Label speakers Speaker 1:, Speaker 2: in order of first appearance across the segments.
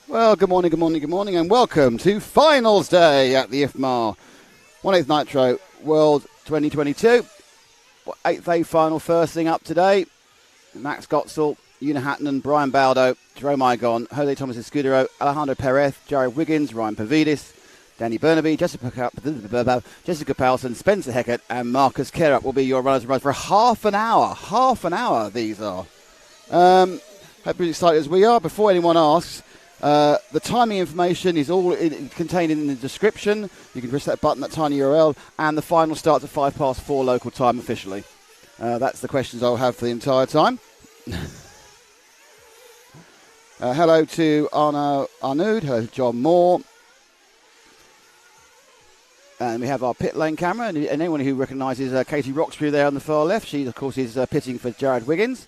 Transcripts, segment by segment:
Speaker 1: Well, good morning, and welcome to Finals Day at the IFMAR 1/8 Nitro World 2022. 8th A final, first thing up today. Max Gotzel, Una Hatton, Brian Baldo, Jerome Igon, Jose Thomas Escudero, Alejandro Perez, Jared Wiggins, Ryan Pavidis, Danny Burnaby, Jessica Powelson, Spencer Heckert, and Marcus Kerup will be your runners and runners for half an hour. Half an hour, these are. Hope you're excited as we are. Before anyone asks, the timing information is all contained in the description. You can press that button, that tiny URL, and the final starts at 4:05 local time officially. That's the questions I'll have for the entire time. Hello to Arnaud Arnoud, hello to John Moore. And we have our pit lane camera, and anyone who recognises Katie Roxbury there on the far left, she of course is pitting for Jared Wiggins.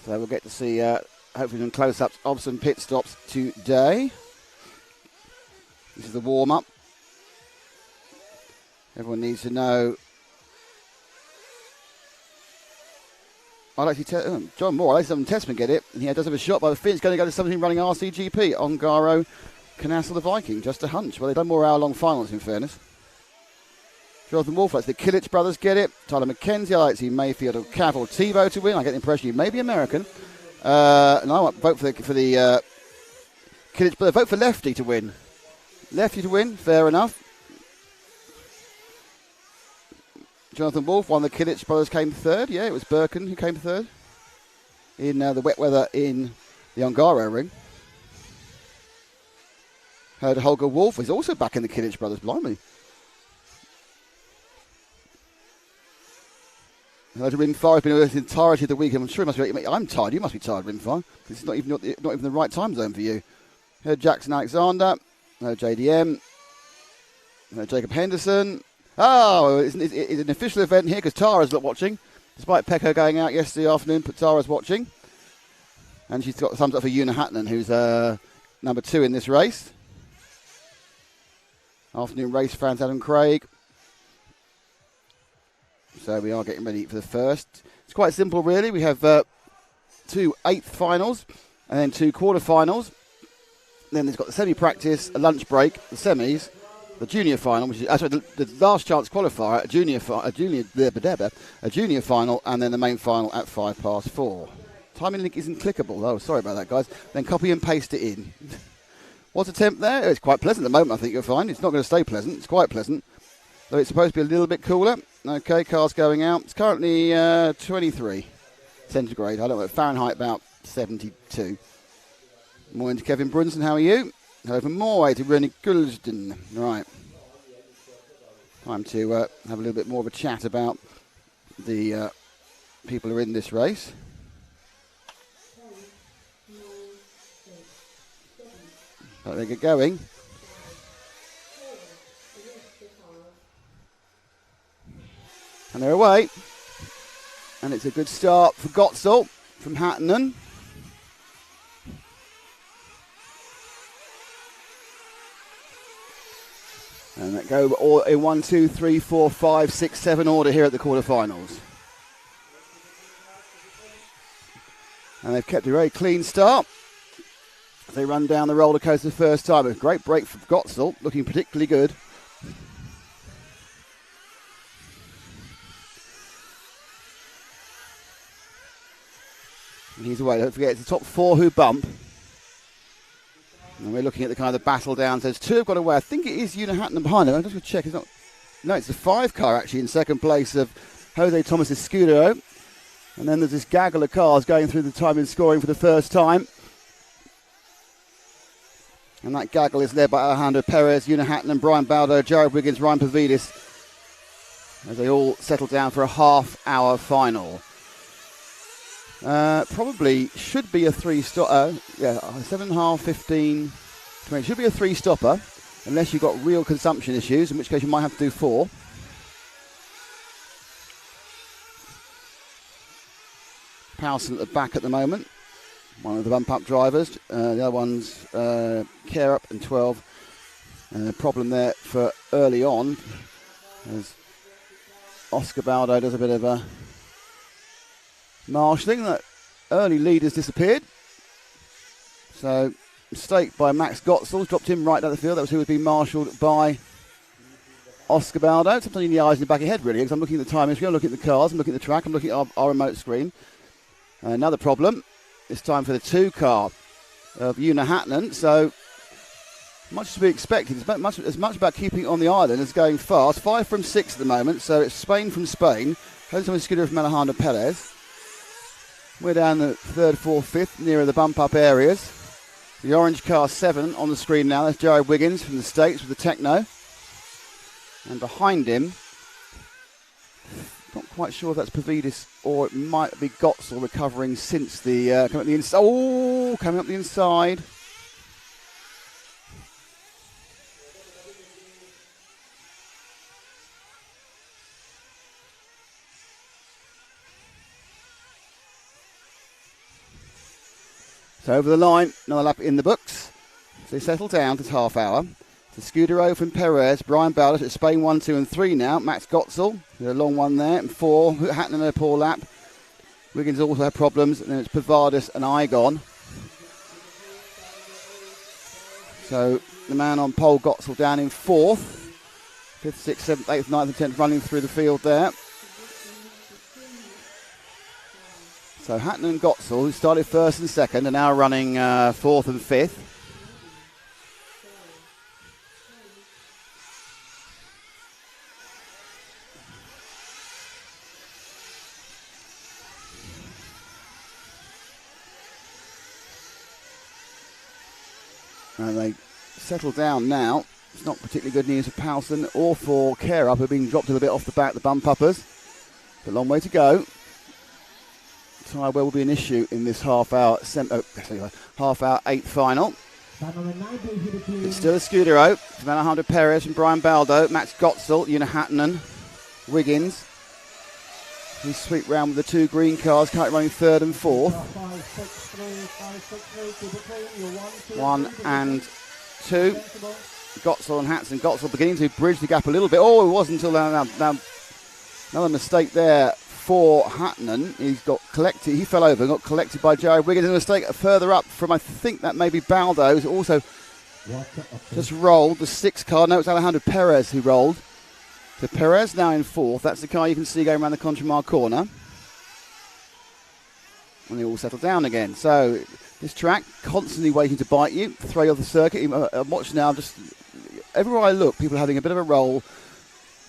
Speaker 1: So we'll get to see, hopefully, some close-ups of some pit stops today. This is the warm-up. Everyone needs to know. I'd actually John Moore, I'd like to Testament get it. And he does have a shot, but I think it's going to go to something running RCGP. Ongaro, Canassel the Viking, just a hunch. Well, they've done more hour-long finals, in fairness. Jonathan Wolf, that's the Kilich brothers get it. Tyler McKenzie, I like to see Mayfield or Cav or Tebow to win. I get the impression you may be American. And I want to vote for the Kilich brothers. Vote for Lefty to win. Lefty to win, fair enough. Jonathan Wolf, one of the Kilich brothers came third. Yeah, it was Birkin who came third in the wet weather in the Ongaro ring. Heard Holger Wolf is also back in the Kilich brothers, blimey. Hello to Rimfire, has been with us the entirety of the weekend. I'm sure he must be. I'm tired. You must be tired, Rimfire. It's not even the right time zone for you. Hello Jackson Alexander. Hello JDM. Hello Jacob Henderson. Oh, it's an official event here because Tara's not watching. Despite Pecco going out yesterday afternoon, but Tara's watching. And she's got a thumbs up for Una Hatton, who's number 2 in this race. Afternoon race fans, Adam Craig. So we are getting ready for the first. It's quite simple, really. We have 2 8th finals and then 2 quarterfinals. Then there's got the semi-practice, a lunch break, the semis, the junior final, which is the last chance qualifier, a junior final, and then the main final at 4:05. Timing link isn't clickable. Oh, sorry about that, guys. Then copy and paste it in. What's the temp there? It's quite pleasant at the moment, I think you'll find. It's not going to stay pleasant. It's quite pleasant. Though it's supposed to be a little bit cooler. Okay, cars going out. It's currently 23 centigrade. I don't know, Fahrenheit about 72. Morning to Kevin Brunson, how are you? Hello from Moorway to Rennie Gulsden. Right. Time to have a little bit more of a chat about the people who are in this race. But they get going. And they're away. And it's a good start for Gotzel from Hattonen. And that go all in 1, 2, 3, 4, 5, 6, 7 order here at the quarterfinals. And they've kept a very clean start. They run down the roller coaster the first time. A great break for Gotzel, looking particularly good. He's away. Don't forget, it's the top 4 who bump. And we're looking at the kind of battle down. So there's 2 have got away. I think it is Unihattan behind him. I'm just going to check. It's not. No, it's the 5 car actually in second place of Jose Thomas's Scudero. And then there's this gaggle of cars going through the time and scoring for the first time. And that gaggle is led by Alejandro Perez, Unihattan and Brian Baldo, Jared Wiggins, Ryan Pavidis, as they all settle down for a half-hour final. Probably should be a 3-stopper. 7.5, 15, 20. Should be a 3-stopper, unless you've got real consumption issues, in which case you might have to do 4. Powson at the back at the moment. One of the bump-up drivers. The other one's Care Up and 12. Problem there for early on, as Oscar Baldo does a bit of a marshalling. That early lead has disappeared. So, mistake by Max Gotzel. Dropped him right down the field. That was who was being marshalled by Oscar Baldo. Sometimes in the eyes and the back of your head, really, because I'm looking at the time. I'm looking at the cars, I'm looking at the track, I'm looking at our remote screen. Another problem. This time for the 2 car of Unihattan. So, much to be expected. It's as much about keeping it on the island as going fast. 5 from 6 at the moment. So, it's Spain from Spain. Jose Scudero from Alejandro Perez. We're down the 3rd, 4th, 5th, nearer the bump-up areas. The orange car 7 on the screen now. That's Jared Wiggins from the States with the Techno. And behind him, not quite sure if that's Pavidis or it might be Gotzel recovering since the coming up the inside. Oh, coming up the inside. So over the line, another lap in the books. So they settle down to half hour. To Scudero from Perez, Brian Baldo at Spain 1, 2 and 3 now. Max Gotzel, a long one there, and 4. Hatton in a poor lap. Wiggins also had problems, and then it's Pavardis and Igon. So the man on pole, Gotzel, down in 4th. 5th, 6th, 7th, 8th, 9th and 10th running through the field there. So Hatton and Gotzel, who started 1st and 2nd, are now running 4th and 5th. And they settle down now. It's not particularly good news for Powson or for Care Up, who are being dropped a little bit off the back, the bump-uppers. But a long way to go. Tyre wear will be an issue in this half-hour 8th final. It's still a Scudero from Alejandro Perez and Brian Baldo, Max Gotzel, Unihattan, Wiggins. We sweep round with the 2 green cars, currently running 3rd and 4th. 1 and 2. Gotzel and Hatton. Gotzel beginning to bridge the gap a little bit. Oh, it wasn't until now. Another mistake there for Hatton. He's got collected. He fell over and got collected by Jared Wiggins. A mistake further up from, I think that may be Baldo, who's also just rolled the 6 car. No, it's Alejandro Perez who rolled. So Perez now in 4th. That's the car you can see going around the Contramar corner. And they all settle down again. So this track, constantly waiting to bite you, throw you off the circuit. I'm watching now, just everywhere I look, people are having a bit of a roll.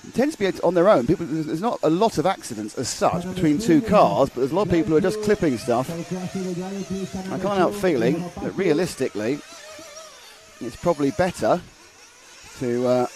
Speaker 1: It tends to be on their own. There's not a lot of accidents as such between 2 cars, but there's a lot of people who are just clipping stuff. I can't help feeling that realistically, it's probably better to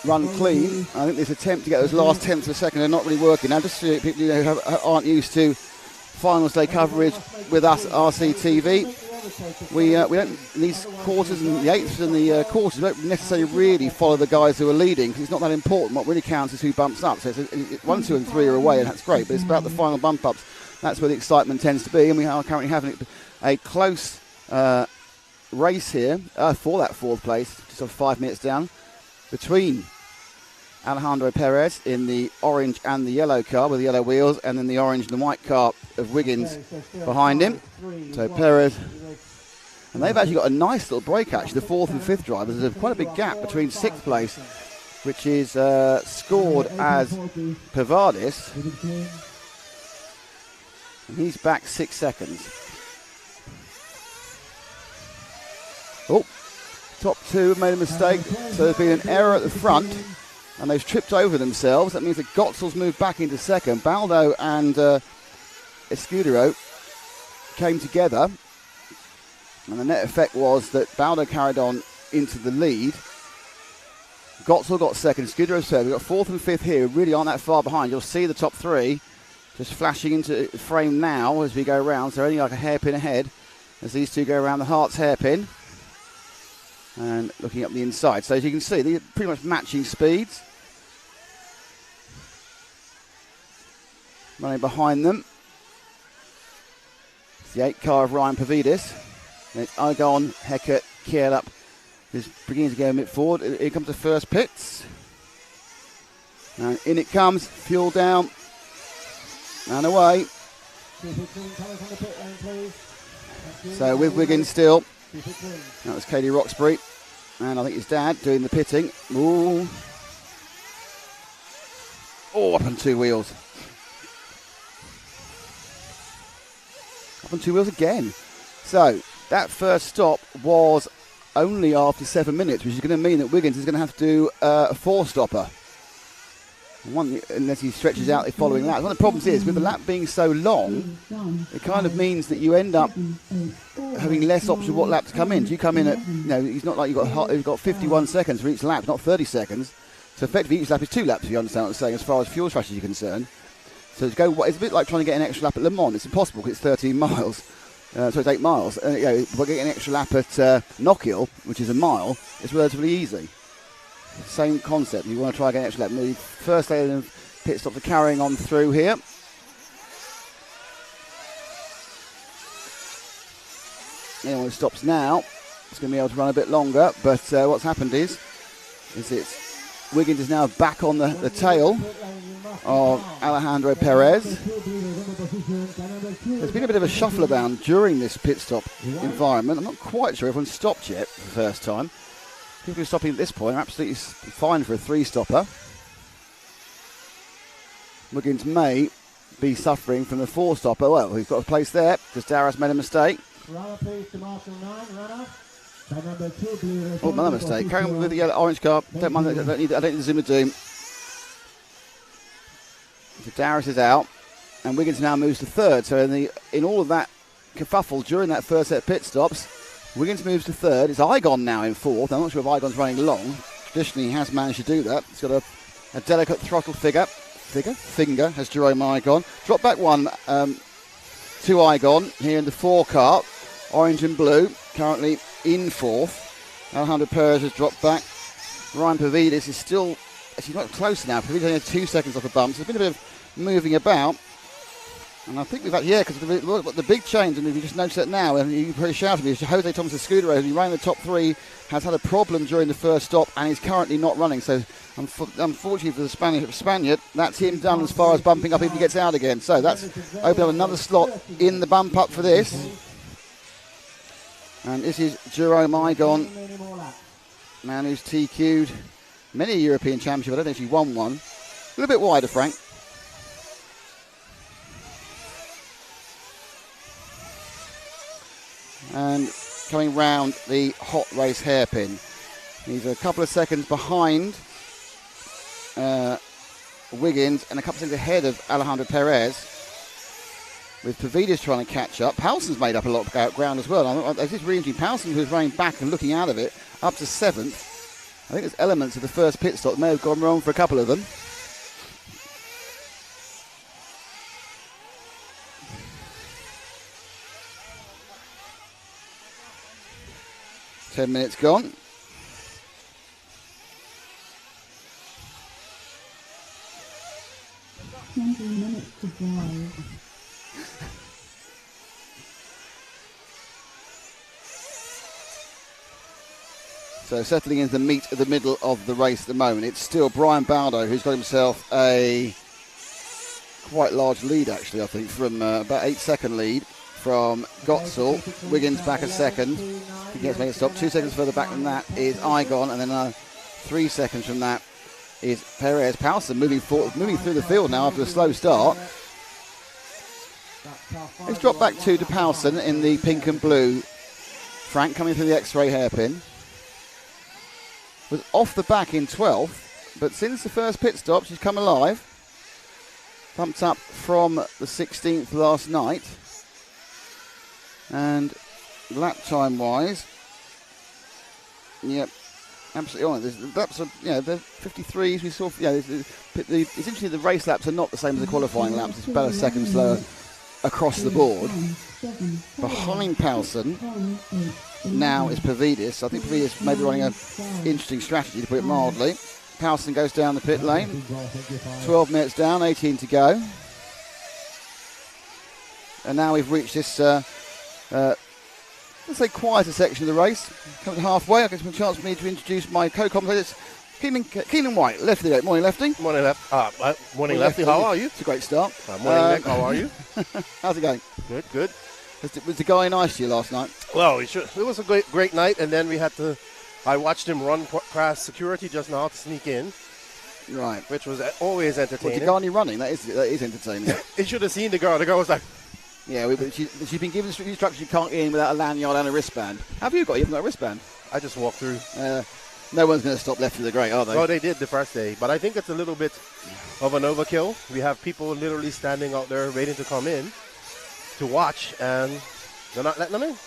Speaker 1: run clean. I think this attempt to get those last tenths of a second are not really working. Now, just so people who aren't used to finals day coverage with us at RCTV, we don't, in these quarters and the 8ths and the quarters, we don't necessarily really follow the guys who are leading, because it's not that important. What really counts is who bumps up. So it's 1, 2 and 3 are away, and that's great, but it's about the final bump ups. That's where the excitement tends to be, and we are currently having a close race here for that 4th place, just sort of 5 minutes down, between Alejandro Perez in the orange and the yellow car with the yellow wheels, and then the orange and the white car of Wiggins behind him. So Perez, and they've actually got a nice little break actually, the 4th and 5th drivers. There's quite a big gap between 6th place, which is scored as Pavardis, And he's back 6 seconds. Oh, top two have made a mistake. So there's been an error at the front, and they've tripped over themselves. That means that Gotzel's moved back into second. Baldo and Escudero came together, and the net effect was that Baldo carried on into the lead. Gotzel got second, Escudero third. We've got fourth and fifth here, who really aren't that far behind. You'll see the top three just flashing into frame now as we go round. So only like a hairpin ahead as these two go around the Hearts hairpin. And looking up the inside. So as you can see, they're pretty much matching speeds. Running behind them. It's the 8 car of Ryan Pavidis. And it's Igon, Heckert, Kierup, who's beginning to go a bit forward. Here comes the first pits. And in it comes, fuel down. And away. So with Wiggins still. That was Katie Roxbury. And I think his dad doing the pitting. Ooh. Oh, up on two wheels. Up on two wheels again. So that first stop was only after 7 minutes, which is going to mean that Wiggins is going to have to do a four-stopper. Unless he stretches out the following lap. One of the problems is, with the lap being so long, it kind of means that you end up having less option what lap to come in. So you come in at, it's not like you've got 51 seconds for each lap, not 30 seconds. So effectively each lap is 2 laps, if you understand what I'm saying, as far as fuel strategy is concerned. So it's a bit like trying to get an extra lap at Le Mans. It's impossible because it's 13 miles. So it's 8 miles. But getting an extra lap at Knockhill, which is a mile, is relatively easy. Same concept. You want to try again extra lap. The first lane of pit stops are carrying on through here. Anyone who stops now is going to be able to run a bit longer. But what's happened is it's Wiggins is now back on the tail of Alejandro Perez. There's been a bit of a shuffle about during this pit stop environment. I'm not quite sure everyone's stopped yet for the first time. People who are stopping at this point are absolutely fine for a 3-stopper. Wiggins may be suffering from the 4-stopper. Well, he's got a place there because Dara's made a mistake. Oh, another mistake. Carrying on with the yellow orange car. Don't mind that. I don't need the zoom of doom. So Darius is out, and Wiggins now moves to third. So in all of that kerfuffle during that first set of pit stops, Wiggins moves to third. It's Igon now in fourth. I'm not sure if Igon's running long. Traditionally, he has managed to do that. He's got a delicate throttle finger, has Jerome Igon. Drop back one to Igon here in the 4 car. Orange and blue, currently in fourth. Alejandro Perez has dropped back. Ryan Pavidis is still, actually not close now. Pavidis only had 2 seconds off the bump. So there's been a bit of moving about. And I think we've had, because the big change, and if you just notice that now, and you probably shouted me, Jose Thomas Escudero, who ran the top 3, has had a problem during the first stop and is currently not running. So unfortunately for the Spaniard, that's him done as far as bumping up if he gets out again. So that's opened up another slot in the bump up for this. And this is Jerome Igon, man who's TQ'd many European Championships. I don't think he won one. A little bit wider, Frank. And coming round the hot race hairpin. He's a couple of seconds behind Wiggins and a couple of seconds ahead of Alejandro Perez, with Pavidis trying to catch up. Powson's made up a lot of ground as well. This is really interesting. Powson, who's running back and looking out of it, up to 7th. I think there's elements of the first pit stop that may have gone wrong for a couple of them. Ten minutes gone. Minutes to drive. So settling into the meat of the middle of the race at the moment, it's still Brian Baldo who's got himself a quite large lead, actually, I think, from about 8-second lead from Gotzel. Wiggins back a second. He gets made a stop. 2 seconds further back than that is Igon, and then 3 seconds from that is Perez. Powson moving through the field now after a slow start. It's dropped back to Powson in the pink and blue. Frank coming through the X-ray hairpin. Was off the back in 12th, but since the first pit stop, she's come alive. Bumped up from the 16th last night. And lap time wise, yep, absolutely on it. The laps are, the 53s we saw. Essentially the race laps are not the same as the qualifying laps. It's about a second slower across the board. Behind Powson now is Pavidis. I think Pavidis may be running an interesting strategy, to put it mildly. Powson goes down the pit lane. 12 minutes down, 18 to go. And now we've reached this, let's say, quieter section of the race. Coming to halfway, I guess it's a chance for me to introduce my co-commentators. Keenan White, Lefty. Morning, Lefty.
Speaker 2: Morning, morning, Lefty. How are you?
Speaker 1: It's a great start.
Speaker 2: Morning, Nick. How are you?
Speaker 1: How's it going?
Speaker 2: Good.
Speaker 1: Was the guy nice to you last night?
Speaker 2: Well, it was a great night, and then I watched him run past security just now to sneak in.
Speaker 1: Right.
Speaker 2: Which was always entertaining.
Speaker 1: Was the guy running? That is entertaining.
Speaker 2: He should have seen the girl. The girl was like...
Speaker 1: Yeah, she's been given instructions you can't get in without a lanyard and a wristband. Have you got? You haven't got a wristband?
Speaker 2: I just walked through.
Speaker 1: No one's going to stop Lefty the Great, are they?
Speaker 2: Well, they did the first day, but I think it's a little bit of an overkill. We have people literally standing out there waiting to come in to watch, and they're not letting them in.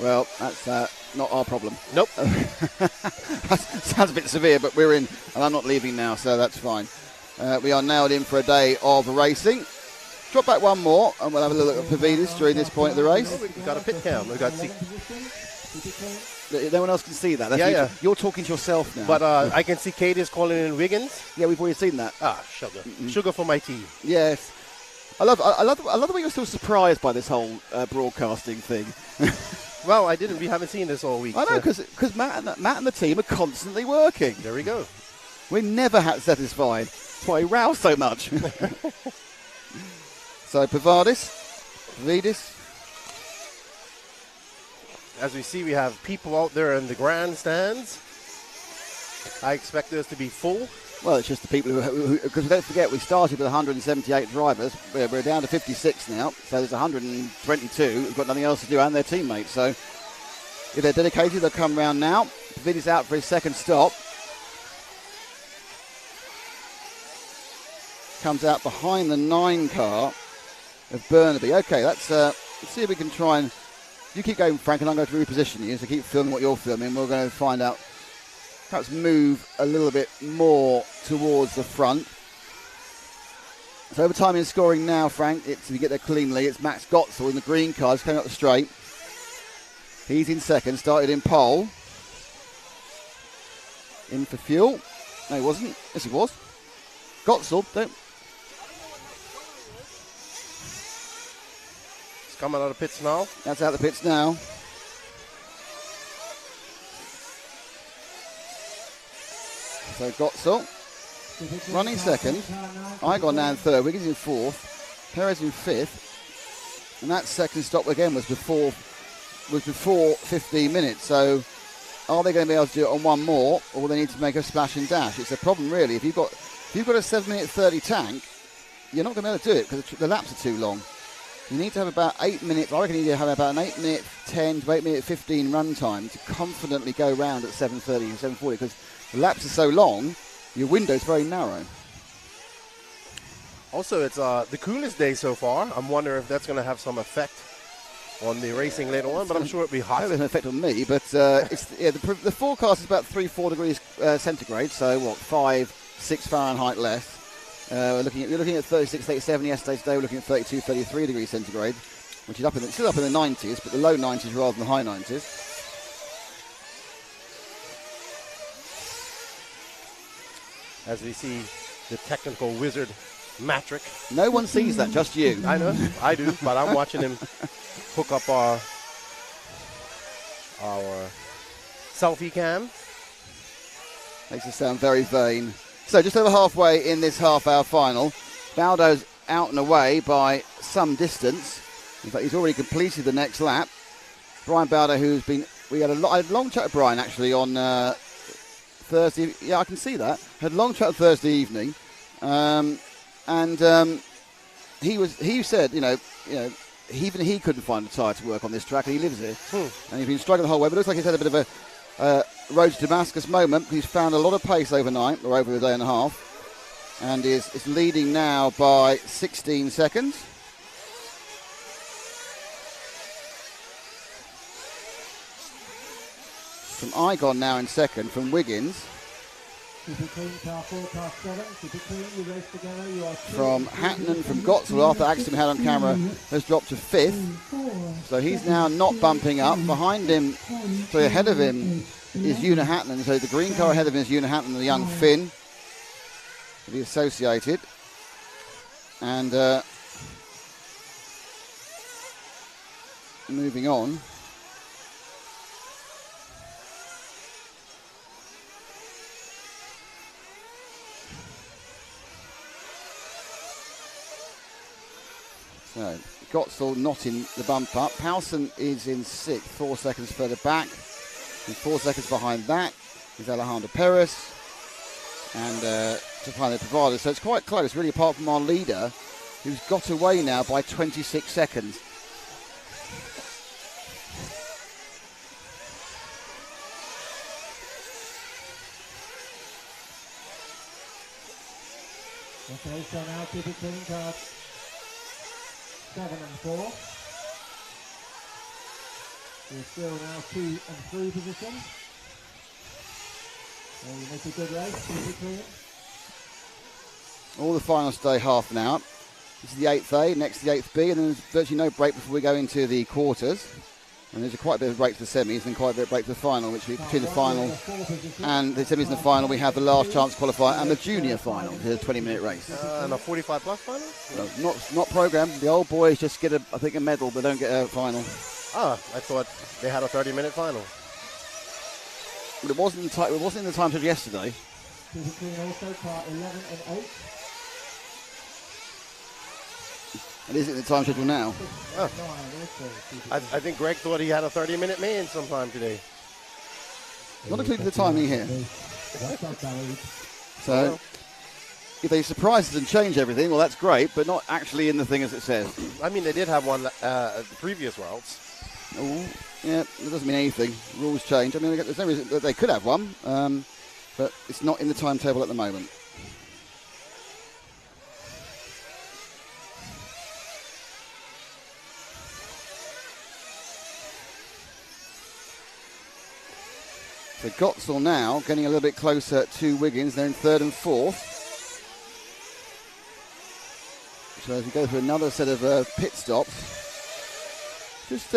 Speaker 1: Well, that's not our problem.
Speaker 2: Nope.
Speaker 1: Sounds a bit severe, but we're in, and I'm not leaving now, so that's fine. We are nailed in for a day of racing. Drop back one more, and we'll have a look at Pavidis during this point of the race.
Speaker 2: Oh, we've got a pit cam. We've got
Speaker 1: no one else can see that.
Speaker 2: Yeah.
Speaker 1: You're talking to yourself now.
Speaker 2: But I can see Kate is calling in Wiggins.
Speaker 1: Yeah, we've already seen that.
Speaker 2: Sugar. Sugar for my tea.
Speaker 1: Yes. I love the way you're still surprised by this whole broadcasting thing.
Speaker 2: Well, we haven't seen this all week.
Speaker 1: I know, because Matt and the team are constantly working.
Speaker 2: There we go.
Speaker 1: We're never satisfied. That's why we row so much. So Pavidis.
Speaker 2: As we see, we have people out there in the grandstands. I expect this to be full.
Speaker 1: Well, it's just the people who because don't forget, we started with 178 drivers. We're down to 56 now, so there's 122 who've got nothing else to do and their teammates. So if they're dedicated, they'll come round now. Pavidis out for his second stop. Comes out behind the 9 car of Burnaby. Okay, let's see if we can try and... You keep going, Frank, and I'm going to reposition you, so keep filming what you're filming. We're going to find out, perhaps move a little bit more towards the front. So over time in scoring now, Frank, if you get there cleanly, it's Max Gotzel in the green car, he's coming up the straight. He's in second, started in pole. In for fuel. No, he wasn't. Yes, he was. Gotzel, don't...
Speaker 2: Coming out of pits now.
Speaker 1: That's out of the pits now. So Gotzel running second. I got now in third. Wiggins in fourth. Perez in fifth. And that second stop again was before 15 minutes. So are they going to be able to do it on one more, or will they need to make a splash and dash? It's a problem really. If you've got a 7-minute 30 tank, you're not going to be able to do it because the laps are too long. You need to have about 8 minutes. I reckon you need to have about an 8-minute 10 to 8-minute 15 run time to confidently go round at 7:30 and 7:40 because the laps are so long, your window's very narrow.
Speaker 2: Also, it's the coolest day so far. I'm wondering if that's going to have some effect on the racing later on, but I'm sure it'll be hot.
Speaker 1: It has an effect on me, but the forecast is about 3-4 degrees centigrade, so 5-6 Fahrenheit less. You're looking at 36, 37 yesterday. Today we're looking at 32, 33 degrees centigrade, which is still up in the 90s, but the low 90s rather than the high 90s.
Speaker 2: As we see the technical wizard, Matrick.
Speaker 1: No one sees that, just you.
Speaker 2: I know, I do, but I'm watching him hook up our selfie cam.
Speaker 1: Makes us sound very vain. So just over halfway in this half-hour final. Baldo's out and away by some distance. In fact, he's already completed the next lap. Brian Baldo, we had a long chat with Brian actually on Thursday. Yeah, I can see that. Had a long chat Thursday evening, and he said, even he couldn't find a tyre to work on this track, and he lives here. And he's been struggling the whole way, but it looks like he's had a bit of a road to Damascus moment. He's found a lot of pace overnight, or over a day and a half, and is leading now by 16 seconds. From Igon now in second, from Wiggins. From Hatton, from Gotzel, after accident had on camera, has dropped to 5th. So he's now not bumping up. Behind him, so ahead of him is Una Hatton. So the green car ahead of him is Una Hatton, the young Finn, the associated. And moving on. So, Gotzel not in the bump up. Powson is in 6th, 4 seconds further back. And 4 seconds behind that is Alejandro Perez. And just behind the Privado. So it's quite close, really, apart from our leader, who's got away now by 26 seconds.
Speaker 3: Okay, so now to between cars 7 and 4. We're still now 2 and 3 positions. So you make a good race in between.
Speaker 1: All the finals stay half an hour. This is the 8th A, next the 8th B, and then there's virtually no break before we go into the quarters. And there's quite a bit of break to the semis and quite a bit of break to the final, which between the final and the semis and the final, we have the last chance qualifier and the junior final, the 20-minute race.
Speaker 2: And a 45-plus final?
Speaker 1: No, not programmed. The old boys just get, I think, a medal, but don't get a final.
Speaker 2: Ah, I thought they had a 30-minute final.
Speaker 1: But it wasn't in the time schedule yesterday.
Speaker 3: Also car 11 and 8.
Speaker 1: It is in the time schedule now.
Speaker 2: Oh. I think Greg thought he had a 30-minute main sometime today.
Speaker 1: Not including the timing here. So, if they surprise us and change everything, well, that's great, but not actually in the thing as it says.
Speaker 2: I mean, they did have one at the previous Worlds.
Speaker 1: Oh, yeah, it doesn't mean anything. Rules change. I mean, there's no reason that they could have one, but it's not in the timetable at the moment. So Gotzel now getting a little bit closer to Wiggins. They're in 3rd and 4th. So as we go through another set of pit stops, just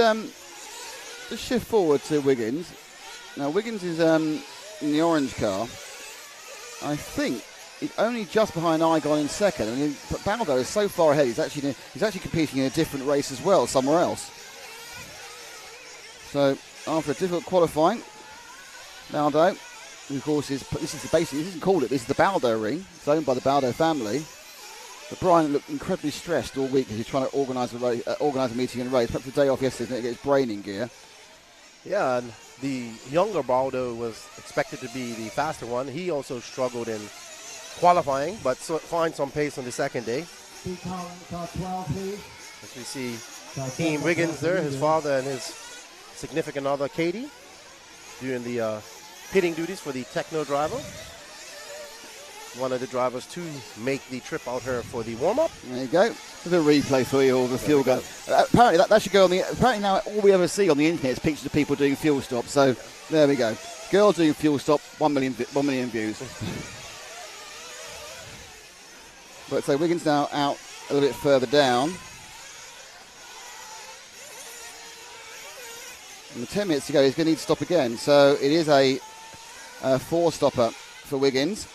Speaker 1: shift forward to Wiggins. Now Wiggins is in the orange car. I think he's only just behind Igon in 2nd. I mean, but Baldo is so far ahead. He's actually competing in a different race as well, somewhere else. So after a difficult qualifying, Baldo, who of course this isn't called it, this is the Baldo ring. It's owned by the Baldo family. But Brian looked incredibly stressed all week as he's trying to organise a meeting and race. Perhaps the day off yesterday to get his brain in gear.
Speaker 2: Yeah, and the younger Baldo was expected to be the faster one. He also struggled in qualifying, but find some pace on the second day. As we see Team Wiggins there, his father and his significant other, Katie, doing the pitting duties for the techno driver. One of the drivers to make the trip out here for the warm-up.
Speaker 1: There you go. There's a replay for you, all the fuel gun. Apparently that should go on the. Apparently now all we ever see on the internet is pictures of people doing fuel stops. So there we go. Girls doing fuel stop, 1 million views. But so Wiggins now out a little bit further down. And with 10 minutes to go, he's going to need to stop again. So it is a 4-stopper for Wiggins.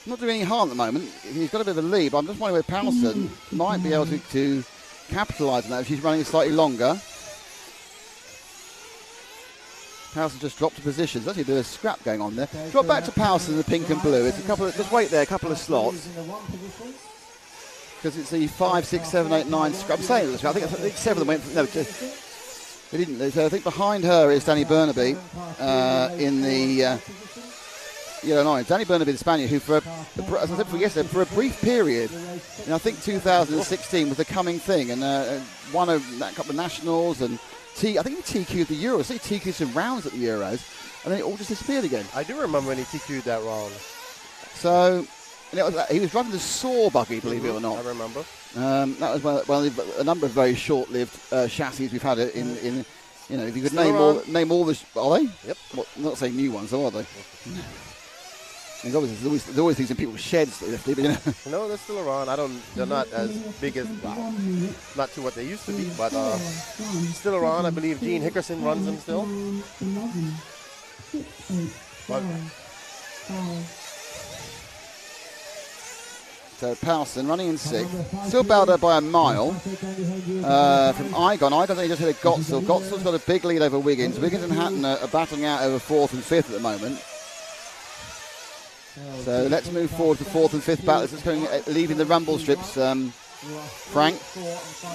Speaker 1: Not doing any harm at the moment. He's got a bit of a lead, but I'm just wondering whether Powelson might be able to capitalise on that if she's running slightly longer. Powelson just dropped a position. There's actually a bit of scrap going on there. Drop back to Powelson in the pink and blue. It's just wait there, a couple of slots. Because it's the 5, 6, 7, 8, 9 scrap. I'm saying this. I think 7 of them went. No, they didn't. So I think behind her is Danny Burnaby in yellow and orange. Danny Bernabé, the Spaniard, who, as I said yesterday, for a brief period, I think 2016 was the coming thing, and won a couple of nationals, and I think he TQ'd the Euros. I think he TQ'd some rounds at the Euros, and then it all just disappeared again.
Speaker 2: I do remember when he TQ'd that round.
Speaker 1: So, he was driving the Saw buggy, believe it or not.
Speaker 2: I remember.
Speaker 1: That was one of a number of very short-lived chassis we've had in if you could
Speaker 2: Still
Speaker 1: name all the... Are they?
Speaker 2: Yep.
Speaker 1: Well, not saying new ones, though, are they? There's always things in people's sheds that they have to, but
Speaker 2: No, they're still around. They're not as big as, not to what they used to be, but still around. I believe Gene Hickerson runs them still. But
Speaker 1: So Powson running in 6th. Still bailed out by a mile from Igon. Igon they just hit a Gotzel. Gotzel's got a big lead over Wiggins. Wiggins and Hatton are battling out over 4th and 5th at the moment. So let's move forward to 4th and 5th battles. It's leaving the rumble strips, Frank.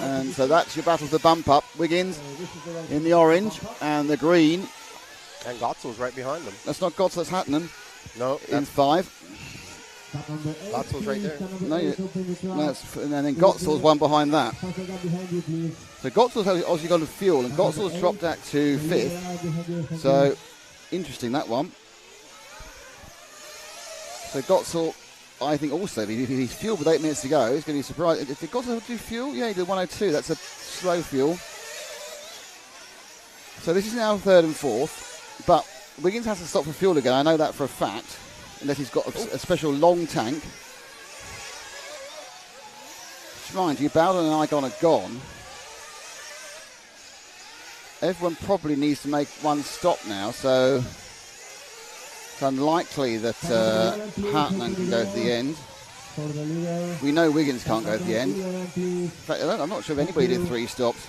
Speaker 1: And so that's your battle for the bump up. Wiggins in the orange and the green.
Speaker 2: And Gotzel's right behind them.
Speaker 1: That's not Gotzel, that's Hatton
Speaker 2: No,
Speaker 1: in 5.
Speaker 2: Gotzel's right there.
Speaker 1: And then Gotzel's one behind that. So Gotzel's obviously got a fuel, and Gotzel's dropped that to 5th. So interesting, that one. So Gotzel, I think also, if he's fueled with 8 minutes to go, he's going to be surprised. Did Gotzel do fuel? Yeah, he did 102. That's a slow fuel. So this is now 3rd and 4th, but Wiggins has to stop for fuel again. I know that for a fact. Unless he's got a special long tank. Just mind you, Bowden and Igon are gone. Everyone probably needs to make one stop now, so it's unlikely that Hartman can go to the end. We know Wiggins can't go to the end. In fact, I'm not sure if anybody did 3 stops.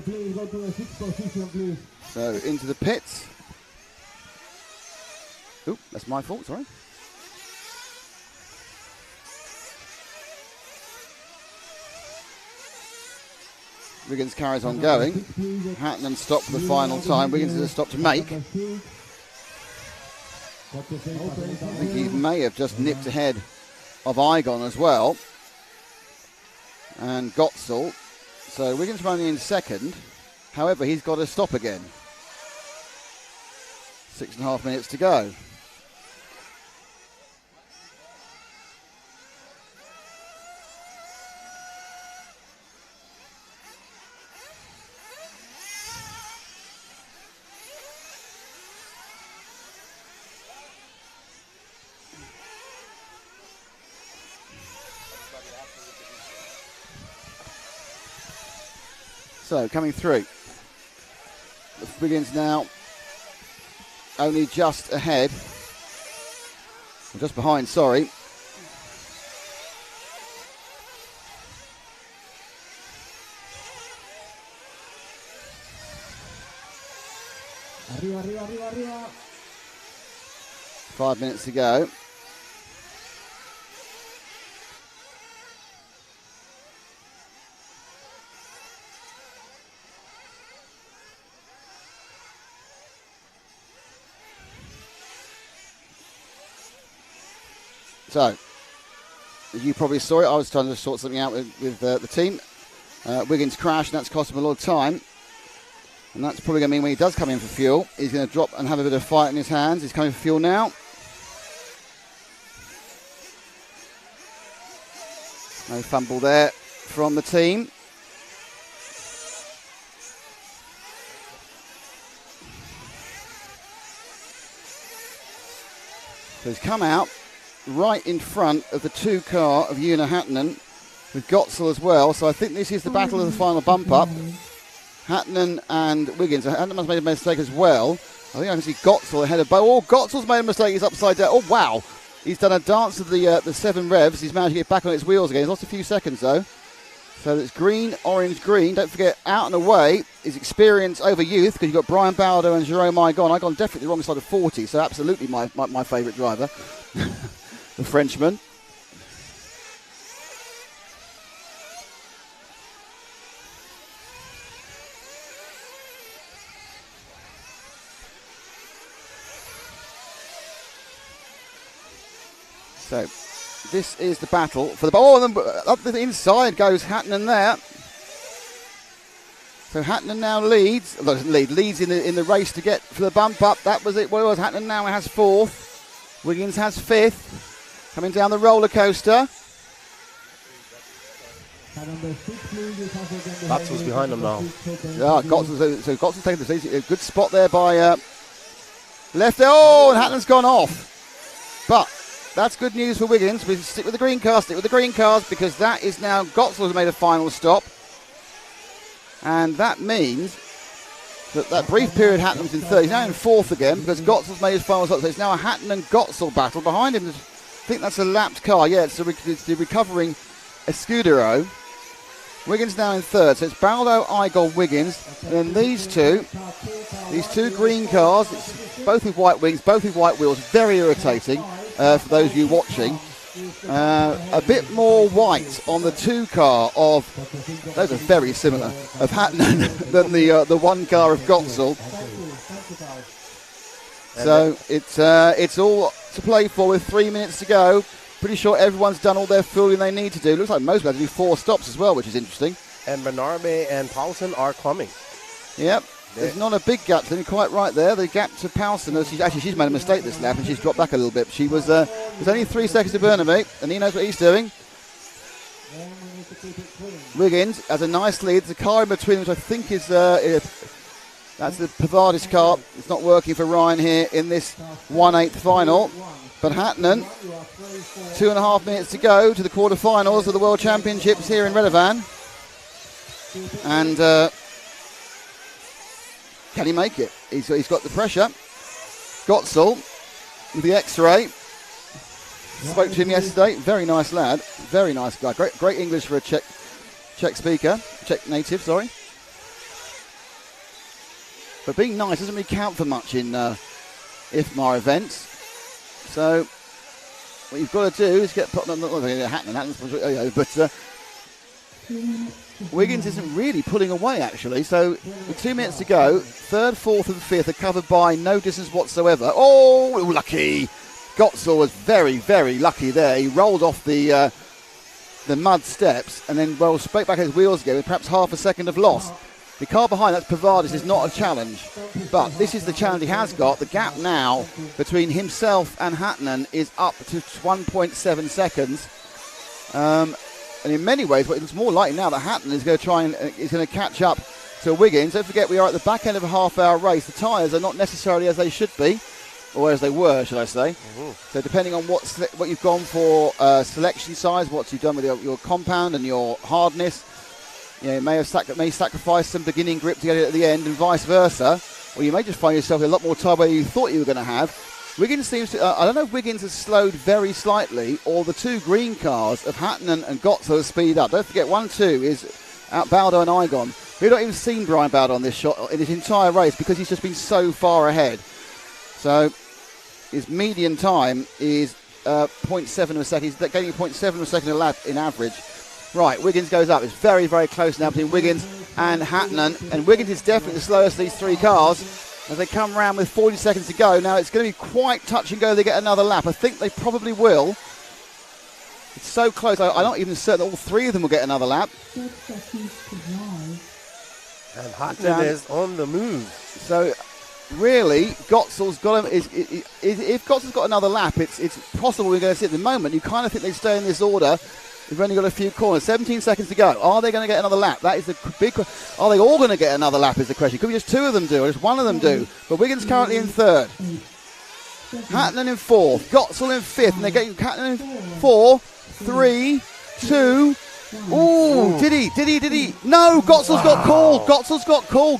Speaker 3: Please go to the 6th position, please.
Speaker 1: So into the pits. Oop, that's my fault, sorry. Wiggins carries on going. Hatton stopped for the final time. Wiggins has a stop to make. I think he may have just nipped ahead of Igon as well. And Gotzel. So Wiggins running in 2nd. However, he's got to stop again. 6.5 minutes to go. So, coming through. Wiggins now only just ahead. Or just behind, sorry.
Speaker 3: Arriba, arriba, arriba, arriba.
Speaker 1: 5 minutes to go. So, as you probably saw it, I was trying to sort something out with the team. Wiggins crashed, and that's cost him a lot of time. And that's probably going to mean when he does come in for fuel, he's going to drop and have a bit of fight in his hands. He's coming for fuel now. No fumble there from the team. So he's come out right in front of the 2 car of Una Hattonen with Gotzel as well. So I think this is the battle of the final bump up. Hattonen and Wiggins. Hattonen has made a mistake as well. I think I can see Gotzel ahead of both. Oh, Gotzel's made a mistake. He's upside down. Oh, wow. He's done a dance of the 7 revs. He's managed to get back on its wheels again. He's lost a few seconds, though. So it's green, orange, green. Don't forget, out and away is experience over youth, because you've got Brian Bowder and Jerome Igon. Igon definitely the wrong side of 40, so absolutely my favourite driver. the Frenchman. So this is the battle for the ball. And then up the inside goes Hatton there. So Hatton now leads in the race to get for the bump up. That was it. Well, Hatton now has 4th. Wiggins has 5th. Coming down the roller coaster.
Speaker 2: Gotzel's behind him now.
Speaker 1: Yeah, Gotzel's taking the lead. A good spot there by left. Oh, and Hatton's gone off. But that's good news for Wiggins. We stick with the green cars, because that is now Gotzel's made a final stop. And that means that brief period Hatton was in 3rd. He's now in 4th again because Gotzel's made his final stop. So it's now a Hatton and Gotzel battle. Behind him, I think that's a lapped car. Yeah, it's the recovering Escudero. Wiggins now in 3rd. So it's Baldo, Igor, Wiggins. And then these two green cars, it's both with white wings, both with white wheels. Very irritating for those of you watching. A bit more white on the 2 car of, those are very similar, of Hatton than the 1 car of Gotzel. So it's all to play for with 3 minutes to go. Pretty sure everyone's done all their fueling they need to do. Looks like most have to do 4 stops as well, which is interesting.
Speaker 2: And Bernarbe and Paulsen are coming.
Speaker 1: Yep. There's not a big gap to them, quite right there. The gap to Paulsen, she's made a mistake this lap and she's dropped back a little bit. She was only 3 seconds to Bernabé, and he knows what he's doing. Wiggins has a nice lead. There's a car in between, which I think is that's the Pavardis car. It's not working for Ryan here in this 1/8 final. But Hatton, 2.5 minutes to go to the quarterfinals of the World Championships here in Redovan. And can he make it? He's got the pressure. Gotzel with the X-ray. Spoke to him yesterday. Very nice lad. Very nice guy. Great English for a Czech speaker. Czech native, sorry. But being nice doesn't really count for much in IFMAR events. So what you've got to do is get put on Hatton, but Wiggins isn't really pulling away, actually. So with 2 minutes to go, 3rd, 4th and 5th are covered by no distance whatsoever. Oh, lucky. Gotzel was very, very lucky there. He rolled off the mud steps and then rolled straight back his wheels again with perhaps half a second of loss. The car behind, that's Pavardis, is not a challenge. But this is the challenge he has got. The gap now between himself and Hatton is up to 1.7 seconds. And in many ways, it's more likely now that Hatton is going to try and is going to catch up to Wiggins. Don't forget, we are at the back end of a half-hour race. The tyres are not necessarily as they should be, or as they were, should I say. Mm-hmm. So depending on what you've gone for selection size, what you've done with your compound and your hardness, you may sacrifice some beginning grip to get it at the end, and vice versa. Or you may just find yourself a lot more time where you thought you were going to have. Wiggins seems to, I don't know if Wiggins has slowed very slightly, or the 2 green cars of Hatton and Gotzel have speed up. Don't forget, 1-2 is out Baldo and Igon. We've not even seen Brian Baldo on this shot in his entire race because he's just been so far ahead. So his median time is 0.7 of a second. He's getting 0.7 of a second a lap in average. Right, Wiggins goes up. It's very, very close now between Wiggins and Hatton. And Wiggins is definitely the slowest of these 3 cars. As they come around with 40 seconds to go. Now it's going to be quite touch and go. They get another lap. I think they probably will. It's so close. I'm not even certain that all 3 of them will get another lap.
Speaker 2: And Hatton is on the move.
Speaker 1: So really, Gotzel's got him. If Gotzel's got another lap, it's possible we're going to see it. At the moment, you kind of think they stay in this order. We've only got a few corners. 17 seconds to go. Are they going to get another lap? That is the big question. Are they all going to get another lap is the question. Could be just 2 of them do, or just 1 of them do. But Wiggins currently in 3rd. Hatton in 4th. Gotzel in 5th. And they're getting Hatton in 4, 3, 2. Ooh, did he? No, Gotzel's got called.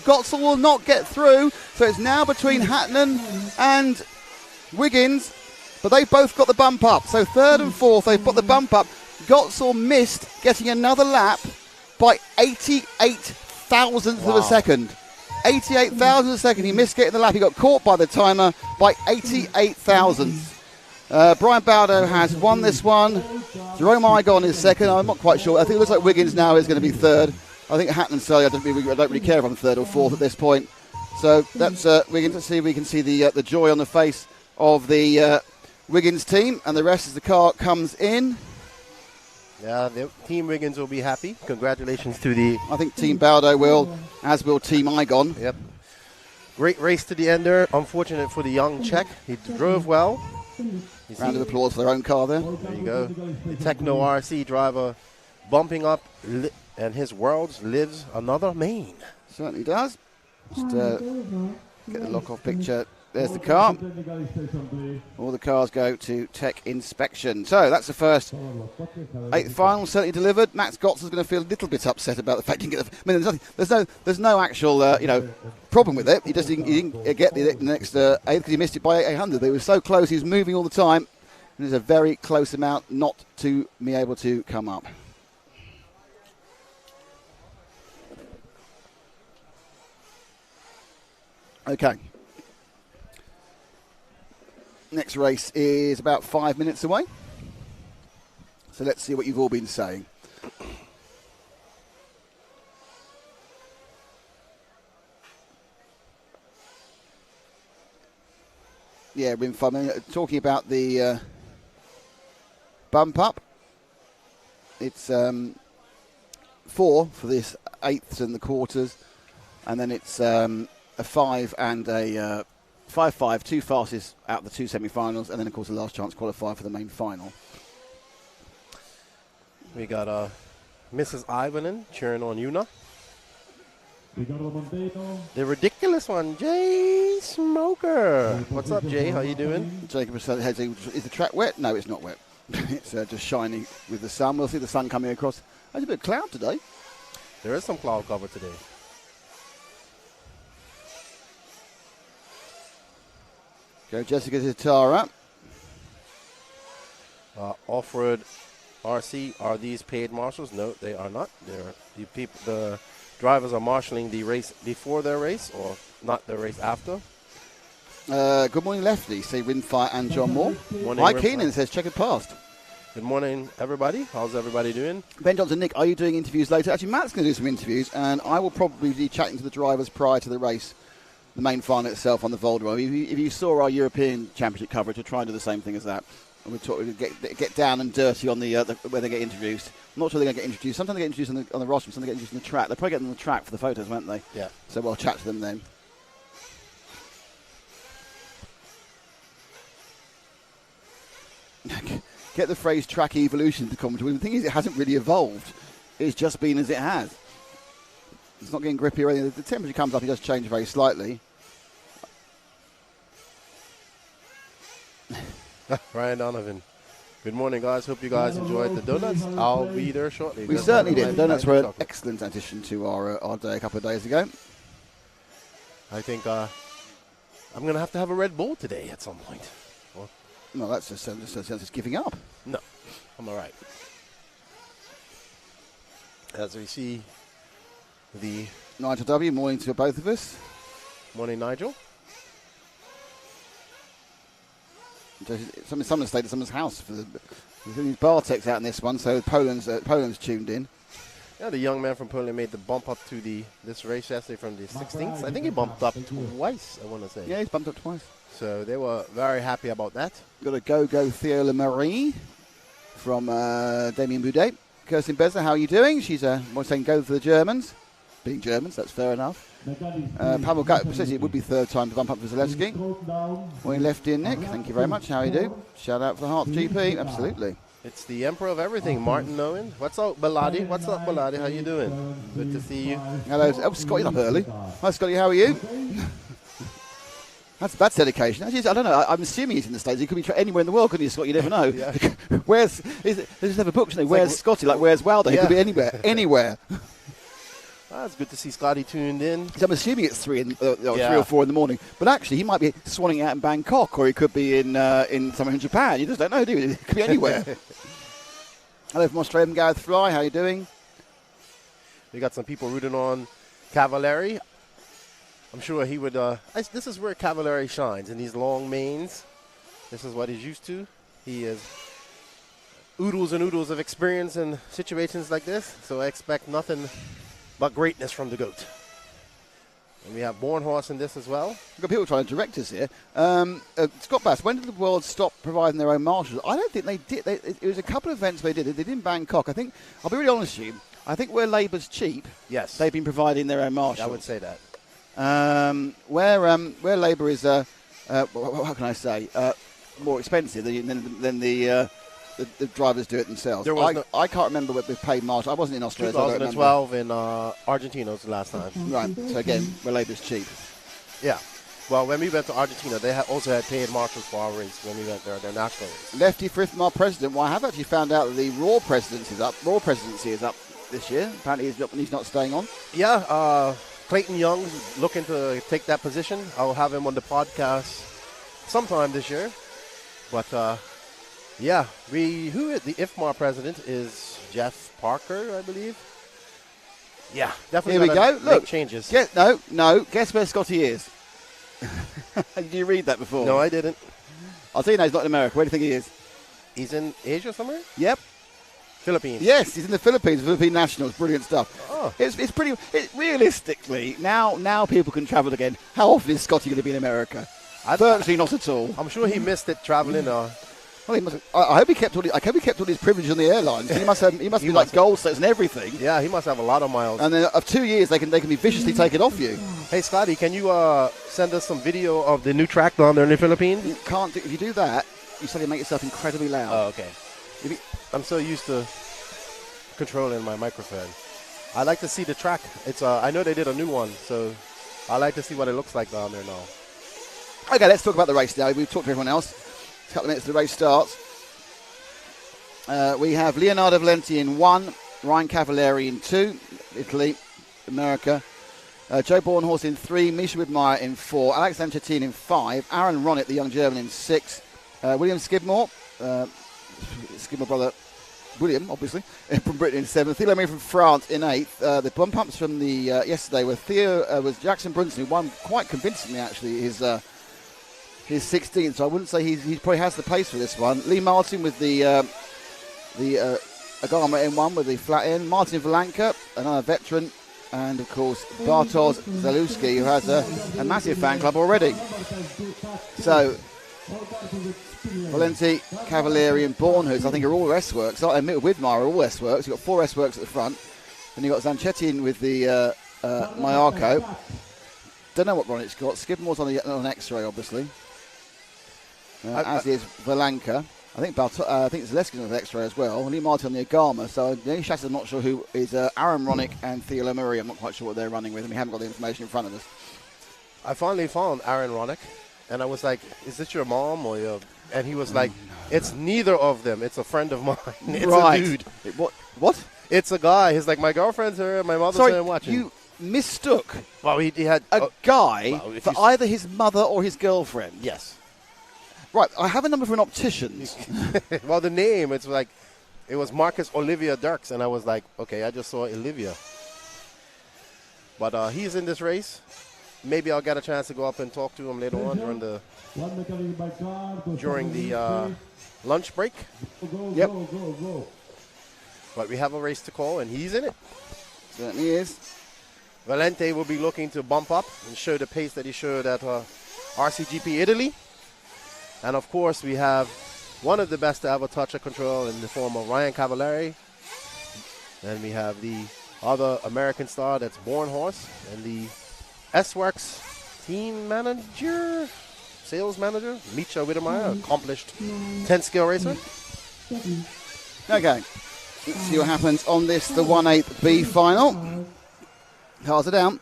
Speaker 1: Gotzel will not get through. So it's now between Hatton and Wiggins. But they've both got the bump up. So 3rd and 4th, they've got the bump up. Gotzel missed getting another lap by 88 thousandths of a second. 88 thousandths of a second. He missed getting the lap. He got caught by the timer by 88 thousandths. Brian Baldo has won this one. Jerome Igon is second. I'm not quite sure. I think it looks like Wiggins now is going to be third. I think Hatton and Sully, I don't really care if I'm third or fourth at this point. So that's Wiggins. Let's see if we can see the joy on the face of the Wiggins team. And the rest as the car comes in.
Speaker 2: Yeah, Team Wiggins will be happy. Congratulations to the...
Speaker 1: I think Team Baldo will, as will Team Igon.
Speaker 2: Yep. Great race to the end there. Unfortunate for the young Czech. He drove well.
Speaker 1: Round of applause for their own car there.
Speaker 2: There you go. The Techno RC driver bumping up, and his world lives another main.
Speaker 1: Certainly does. Just get the lock-off picture. There's the car. All the cars go to tech inspection. So that's the first 8th final certainly delivered. Max Gotts is going to feel a little bit upset about the fact he didn't get the... I mean, there's no actual problem with it. He didn't get the next 8th because he missed it by 800. But it was so close. He was moving all the time. And there's a very close amount not to be able to come up. Okay. Next race is about 5 minutes away. So let's see what you've all been saying. Yeah, been fun. I mean, talking about the bump up. It's 4 for this 8ths and the quarters. And then it's a 5 and a 5-5, 2 fastest out of the 2 semi-finals, and then, of course, the last chance qualifier for the main final.
Speaker 2: We got Mrs. Ivanen cheering on Una. The ridiculous one, Jay Smoker. What's up, Jay? How you doing?
Speaker 1: Jacob says, is the track wet? No, it's not wet. It's just shining with the sun. We'll see the sun coming across. There's a bit of cloud today.
Speaker 2: There is some cloud cover today.
Speaker 1: Go Jessica Zitara.
Speaker 2: Off-road RC, are these paid marshals? No, they are not. They're the drivers are marshalling the race before their race, or not the race after.
Speaker 1: Good morning, Lefty. Say Windfire and John Moore.
Speaker 2: Morning,
Speaker 1: Mike Keenan says checkered past.
Speaker 2: Good morning, everybody. How's everybody doing?
Speaker 1: Ben Johnson, Nick, are you doing interviews later? Actually, Matt's going to do some interviews, and I will probably be chatting to the drivers prior to the race. The main final itself on the Voldemort. If you saw our European Championship coverage, we'll try and do the same thing as that. And we'll get down and dirty on the where they get introduced. I'm not sure they're going to get introduced. Sometimes they get introduced on the roster, sometimes they get introduced on the track. They'll probably get on the track for the photos, won't they?
Speaker 2: Yeah.
Speaker 1: So we'll chat to them then. Get the phrase track evolution to commentary. The thing is, it hasn't really evolved. It's just been as it has. It's not getting grippy or anything. The temperature comes up, it does change very slightly.
Speaker 2: Ryan Donovan. Good morning, guys. Hope you guys enjoyed the donuts. I'll be there shortly.
Speaker 1: We certainly did. The donuts were an excellent addition to our day a couple of days ago.
Speaker 2: I think I'm going to have a Red Bull today at some point.
Speaker 1: Well, that's just giving up.
Speaker 2: No, I'm all right. As we see the...
Speaker 1: Nigel W., morning to both of us.
Speaker 2: Morning, Nigel.
Speaker 1: Someone stayed at someone's house. There's Bartek's out in this one, so Poland's tuned in.
Speaker 2: Yeah, the young man from Poland made the bump up to this race yesterday from the 16th. I think he bumped up twice, I want to say.
Speaker 1: Yeah, he's bumped up twice.
Speaker 2: So they were very happy about that.
Speaker 1: Got a go-go Theo Lemarie from Damien Boudet. Kirsten Bezer, how are you doing? She's saying go for the Germans. Being Germans, that's fair enough. Pavel Gatt says it would be third time to bump up for Zalewski. Morning, Lefty and Nick. Thank you very much. How are you do? Shout out for the Hearts GP. Absolutely.
Speaker 2: It's the Emperor of everything, Martin Owen. What's up, Beladi? What's up, Beladi? How you doing? Good to see you.
Speaker 1: Hello. Oh, Scotty's up early. Hi, Scotty. How are you? That's dedication. Actually, I don't know. I'm assuming he's in the States. He could be anywhere in the world, couldn't he, Scott? You never know.
Speaker 2: Yeah.
Speaker 1: They just have a book, don't they? Where's Scotty? Like, where's Wilder? He could be anywhere. Anywhere.
Speaker 2: It's good to see Scotty tuned in.
Speaker 1: So I'm assuming it's 3 or 4 in the morning. But actually, he might be swanning out in Bangkok, or he could be in somewhere in Japan. You just don't know, do you? It could be anywhere. Hello from Australia, Gareth Fry. How are you doing?
Speaker 2: We got some people rooting on Cavallari. I'm sure he would. This is where Cavallari shines, in these long mains. This is what he's used to. He is oodles and oodles of experience in situations like this, so I expect nothing but greatness from the GOAT. And we have Born Horse in this as well.
Speaker 1: We've got people trying to direct us here. Scott Bass, when did the world stop providing their own marshals? I don't think they did. It was a couple of events they did. They did in Bangkok. I think, I'll be really honest with you, I think where Labour's cheap,
Speaker 2: Yes,
Speaker 1: they've been providing their own marshals.
Speaker 2: I would say that.
Speaker 1: Where Labour is, how can I say, more expensive than the drivers do it themselves. I can't remember what they've paid marshals. I wasn't in Australia.
Speaker 2: 2012 in Argentina was the last time.
Speaker 1: Right, so again, where Labour's cheap.
Speaker 2: Yeah. Well, when we went to Argentina, they also had paid marshals for our race when we went there, their national race.
Speaker 1: Lefty for IFMAR president. Well, I have actually found out that the Raw presidency is up this year. Apparently he's not staying on.
Speaker 2: Yeah, Clayton Young's looking to take that position. I'll have him on the podcast sometime this year. But yeah, the IFMAR president is Jeff Parker, I believe. Yeah, definitely.
Speaker 1: Here we go. Look,
Speaker 2: changes.
Speaker 1: No. Guess where Scotty is? Did you read that before?
Speaker 2: No, I didn't.
Speaker 1: I'll tell you now, he's not in America. Where do you think he is?
Speaker 2: He's in Asia somewhere?
Speaker 1: Yep.
Speaker 2: Philippines.
Speaker 1: Yes, he's in the Philippines. Philippine Nationals. Brilliant stuff.
Speaker 2: Oh.
Speaker 1: It's pretty. Realistically, now people can travel again. How often is Scotty going to be in America? Virtually not at all.
Speaker 2: I'm sure he missed it traveling.
Speaker 1: Well, he must. I hope he kept all. I hope he kept all his privileges on the airlines. He must be like gold status and everything.
Speaker 2: Yeah, he must have a lot of miles.
Speaker 1: And then of 2 years, they can be viciously taken off you.
Speaker 2: Hey, Scotty, can you send us some video of the new track down there in the Philippines?
Speaker 1: You can't. If you do that, you suddenly make yourself incredibly loud.
Speaker 2: Oh, okay. I'm so used to controlling my microphone. I like to see the track. It's I know they did a new one, so I like to see what it looks like down there now.
Speaker 1: Okay, let's talk about the race now. We've talked to everyone else. A couple of minutes till the race starts. We have Leonardo Valenti in 1, Ryan Cavalieri in 2, Italy, America. Joe Bornhorst in 3, Misha Widmeyer in 4, Alex Anchetin in 5, Aaron Ronick, the young German, in 6, William Skidmore, Skidmore brother William, obviously, from Britain in 7th, Theo Lemire from France in 8th. The bump ups from the yesterday were was Jackson Brunson, who won quite convincingly actually his 16th, so I wouldn't say he probably has the pace for this one. Lee Martin with the Agama N1 with the flat end. Martin Valanka, another veteran. And, of course, Bartosz Zalewski, who has a massive fan club already. So, Valenti, Cavalieri and Bornhurst, I think, are all S-Works. Widmeyer are all S-Works. You've got 4 S-Works at the front. Then you've got Zanchetin with the Mayarko. Don't know what Ronick's got. Skidmore's on an X-ray, obviously. As is Valanka. I think Zalewski's on the X-ray as well. Lee Martin on the Agama. So the only chassis I'm not sure who is Aaron Ronick and Theo Lemire. I'm not quite sure what they're running with, and we haven't got the information in front of us.
Speaker 2: I finally found Aaron Ronick, and I was like, "Is this your mom or your?" And he was like, "It's neither of them. It's a friend of mine. It's
Speaker 1: right.
Speaker 2: a dude.
Speaker 1: What?
Speaker 2: It's a guy. He's like, my girlfriend's here, my mother's here watching."
Speaker 1: You mistook
Speaker 2: well, he had
Speaker 1: a guy for either his mother or his girlfriend.
Speaker 2: Yes.
Speaker 1: Right, I have a number for an optician's.
Speaker 2: Well, the name, it was Marcus Olivia Dirks, and I was like, okay, I just saw Olivia. But he's in this race. Maybe I'll get a chance to go up and talk to him later on during the lunch break.
Speaker 1: Yep.
Speaker 2: But we have a race to call, and he's in it.
Speaker 1: Certainly is.
Speaker 2: Valenti will be looking to bump up and show the pace that he showed at RCGP Italy. And, of course, we have one of the best to ever touch a control in the form of Ryan Cavalieri. Then we have the other American star, that's Born Horse, and the S-Works team manager, sales manager, Misha Widmeyer, accomplished 10-skill racer.
Speaker 1: Okay, let's see what happens on this, the 1/8 B final. Cars are down,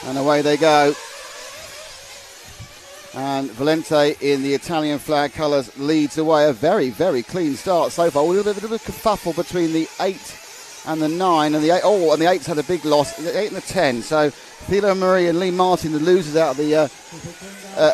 Speaker 1: and away they go. And Valenti in the Italian flag colours leads away. A very, very clean start so far. A little bit of a kerfuffle between the 8 and the 9. And the 8, and the 8's had a big loss. The 8 and the 10. So Theo Lemire and Lee Martin, the losers out of the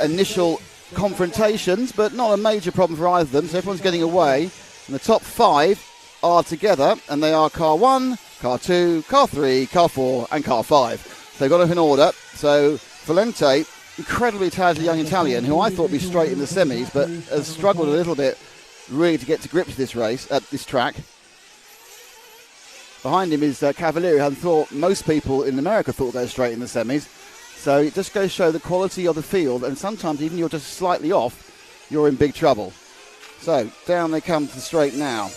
Speaker 1: initial confrontations. But not a major problem for either of them. So everyone's getting away. And the top 5 are together. And they are car 1, car 2, car 3, car 4 and car 5. So they've got them in order. So Valenti incredibly talented young Italian who I thought would be straight in the semis, but has struggled a little bit really to get to grips with this race at this track. Behind him is Cavalieri, who I thought most people in America thought would go straight in the semis. So it just goes to show the quality of the field, and sometimes even you're just slightly off, you're in big trouble. So down they come to the straight now.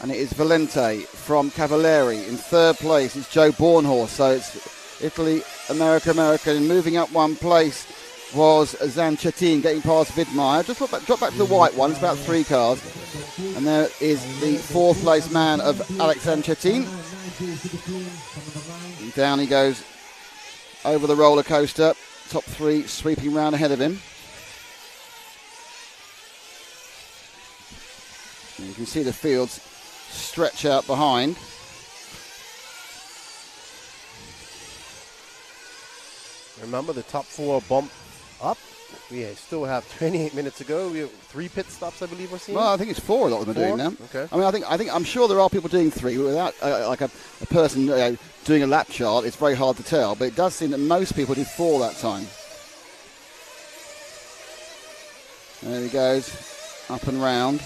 Speaker 1: And it is Valente from Cavalieri. In third place, it's Joe Bornhorst. So it's Italy, America, America. And moving up one place was Zanchettin getting past Widmeyer. Just drop back to the white one. It's about 3 cars. And there is the 4th place man of Alex Zanchettin. And down he goes over the roller coaster. Top 3 sweeping round ahead of him. And you can see the fields stretch out behind.
Speaker 2: Remember, the top 4 bump up. We still have 28 minutes to go. We have 3 pit stops, I believe we're seeing.
Speaker 1: Well, I think it's 4 a lot of them are doing now.
Speaker 2: Okay.
Speaker 1: I mean, I'm sure there are people doing 3 without like a person doing a lap chart. It's very hard to tell, but it does seem that most people did 4 that time. There he goes, up and round.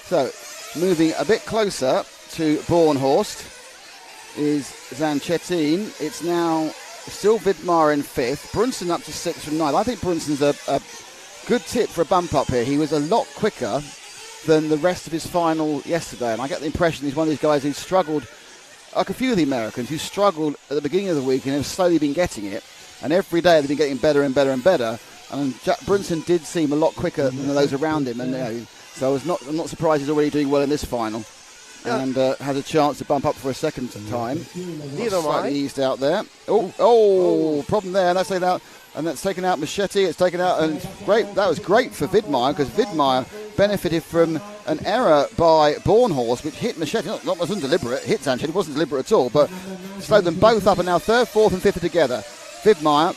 Speaker 1: So, moving a bit closer to Bornhorst is Zanchettin. It's now still Widmeyer in 5th. Brunson up to 6th from 9th. I think Brunson's a good tip for a bump up here. He was a lot quicker than the rest of his final yesterday, and I get the impression he's one of these guys who struggled, like a few of the Americans, who struggled at the beginning of the week and have slowly been getting it, and every day they've been getting better and better and better, and Brunson did seem a lot quicker than those around him, and so I'm not surprised he's already doing well in this final, and has a chance to bump up for a second time.
Speaker 2: Neither am I.
Speaker 1: Slightly eased out there. Problem there, and that's taken out. And that's taken out Machete. It's taken out, and it's great. That was great for Widmeyer, because Widmeyer benefited from an error by Bornhorst, which hit Machete. Wasn't deliberate. Hit Sanchez. It wasn't deliberate at all, but slowed them both up, and now 3rd, 4th, and 5th are together. Widmeyer,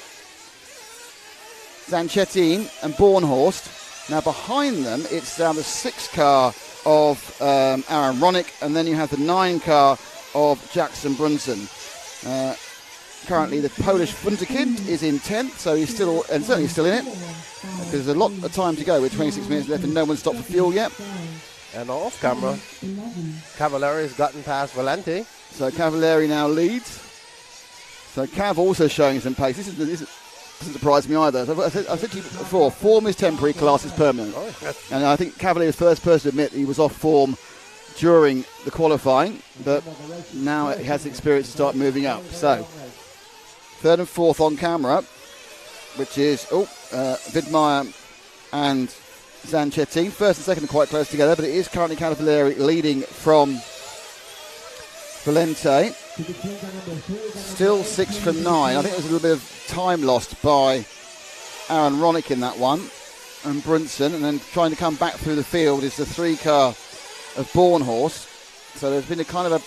Speaker 1: Zanchettin, and Bornhorst. Now behind them, it's the 6 car of Aaron Ronick, and then you have the 9 car of Jackson Brunson. Currently, the Polish Wunderkind is in 10th, so he's still, and certainly still in it, because there's a lot of time to go with 26 minutes left and no one's stopped for fuel yet.
Speaker 2: And off camera, Cavalieri has gotten past Valente.
Speaker 1: So Cavalieri now leads. So Cav also showing some pace. This doesn't surprise me either. I said to you before, form is temporary, class is permanent. And I think Cavalieri was the first person to admit he was off form during the qualifying, but now he has the experience to start moving up. So 3rd and 4th on camera, which is Widmeyer and Zanchettin. 1st and 2nd are quite close together, but it is currently Cavalieri leading from Valente. Still 6 from 9. I think there was a little bit of time lost by Aaron Ronick in that one, and Brunson, and then trying to come back through the field is the 3 car of Bornhorst. So there's been a kind of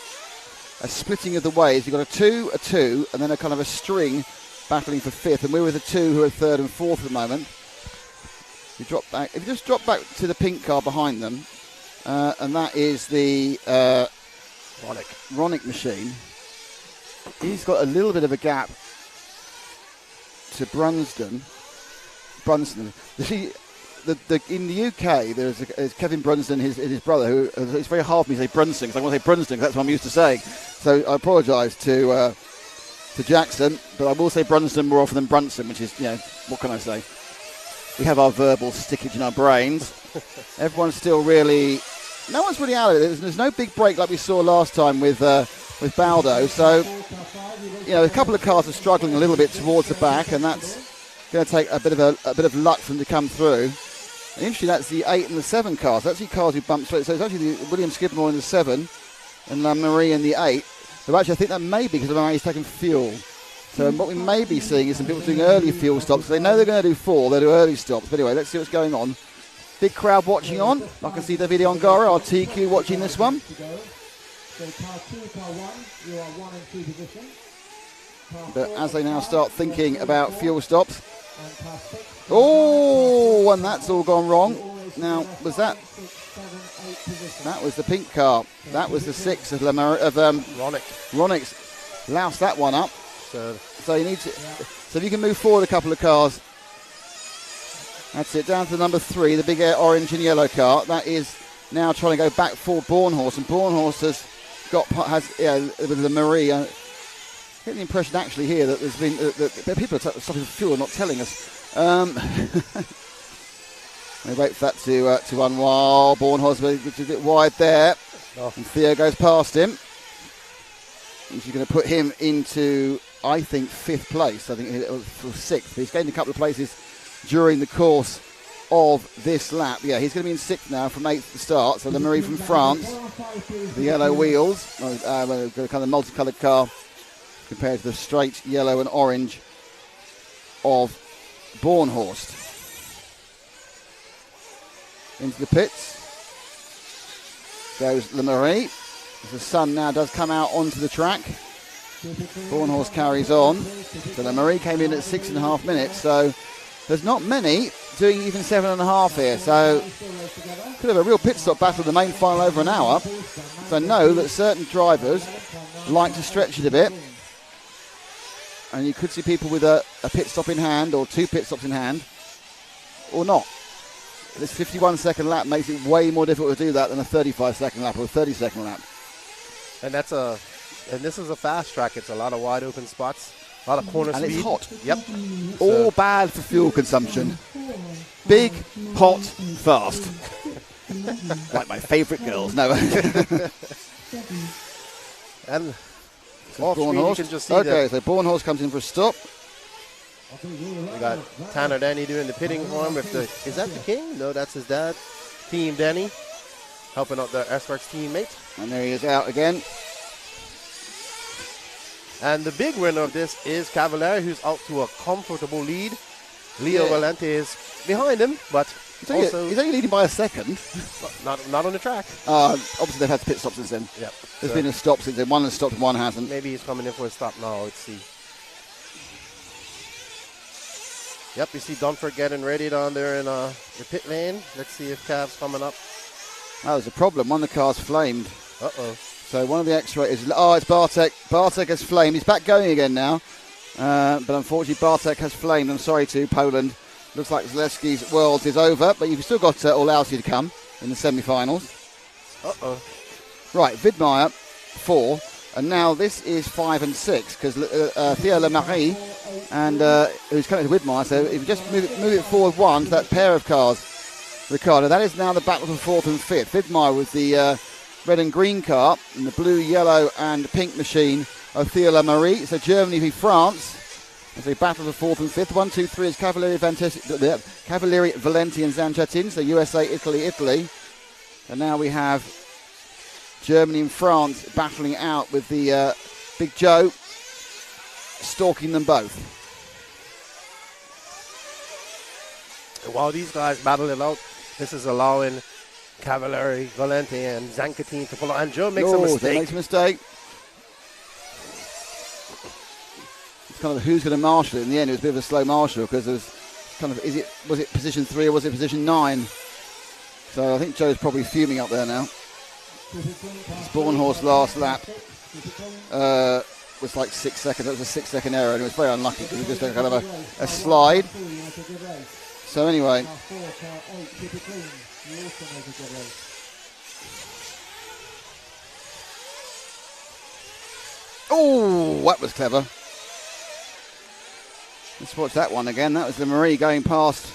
Speaker 1: a splitting of the ways. You've got a 2, and then a kind of a string battling for 5th, and we're with the 2 who are 3rd and 4th at the moment. You drop back. If you just drop back to the pink car behind them, and that is the Ronick machine. He's got a little bit of a gap to Brunson. In the UK, there's Kevin Brunson, his brother, who it's very hard for me to say Brunson, because I want to say Brunson, because that's what I'm used to saying. So I apologise to Jackson, but I will say Brunson more often than Brunson, which is, what can I say? We have our verbal stickage in our brains. Everyone's still really... No one's really out of it. There's no big break like we saw last time with Baldo. So, a couple of cars are struggling a little bit towards the back, and that's going to take a bit of luck for them to come through. And interesting, that's the 8 and the 7 cars. That's the cars who bumped straight. So it's actually the William Skidmore in the 7 and Marie in the 8. But actually, I think that may be because Marie's taking fuel. So what we may be seeing is some people doing early fuel stops. They know they're going to do 4. They'll do early stops. But anyway, let's see what's going on. Big crowd watching on. I can see David Ongara, our TQ, watching this one. But as they now start thinking about fuel stops. Oh, and that's all gone wrong. Now, was that? That was the pink car. That was the 6 of Ronick's. Loused that one up.
Speaker 2: So
Speaker 1: So you need to. So if you can move forward a couple of cars. That's it. Down to the number 3, the big orange and yellow car. That is now trying to go back for Bornhorst, and Bornhorst with the Marie. I get the impression actually here that there's been that people are stopping for fuel, not telling us. We wait for that to unwind. Bornhorst is a bit wide there, and Theo goes past him. He's going to put him into, I think, 5th place. I think it was for 6th. He's gained a couple of places during the course of this lap. Yeah, he's going to be in 6th now from 8th to start. So the Marie from France, the yellow wheels, kind of multicoloured car compared to the straight yellow and orange of Bornhorst. Into the pits goes Le Marie. The sun now does come out onto the track. Bornhorst carries on. So Le Marie came in at 6.5 minutes. So there's not many doing even 7.5 here. So could have a real pit stop battle in the main final over an hour. So I know that certain drivers like to stretch it a bit. And you could see people with a pit stop in hand or 2 pit stops in hand or not. This 51-second lap makes it way more difficult to do that than a 35-second lap or a 30-second lap.
Speaker 2: And this is a fast track. It's a lot of wide open spots, a lot of corner speed.
Speaker 1: And it's hot.
Speaker 2: Yep.
Speaker 1: All bad for fuel consumption. Big, hot, fast. Like my favourite girls. No.
Speaker 2: And
Speaker 1: so
Speaker 2: off screen you can just see
Speaker 1: okay, so Bornhorst comes in for a stop.
Speaker 2: We got Tanner Denny doing the pitting for him. Is that the king? No, that's his dad. Team Denny helping out their S-Works teammate.
Speaker 1: And there he is out again.
Speaker 2: And the big winner of this is Cavalieri, who's out to a comfortable lead. Leo Valente is behind him, but
Speaker 1: he's only leading by a second.
Speaker 2: Not on the track.
Speaker 1: Obviously, they've had to pit stop since then.
Speaker 2: Yep.
Speaker 1: There's been a stop since then. One has stopped, one hasn't.
Speaker 2: Maybe he's coming in for a stop now. Let's see. Yep, you see Dunford getting ready down there in the pit lane. Let's see if Cav's coming up.
Speaker 1: Oh, there's a problem. One of the cars flamed.
Speaker 2: Uh-oh.
Speaker 1: So one of the X-Rays is... Oh, it's Bartek. Bartek has flamed. He's back going again now. But unfortunately, Bartek has flamed. I'm sorry to Poland. Looks like Zalewski's Worlds is over. But you've still got Orlowski to come in the semi-finals.
Speaker 2: Uh-oh.
Speaker 1: Right, Widmeyer, 4. And now this is 5 and 6. Because Theo Le Marie, and who's coming to Widmeyer. So if you just move it forward 1 to that pair of cars, Ricardo, that is now the battle for 4th and 5th. Widmeyer with the red and green car and the blue, yellow and pink machine of Theo Le Marie. So Germany v France as they battle for 4th and 5th. 1, 2, 3 is Cavalieri, Valenti and Zanchatin. So USA, Italy. And now we have Germany and France battling out with the Big Joe stalking them both.
Speaker 2: While these guys battle it out, this is allowing Cavalieri, Valenti, and Zancatin to follow. And Joe makes a mistake.
Speaker 1: Makes a mistake. It's kind of who's going to marshal it. In the end, it was a bit of a slow marshal because it was kind of, was it position 3 or was it position 9? So I think Joe's probably fuming up there now. Bornhorst last lap was like 6 seconds. That was a 6-second error, and it was very unlucky because it was just kind of a slide. So anyway. Oh, that was clever. Let's watch that one again. That was Le Marie going past.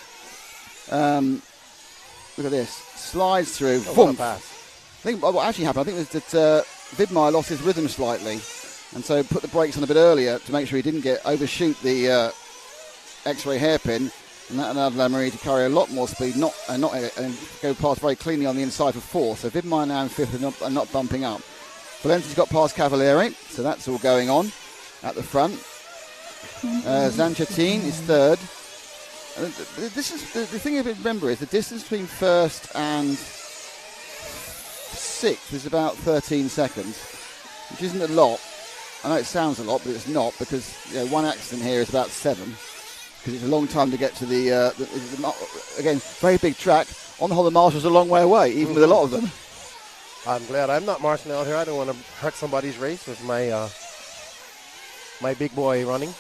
Speaker 1: Look at this. Slides through.
Speaker 2: What a pass.
Speaker 1: I think what actually happened, I think was that Widmeyer lost his rhythm slightly. And so put the brakes on a bit earlier to make sure he didn't overshoot the X-ray hairpin. And that allowed Le Marie to carry a lot more speed and go past very cleanly on the inside for 4th. So Widmeyer now in 5th and not bumping up. Valenti's got past Cavalieri, so that's all going on at the front. Zanchatin is 3rd. This is the thing you remember is the distance between 1st and 6th is about 13 seconds, which isn't a lot. I know it sounds a lot, but it's not, because one accident here is about 7. Because it's a long time to get to the again, very big track. On the whole, the marshal's a long way away, even with a lot of them.
Speaker 2: I'm glad I'm not marshalling out here. I don't want to hurt somebody's race with my My big boy running.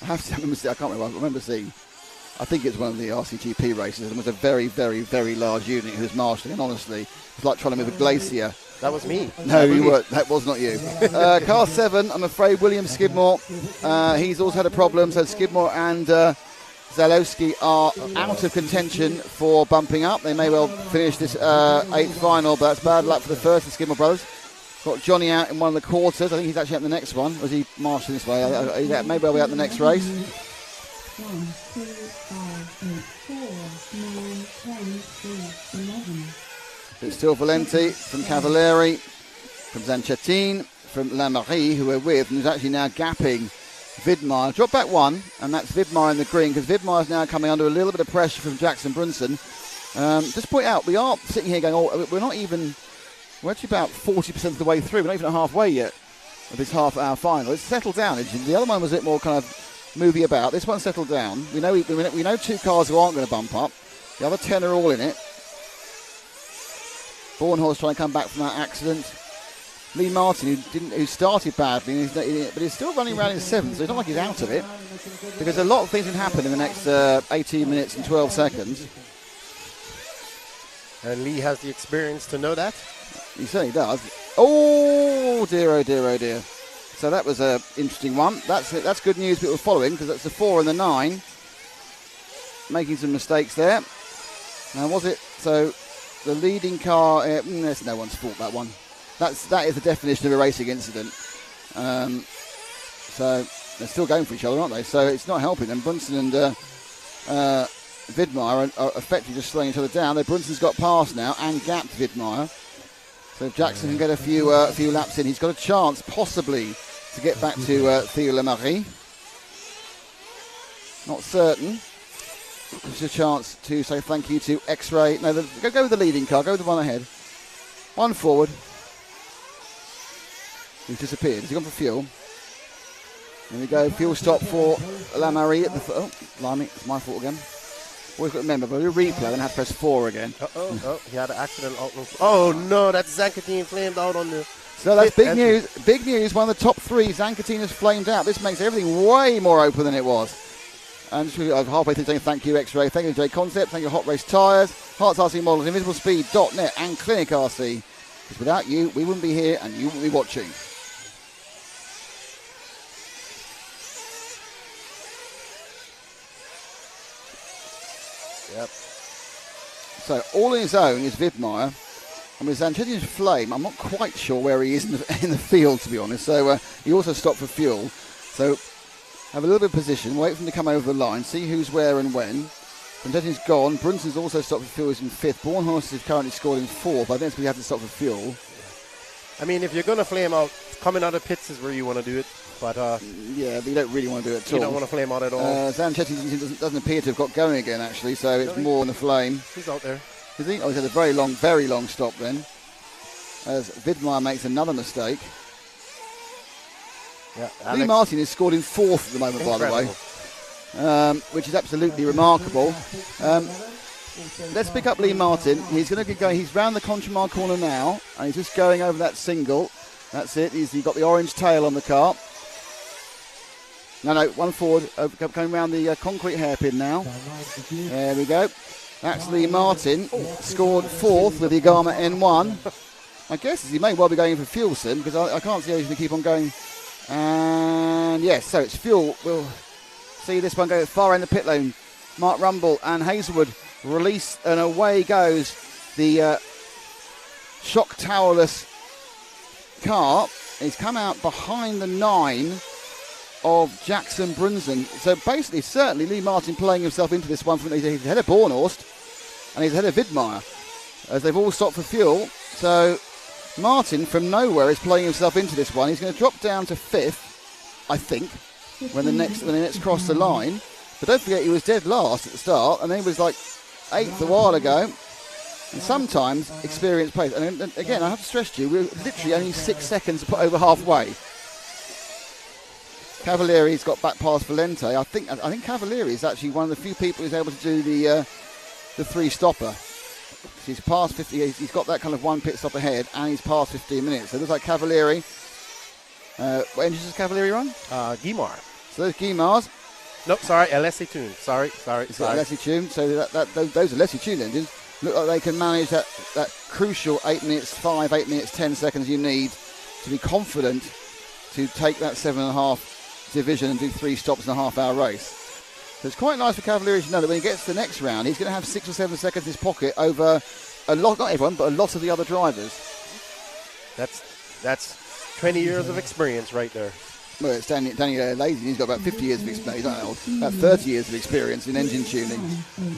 Speaker 1: I have to remember, I can't remember. I remember seeing, I think it's one of the RCGP races, and it was a very, very, very large unit who was marshalling, and honestly, it's like trying to move a glacier.
Speaker 2: That was me.
Speaker 1: No, you weren't. That was not you. Car 7, I'm afraid William Skidmore, he's also had a problem, so Skidmore and Zalewski are out of contention for bumping up. They may well finish this 8th final, but that's bad luck for the first, the Skidmore brothers. Got Johnny out in one of the quarters. I think he's actually out in the next one. Or is he marshalling this way? Maybe I'll be out in the next race.
Speaker 4: 1, 2, 5, 8, 4, 9, 10, 11.
Speaker 1: It's still Valenti from Cavalieri, from Zanchettin, from Lamarie, who we're with, and who's actually now gapping Vidmar. Drop back one, and that's Vidmar in the green, because Vidmar is now coming under a little bit of pressure from Jackson Brunson. Just point out, we are sitting here going, we're actually about 40% of the way through. We're not even halfway yet of this half-hour final. It's settled down. The other one was a bit more kind of movie about. This one settled down. We know 2 cars who aren't going to bump up. The other 10 are all in it. Bornhorst trying to come back from that accident. Lee Martin, who started badly, but he's still running around in 7th, so it's not like he's out of it. Because a lot of things can happen in the next 18 minutes and 12 seconds.
Speaker 2: And Lee has the experience to know that.
Speaker 1: He certainly does. Oh dear, oh dear, oh dear. So that was an interesting one. That's good news people following, because that's the 4 and the 9. Making some mistakes there. Now was it, so the leading car, that's no one's fault, that one. That is the definition of a racing incident. So they're still going for each other, aren't they? So it's not helping them. Brunson and Vidmar are effectively just slowing each other down. Brunson's got past now and gapped Vidmar. So if Jackson can get a few laps in, he's got a chance, possibly, to get back to Theo Lemarie. Not certain. There's a chance to say thank you to X-Ray. No, go with the leading car. Go with the one ahead. One forward. He's disappeared. Has he gone for fuel? There we go. Fuel stop for Lamarie at the... Oh, blimey. It's my fault again. Always got to remember, but we replay, then have to press 4 again.
Speaker 2: He had an accident. Oh, no, that's Zanchettin flamed out on the...
Speaker 1: So that's big news. Big news. One of the top 3, Zanchettin has flamed out. This makes everything way more open than it was. And just halfway through saying thank you, X-Ray. Thank you, J Concept. Thank you, Hot Race Tyres, Hearts RC Models, InvisibleSpeed.net, and Clinic RC. Because without you, we wouldn't be here and you wouldn't be watching.
Speaker 2: Yep.
Speaker 1: So all in his own is Vidmar, and with Zanchettin's flame, I'm not quite sure where he is in the field, to be honest. So he also stopped for fuel. So have a little bit of position, wait for him to come over the line, see who's where and when. Zanchettin's gone. Brunson's also stopped for fuel. He's in 5th. Bornhorst is currently scored in 4th. I think we have to stop for fuel.
Speaker 2: I mean, if you're going to flame out, coming out of pits is where you want to do it. But
Speaker 1: yeah, but you don't really want to do it at all.
Speaker 2: You don't want to flame out at all.
Speaker 1: Zanchettin doesn't appear to have got going again, actually, so it's more in the flame.
Speaker 2: He's out there.
Speaker 1: Is he? Oh, he's had a very long stop then. As Vidmar makes another mistake.
Speaker 2: Yeah,
Speaker 1: Lee Martin is scored in 4th at the moment, by the way, which is absolutely remarkable. Let's pick up Lee Martin. He's going to get going. He's round the Conchemar corner now, and he's just going over that single. That's it. He's got the orange tail on the car. No, one forward, coming around the concrete hairpin now. There we go. That's Lee Martin, scored 4th with the Agama N1. My guess is he may well be going for fuel soon, because I can't see how he's going to keep on going. And yes, so it's fuel. We'll see this one go far in the pit lane. Mark Rumble and Hazelwood release, and away goes the shock towerless car. He's come out behind the 9 of Jackson Brunson. So basically, certainly Lee Martin playing himself into this one. He's ahead of Bornhorst and he's ahead of Vidmar as they've all stopped for fuel. So Martin from nowhere is playing himself into this one. He's going to drop down to 5th, I think, when the next cross the line. But don't forget, he was dead last at the start, and then he was like 8th a while ago. And sometimes experience plays. And again, I have to stress to you, we're literally only 6 seconds over halfway. Cavalieri's got back past Valente. I think Cavalieri is actually one of the few people who's able to do the 3-stopper. He's past 50. He's got that kind of one pit stop ahead, and he's past 15 minutes. So it looks like Cavalieri What engines does Cavalieri run?
Speaker 2: Guimar.
Speaker 1: So those Guimars.
Speaker 2: Nope, sorry, LSC tune. Sorry.
Speaker 1: It's got Leslie Tune. So those are Leslie Tune engines. Look like they can manage that crucial 8 minutes 5, 8 minutes 10 seconds you need to be confident to take that 7.5 division and do 3 stops in a half-hour race. So it's quite nice for Cavalieri to know that when he gets to the next round, he's going to have 6 or 7 seconds in his pocket over a lot, not everyone, but a lot of the other drivers.
Speaker 2: That's 20 years of experience right there.
Speaker 1: Well, it's Danny Lazy. He's got about 50 years of experience. He's not old, about 30 years of experience in engine tuning.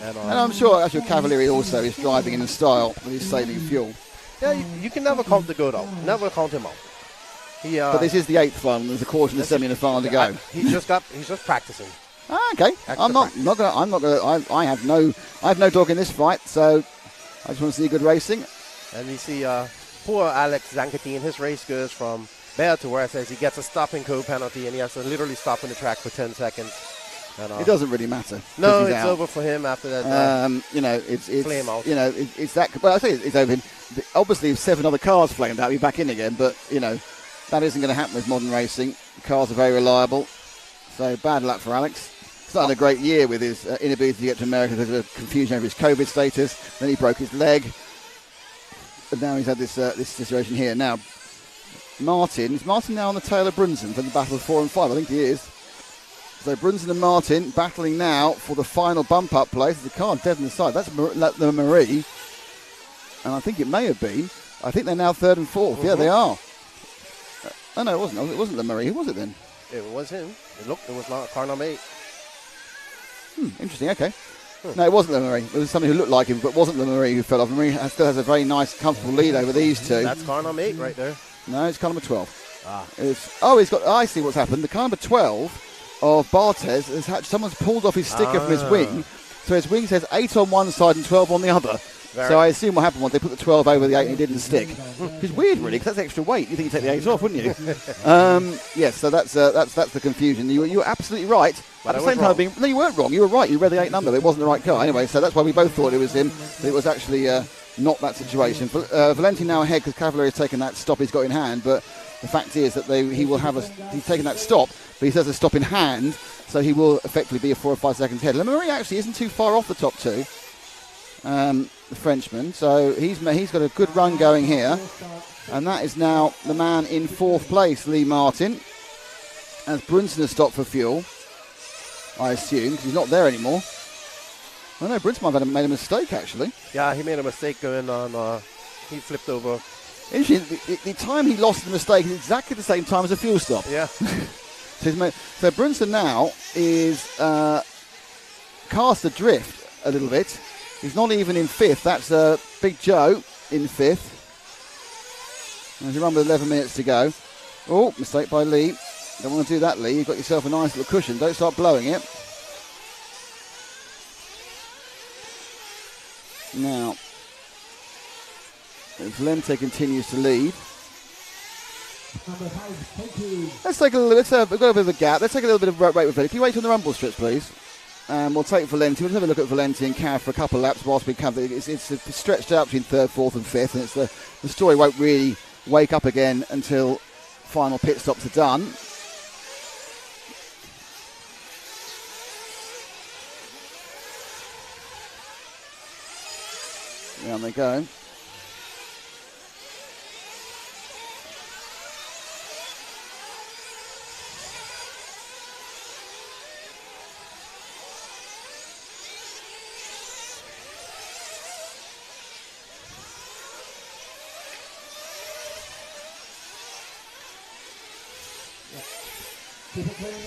Speaker 1: And I'm sure actually Cavalieri also is driving in a style that is saving fuel.
Speaker 2: Yeah, you can never count the good out. Never count him out.
Speaker 1: But this is the 8th final. There's a quarter and the semi and a final to go.
Speaker 2: He's just practicing.
Speaker 1: Okay. I have no dog in this fight, so I just want to see good racing.
Speaker 2: And you see poor Alex Zancatine, his race goes from bad to worse as he gets a stopping code penalty and he has to literally stop in the track for 10 seconds. And,
Speaker 1: it doesn't really matter.
Speaker 2: No, it's over for him after that.
Speaker 1: It's
Speaker 2: flame out.
Speaker 1: It's that. Well, I think it's over. Obviously, if 7 other cars flamed out, he'll be back in again. But that isn't going to happen with modern racing. The cars are very reliable. So bad luck for Alex. Started a great year with his inability to get to America because of confusion over his COVID status. Then he broke his leg. And now he's had this situation here. Now, is Martin now on the tail of Brunson for the battle of 4 and 5? I think he is. So Brunson and Martin battling now for the final bump-up place. The car dead on the side. That's the Marie. And I think it may have been. I think they're now 3rd and 4th. Mm-hmm. Yeah, they are. Oh, no, it wasn't. It wasn't the Marie. Who was it then?
Speaker 2: It was him. It was not car number 8.
Speaker 1: Interesting, okay. No, it wasn't the Marie. It was somebody who looked like him, but wasn't the Marie who fell off. Marie still has a very nice, comfortable lead over these two.
Speaker 2: That's car number 8 right there.
Speaker 1: No, it's car number 12. I see what's happened. The car number 12 of Barthez, someone's pulled off his sticker from his wing. So his wing says 8 on one side and 12 on the other. So I assume what happened was they put the 12 over the 8 and it didn't stick. It's weird, really, because that's extra weight. You think you'd take the 8 off, wouldn't you? Yes, so that's the confusion. You were absolutely right. At the same time, no, you weren't wrong. You were right. You read the 8 number. It wasn't the right car. Anyway, so that's why we both thought it was him. But it was actually not that situation. Valenti now ahead because Cavalieri has taken that stop he's got in hand. But the fact is that he's taken that stop, but he has a stop in hand, so he will effectively be a 4 or 5 seconds ahead. Marie actually isn't too far off the top 2. The Frenchman, so he's got a good run going here, and that is now the man in 4th place, Lee Martin, as Brunson has stopped for fuel, I assume, because he's not there anymore. Oh no, Brunson might have made a mistake actually.
Speaker 2: Yeah, he made a mistake going on, he flipped over.
Speaker 1: Interesting, the time he lost the mistake is exactly the same time as a fuel stop.
Speaker 2: Yeah.
Speaker 1: So Brunson now is cast adrift a little bit. He's not even in 5th. That's Big Joe in 5th. As you run with 11 minutes to go. Oh, mistake by Lee. Don't want to do that, Lee. You've got yourself a nice little cushion. Don't start blowing it. Now, Valente continues to lead. Let's take a little. We've got a bit of a gap. Let's take a little bit of rate with Valente. Can you wait on the rumble strips, please? We'll take Valenti. We'll have a look at Valenti and Cav for a couple of laps whilst we cover. It's stretched out between 3rd, 4th and 5th, and it's the story won't really wake up again until final pit stops are done. Down they go.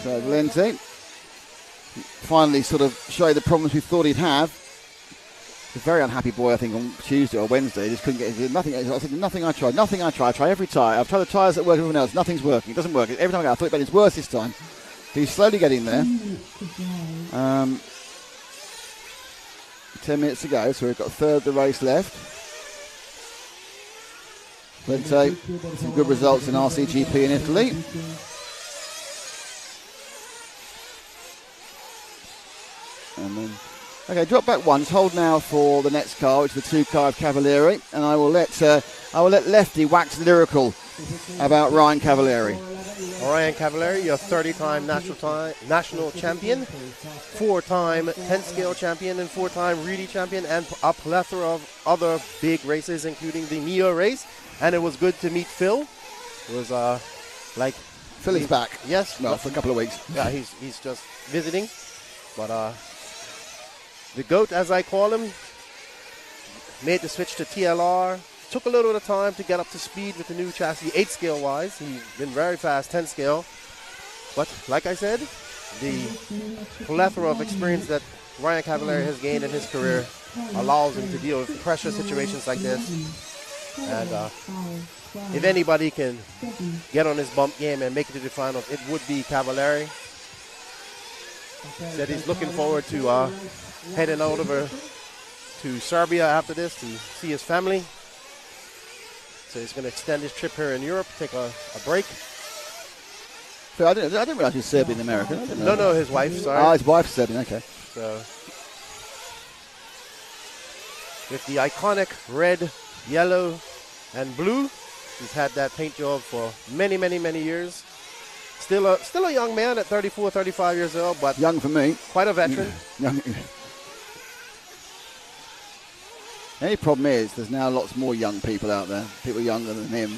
Speaker 1: So Valente finally sort of showed the problems we thought he'd have. He's a very unhappy boy, I think, on Tuesday or Wednesday. He just couldn't get nothing. I said, nothing I try every tyre. I've tried the tyres that work with everyone else. Nothing's working. It doesn't work. Every time I go, I thought it's worse this time. So he's slowly getting there. 10 minutes to go, so we've got a third of the race left. Valente, some good results in RCGP in Italy. And then, okay, drop back one. Just hold now for the next car, which is the 2 car of Cavalieri, and I will let Lefty wax lyrical about Ryan Cavalieri.
Speaker 2: Ryan Cavallari, your 30-time national champion, 4-time 10-scale champion, and 4-time Reedy champion, and a plethora of other big races, including the Neo race. And it was good to meet Phil. It was like...
Speaker 1: Philly's back.
Speaker 2: Yes.
Speaker 1: Well, for a couple of weeks.
Speaker 2: Yeah, he's just visiting. But the GOAT, as I call him, made the switch to TLR. Took a little bit of time to get up to speed with the new chassis, 8-scale wise. He's been very fast, 10-scale. But like I said, the plethora of experience that Ryan Cavallari has gained in his career allows him to deal with pressure situations like this. And if anybody can get on his bump game and make it to the finals, it would be Cavallari. Said he's looking forward to heading over to Serbia after this to see his family. So he's going to extend his trip here in Europe, take a break.
Speaker 1: So I didn't realize he was Serbian American. I didn't know.
Speaker 2: No, his wife, sorry.
Speaker 1: Ah, his wife's Serbian, okay.
Speaker 2: So, with the iconic red, yellow, and blue, he's had that paint job for many, many, many years. Still a young man at 34, 35 years old, but
Speaker 1: young for me.
Speaker 2: Quite a veteran.
Speaker 1: Young. The only problem is there's now lots more young people out there, people younger than him.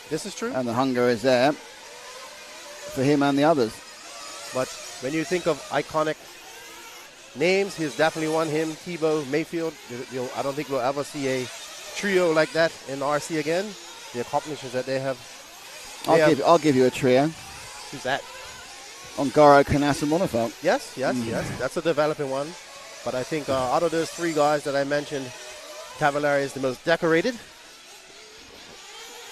Speaker 2: This is true.
Speaker 1: And the hunger is there for him and the others.
Speaker 2: But when you think of iconic names, he's definitely one. Him, Tebow, Mayfield. I don't think we'll ever see a trio like that in RC again. The accomplishments that they have.
Speaker 1: I'll give you a trio.
Speaker 2: Who's that?
Speaker 1: Ongaro, Canas, and Monofalk.
Speaker 2: Yes. That's a developing one. But I think out of those three guys that I mentioned, Cavallari is the most decorated.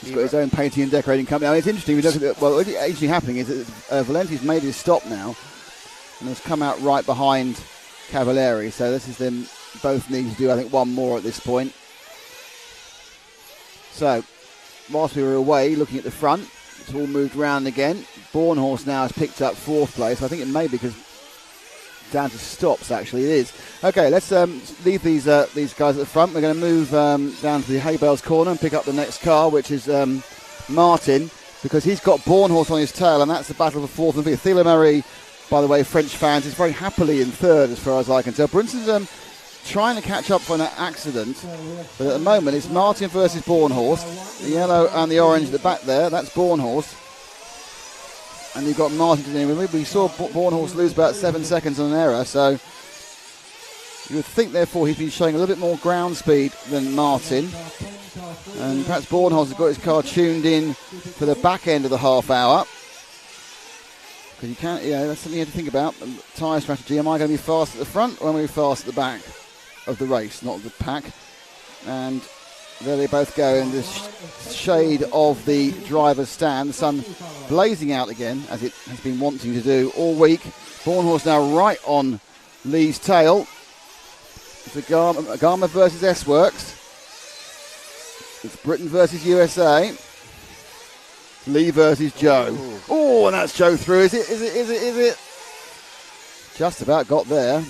Speaker 1: He's got his own painting and decorating company. I mean, it's interesting. We look at what's actually happening is that Valenti's made his stop now and has come out right behind Cavallari. So this is them both need to do, I think, one more at this point. So whilst we were away looking at the front, it's all moved round again. Bornhorst now has picked up 4th place. I think it may be because down to stops, actually. It is. Okay, let's leave these guys at the front. We're going to move down to the hay bales corner and pick up the next car, which is Martin, because he's got Bornhorst on his tail, and that's the battle for 4th and 5th. Thilo Marie, by the way, French fans, is very happily in 3rd as far as I can tell. Brinson's trying to catch up from an accident, but at the moment it's Martin versus Bornhorst. The yellow and the orange at the back there, that's Bornhorst. And you've got Martin to do with. We saw Bornhorst lose about 7 seconds on an error, so you would think, therefore, he's been showing a little bit more ground speed than Martin. And perhaps Bornhorst has got his car tuned in for the back end of the half hour. Because you can't, that's something you have to think about. Tyre strategy. Am I going to be fast at the front or am I going to be fast at the back of the race, not the pack? And there they both go in the shade of the driver's stand. The sun blazing out again, as it has been wanting to do all week. Bornhorst now right on Lee's tail. It's a Garma versus S-Works. It's Britain versus USA. Lee versus Joe. Oh, and that's Joe through. Is it? Just about got there.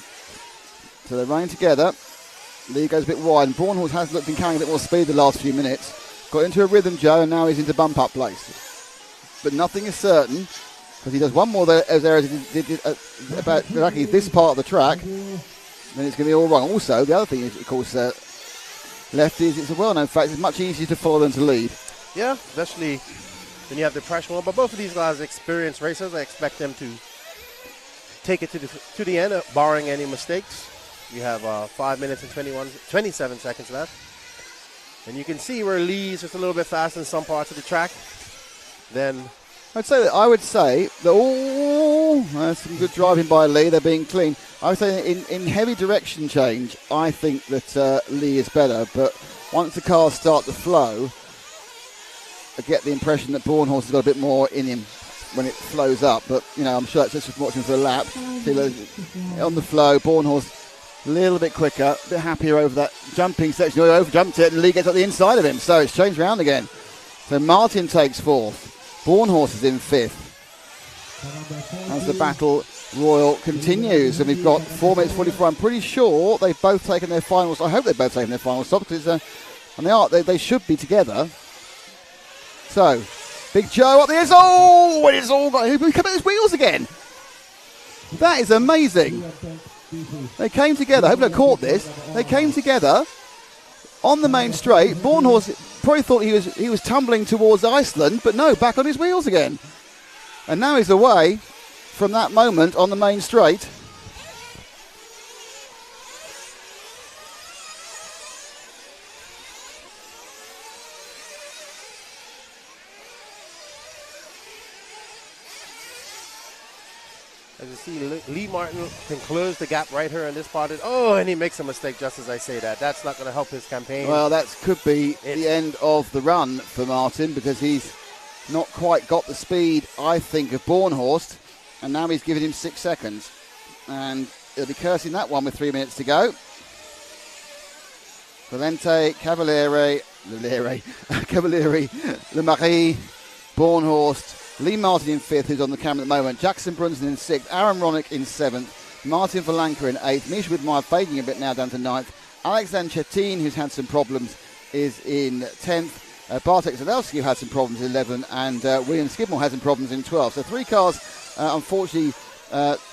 Speaker 1: So they're running together. Lee goes a bit wide, and Bornhorst has been carrying a bit more speed the last few minutes. Got into a rhythm, Joe, and now he's into bump-up place. But nothing is certain, because he does one more there as he did about exactly this part of the track, then it's going to be all wrong. Also, the other thing is, of course, lefties, it's a well-known fact, it's much easier to follow than to lead.
Speaker 2: Yeah, especially when you have the pressure on. But both of these guys are experienced racers. I expect them to take it to the end, barring any mistakes. You have 5 minutes and 27 seconds left. And you can see where Lee's just a little bit faster in some parts of the track. Then
Speaker 1: I would say that that's some good driving by Lee. They're being clean. I would say in heavy direction change, I think that Lee is better. But once the cars start to flow, I get the impression that Bornhorst has got a bit more in him when it flows up. But I'm sure that's just watching for a lap. On the flow, Bornhorst a little bit quicker, a bit happier over that jumping section. He over jumped it, and Lee gets up the inside of him. So it's changed around again. So Martin takes 4th. Bornhorst is in 5th. As the battle royal continues. And we've got 4 minutes 44. I'm pretty sure they've both taken their finals. I hope they've both taken their final stop. And they should be together. So Big Joe up the edge. Oh, it is all got. He come at his wheels again. That is amazing. They came together. I hope I caught this. They came together on the main straight. Bornhorst probably thought he was tumbling towards Iceland, but no, back on his wheels again. And now he's away from that moment on the main straight.
Speaker 2: As you see, Lee Martin can close the gap right here in this part. Oh, and he makes a mistake just as I say that. That's not going to help his campaign.
Speaker 1: Well, that could be the end of the run for Martin because he's not quite got the speed, I think, of Bornhorst. And now he's given him 6 seconds. And he'll be cursing that one with 3 minutes to go. Valente, Cavalieri, Lemarie, Bornhorst, Lee Martin in 5th, who's on the camera at the moment. Jackson Brunson in 6th. Aaron Ronick in 7th. Martin Valanka in 8th. Misha Widmeyer fading a bit now down to 9th. Alex Zanchettin, who's had some problems, is in 10th. Bartek Zalewski, who had some problems in 11th. And William Skidmore has some problems in 12th. So 3 cars, unfortunately,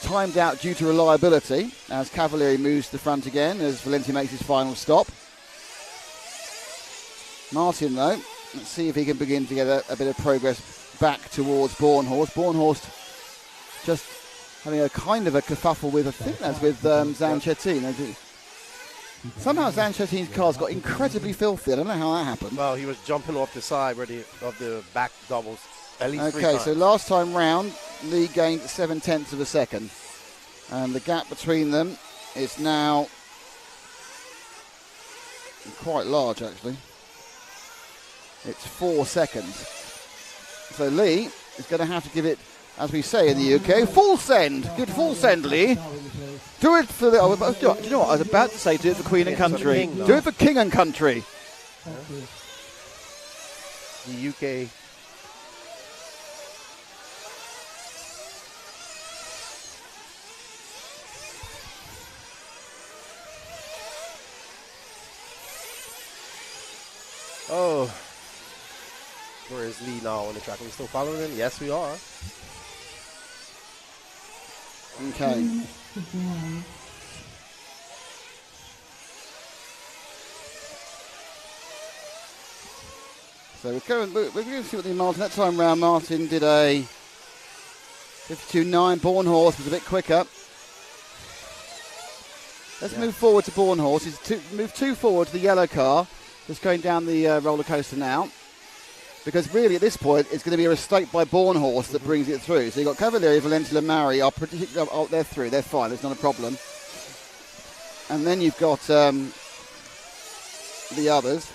Speaker 1: timed out due to reliability as Cavalieri moves to the front again as Valenti makes his final stop. Martin, though, let's see if he can begin to get a bit of progress back towards Bornhorst. Bornhorst just having a kind of a kerfuffle with, I think that's with Zanchettin. Somehow Zanchettin's car's got incredibly filthy. I don't know how that happened.
Speaker 2: Well, he was jumping off the side of the back doubles at least 3 times.
Speaker 1: Okay, so last time round, Lee gained 7/10 of a second. And the gap between them is now quite large, actually. It's 4 seconds. So Lee is going to have to give it, as we say in the UK, full send. Good full send, Lee. Do it for the... Oh, do you know what? I was about to say do it for Queen and Country. Do it for King and Country.
Speaker 2: The UK... Oh... Where is Lee now on the track? Are we still following him? Yes, we are.
Speaker 1: Okay. So we're going to see what the Martin, that time round Martin did a 52.9. Bornhorst was a bit quicker. Let's move forward to Bornhorst. Move 2 forward to the yellow car. Just going down the roller coaster now. Because really at this point it's going to be a mistake by Bornhorst that brings it through. So you've got Cavalieri, Valenti, Lamari. They're through, they're fine, it's not a problem. And then you've got the others.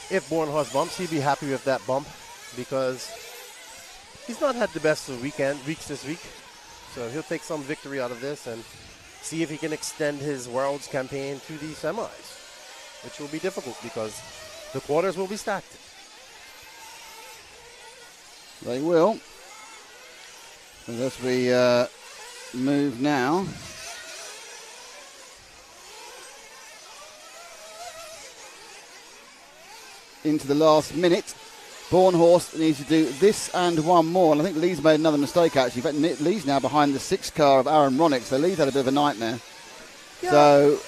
Speaker 2: If Bornhorst bumps, he'd be happy with that bump because he's not had the best of weeks this week. So he'll take some victory out of this and see if he can extend his Worlds campaign to the semis, which will be difficult because the quarters will be stacked.
Speaker 1: They will. And as we move now. Into the last minute. Bornhorst needs to do this and one more. And I think Lee's made another mistake, actually. In fact, Lee's now behind the 6 car of Aaron Ronick, so Lee's had a bit of a nightmare. Yeah. So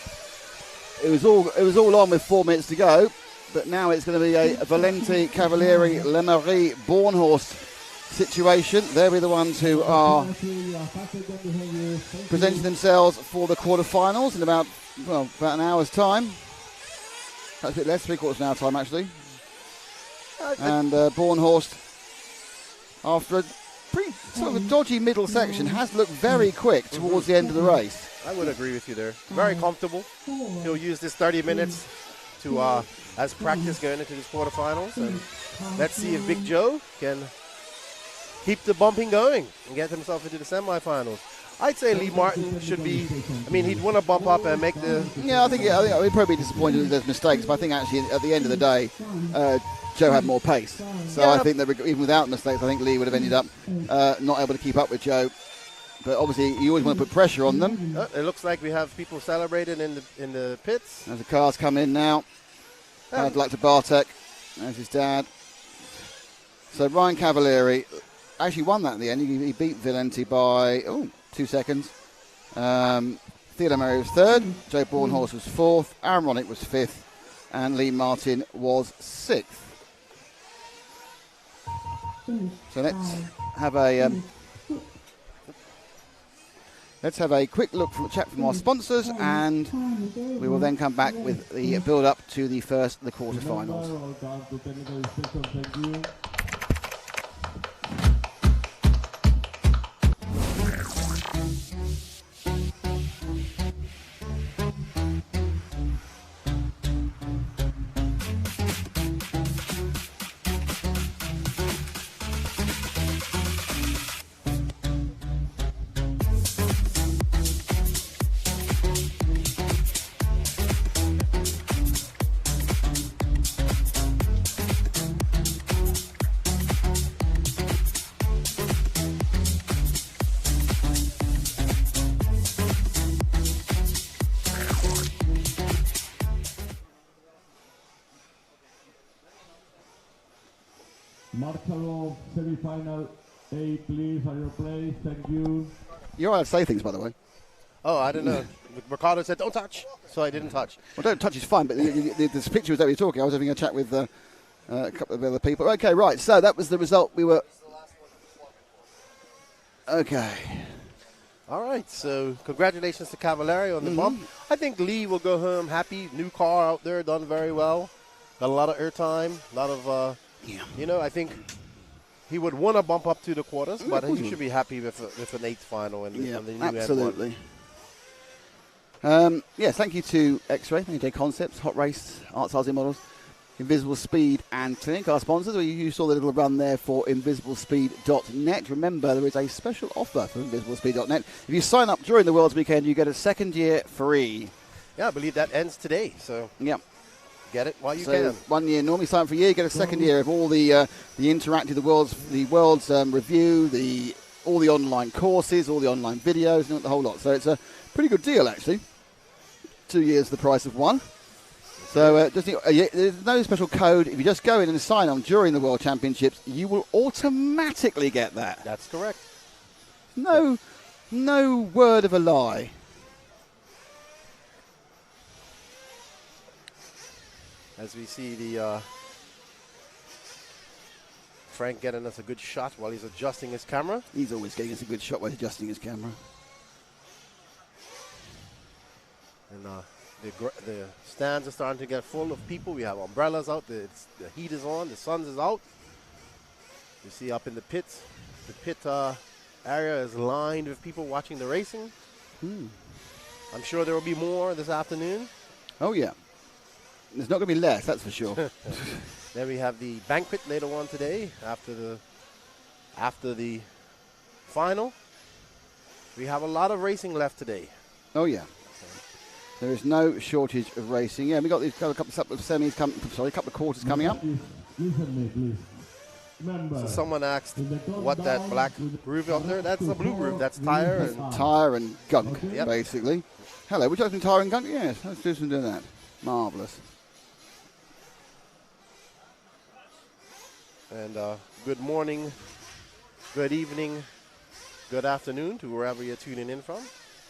Speaker 1: it was all on with 4 minutes to go. But now it's going to be a Valenti, Cavalieri, Lemarie, Bornhorst situation. They'll be the ones who are presenting themselves for the quarterfinals in about an hour's time. That's a bit less, 3/4 of an hour time, actually. And Bornhorst, after a pretty sort of a dodgy middle section, has looked very quick towards the end of the race.
Speaker 2: I would agree with you there. Very comfortable. He'll use this 30 minutes to as practice going into these quarterfinals. And let's see if Big Joe can keep the bumping going and get himself into the semifinals. I'd say Lee Martin should be, he'd want to bump up and make the...
Speaker 1: Yeah, I think he'd probably be disappointed with those mistakes, but I think actually at the end of the day, Joe had more pace. So I think that even without mistakes, I think Lee would have ended up not able to keep up with Joe. but obviously you always want to put pressure on them.
Speaker 2: It looks like we have people celebrating in the pits.
Speaker 1: As the cars come in now, I'd like to Bartek. There's his dad. So Ryan Cavalieri actually won that in the end. He beat Valenti by 2 seconds. Theodore Murray was third. Joe Bornhorst was fourth. Aaron Ronick was fifth. And Lee Martin was sixth. So let's have a quick look from the chat from our sponsors, and we will then come back with the build-up to the quarterfinals.
Speaker 3: Marshall, semi-final A, please, at your place. Thank you.
Speaker 1: You're allowed to say things, by the way.
Speaker 2: Oh, I don't know. Ricardo said, don't touch. So I didn't touch.
Speaker 1: Well, don't touch is fine, but this picture was that we were talking. I was having a chat with a couple of other people. Okay, right. So that was the result. We were... Okay.
Speaker 2: All right. So congratulations to Cavalieri on the bump. I think Lee will go home happy. New car out there, done very well. Got a lot of airtime, a lot of... I think he would want to bump up to the quarters, but he should be happy with an 8th final and the new
Speaker 1: absolutely. Thank you to X-Ray, thank you to Concepts, Hot Race, Art Stars Models, Invisible Speed and Clinic, our sponsors. You saw the little run there for invisiblespeed.net. Remember, there is a special offer for invisiblespeed.net. If you sign up during the World's Weekend, you get a second year free.
Speaker 2: Yeah, I believe that ends today. So get it while you can.
Speaker 1: 1 year, normally sign up for a year, you get a second year of all the interactive, the world's review, all the online courses, all the online videos, and the whole lot. So it's a pretty good deal, actually. 2 years the price of one. So there's no special code. If you just go in and sign on during the World Championships, you will automatically get that.
Speaker 2: That's correct.
Speaker 1: No word of a lie.
Speaker 2: As we see the Frank getting us a good shot while he's adjusting his camera.
Speaker 1: He's always getting us a good shot while he's adjusting his camera.
Speaker 2: And the stands are starting to get full of people. We have umbrellas out. The heat is on. The sun is out. You see up in the pits, the pit area is lined with people watching the racing. I'm sure there will be more this afternoon.
Speaker 1: Oh, yeah. There's not going to be less, that's for sure.
Speaker 2: Then we have the banquet later on today after the final. We have a lot of racing left today.
Speaker 1: Oh, yeah. There is no shortage of racing. Yeah, we got these couple of semis, a couple of quarters coming up.
Speaker 3: Listen me, please.
Speaker 2: So someone asked what that black groove up there. That's a blue groove. That's tire
Speaker 1: and gunk, basically. Hello, would you like some tire and gunk? Yes, let's do some of that. Marvellous.
Speaker 2: And good morning, good evening, good afternoon to wherever you're tuning in from.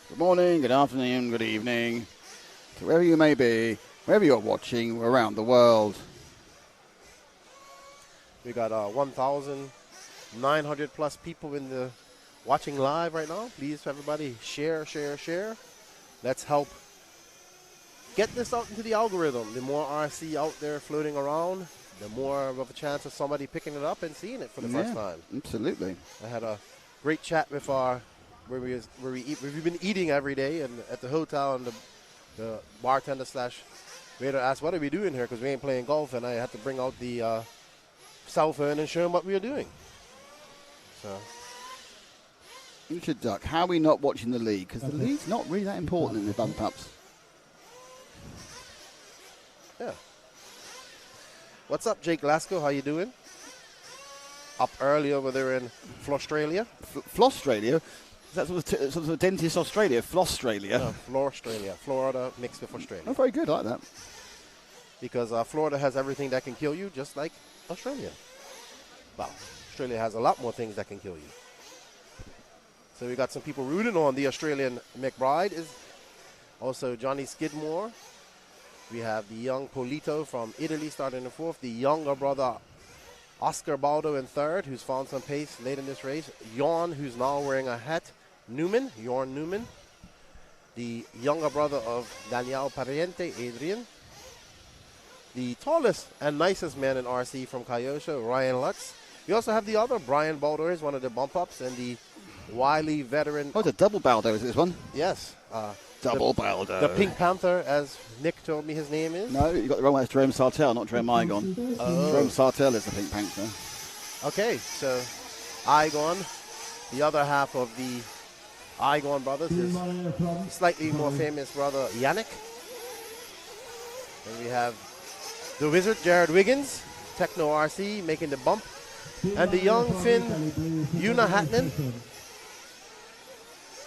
Speaker 1: Good morning, good afternoon, good evening, to wherever you may be, wherever you're watching around the world.
Speaker 2: We got 1,900 plus people in the watching live right now. Please, everybody, share. Let's help get this out into the algorithm. The more RC out there floating around, the more of a chance of somebody picking it up and seeing it for the first time.
Speaker 1: Absolutely.
Speaker 2: I had a great chat with where we eat. We've been eating every day, and at the hotel, and the bartender / waiter asked, "What are we doing here?" Because we ain't playing golf, and I had to bring out the cell phone and show him what we were doing. So,
Speaker 1: Richard Duck, how are we not watching the league? Because the league's not really that important in the bump ups.
Speaker 2: Yeah. What's up, Jake Glasgow? How you doing? Up early over there in Flostralia.
Speaker 1: Flostralia? Is that sort of dentist Australia, Flaustralia?
Speaker 2: No, Floraustralia. Florida mixed with Australia.
Speaker 1: Oh, very good. I like that.
Speaker 2: Because Florida has everything that can kill you, just like Australia. Well, Australia has a lot more things that can kill you. So we got some people rooting on the Australian McBride. Is also Johnny Skidmore. We have the young Polito from Italy starting in 4th. The younger brother Oscar Baldo in 3rd, who's found some pace late in this race. Jorn, who's now wearing a hat. Jorn Newman. The younger brother of Daniel Pariente, Adrian. The tallest and nicest man in RC from Kyosho, Ryan Lutz. We also have the other, Brian Baldo, is one of the bump-ups, and the wily veteran.
Speaker 1: Oh, it's a double Baldo, is this one?
Speaker 2: Yes.
Speaker 1: Double Baldo.
Speaker 2: The Pink Panther, as Nick told me his name is.
Speaker 1: No, you got the wrong one. It's Jerome Sartell, not Jerome Igon. Jerome Sartell is the Pink Panther.
Speaker 2: Okay, so Igon, the other half of the Igon brothers, is slightly more famous brother Yannick. And we have the wizard, Jared Wiggins, Techno RC, making the bump. And the young Finn, Una Hatnan,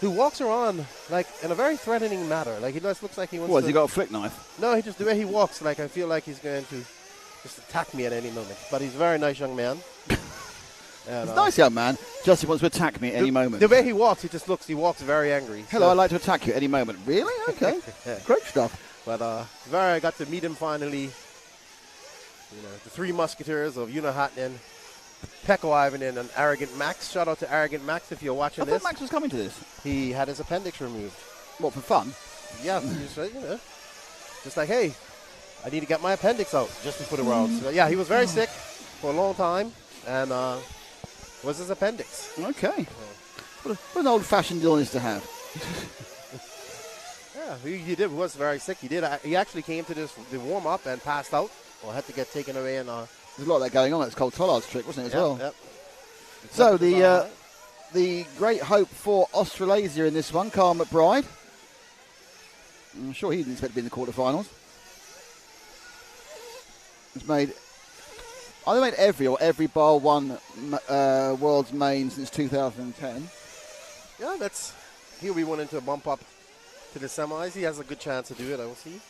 Speaker 2: who walks around like in a very threatening manner. Like he just looks like he wants
Speaker 1: What,
Speaker 2: to...
Speaker 1: has he got a flick knife?
Speaker 2: No, he just, the way he walks, like I feel like he's going to just attack me at any moment. But he's a very nice young man. And,
Speaker 1: He's a nice young man. Just he wants to attack me at any moment.
Speaker 2: The way he walks, he walks very angry.
Speaker 1: Hello, I'd like to attack you at any moment. Really? Okay.
Speaker 2: Yeah.
Speaker 1: Great stuff.
Speaker 2: But I got to meet him finally. You know, the 3 musketeers of Una Hatnan, Pekko Ivanen, and Arrogant Max. Shout out to Arrogant Max if you're watching
Speaker 1: I
Speaker 2: this.
Speaker 1: thought Max was coming to this.
Speaker 2: He had his appendix removed.
Speaker 1: What, for fun?
Speaker 2: Yeah, just like, hey, I need to get my appendix out just before the round. So, yeah, he was very sick for a long time, and was his appendix.
Speaker 1: Okay. What an old-fashioned illness to have.
Speaker 2: Yeah, he did. Was very sick. He actually came to the warm-up and passed out, or had to get taken away. And
Speaker 1: there's a lot of that going on. It's called Tollard's trick, wasn't it, as well?
Speaker 2: Yep.
Speaker 1: So the great hope for Australasia in this one, Carl McBride. I'm sure he didn't expect to be in the quarterfinals. He's made every bar one world's main since 2010.
Speaker 2: Yeah, he'll be wanting to bump up to the semis. He has a good chance to do it, I will see.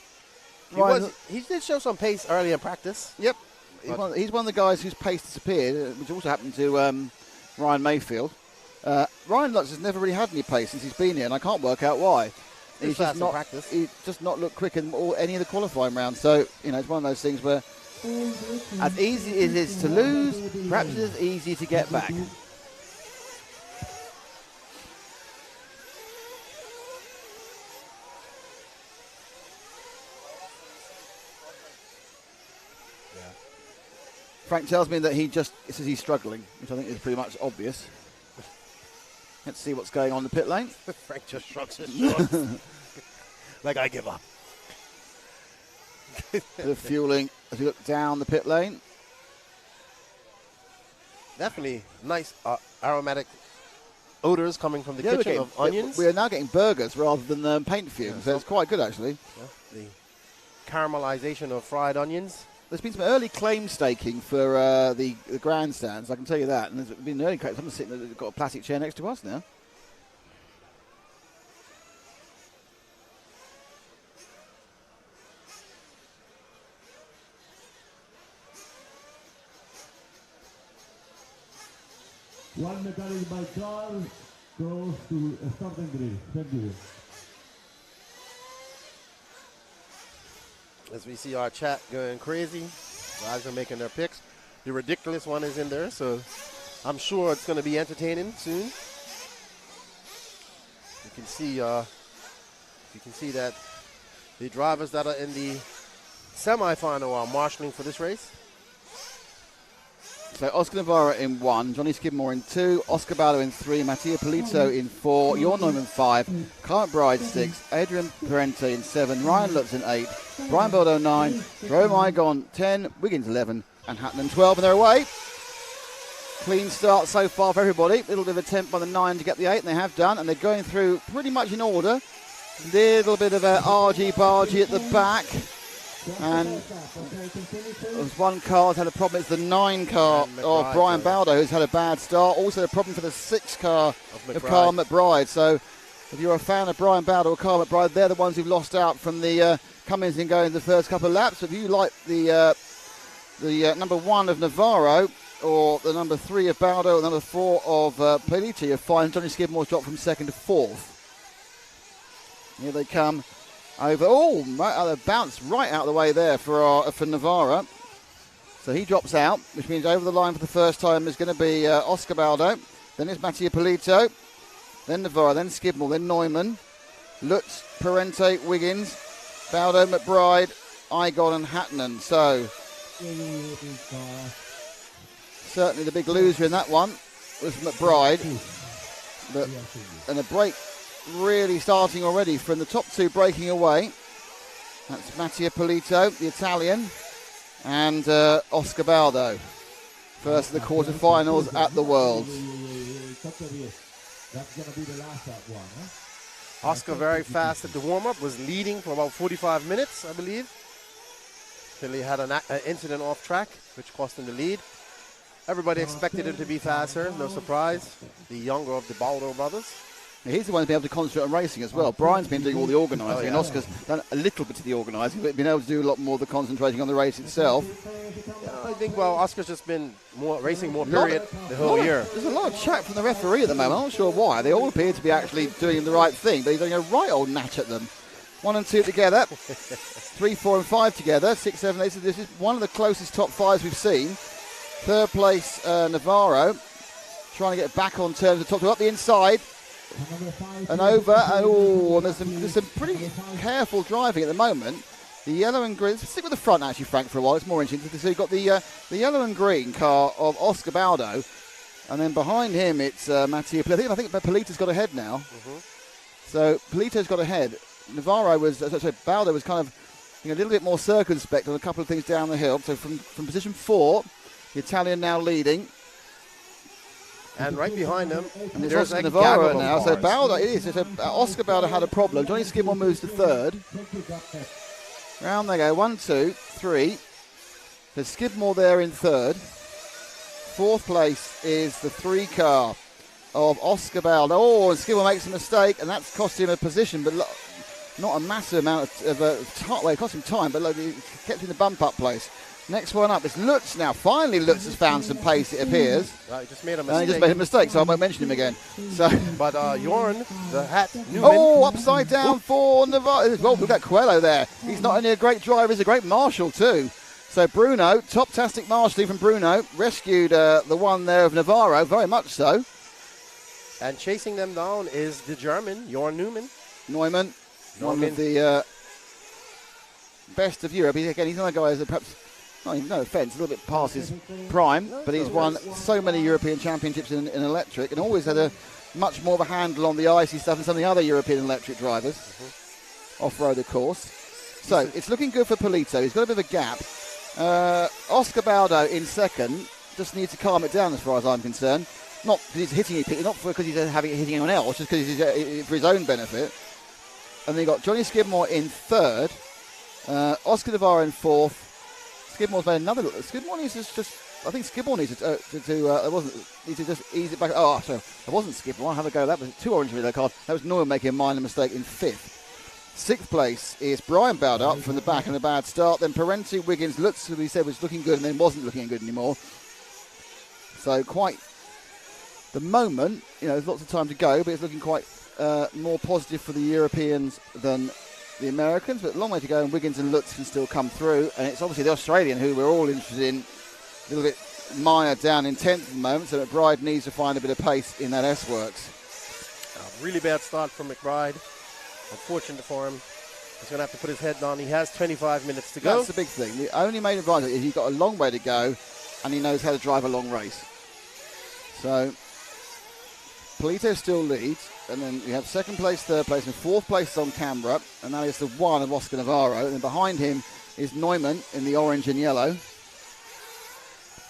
Speaker 2: He did show some pace early in practice.
Speaker 1: Yep. He's one of the guys whose pace disappeared, which also happened to Ryan Mayfield. Ryan Lutz has never really had any pace since he's been here, and I can't work out why. He's just not looked quick in any of the qualifying rounds. So, it's one of those things where as easy as it is to lose, perhaps it's as easy to get back. Frank tells me that he says he's struggling, which I think is pretty much obvious. Let's see what's going on in the pit lane.
Speaker 2: Frank just shrugs his shoulders. Like, I give up.
Speaker 1: Bit of fueling as we look down the pit lane.
Speaker 2: Definitely nice aromatic odors coming from the kitchen of onions.
Speaker 1: We are now getting burgers rather than paint fumes, so it's quite good actually.
Speaker 2: Yeah, the caramelization of fried onions.
Speaker 1: There's been some early claim staking for the grandstands, I can tell you that. And there's been early claims. Someone's sitting there, got a plastic chair next to us now.
Speaker 3: One medal by Charles goes to starting grid. Thank you.
Speaker 2: As we see our chat going crazy, guys are making their picks. The ridiculous one is in there, so I'm sure it's going to be entertaining soon. You can see that the drivers that are in the semi-final are marshalling for this race.
Speaker 1: So Oscar Navarro in 1, Johnny Skidmore in 2, Oscar Baldo in 3, Mattia Polito in 4, Jorn Neumann 5, Carl McBride 6, Adrian Parente in 7, Ryan Lutz in 8, Brian Baldo 9, Jerome Igon 10, Wiggins 11, and Hatton 12, and they're away. Clean start so far for everybody. A little bit of attempt by the 9 to get the 8, and they have done, and they're going through pretty much in order. Little bit of a argy-bargy at the back. And there was one car that had a problem. It's the 9 car of Brian Baldo, who's had a bad start. Also a problem for the 6 car of Carl McBride. So if you're a fan of Brian Baldo or Carl McBride, they're the ones who've lost out from the comings and goings the first couple of laps. If you like the number 1 of Navarro, or the number 3 of Baldo, or number 4 of Pellici, you'll find Johnny Skidmore's dropped from 2nd to 4th. Here they come over. Oh, they bounce right out of the way there for Navarro. So he drops out, which means over the line for the first time is going to be Oscar Baldo. Then it's Mattia Polito. Then Navarro, then Skidmore, then Neumann. Lutz, Parente, Wiggins, Baldo, McBride, Igon and Hatton. So certainly the big loser in that one was McBride. And a break really starting already from the top 2 breaking away. That's Mattia Polito, the Italian, and Oscar Baldo. First of the quarterfinals at the Worlds.
Speaker 3: That's going to be the last one, huh?
Speaker 2: Oscar very fast at the warm-up, was leading for about 45 minutes, I believe. Till he had an incident off track, which cost him the lead. Everybody expected him to be faster, no surprise. The younger of the Baldo brothers.
Speaker 1: He's the one who's been able to concentrate on racing as well. Brian's been doing all the organising, and Oscar's done a little bit of the organising, but been able to do a lot more of the concentrating on the race itself.
Speaker 2: Yeah, I think, Oscar's just been racing more period the whole year.
Speaker 1: There's a lot of chat from the referee at the moment. I'm not sure why. They all appear to be actually doing the right thing, but he's doing a right old natch at them. 1 and 2 together, 3, 4 and 5 together, 6, 7, 8. So this is one of the closest top 5s we've seen. 3rd place, Navarro, trying to get back on terms of the top 2, up the inside. And over, and there's some pretty careful driving at the moment. The yellow and green, let's stick with the front actually, Frank, for a while. It's more interesting. So you've got the yellow and green car of Oscar Baldo, and then behind him it's Mattia Polito. I think Polito's got ahead now. So Polito's got ahead. Navarro Baldo was kind of a little bit more circumspect on a couple of things down the hill. So from position 4, the Italian now leading.
Speaker 2: And right behind them,
Speaker 1: and there's Oscar Navarro now. So Baldo, Oscar Baldo had a problem. Johnny Skidmore moves to 3rd. Round they go, 1, 2, 3. There's Skidmore there in 3rd. 4th place is the 3 car of Oscar Baldo. Oh, and Skidmore makes a mistake, and that's cost him a position, but not a massive amount of time. Well, it cost him time, but he kept in the bump-up place. Next one up is Lutz now. Finally, Lutz has found some pace, it appears.
Speaker 2: He just made a mistake.
Speaker 1: He just made a mistake, so I won't mention him again. So,
Speaker 2: but Jorn, the hat, Newman.
Speaker 1: Oh, upside down for Navarro. Well, look at Coelho there. He's not only a great driver, he's a great marshal too. So Bruno, top-tastic marshalling from Bruno, rescued the one there of Navarro, very much so.
Speaker 2: And chasing them down is the German, Jorn
Speaker 1: Neumann, one of the best of Europe. He's another guy who's perhaps, no offence, a little bit past his prime, but he's won so many European championships in electric and always had a much more of a handle on the icy stuff than some of the other European electric drivers. Off-road, of course. So it's looking good for Polito. He's got a bit of a gap. Oscar Baldo in 2nd. Just needs to calm it down as far as I'm concerned. Not because he's hitting people, not because he's hitting anyone else, just because he's for his own benefit. And then you've got Johnny Skidmore in 3rd. Oscar Navarro in 4th. Skidmore's made another. Skidmore needs to just. I think Skidmore needs to just ease it back. Oh, sorry, it wasn't Skidmore. I'll have a go. That was 2 orange relay cards. That was Neumann making a minor mistake in 5th. 6th place is Brian Baldo up from the back and a bad start. Then Parente, Wiggins, Lutz, who we said was looking good and then wasn't looking good anymore. So quite the moment, there's lots of time to go, but it's looking quite more positive for the Europeans than the Americans, but a long way to go, and Wiggins and Lutz can still come through, and it's obviously the Australian who we're all interested in, a little bit mired down in 10th at the moment, so McBride needs to find a bit of pace in that S-Works.
Speaker 2: Really bad start from McBride. Unfortunate for him. He's going to have to put his head down. He has 25 minutes to go.
Speaker 1: That's the big thing. The only main advantage is he's got a long way to go, and he knows how to drive a long race. So Polito still leads, and then we have 2nd place, 3rd place, and 4th place on camera, and that is the 1 of Oscar Navarro, and behind him is Neumann in the orange and yellow,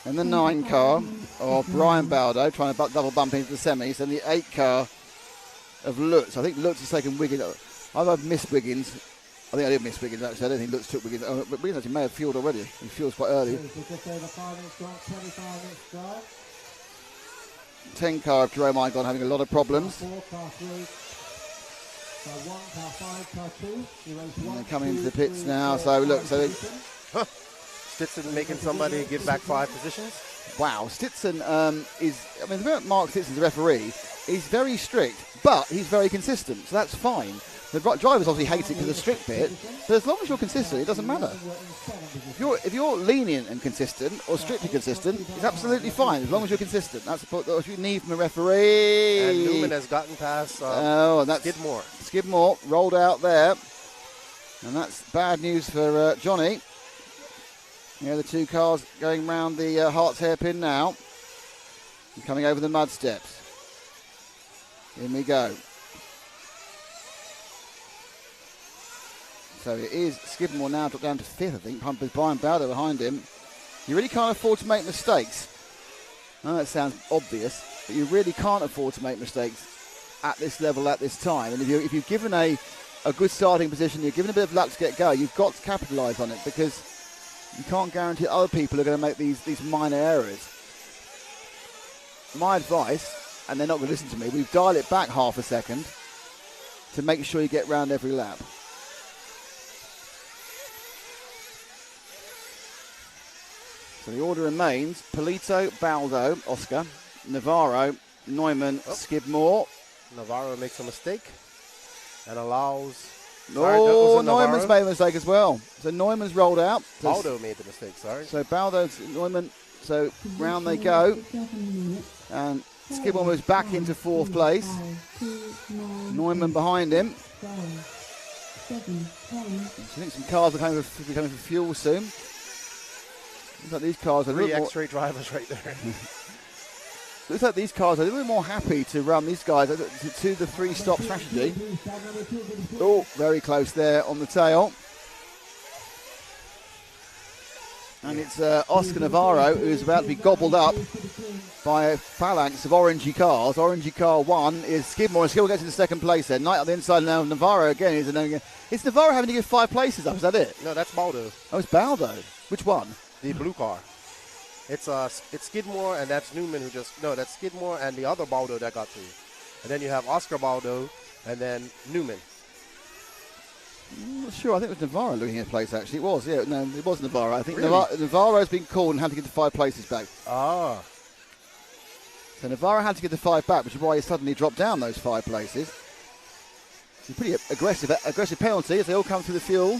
Speaker 1: and the 9 car of Brian Baldo trying to double bump into the semis, and the 8 car of Lutz. I think Lutz has taken Wiggins. I've missed Wiggins. I think I did miss Wiggins actually. I don't think Lutz took Wiggins. Oh, but Wiggins actually may have fueled already. He fuels quite early.
Speaker 3: Just over 5 minutes gone, 25 minutes drive.
Speaker 1: 10 car of Jerome Igon having a lot of problems.
Speaker 3: 4, car 3, car 1, car 5, car 2. You race
Speaker 1: And
Speaker 3: 1,
Speaker 1: they're coming
Speaker 3: 2,
Speaker 1: into the pits
Speaker 3: 3,
Speaker 1: now.
Speaker 3: 4,
Speaker 1: So look,
Speaker 3: 5
Speaker 1: so they,
Speaker 3: positions.
Speaker 2: Stetson making somebody give back 5 positions.
Speaker 1: wow, Stetson is. I mean, the fact Mark Stetson's the referee. He's very strict, but he's very consistent, so that's fine. The drivers obviously hate it because of the strict bit, but as long as you're consistent, it doesn't matter. If you're lenient and consistent, or strictly consistent, it's absolutely fine as long as you're consistent. That's what you need from a referee.
Speaker 2: And Newman has gotten past
Speaker 1: and that's
Speaker 2: Skidmore.
Speaker 1: Skidmore rolled out there, and that's bad news for Johnny. Yeah, the two cars going round the Hart's hairpin now, and coming over the mud steps. In we go. So it is Skidmore now dropped down to 5th, I think, pumped with Brian Bowder behind him. You really can't afford to make mistakes. I know that sounds obvious, but you really can't afford to make mistakes at this level, at this time. And if you've given a good starting position, you're given a bit of luck to get going, you've got to capitalise on it, because you can't guarantee other people are going to make these minor errors. My advice, and they're not going to listen to me, we've dialed it back half a second to make sure you get round every lap. So the order remains Polito, Baldo, Oscar, Navarro, Neumann, Skidmore.
Speaker 2: Navarro makes a mistake and allows...
Speaker 1: Oh, Neumann's made a mistake as well. So Neumann's rolled out.
Speaker 2: Baldo made the mistake, sorry.
Speaker 1: So Baldo's Neumann, so round they go. And Skidmore moves back into 4th place. Neumann behind him. So I think some cars are coming for fuel soon. Looks like these cars are
Speaker 2: 3 X-ray drivers right there.
Speaker 1: Looks like these cars are a little bit more happy to run these guys to the 3-stop strategy. Oh, very close there on the tail. And it's Oscar Navarro who's about to be gobbled up by a phalanx of orangey cars. Orangey car 1 is Skidmore, and Skidmore gets into 2nd place there. Knight on the inside now. Navarro again. It's Navarro having to give 5 places up, is that it?
Speaker 2: No, that's Baldo.
Speaker 1: Oh, it's Baldo. Which one?
Speaker 2: The blue car. It's Skidmore, and that's Newman that's Skidmore and the other Baldo that got through. And then you have Oscar Baldo and then Newman.
Speaker 1: I'm not sure. I think it was Navarro looking at place, actually. It was, yeah. No, it was Navarro. I think really? Navarro's been called and had to get the 5 places back.
Speaker 2: Ah.
Speaker 1: So Navarro had to get the 5 back, which is why he suddenly dropped down those 5 places. It's a pretty aggressive penalty as they all come through the fuel.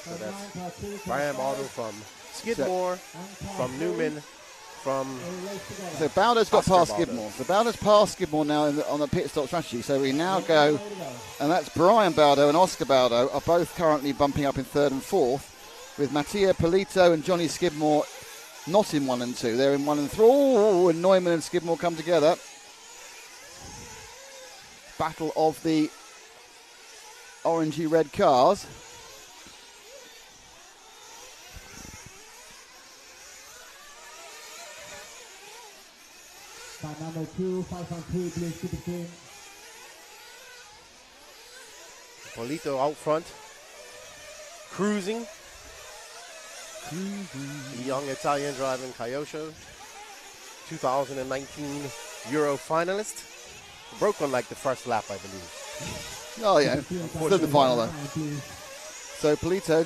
Speaker 2: So that's Brian Baldo from Skidmore, from Newman, from...
Speaker 1: So Baldo's got
Speaker 2: Oscar
Speaker 1: past
Speaker 2: Baldo.
Speaker 1: Skidmore. So Baldo's past Skidmore now on the pit stop strategy. So we now go, and that's Brian Baldo and Oscar Baldo are both currently bumping up in 3rd and 4th, with Mattia Polito and Johnny Skidmore not in 1 and 2. They're in 1 and 3. Oh, and Neumann and Skidmore come together. Battle of the orangey red cars.
Speaker 3: Car number 2, 5.3, please keep it clean.
Speaker 2: Polito out front, cruising. The young Italian driving Kyosho, 2019 Euro finalist. Broke on like the first lap, I believe.
Speaker 1: Oh yeah, still the final though. So Polito,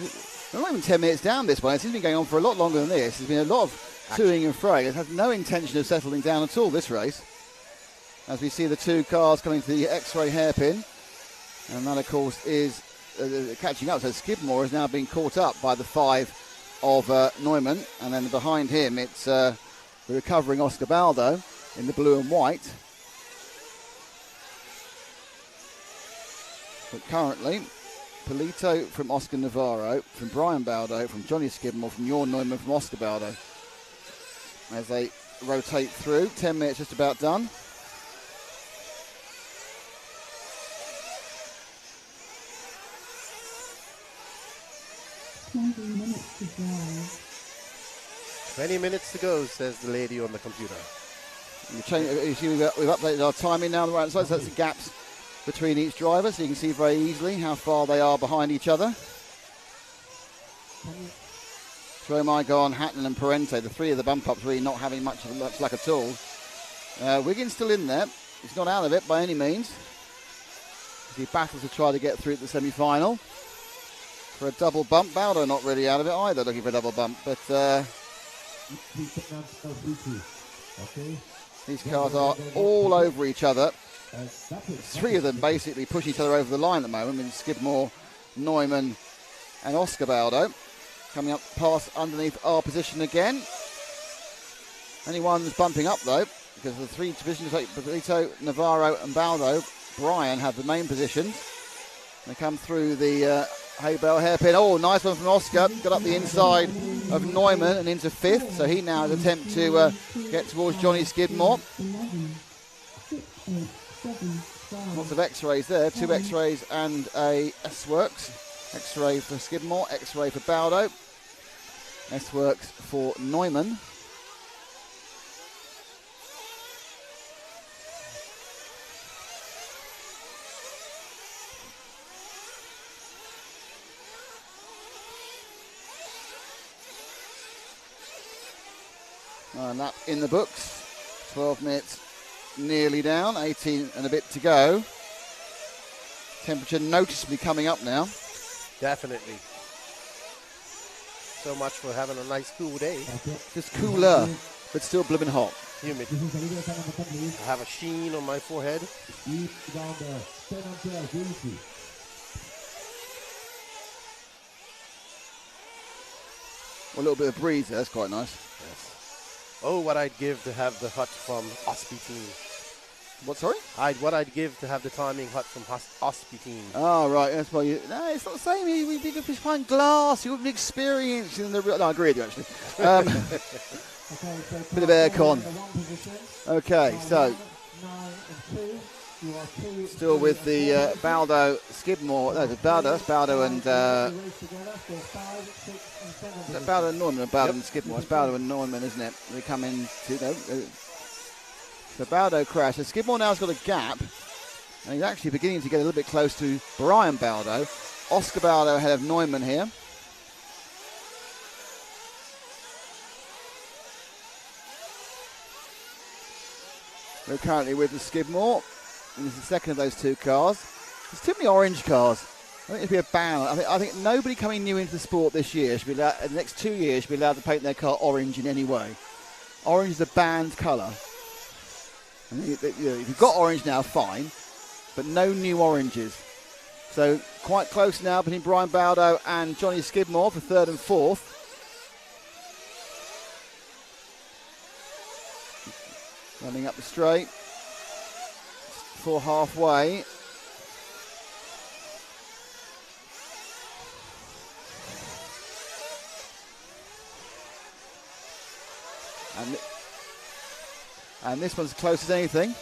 Speaker 1: they're not even 10 minutes down this one. It's been going on for a lot longer than this. There's been a lot of toing and froing. It has no intention of settling down at all, this race. As we see the 2 cars coming to the X-ray hairpin. And that, of course, is catching up. So Skidmore has now been caught up by the 5 of Neumann. And then behind him, it's the recovering Oscar Baldo in the blue and white. But currently, Polito from Oscar Navarro, from Brian Baldo, from Johnny Skidmore, from Jorn Neumann, from Oscar Baldo. As they rotate through, 10 minutes just about done.
Speaker 4: Minutes to drive.
Speaker 2: 20 minutes to go, says the lady on the computer.
Speaker 1: You see we've updated our timing now on the right side, so that's the gaps between each driver, so you can see very easily how far they are behind each other. Troymigon, Hatton and Parente, the three of the bump ups really not having much luck at all. Wiggins still in there. He's not out of it by any means. He battles to try to get through to the semi-final. For a double bump, Baldo not really out of it either, looking for a double bump, but these cars are all over each other. Three of them basically push each other over the line at the moment. I mean, Skidmore, Neumann and Oscar Baldo. Coming up past underneath our position again. Only one's bumping up though, because the three positions like Polito, Navarro and Baldo, Brian have the main positions. They come through the hay bale hairpin. Oh, nice one from Oscar. Got up the inside of Neumann and into fifth. So he now has attempt to get towards Johnny Skidmore. Lots of X-rays there. 2 X-rays and a S-Works. X-ray for Skidmore, X-ray for Baldo. S-Works for Neumann. And that in the books. 12 minutes nearly down, 18 and a bit to go. Temperature noticeably coming up now.
Speaker 2: Definitely. So much for having a nice cool day.
Speaker 1: Just cooler, but still blooming hot.
Speaker 2: Humid. I have a sheen on my forehead.
Speaker 1: A little bit of breeze there, that's quite nice.
Speaker 2: Yes. Oh, what I'd give to have the hut from Ospey team.
Speaker 1: What, sorry?
Speaker 2: What I'd give to have the timing hut from Ospey team.
Speaker 1: Oh, right. That's why you... No, it's not the same. We did this fine glass. You wouldn't be experiencing the real... No, I agree with you, actually. Bit of aircon. Okay, so... Still with the Baldo Skidmore. No, the Baldo. That's Baldo and... Baldo and Neumann. Baldo and Skidmore. It's Baldo and Neumann, isn't it? They come in to... So Baldo crashed. So Skidmore now's got a gap. And he's actually beginning to get a little bit close to Brian Baldo. Oscar Baldo ahead of Neumann here. We're currently with the Skidmore. And this is the second of those two cars. There's too many orange cars. I think it'd be a ban. I think nobody coming new into the sport this year should be allowed, in the next 2 years, should be allowed to paint their car orange in any way. Orange is a banned colour. If you've got orange now, fine, but no new oranges. So quite close now between Brian Baldo and Johnny Skidmore for third and fourth. Running up the straight for halfway. And this one's close as anything.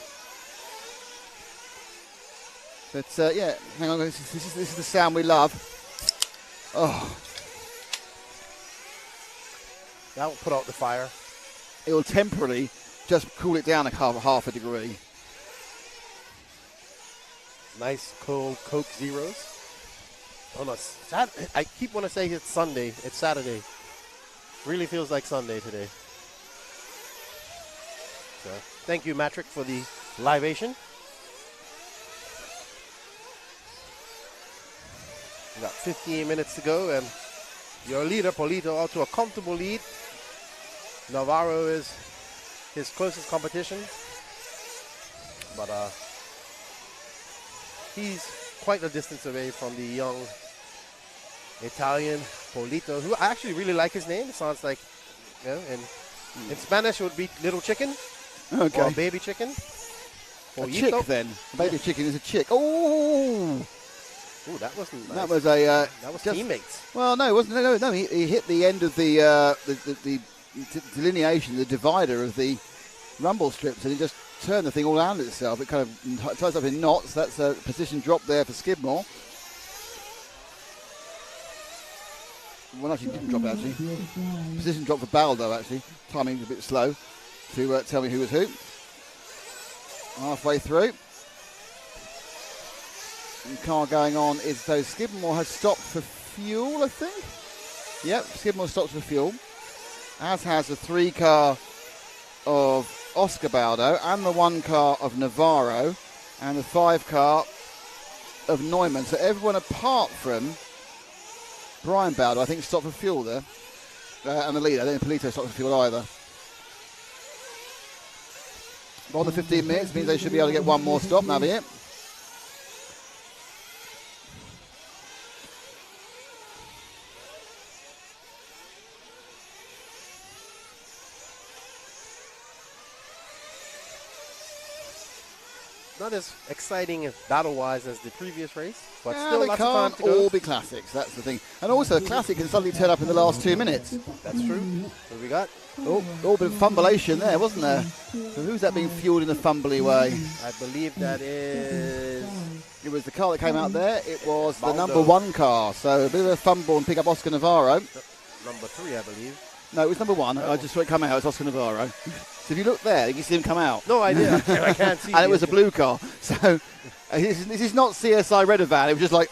Speaker 1: But yeah, hang on, this is the sound we love. Oh.
Speaker 2: That will put out the fire.
Speaker 1: It will temporarily just cool it down half a degree.
Speaker 2: Nice cold Coke Zeros. Oh no, I keep wanting to say it's Sunday. It's Saturday. Really feels like Sunday today. So, thank you, Matrick, for the libation. We got 15 minutes to go, and your leader, Polito, out to a comfortable lead. Navarro is his closest competition, but he's quite a distance away from the young Italian Polito, who I actually really like his name. It sounds like, you know, in Spanish it would be little chicken.
Speaker 1: Okay.
Speaker 2: Or baby chicken.
Speaker 1: A chick then. A baby chicken is a chick. Oh!
Speaker 2: Ooh, that wasn't nice.
Speaker 1: That was a...
Speaker 2: that was teammates.
Speaker 1: Well, no, it wasn't. No, he hit the end of the delineation, the divider of the rumble strips, and he just turned the thing all around itself. It kind of ties up in knots. That's a position drop there for Skidmore. Well, actually, didn't drop, actually. Position drop for Baldo, actually. Timing's a bit slow to tell me who was who. halfway through. And the car going on is though Skidmore has stopped for fuel, I think. Yep, Skidmore stops for fuel. As has the 3 car of Oscar Baldo and the 1 car of Navarro and the 5 car of Neumann. So everyone apart from Brian Baldo, I think, stopped for fuel there. And the leader, I don't think Polito stopped for fuel either. On the 15 minutes means they should be able to get one more stop, that'll be it.
Speaker 2: Not as exciting battle-wise as the previous race, but
Speaker 1: Yeah,
Speaker 2: still
Speaker 1: they
Speaker 2: lots of time
Speaker 1: can't
Speaker 2: to go.
Speaker 1: all be classics, that's the thing. And also, a classic can suddenly turn up in the last 2 minutes.
Speaker 2: That's true. What we got?
Speaker 1: Oh, a bit of fumbleation there, wasn't there? So who's that being fueled in a fumbly way?
Speaker 2: I believe that is...
Speaker 1: It was the car that came out there. It was the
Speaker 2: Baldo.
Speaker 1: number 1 car. So a bit of a fumble and pick up Oscar Navarro.
Speaker 2: Number 3, I believe.
Speaker 1: No, it was number 1. I just saw it come out. It's Oscar Navarro. So if you look there, you can see him come out.
Speaker 2: No idea. I can't see.
Speaker 1: And it was a blue car. So this is not CSI Redovan. It was just like,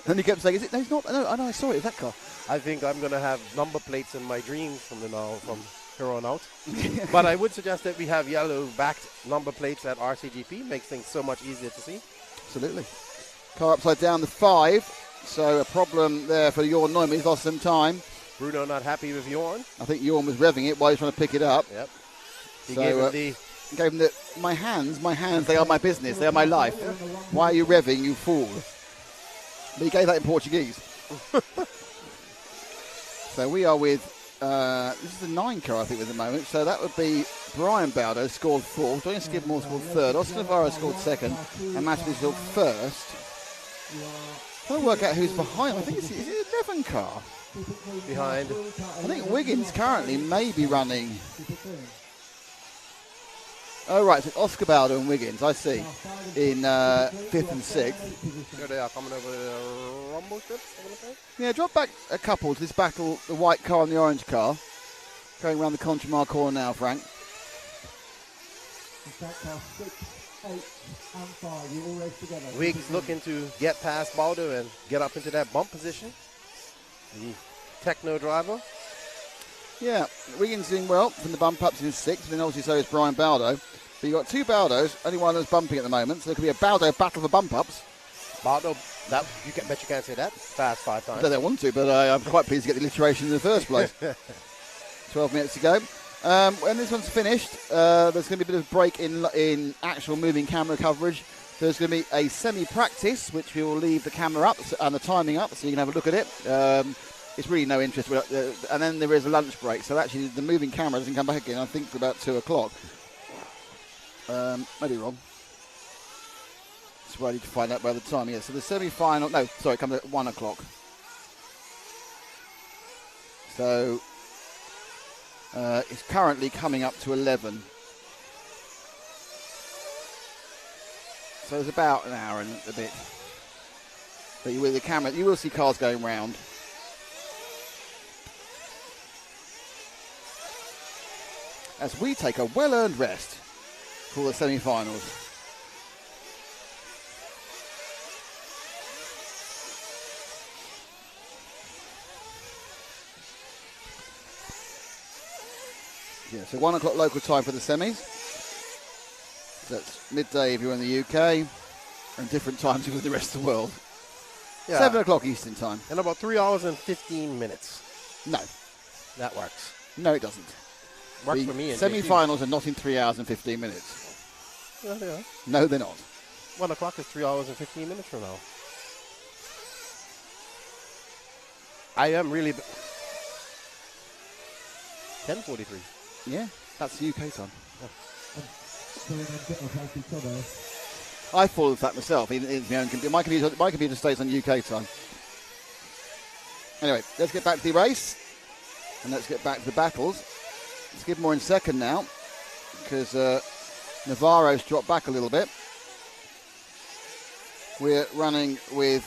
Speaker 1: And he kept saying, is it? No, it's not. No, I saw it. It was that car.
Speaker 2: I think I'm going to have number plates in my dreams from here on out. But I would suggest that we have yellow-backed number plates at RCGP. Makes things so much easier to see.
Speaker 1: Absolutely. Car upside down the 5. So a problem there for Jorn Neumann. He's lost some time.
Speaker 2: Bruno not happy with Jorn.
Speaker 1: I think Jorn was revving it while he was trying to pick it up.
Speaker 2: Yep. He
Speaker 1: So,
Speaker 2: gave him the...
Speaker 1: Gave him the, my hands, they are my business, they are my life. Why are you revving, you fool? But he gave that in Portuguese. So we are with, this is the 9 car, I think, at the moment. So that would be Brian Baldo scored 4th, Dwayne Skidmore scored 3rd, Oscar Navarro scored 2nd, and Matthew scored 1st. Trying to work out who's behind. I think is it 11 car?
Speaker 2: behind.
Speaker 1: I think Wiggins currently may be running. Oh, right, so Oscar Baldo and Wiggins, I see, in 5th and 6th.
Speaker 2: Here they are coming over the rumble strips, I'm going to say.
Speaker 1: Yeah, drop back a couple to this battle, the white car and the orange car. Going around the Contramar corner now, Frank.
Speaker 2: Wiggs looking to get past Baldo and get up into that bump position. The Techno driver.
Speaker 1: Yeah, Wiggins doing well from the bump ups in 6th, and then obviously so is Brian Baldo. But you've got 2 Baldos, only one that's bumping at the moment, so there could be a Baldo battle for bump ups.
Speaker 2: Baldo, that you bet you can't say that. Fast 5 times.
Speaker 1: I don't want to, but I'm quite pleased to get the alliteration in the first place. 12 minutes to go. When this one's finished, there's going to be a bit of a break in actual moving camera coverage. There's going to be a semi-practice, which we will leave the camera up and the timing up, so you can have a look at it. It's really no interest. And then there is a lunch break, so actually the moving camera doesn't come back again, I think, for about 2 o'clock. Maybe wrong. That's why I need to find out by the time. Yeah, so the semi-final, no, sorry, it comes at 1 o'clock. So it's currently coming up to 11. So it's about an hour and a bit. But with the camera, you will see cars going round. As we take a well-earned rest for the semi-finals. Yeah, so 1 o'clock local time for the semis. That's midday if you're in the UK, and different times with the rest of the world.
Speaker 2: Yeah.
Speaker 1: 7 o'clock Eastern time.
Speaker 2: In about 3 hours and 15 minutes.
Speaker 1: No.
Speaker 2: That works.
Speaker 1: No, it doesn't.
Speaker 2: Works
Speaker 1: The
Speaker 2: for me.
Speaker 1: semi-finals are not in 3 hours and 15 minutes.
Speaker 2: Yeah, they are.
Speaker 1: No, they're not.
Speaker 2: 1 o'clock is 3 hours and 15 minutes from now. I am really... 10:43.
Speaker 1: Yeah, that's UK time. I follow that myself. My computer stays on UK time. Anyway, let's get back to the race. And let's get back to the battles. Skidmore in second now. Because Navarro's dropped back a little bit. We're running with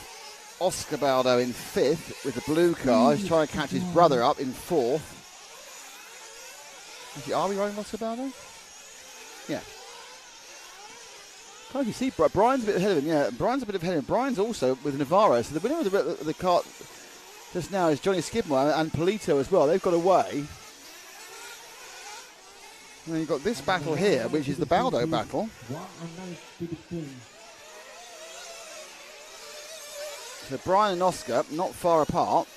Speaker 1: Oscar Baldo in 5th with the blue car. He's trying to catch his brother up in 4th. Are we running Oscar Baldo? Yeah. Can't you see? Brian's a bit ahead of him. Yeah, Brian's a bit ahead of him. Brian's also with Navarro. So the winner of the kart just now is Johnny Skidmore and Polito as well. They've got away. And then you've got this battle here, which is the Baldo battle. So Brian and Oscar not far apart.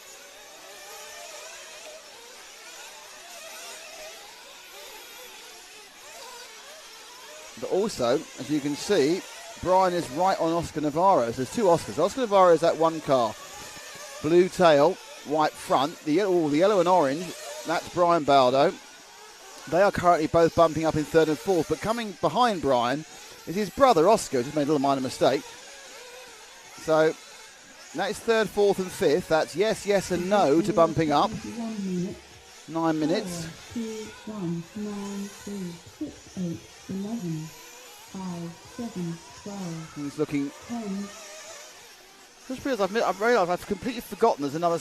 Speaker 1: But also, as you can see, Brian is right on Oscar Navarro. So there's two Oscars. Oscar Navarro is that one car. Blue tail, white front. The yellow and orange, that's Brian Baldo. They are currently both bumping up in third and fourth. But coming behind Brian is his brother, Oscar, just made a little minor mistake. So that is third, fourth and fifth. That's yes, yes and no to bumping up. 9 minutes.
Speaker 4: 4, 2, 1, 9, 3, 6, 8, 11, 5, 7, 12,
Speaker 1: He's looking.
Speaker 4: 10.
Speaker 1: Just realised I've realised I've completely forgotten there's another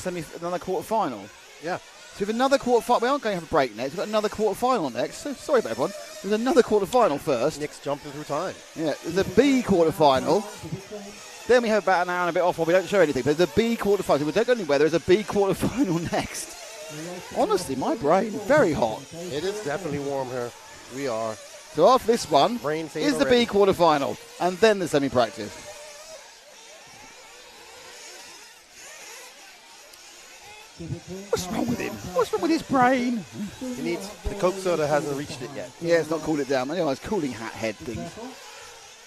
Speaker 1: quarter final.
Speaker 2: Yeah.
Speaker 1: So we have another quarter final. We aren't going to have a break next. We've got another quarter final next. So sorry about everyone. There's another quarter final first.
Speaker 2: Nick's jumping through time.
Speaker 1: Yeah. There's a B quarter final. Then we have about an hour and a bit off while we don't show anything. But there's a B quarter final. So we don't go anywhere. There's a B quarter final next. Honestly, my brain very hot.
Speaker 2: It is definitely warm here. We are.
Speaker 1: So after this one
Speaker 2: Brain fade
Speaker 1: is the
Speaker 2: already.
Speaker 1: B quarter final, and then the semi-practice. What's wrong with him? What's wrong with his brain?
Speaker 2: He needs the Coke soda hasn't reached it yet.
Speaker 1: Yeah, it's not cooled it down. Anyway, it's cooling hat head thing.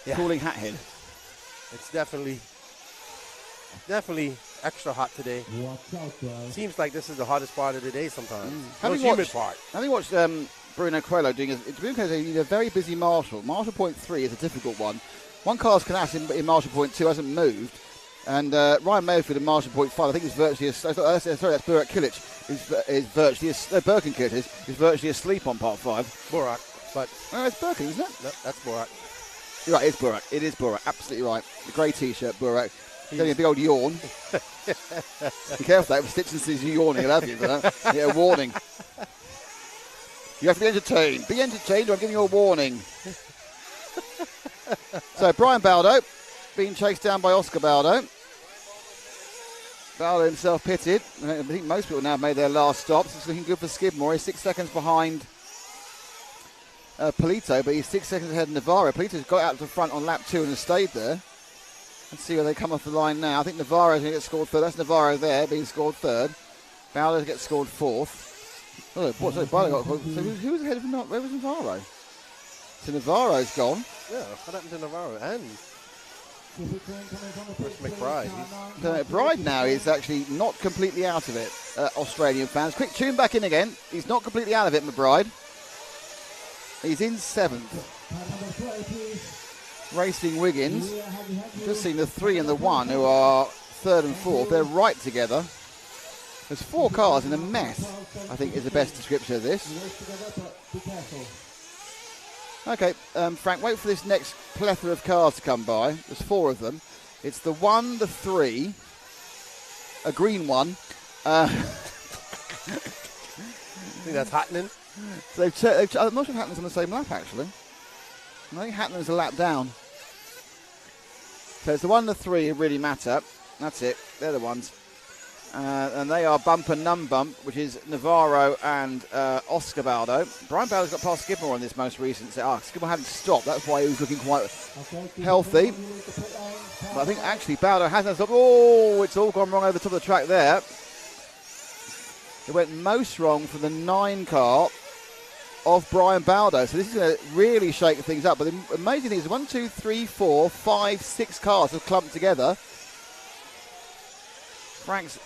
Speaker 2: Yeah.
Speaker 1: Cooling hat head.
Speaker 2: It's definitely extra hot today. Seems like this is the hottest part of the day sometimes.
Speaker 1: Having
Speaker 2: Most humid
Speaker 1: watched-
Speaker 2: part.
Speaker 1: Having watched Bruno Coelho doing Bruno Coelho did a very busy marshal. Marshal point 3 is a difficult one. One car's Canas in marshal point 2 hasn't moved. And Ryan Mayfield in marshal point 5, I think is virtually sorry, that's Burak Kilic is virtually Birkin Kilic is virtually asleep on part 5.
Speaker 2: Burak, but
Speaker 1: Oh, it's Birkin, isn't it?
Speaker 2: no, that's Burak.
Speaker 1: You're right, it's Burak. It is Burak, absolutely right. The grey t-shirt, Burak. He's only a big old yawn. Be careful that if Stitchen sees you yawning, he'll have you for that. Yeah, a warning. You have to be entertained. Be entertained or I'm giving you a warning. So Brian Baldo being chased down by Oscar Baldo. Baldo himself pitted. I think most people now have made their last stops. It's looking good for Skidmore. He's 6 seconds behind Polito, but he's 6 seconds ahead of Navarro. Polito's got out to the front on lap 2 and has stayed there. Let's see where they come off the line now. I think Navarro's going to get scored third. That's Navarro there being scored third. Baldo gets scored fourth. Oh, sorry, Baldo got called. So who was ahead of Navarro? Where was Navarro? So Navarro's gone.
Speaker 2: Yeah, what happened to Navarro? And where's McBride?
Speaker 1: So McBride now is actually not completely out of it, Australian fans. Quick tune back in again. He's not completely out of it, McBride. He's in 7th. Racing Wiggins. Just seen the 3 and the 1 who are 3rd and 4th. They're right together. There's 4 cars in a mess, I think is the best description of this. Okay, Frank, wait for this next plethora of cars to come by. There's 4 of them. It's the 1, the 3, a green one.
Speaker 2: I think that's happening.
Speaker 1: So I'm not sure if Hatton's on the same lap, actually. I think Hatton's a lap down. So it's the 1 and the 3 who really matter. That's it. They're the ones. And they are bump and num bump, which is Navarro and Oscar Baldo. Brian Baldo's got past Skidmore on this most recent set. Skidmore hadn't stopped. That's why he was looking quite healthy. But I think actually Baldo hasn't stopped. Oh, it's all gone wrong over the top of the track there. It went most wrong for the 9 car of Brian Baldo. So this is going to really shake things up. But the amazing thing is 1, 2, 3, 4, 5, 6 cars have clumped together. Frank's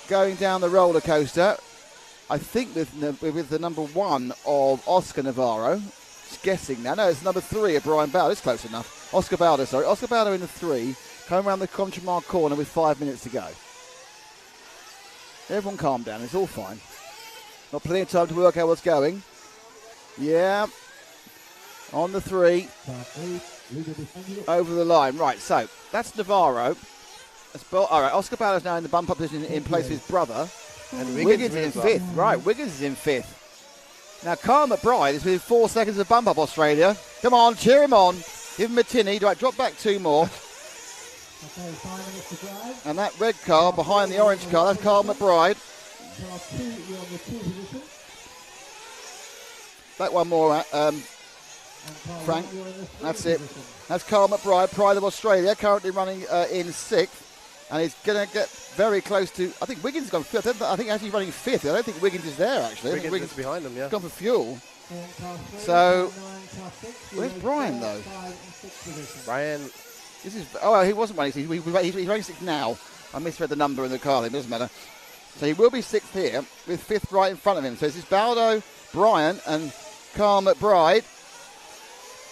Speaker 1: going down the roller coaster, I think with the number 1 of Oscar Navarro. Just guessing now. No, it's number 3 of Brian Baldo. It's close enough. Oscar Baldo in the 3. Coming around the Contramark corner with 5 minutes to go. Everyone calm down. It's all fine. Got plenty of time to work out what's going. Yeah. On the 3. Over the line. Right, so that's Navarro. All right, Oscar Baldo's now in the bump-up position in place of his brother.
Speaker 2: And
Speaker 1: Wiggins is in
Speaker 2: as well.
Speaker 1: 5th. Right, Wiggins is in 5th. Now, Carl McBride is within 4 seconds of bump up Australia. Come on, cheer him on. Give him a tinny. Do I drop back 2 more?
Speaker 3: Okay, 5 minutes to drive.
Speaker 1: And that red car behind the orange car, that's Carl McBride.
Speaker 3: Car 2, you're on the 2 position.
Speaker 1: Back one more,
Speaker 3: And car
Speaker 1: Frank.
Speaker 3: 1, you're in the 3
Speaker 1: That's it.
Speaker 3: position.
Speaker 1: That's Carl McBride, Pride of Australia, currently running in 6th. And he's going to get very close to, I think Wiggins has gone 5th. I think actually running 5th. I don't think Wiggins is there, actually. I think
Speaker 2: Wiggins is behind him, yeah.
Speaker 1: has gone for fuel.
Speaker 3: And car 3,
Speaker 1: So,
Speaker 3: car 9, car 6,
Speaker 1: where's
Speaker 3: you're in
Speaker 1: Brian,
Speaker 3: 4,
Speaker 1: though?
Speaker 3: 5 and 6 position.
Speaker 2: Brian,
Speaker 1: This is, oh, he wasn't running 6th. He's running 6th now. I misread the number in the car. It doesn't matter. So he will be 6th here with 5th right in front of him. So this is Baldo, Brian, and Carl McBride.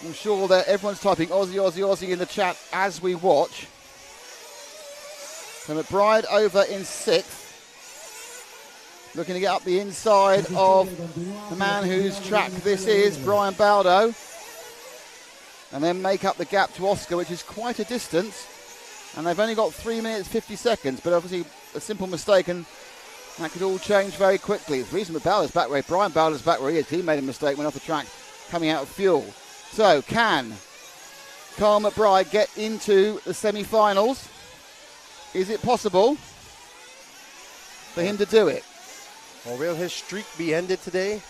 Speaker 1: I'm sure that everyone's typing Aussie, Aussie, Aussie in the chat as we watch. So McBride over in 6th. Looking to get up the inside of the man whose track this is, Brian Baldo. And then make up the gap to Oscar, which is quite a distance. And they've only got 3 minutes 50 seconds, but obviously a simple mistake, and that could all change very quickly. The reason Baldo's back where Brian Baldo's back where he is, he made a mistake, went off the track, coming out of fuel. So can Carl McBride get into the semi-finals? Is it possible for him to do it?
Speaker 2: or will his streak be ended today?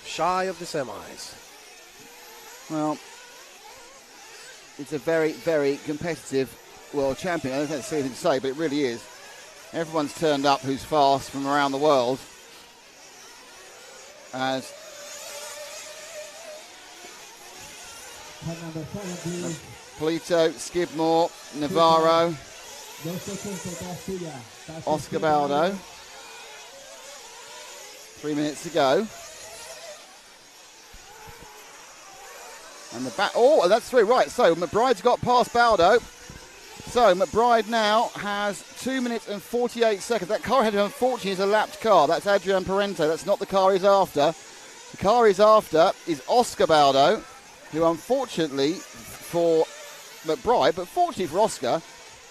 Speaker 2: Shy of the semis.
Speaker 1: Well, it's a very, very competitive world champion. I don't think that's anything to say, but it really is. Everyone's turned up who's fast from around the world. As
Speaker 3: Number 7, please.
Speaker 1: Polito, Skidmore, Navarro,
Speaker 3: 2 seconds, that's tuya. That's
Speaker 1: Oscar
Speaker 3: it.
Speaker 1: Baldo. 3 minutes to go. And the back, oh, that's 3, right. So McBride's got past Baldo. So McBride now has 2 minutes and 48 seconds. That car ahead of him, unfortunately, is a lapped car. That's Adrian Parente. That's not the car he's after. The car he's after is Oscar Baldo, who unfortunately for McBride, but fortunately for Oscar,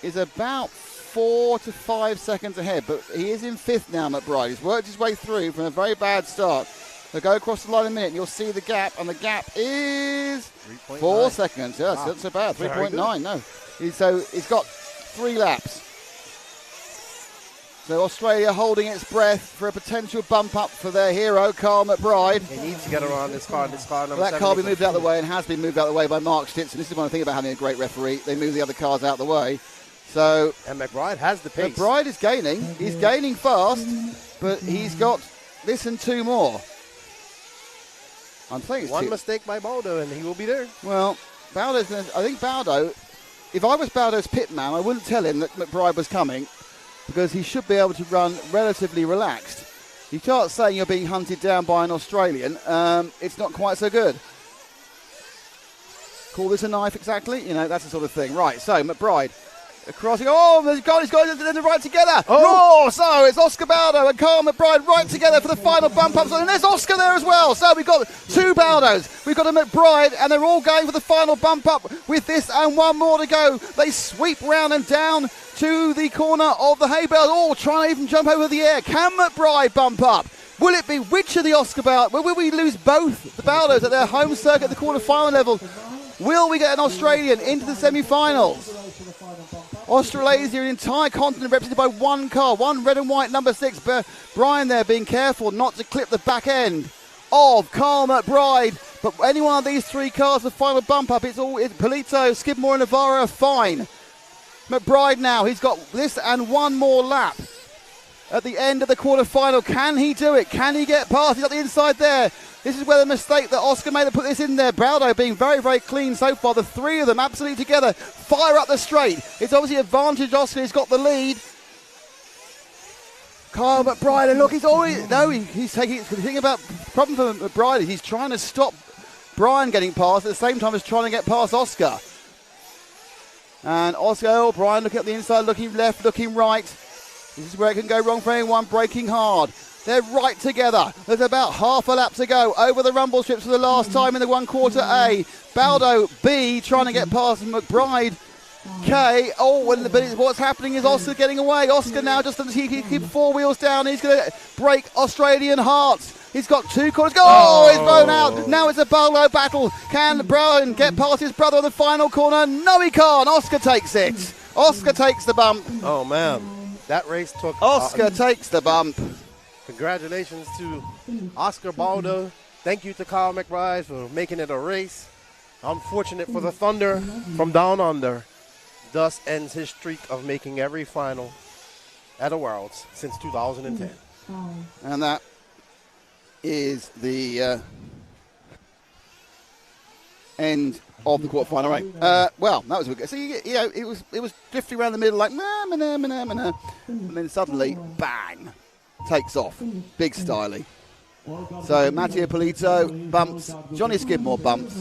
Speaker 1: is about 4 to 5 seconds ahead. But he is in 5th now, McBride. He's worked his way through from a very bad start. They'll go across the line in a minute, and you'll see the gap, and the gap is 4 seconds. Yeah, that's not so bad. 3.9, no. So he's got 3 laps. So Australia holding its breath for a potential bump up for their hero, Carl McBride.
Speaker 2: He needs to get around this car. This car number
Speaker 1: Well, that
Speaker 2: 7
Speaker 1: car will
Speaker 2: is
Speaker 1: be moved out of the way and has been moved out of the way by Mark Stitson. This is one thing about having a great referee. They move the other cars out of the way. So
Speaker 2: And McBride has the pace.
Speaker 1: McBride is gaining. He's gaining fast, but he's got this and 2 more. I'm saying it's
Speaker 2: One
Speaker 1: 2.
Speaker 2: mistake by Baldo and he will be there.
Speaker 1: Well, Baldo's going to, I think Baldo, if I was Baldo's pit man, I wouldn't tell him that McBride was coming, because he should be able to run relatively relaxed. You start saying you're being hunted down by an Australian, it's not quite so good. Call this a knife exactly? You know, that's the sort of thing. Right, so McBride crossing. Oh, he's got them right together. Oh, so it's Oscar Baldo and Carl McBride right together for the final bump up. And there's Oscar there as well. So we've got 2 Baldos. We've got a McBride, and they're all going for the final bump up with this and 1 more to go. They sweep round and down to the corner of the hay bale. Oh, trying to even jump over the air. Can McBride bump up? Will it be which of the Oscar Baldos? Will we lose both the Baldos at their home circuit at the quarter-final level? Will we get an Australian into the semi-finals? Australasia, an entire continent represented by 1 car, 1 red and white number 6. Brian there being careful not to clip the back end of Carl McBride. But any one of these 3 cars, the final bump up, it's Polito, Skidmore and Navarro are fine. McBride now, he's got this and 1 more lap at the end of the quarter-final. Can he do it? Can he get past? He's got the inside there. This is where the mistake that Oscar made to put this in there. Baldo being very, very clean so far. The 3 of them absolutely together. Fire up the straight. It's obviously advantage Oscar. He's got the lead. Carl McBride, and look, he's already, no, he's taking, the thing about, the problem for McBride is he's trying to stop Brian getting past at the same time as trying to get past Oscar. And Oscar, Brian looking at the inside, looking left, looking right. This is where it can go wrong for anyone, braking hard. They're right together. There's about half a lap to go over the rumble strips for the last time in the 1/4 A. Baldo B trying to get past McBride K. Oh, but what's happening is Oscar getting away. Oscar now just he keep 4 wheels down. He's going to break Australian hearts. He's got 2 corners. Oh, he's thrown out. Now it's a Bolo battle. Can Brown get past his brother on the final corner? No, he can't. Oscar takes it. Oscar takes the bump.
Speaker 2: Oh, man. That race took...
Speaker 1: Oscar takes the bump.
Speaker 2: Congratulations to Oscar Baldo. Thank you to Kyle McBride for making it a race. Unfortunate for the Thunder from Down Under. Thus ends his streak of making every final at the Worlds since 2010.
Speaker 1: And that is the end of the quarterfinal race. Well, that was a good. So it was drifting around the middle like and then suddenly bang, takes off, big styly. So Matteo Polito bumps, Johnny Skidmore bumps,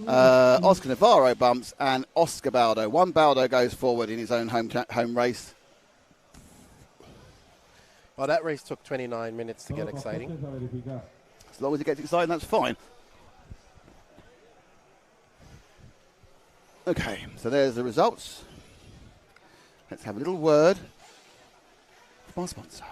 Speaker 1: Oscar Navarro bumps, and Oscar Baldo. One Baldo goes forward in his own home race.
Speaker 2: Well, that race took 29 minutes to get exciting.
Speaker 1: As long as it gets exciting, that's fine. Okay, so there's the results. Let's have a little word from our sponsor.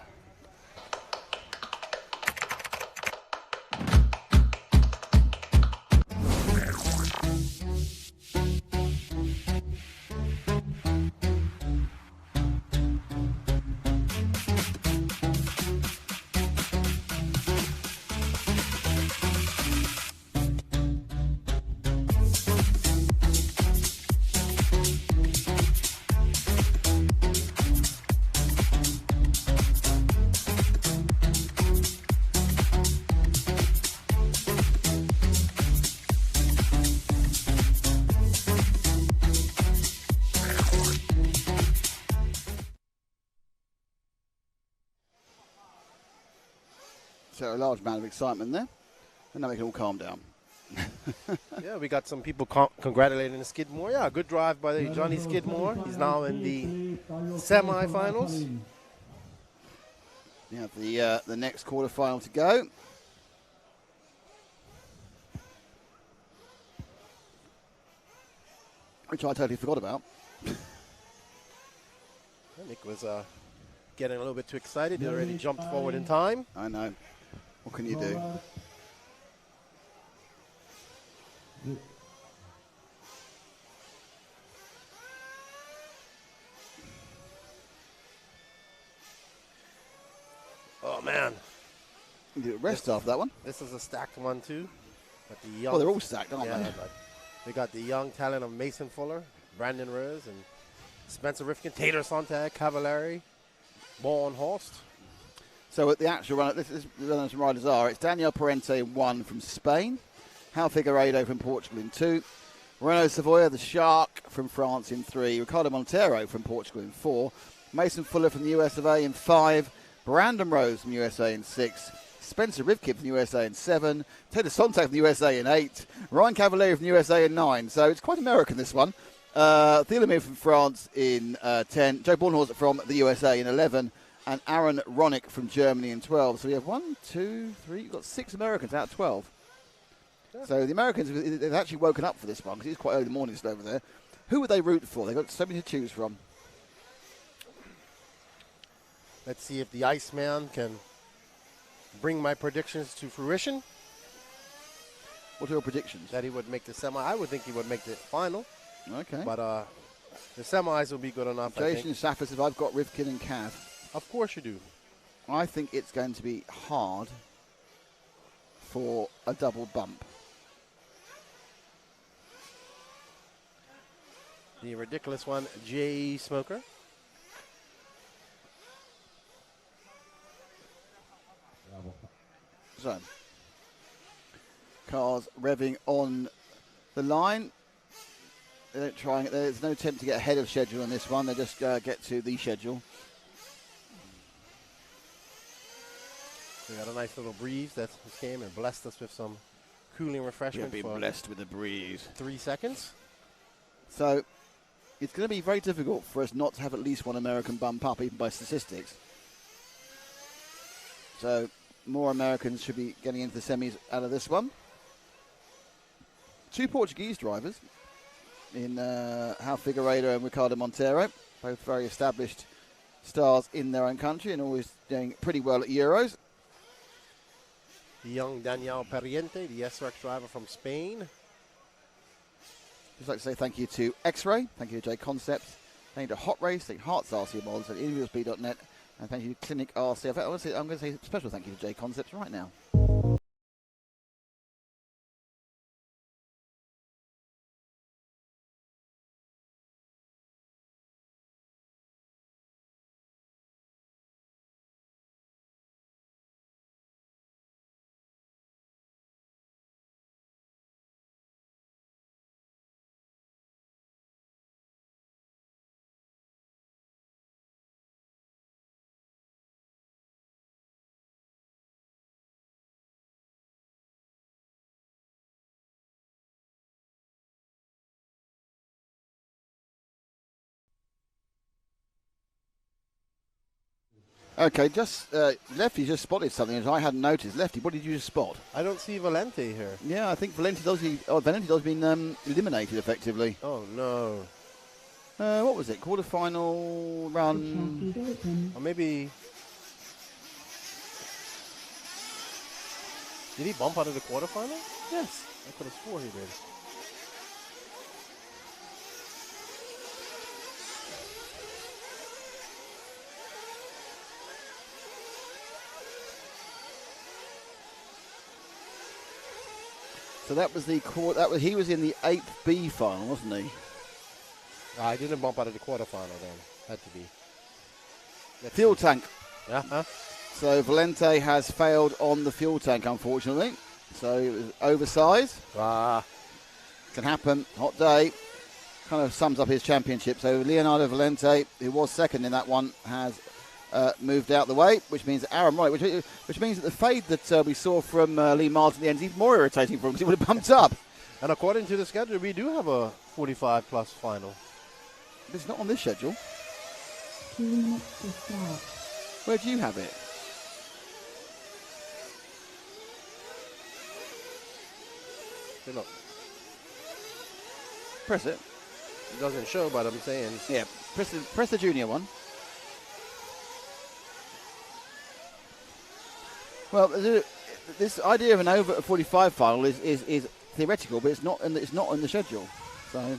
Speaker 1: So a large amount of excitement there, and now we can all calm down.
Speaker 2: Yeah, we got some people congratulating Skidmore. Yeah, good drive by Johnny Skidmore. He's now in the semi-finals.
Speaker 1: We have the next quarterfinal to go. Which I totally forgot about.
Speaker 2: Nick was getting a little bit too excited. He already jumped forward in time.
Speaker 1: I know. What can you do?
Speaker 2: Oh, man.
Speaker 1: You do a rest after that one.
Speaker 2: This is a stacked one, too. But the
Speaker 1: Well, they're all stacked, aren't they?
Speaker 2: But we got the young talent of Mason Fuller, Brandon Rose, and Spencer Rifkin, Tater Sontag, Cavallari, Born Horst.
Speaker 1: So at the actual run, this is the runners and riders are. It's Daniel Parente in 1 from Spain, Hal Figueiredo from Portugal in 2, Renaud Savoya, the Shark from France in 3, Ricardo Montero from Portugal in 4, Mason Fuller from the US of A in 5, Brandon Rose from USA in 6, Spencer Rivkin from the USA in 7, Taylor Sontag from the USA in 8, Ryan Cavalieri from the USA in 9. So it's quite American, this one. Thielemir from France in 10, Joe Bornhorst from the USA in 11, and Aaron Ronick from Germany in 12. So we have 1, 2, 3, you've got 6 Americans out of 12. Yeah. So the Americans, they've actually woken up for this one because it's quite early in the morning still over there. Who would they root for? They've got so many to choose from.
Speaker 2: Let's see if the Iceman can bring my predictions to fruition.
Speaker 1: What are your predictions?
Speaker 2: That he would make the semi. I would think he would make the final.
Speaker 1: Okay.
Speaker 2: But the semis will be good enough,
Speaker 1: Jason Saffer says, I've got Rivkin and Cav.
Speaker 2: Of course you do.
Speaker 1: I think it's going to be hard for a double bump.
Speaker 2: The ridiculous one, J. Smoker.
Speaker 1: So, cars revving on the line. They're trying. There's no attempt to get ahead of schedule on this one. They just get to the schedule.
Speaker 2: We got a nice little breeze that came and blessed us with some cooling refreshment.
Speaker 1: We've been blessed with a breeze.
Speaker 2: 3 seconds.
Speaker 1: So it's going to be very difficult for us not to have at least one American bump up, even by statistics. So more Americans should be getting into the semis out of this one. 2 Portuguese drivers in Hal Figueiredo and Ricardo Montero, both very established stars in their own country and always doing pretty well at Euros.
Speaker 2: The young Daniel Perriente, the SRX driver from Spain.
Speaker 1: Just like to say thank you to X-Ray, thank you to J Concepts, thank you to Hot Race, thank you to Hearts RC Mods, and InvioSpeed.net, and thank you to Clinic RC. I'm going to say a special thank you to J Concepts right now. Okay, Lefty just spotted something that I hadn't noticed. Lefty, what did you just spot?
Speaker 2: I don't see Valente here.
Speaker 1: Yeah, I think Valenti's been eliminated effectively.
Speaker 2: Oh, no.
Speaker 1: What was it? Quarterfinal run?
Speaker 2: Or maybe... Did he bump out of the quarterfinal?
Speaker 1: Yes.
Speaker 2: I could have swore he did.
Speaker 1: So that was he was in the 8B final, wasn't he?
Speaker 2: I didn't bump out of the quarterfinal then. Had to be.
Speaker 1: Fuel tank.
Speaker 2: Yeah.
Speaker 1: So Valente has failed on the fuel tank, unfortunately. So it was oversized. Can happen. Hot day. Kind of sums up his championship. So Leonardo Valente, who was second in that one, has moved out the way, which means Aaron Wright, which means that the fade that we saw from Lee Miles at the end is even more irritating for him because he would have bumped up.
Speaker 2: And according to the schedule, we do have a 45-plus final.
Speaker 1: But it's not on this schedule.
Speaker 4: 2 minutes to start.
Speaker 1: Where do you have it?
Speaker 2: Hey, look.
Speaker 1: Press it.
Speaker 2: It doesn't show, but I'm saying...
Speaker 1: Yeah, press the junior one. Well, this idea of an over 45 final is theoretical, but it's not in the schedule. So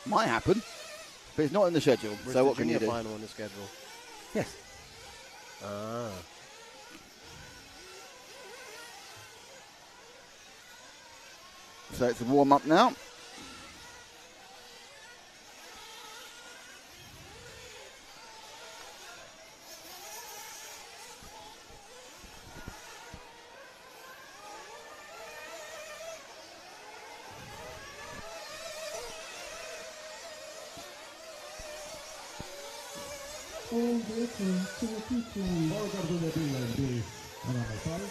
Speaker 1: might happen, but it's not in the schedule.
Speaker 2: Where's
Speaker 1: so
Speaker 2: the
Speaker 1: what can you do?
Speaker 2: final on the schedule?
Speaker 1: Yes. So it's a warm up now.
Speaker 4: All vehicles to the pit lane.
Speaker 3: All cars to the pit lane, please. Around the side.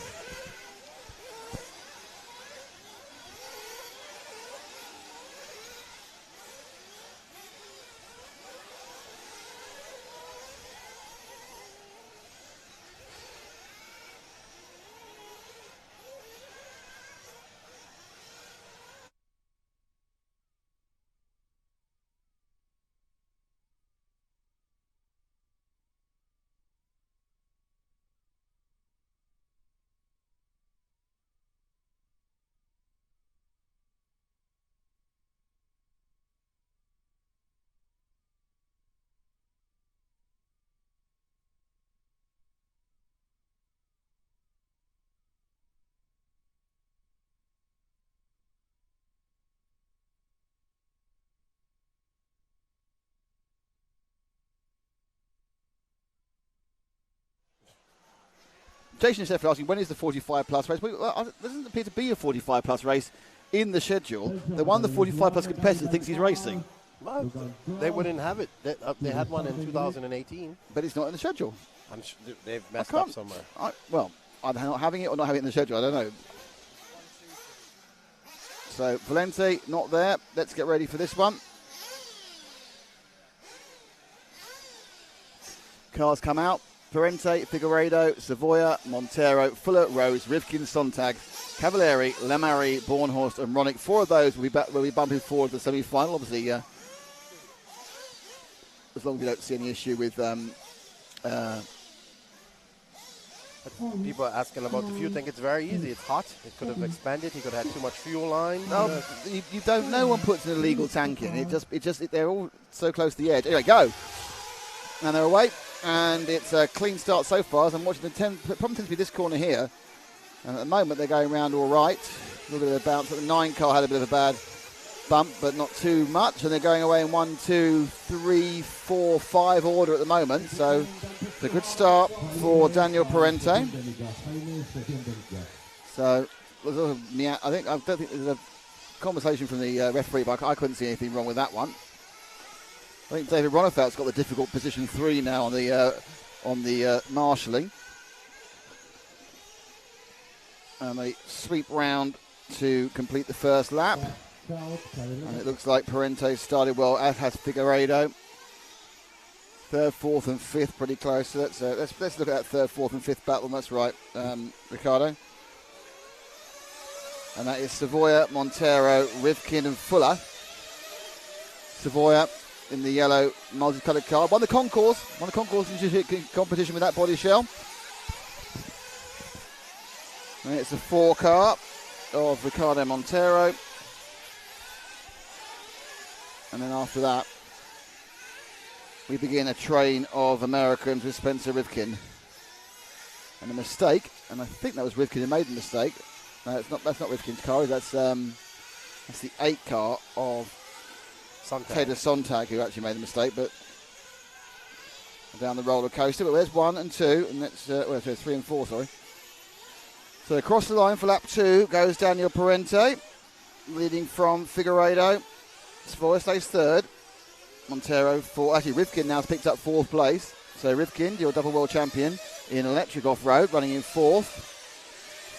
Speaker 1: Jason is definitely asking, when is the 45 plus race? Well, there doesn't appear to be a 45 plus race in the schedule. The one the 45 plus competitor thinks he's racing.
Speaker 2: Well, they wouldn't have it. They had one in 2018.
Speaker 1: But it's not in the schedule.
Speaker 2: I'm sure they've messed up somewhere.
Speaker 1: Either not having it or not having it in the schedule, I don't know. So Valente, not there. Let's get ready for this one. Cars come out. Parente, Figueiredo, Savoia, Montero, Fuller, Rose, Rivkin, Sontag, Cavalieri, Lemary, Bornhorst and Ronick. 4 of those will be bumping forward to the semi-final. Obviously, as long as we don't see any issue with
Speaker 2: People are asking about the fuel tank. It's very easy. It's hot. It could have expanded. He could have had too much fuel line.
Speaker 1: No, you don't. No one puts an illegal tank in. They're all so close to the edge. Anyway, go. And they're away. And it's a clean start so far. As I'm watching the problem tends to be this corner here. And at the moment they're going around all right. A little bit of a bounce. The 9 car had a bit of a bad bump, but not too much. And they're going away in 1, 2, 3, 4, 5 order at the moment. So it's a good start for Daniel Parente. So I don't think there's a conversation from the referee, but I couldn't see anything wrong with that one. I think David Ronefelt's got the difficult position 3 now on the marshalling. And they sweep round to complete the first lap. And it looks like Parente started well, as has Figueiredo. 3rd, 4th and 5th pretty close. So let's look at that 3rd, 4th and 5th battle. That's right, Ricardo. And that is Savoia, Montero, Rivkin and Fuller. Savoia in the yellow multicoloured car. Won the concourse in competition with that body shell. And it's a 4 car of Ricardo Montero. And then after that, we begin a train of Americans with Spencer Rivkin. And a mistake, and I think that was Rivkin who made the mistake. No, that's not Rivkin's car. That's the 8 car of Tedder Sontag who actually made the mistake, but down the roller coaster. But there's 1 and 2, and that's 3 and 4. Sorry. So across the line for lap 2 goes Daniel Parente, leading from Figueiredo. Savoia stays 3rd. Montero 4. Actually, Rivkin now has picked up 4th place. So Rivkin, your double world champion in electric off-road, running in 4th.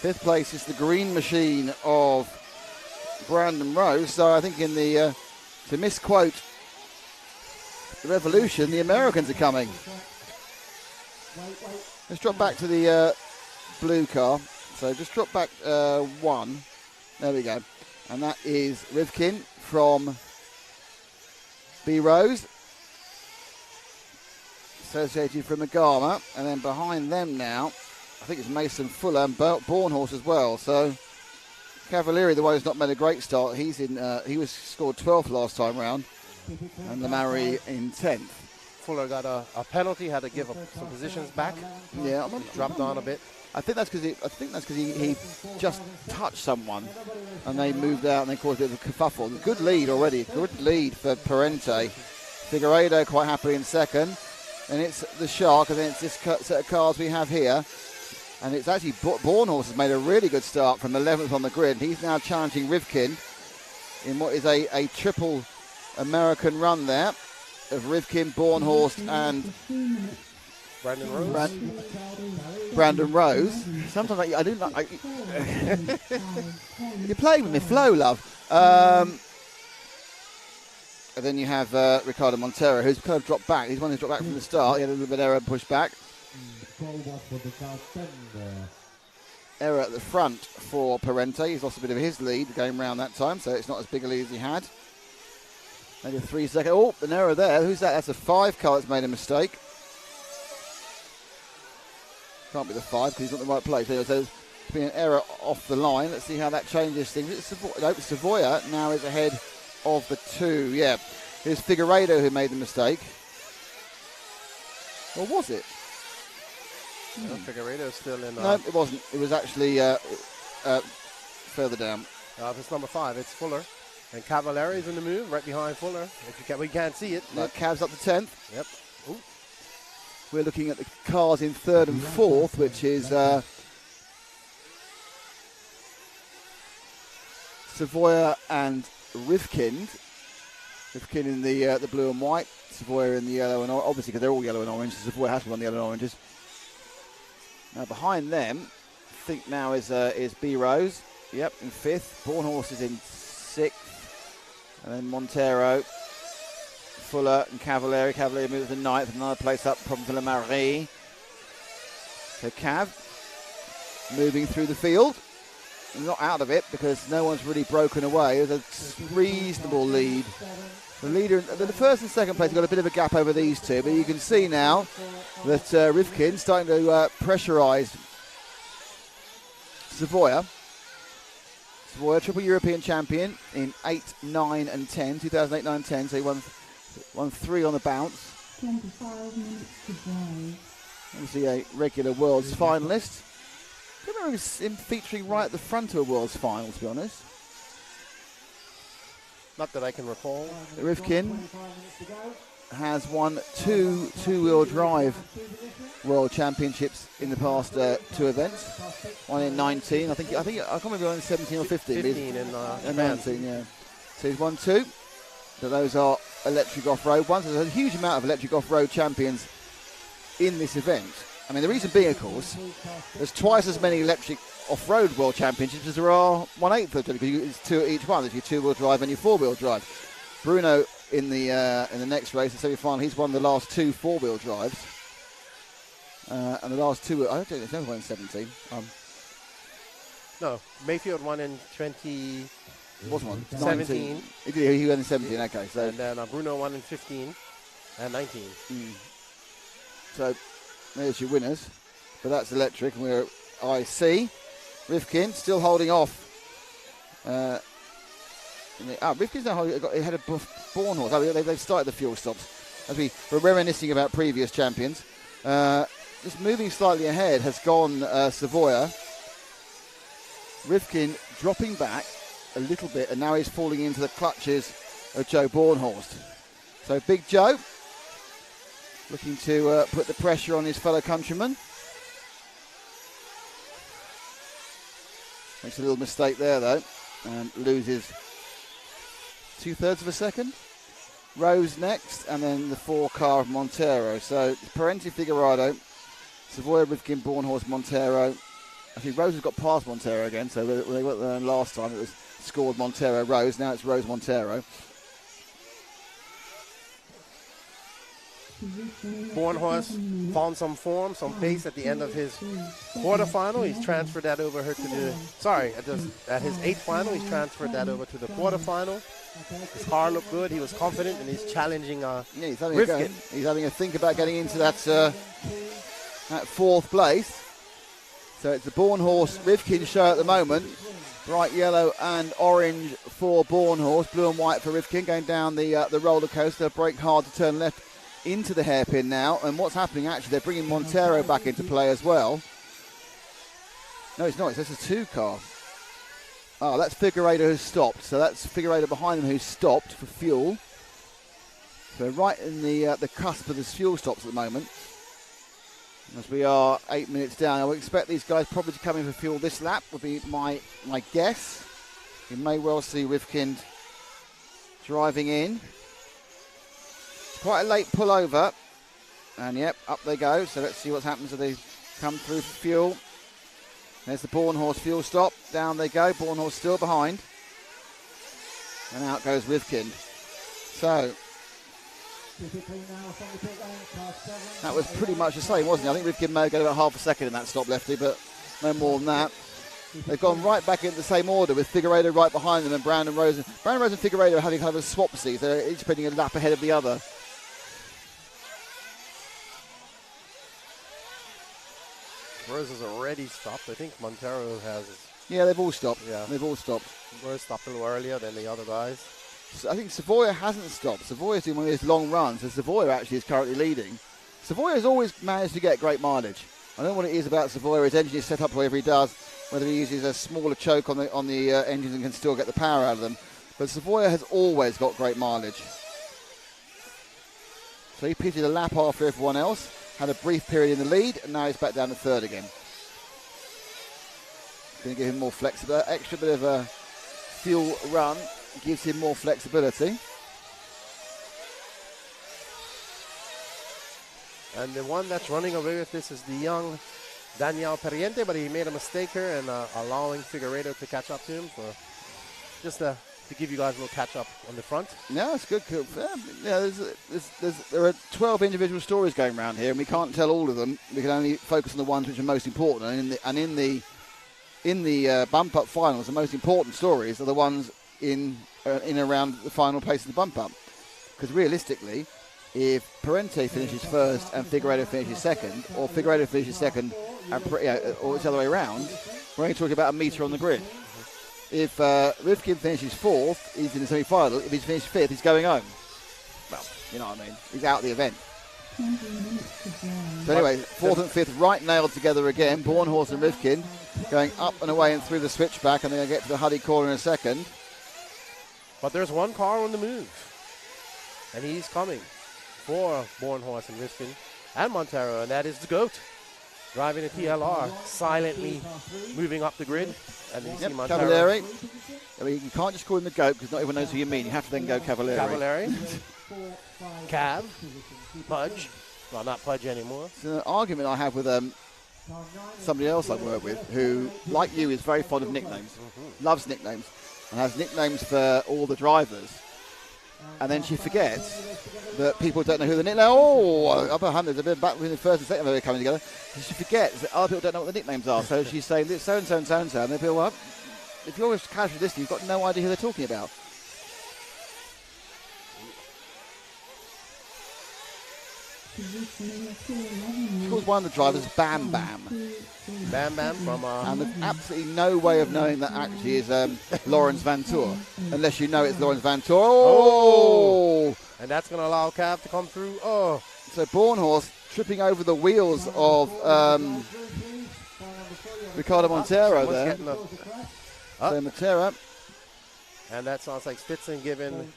Speaker 1: 5th place is the green machine of Brandon Rose. So I think in the, to misquote the Revolution, the Americans are coming. Let's drop back to the blue car. So just drop back 1. There we go. And that is Rivkin from B Rose, associated from Agama. And then behind them now, I think it's Mason Fuller and Bornhorst as well. So Cavalieri, the one who's not made a great start, he was scored 12th last time round, and Lamari in 10th.
Speaker 2: Fuller got a penalty, had to give up some positions back.
Speaker 1: Yeah,
Speaker 2: dropped on a bit.
Speaker 1: I think that's because he just touched someone, and they moved out and they caused a bit of a kerfuffle. Good lead already. Good lead for Parente. Figueiredo quite happily in 2nd, and it's the Shark, and then it's this set of cars we have here. And it's actually Bornhorst has made a really good start from 11th on the grid. He's now challenging Rivkin in what is a triple American run there of Rivkin, Bornhorst and Brandon Rose. Sometimes I do like. You're playing with me, flow, love. And then you have Ricardo Montero, who's kind of dropped back. He's one who's dropped back from the start. He had a little bit of error, push back. Error at the front for Parente. He's lost a bit of his lead going round that time, so it's not as big a lead as he had. Maybe a 3-second. Oh, an error there. Who's that? That's a 5 car that's made a mistake. Can't be the 5 because he's not in the right place. So there's been an error off the line. Let's see how that changes things. Savoia now is ahead of the 2. Yeah, here's Figueiredo who made the mistake. Or was it?
Speaker 2: Figueiredo is still in.
Speaker 1: No, it wasn't. It was actually further down.
Speaker 2: It's number 5. It's Fuller. And Cavalieri is in the move, right behind Fuller. We can't see it.
Speaker 1: Cav's up to 10th.
Speaker 2: Yep. Ooh.
Speaker 1: We're looking at the cars in 3rd and 4th, which is Savoia and Rivkin. Rivkin in the blue and white. Savoia in the yellow and orange. Obviously, because they're all yellow and orange, Savoia has to be on the yellow and oranges. Now behind them, I think now is B Rose. Yep, in 5th. Bornhorst is in 6th. And then Montero, Fuller and Cavalieri. Cavalieri moves to 9th. Another place up, problem for Lamari. So Cav moving through the field. Not out of it because no one's really broken away. There's a reasonable lead. The leader, the 1st and 2nd place, got a bit of a gap over these two, but you can see now that Rivkin's starting to pressurise Savoia. Savoia, triple European champion in 8, 9 and 10, 2008, 9 and 10, so he won 3 on the bounce.
Speaker 4: 25 minutes to drive.
Speaker 1: Obviously a regular Worlds finalist. I don't remember him featuring right at the front of a Worlds final, to be honest.
Speaker 2: Not that I can recall.
Speaker 1: Rivkin has won 2 two-wheel drive World Championships in the past 2 events. One in 19, I can't remember one in 17 or 15.
Speaker 2: 15 in
Speaker 1: 19, yeah. So he's won 2. So those are electric off-road ones. There's a huge amount of electric off-road champions in this event. I mean, the reason being, of course, there's twice as many electric off-road world championships as there are 1/8 of them, because it's 2 at each one. There's your 2-wheel drive and your 4-wheel drive. Bruno in the next race, the semi-final, he's won the last 2 4-wheel drives. And the last 2, I don't think there's another one in 17.
Speaker 2: No, Mayfield won in 20.
Speaker 1: There was one.
Speaker 2: 17.
Speaker 1: He won in 17, okay. So.
Speaker 2: And then Bruno won in 15 and 19.
Speaker 1: So there's your winners. But that's electric, and we're at IC. Rivkin still holding off. Rivkin's now ahead of Bornhorst. They've started the fuel stops. As we were reminiscing about previous champions. Just moving slightly ahead has gone Savoia. Rivkin dropping back a little bit, and now he's falling into the clutches of Joe Bornhorst. So Big Joe looking to put the pressure on his fellow countryman. Makes a little mistake there though, and loses 2/3 of a second. Rose next, and then the 4 car of Montero. So Parenti, Figueroa, Savoia, Rivkin, Bornhorst, Montero. I think Rose has got past Montero again, so when they went there last time it was scored Montero, Rose. Now it's Rose, Montero.
Speaker 2: Bornhorst found some form, some pace at the end of his quarterfinal. He's transferred that over at his 8th final, he's transferred that over to the quarterfinal. His car looked good. He was confident, and he's challenging
Speaker 1: he's having
Speaker 2: Rivkin.
Speaker 1: He's having a think about getting into that 4th place. So it's the Bornhorst Rivkin show at the moment. Bright yellow and orange for Bornhorst, blue and white for Rivkin, going down the roller coaster. Brake hard to turn left into the hairpin now. And what's happening, actually, they're bringing Montero back into play as well. No, it's not. It's a 2 car. Oh, that's Figueroa who's stopped. So that's Figueroa behind them who's stopped for fuel. So right in the cusp of this fuel stops at the moment. As we are 8 minutes down, I would expect these guys probably to come in for fuel this lap, would be my guess. You may well see Rivkin driving in. Quite a late pullover. And yep, up they go. So let's see what happens as they come through for fuel. There's the Bornhorst fuel stop. Down they go. Bornhorst still behind. And out goes Rivkin. So that was pretty much the same, wasn't it? I think Rivkin may have got about half a second in that stop, Lefty, but no more than that. They've gone right back into the same order with Figueroa right behind them and Brown and Rose. Brown, Rose and Figueroa are having kind of a swapsies. They're each putting a lap ahead of the other.
Speaker 2: Rose has already stopped. I think Montero has.
Speaker 1: Yeah, they've all stopped.
Speaker 2: Yeah.
Speaker 1: They've all stopped.
Speaker 2: Rose stopped a little earlier than the other guys.
Speaker 1: So I think Savoia hasn't stopped. Savoia's doing one of his long runs, so Savoia actually is currently leading. Savoia has always managed to get great mileage. I don't know what it is about Savoia. His engine is set up whatever he does, whether he uses a smaller choke on the engines and can still get the power out of them. But Savoia has always got great mileage. So he pitted a lap after everyone else, had a brief period in the lead, and now he's back down to 3rd again. Going to give him more flexibility, extra bit of a fuel run, gives him more flexibility.
Speaker 2: And the one that's running away with this is the young Daniel Periente, but he made a mistake here and allowing Figueroa to catch up to him for just to give you guys a little catch up on the front.
Speaker 1: No, it's good. Yeah, there are 12 individual stories going around here, and we can't tell all of them. We can only focus on the ones which are most important. And in the bump up finals, the most important stories are the ones in around the final place of the bump up, because realistically, if Parente finishes first and Figueiredo finishes second, or Figueiredo finishes second and or it's the other way around, we're only talking about a metre on the grid. If Rivkin finishes fourth, he's in the semi-final. If he's finished fifth, he's going home. Well, you know what I mean. He's out of the event.
Speaker 4: 20 minutes to go.
Speaker 1: So anyway, fourth and fifth right nailed together again. Bornhorst and Rivkin going up and away and through the switchback, and they're going to get to the Huddy corner in a second.
Speaker 2: But there's one car on the move, and he's coming for Bornhorst and Rivkin and Montero, and that is the GOAT, driving a TLR, silently moving up the grid. And then you see Montero.
Speaker 1: Cavalieri. I mean, you can't just call him the GOAT because not everyone knows who you mean. You have to then go Cavalieri.
Speaker 2: Cavalieri. Cav. Pudge. Well, not Pudge anymore.
Speaker 1: It's an argument I have with somebody else I work with who, like you, is very fond of nicknames. Loves nicknames. And has nicknames for all the drivers. And then she forgets that people don't know who the nickname. Oh, upper hundreds have been back between the first and second they're coming together. She forgets that other people don't know what the nicknames are. So she's saying this so and so and so and so, and they feel, well, if you're a casual listener, you've got no idea who they're talking about. She calls one of the drivers Bam Bam.
Speaker 2: Bam Bam from...
Speaker 1: and there's absolutely no way of knowing that actually is Lawrence Van Tour, unless you know it's Lawrence Van Tour. Oh!
Speaker 2: And that's going to allow Cav to come through. Oh!
Speaker 1: So Bornhorst tripping over the wheels of Ricardo Montero there. So Montero.
Speaker 2: And that sounds like Spitzen giving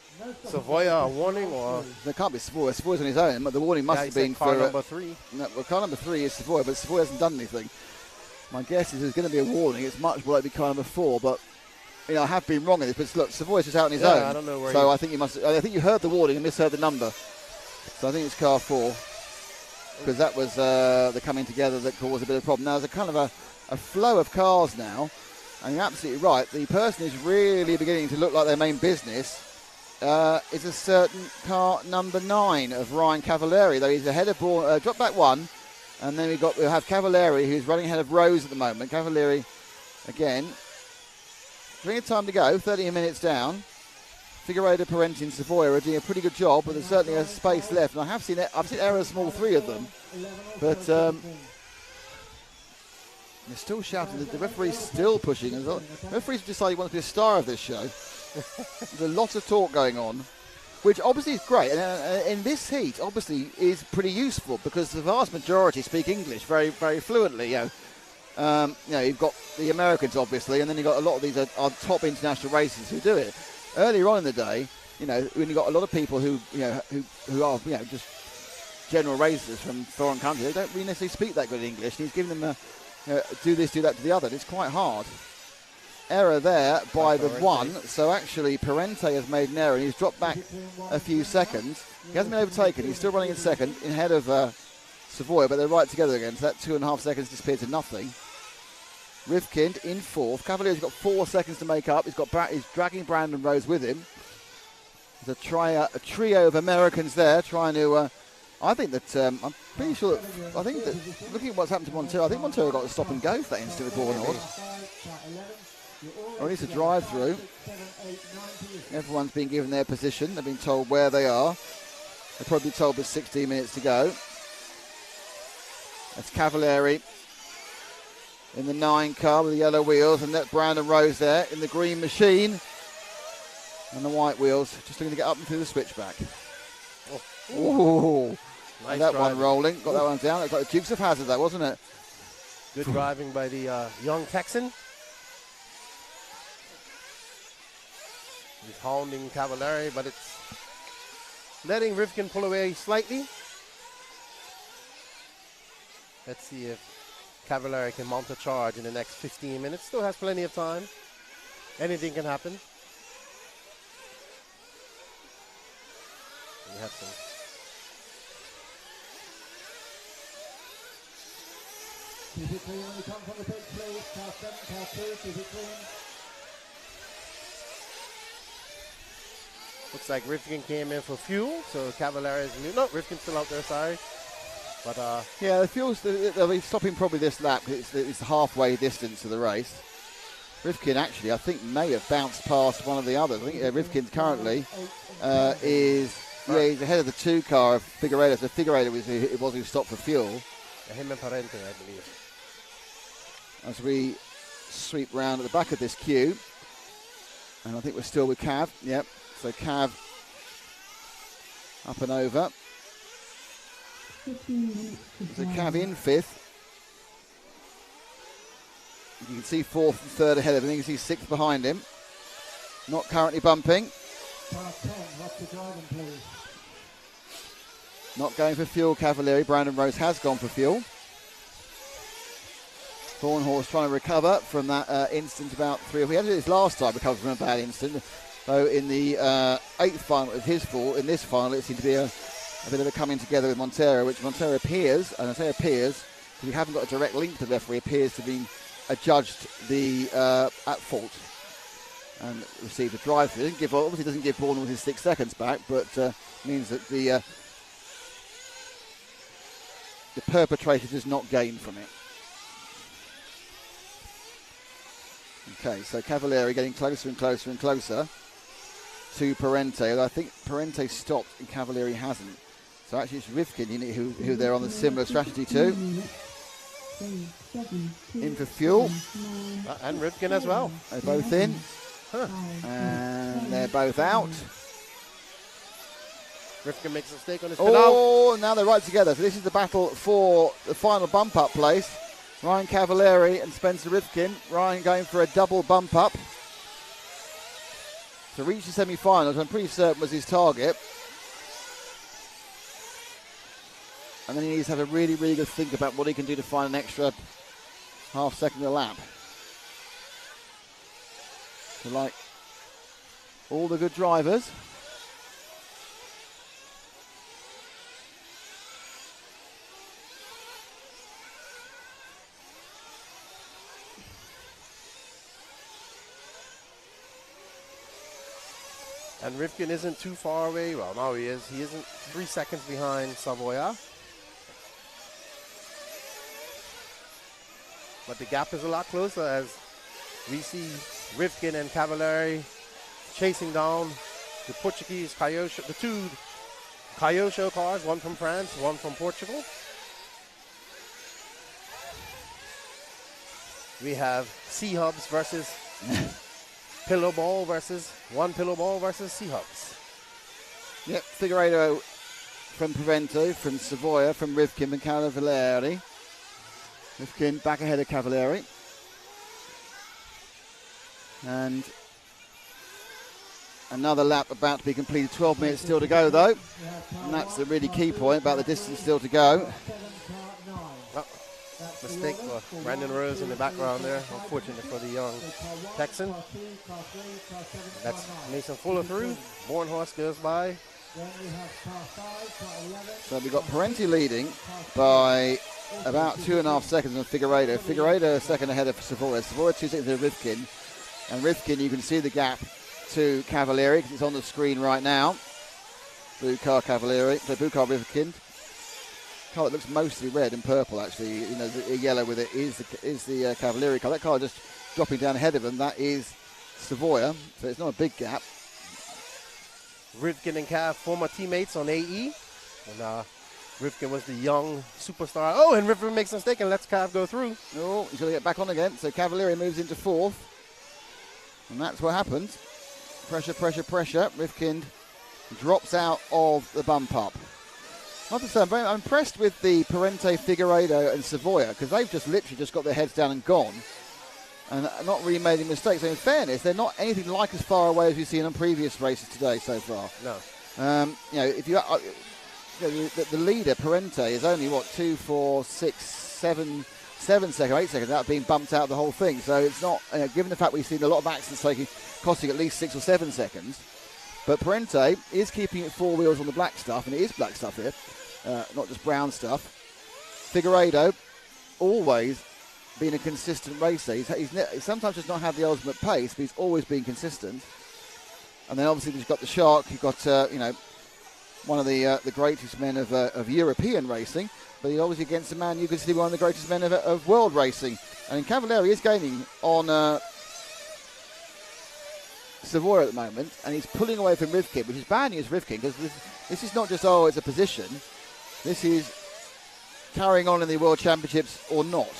Speaker 2: Savoia a warning, or...
Speaker 1: There can't be Savoia. Savoia's on his own, but the warning must have been
Speaker 2: car
Speaker 1: for...
Speaker 2: number 3.
Speaker 1: No, well, car number 3 is Savoia, but Savoia hasn't done anything. My guess is there's going to be a warning. It's much more likely to be car number 4, but you know I have been wrong in this. But look, Savoia's just out on his own.
Speaker 2: I don't know where.
Speaker 1: So I think you must. I think you heard the warning and misheard the number. So I think it's car 4 because that was the coming together that caused a bit of a problem. Now there's a kind of a flow of cars now, and you're absolutely right. The person who's really beginning to look like their main business is a certain car number 9 of Ryan Cavalieri, though he's ahead of drop back 1. And then we'll have Cavalieri, who's running ahead of Rose at the moment. Cavalieri, again, plenty of time to go, 13 minutes down. Figueiredo, Parente and Savoia are doing a pretty good job, but there's certainly a space left. And I've seen errors from all 3 of them. But they're still shouting. The referee's still pushing. The referee's decided he wants to be a star of this show. There's a lot of talk going on, which obviously is great, and in this heat, obviously, is pretty useful because the vast majority speak English very, very fluently. You know, you've got the Americans, obviously, and then you've got a lot of these are top international racers who do it. Earlier on in the day, you know, when you got a lot of people who are just general racers from foreign countries, they don't really necessarily speak that good English, and he's giving them do this, do that to the other. And it's quite hard. Error there by the 1, so actually Parente has made an error and he's dropped back a few seconds. He hasn't been overtaken, he's still running in second, ahead of Savoia, but they're right together again, so that 2.5 seconds disappeared to nothing. Rivkin in 4th, Cavalieri's got 4 seconds to make up, he's dragging Brandon Rose with him. There's a trio of Americans there trying to, I think that, I'm pretty sure that, looking at what's happened to Montero, I think Montero got to stop and go for that instant with Bornhorst. Or at least a drive through. Everyone's been given their position. They've been told where they are. They're probably told there's 16 minutes to go. That's Cavalieri in the 9 car with the yellow wheels, and that's Brandon Rose there in the green machine and the white wheels, just looking to get up and through the switchback. Oh,
Speaker 2: nice
Speaker 1: that
Speaker 2: driving.
Speaker 1: one rolling. Got that one down. It's like the Dukes of Hazzard, that wasn't it?
Speaker 2: Good driving by the young Texan. He's hounding Cavalieri, but it's letting Rivkin pull away slightly. Let's see if Cavalieri can mount a charge in the next 15 minutes. Still has plenty of time. Anything can happen. We have some.
Speaker 3: Keep it clean when you come from the pit, please. Car 7, car 2, keep it clean.
Speaker 2: Looks like Rivkin came in for fuel, so Cavalieri is new. No, Rivkin's still out there, sorry. But
Speaker 1: yeah, the fuel's they'll be stopping probably this lap. It's the halfway distance of the race. Rivkin actually, I think, may have bounced past one of the others. I think Rivkin currently is Yeah, he's ahead of the 2 car of Figueiredo. So Figueiredo was who stopped for fuel.
Speaker 2: Him and Parente, I believe.
Speaker 1: As we sweep round at the back of this queue. And I think we're still with Cav. Yep. So Cav up and over.
Speaker 4: 15 minutes to
Speaker 1: So
Speaker 4: go.
Speaker 1: Cav in 5th. You can see 4th and 3rd ahead of him. You can see 6th behind him. Not currently bumping.
Speaker 3: Car 10, watch the driving, please.
Speaker 1: Not going for fuel, Cavalieri. Brandon Rose has gone for fuel. Thornhorse trying to recover from that instant about 3. We had to do this last time, recover from a bad instant. So in the 8th final of his fall, in this final, it seemed to be a bit of a coming together with Montero, which Montero appears, and I say appears, because we haven't got a direct link to the referee, appears to be adjudged the at fault and received a drive. It obviously doesn't give Bournemouth his 6 seconds back, but means that the perpetrator does not gain from it. Okay, so Cavalieri getting closer and closer and closer to Parente. I think Parente stopped and Cavalieri hasn't. So actually it's Rivkin who they're on the similar strategy to. In for fuel.
Speaker 2: And Rivkin as well.
Speaker 1: They're both in.
Speaker 2: Huh.
Speaker 1: And they're both out.
Speaker 2: Rivkin makes a mistake on his pedal.
Speaker 1: Oh, now they're right together. So this is the battle for the final bump up place. Ryan Cavalieri and Spencer Rivkin. Ryan going for a double bump up to reach the semi-finals. I'm pretty certain was his target. And then he needs to have a really, really good think about what he can do to find an extra half second a lap. So like all the good drivers.
Speaker 2: And Rivkin isn't too far away. Well, now he is. He isn't 3 seconds behind Savoia. But the gap is a lot closer as we see Rivkin and Cavalieri chasing down the Portuguese Cayosho, the 2 Cayosho cars, one from France, one from Portugal. We have C-Hubs versus Pillow Ball versus Pillow Ball versus C-Hubs.
Speaker 1: Yep, Figueiredo from Provento, from Savoia, from Rivkin and Cavalieri. Rivkin back ahead of Cavalieri. And another lap about to be completed. 12 minutes still to go, though. And that's the really key point about the distance still to go.
Speaker 2: Oh, mistake for Brandon Rose in the background there. Unfortunate for the young Texan. That's Mason Fuller through. Bornhorst goes by.
Speaker 1: So we've got Parenti leading by about 2.5 seconds on Figueiredo. Figueiredo second ahead of Savoia. Savoia 2 seconds ahead of Rivkin. And Rivkin, you can see the gap to Cavalieri because it's on the screen right now. Blue car Cavalieri, so blue car Rivkin. Car that looks mostly red and purple, actually. You know, the yellow with it is the Cavalieri car. That car just dropping down ahead of them. That is Savoia, so it's not a big gap.
Speaker 2: Rivkin and Cav, former teammates on AE. And Rivkin was the young superstar. Oh, and Rivkin makes a mistake and lets Cav go through.
Speaker 1: Oh, he's going to get back on again. So Cavalieri moves into 4th. And that's what happens. Pressure, pressure, pressure. Rivkin drops out of the bump up. I have to say, I'm impressed with the Parente, Figueiredo and Savoia because they've just literally just got their heads down and gone and not really made any mistakes. So in fairness, they're not anything like as far away as we've seen on previous races today so far.
Speaker 2: No.
Speaker 1: You know, if you the leader, Parente, is only, 2, 4, 6, 7 seconds, 8 seconds out being bumped out of the whole thing. So it's not, given the fact we've seen a lot of accidents costing at least 6 or 7 seconds. But Parente is keeping it 4 wheels on the black stuff, and it is black stuff here, not just brown stuff. Figueiredo, always been a consistent racer. He's sometimes just not had the ultimate pace, but he's always been consistent. And then obviously you've got the Shark. You've got one of the greatest men of European racing, but he's obviously against a man you consider one of the greatest men of world racing. And Cavalieri is gaining on Savoy at the moment, and he's pulling away from Rivkin, which is bad news for Rivkin, because this is not just, oh, it's a position. This is carrying on in the World Championships or not.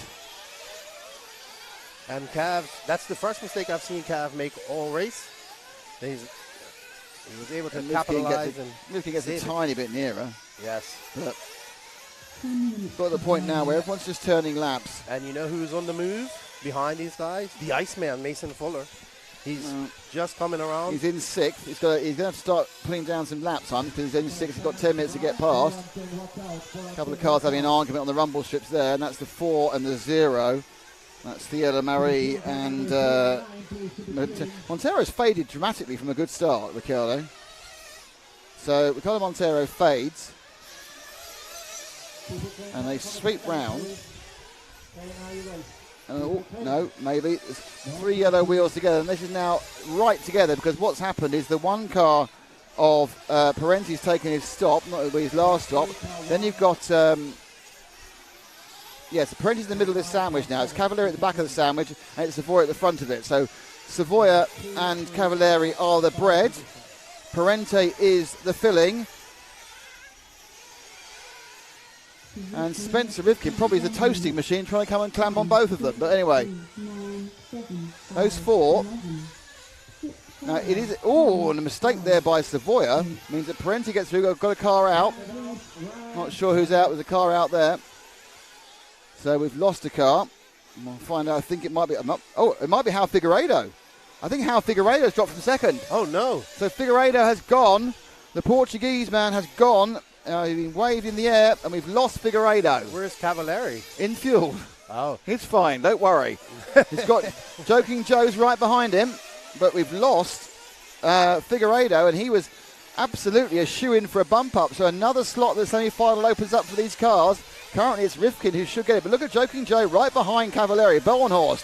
Speaker 2: And Cav, that's the first mistake I've seen Cav make all race. He was able to capitalize.
Speaker 1: Rivkin gets a tiny bit nearer.
Speaker 2: Yes.
Speaker 1: But got to the point now where everyone's just turning laps.
Speaker 2: And you know who's on the move behind these guys? The Iceman, Mason Fuller. He's just coming around.
Speaker 1: He's in 6th. He's going to have to start putting down some lap time because he's in 6th. He's got 10 minutes to get past. A couple of cars having an argument on the rumble strips there, and that's the 4 and the 0. That's Thierry Marie and Montero's faded dramatically from a good start, Ricciardo. So Ricciardo Montero fades, and they sweep round. And, oh, no, maybe. There's 3 yellow wheels together, and this is now right together because what's happened is the one car of Parenti's taken his stop, not his last stop. Then you've got... Yes, Parenti's in the middle of this sandwich now. It's Cavalieri at the back of the sandwich, and it's Savoy at the front of it. So Savoy and Cavalieri are the bread. Parenti is the filling. And Spencer Rivkin probably is a toasting machine trying to come and clamp on both of them. But anyway, those 4. Now it is, and a mistake there by Savoy means that Parenti gets through, got a car out. Not sure who's out, there's a car out there. So we've lost a car. We'll find out. I think it might be. It might be Hal Figueiredo. I think Hal Figueiredo's dropped from 2nd.
Speaker 2: Oh no!
Speaker 1: So Figueiredo has gone. The Portuguese man has gone. He's been waved in the air, and we've lost Figueiredo.
Speaker 2: Where's Cavalieri?
Speaker 1: In fuel.
Speaker 2: Oh,
Speaker 1: It's fine. Don't worry. He's got Joking Joe's right behind him, but we've lost Figueiredo, and he was absolutely a shoe-in for a bump up. So another slot that semi-final opens up for these cars. Currently it's Rivkin who should get it, but look at Joking Joe right behind Cavalieri. Bornhorst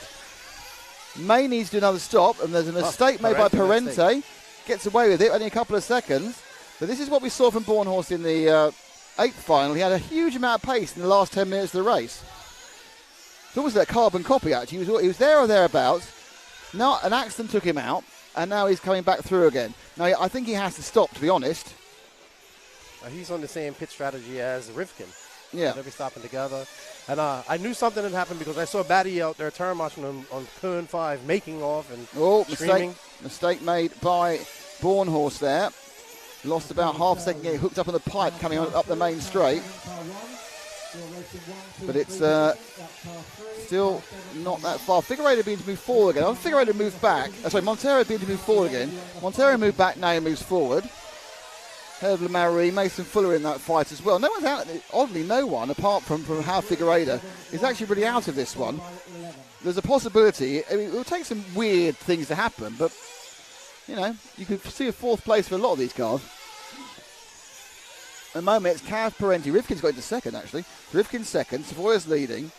Speaker 1: may needs to do another stop, and there's a mistake made by Parenti. Gets away with it, only a couple of seconds. But this is what we saw from Bornhorst in the 8th final. He had a huge amount of pace in the last 10 minutes of the race. It's almost like a carbon copy, actually. He was there or thereabouts. Now an accident took him out, and now he's coming back through again. Now I think he has to stop, to be honest.
Speaker 2: He's on the same pit strategy as Rivkin.
Speaker 1: Yeah.
Speaker 2: They'll be stopping together. And I knew something had happened because I saw Batty out there turn marching on turn 5, making off and screaming.
Speaker 1: Mistake made by Bornhorst there. Lost about half a second, getting hooked up on the pipe coming up the main straight. But it's still not that far. Figueiredo being to move forward again. Figueiredo moved back. Montero being to move forward again. Montero moved back, now he moves forward. Herb Marie, Mason Fuller in that fight as well. No one's out. Oddly, no one, apart from Hal Figueiredo, is actually really out of this one. There's a possibility. It will take some weird things to happen, but, you could see a 4th place for a lot of these cars. At the moment, it's Cav Parenti. Rivkin's got into 2nd, actually. Rivkin's 2nd. Savoy's leading.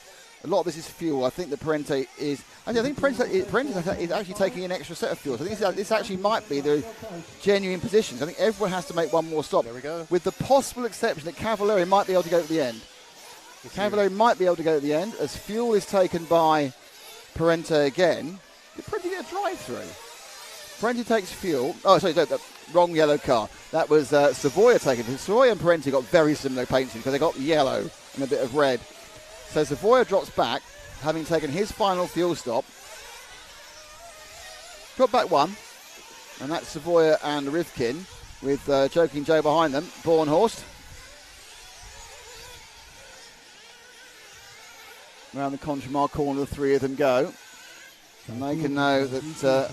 Speaker 1: A lot of this is fuel. I think that Parenti is... I think Parenti is actually taking an extra set of fuel. So I think this actually might be the genuine positions. I think everyone has to make one more stop.
Speaker 2: There we go.
Speaker 1: With the possible exception that Cavalieri might be able to go to the end. Cavalieri might be able to go to the end as fuel is taken by Parenti again. Did Parenti get a drive-through? Parenti takes fuel. Oh, sorry, the wrong yellow car. That was Savoy taking it. Savoy and Parenti got very similar paints because they got yellow and a bit of red. So Savoy drops back, having taken his final fuel stop. Drop back 1, and that's Savoy and Rivkin with Joking Joe behind them. Bornhorst. Around the Conchmar corner, the 3 of them go. And they can know that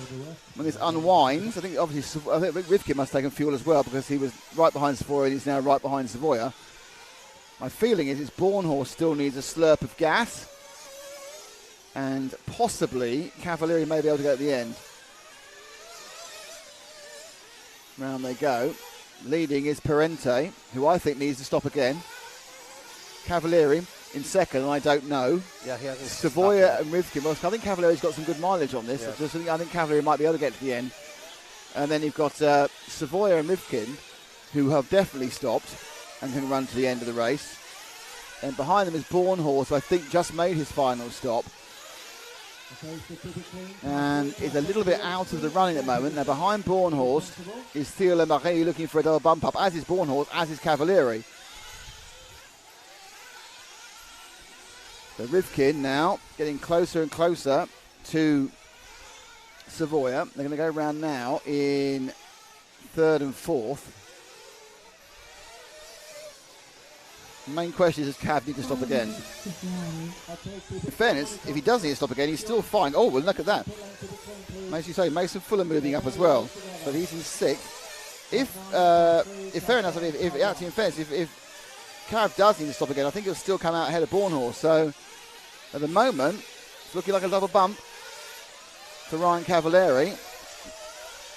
Speaker 1: when this unwinds, I think Rivkin must have taken fuel as well because he was right behind Savoy and he's now right behind Savoy. My feeling is Bornhorst still needs a slurp of gas, and possibly Cavalieri may be able to go at the end. Round they go. Leading is Parenti, who I think needs to stop again. Cavalieri in 2nd, and I don't know.
Speaker 2: Yeah, he hasn't.
Speaker 1: Savoy and Rivkin. Well, I think Cavalieri's got some good mileage on this. Yeah. I think Cavalieri might be able to get to the end. And then you've got Savoy and Rivkin, who have definitely stopped and can run to the end of the race. And behind them is Bornhorst, who I think just made his final stop. and is a little bit out of the running at the moment. Now behind Bornhorst is Theo Lemarie looking for a double bump up, as is Bornhorst, as is Cavalieri. So Rivkin now getting closer and closer to Savoia. They're going to go around now in third and fourth. The main question is, does Cav need to stop again? In fairness, if he does need to stop again, he's still fine. Oh, well, look at that. As you say, Mason Fuller moving up as well, but he's in sixth. If fair enough, if actually in fairness, if Cav does need to stop again, I think he'll still come out ahead of Bornhorst. So at the moment, it's looking like a double bump for Ryan Cavalieri.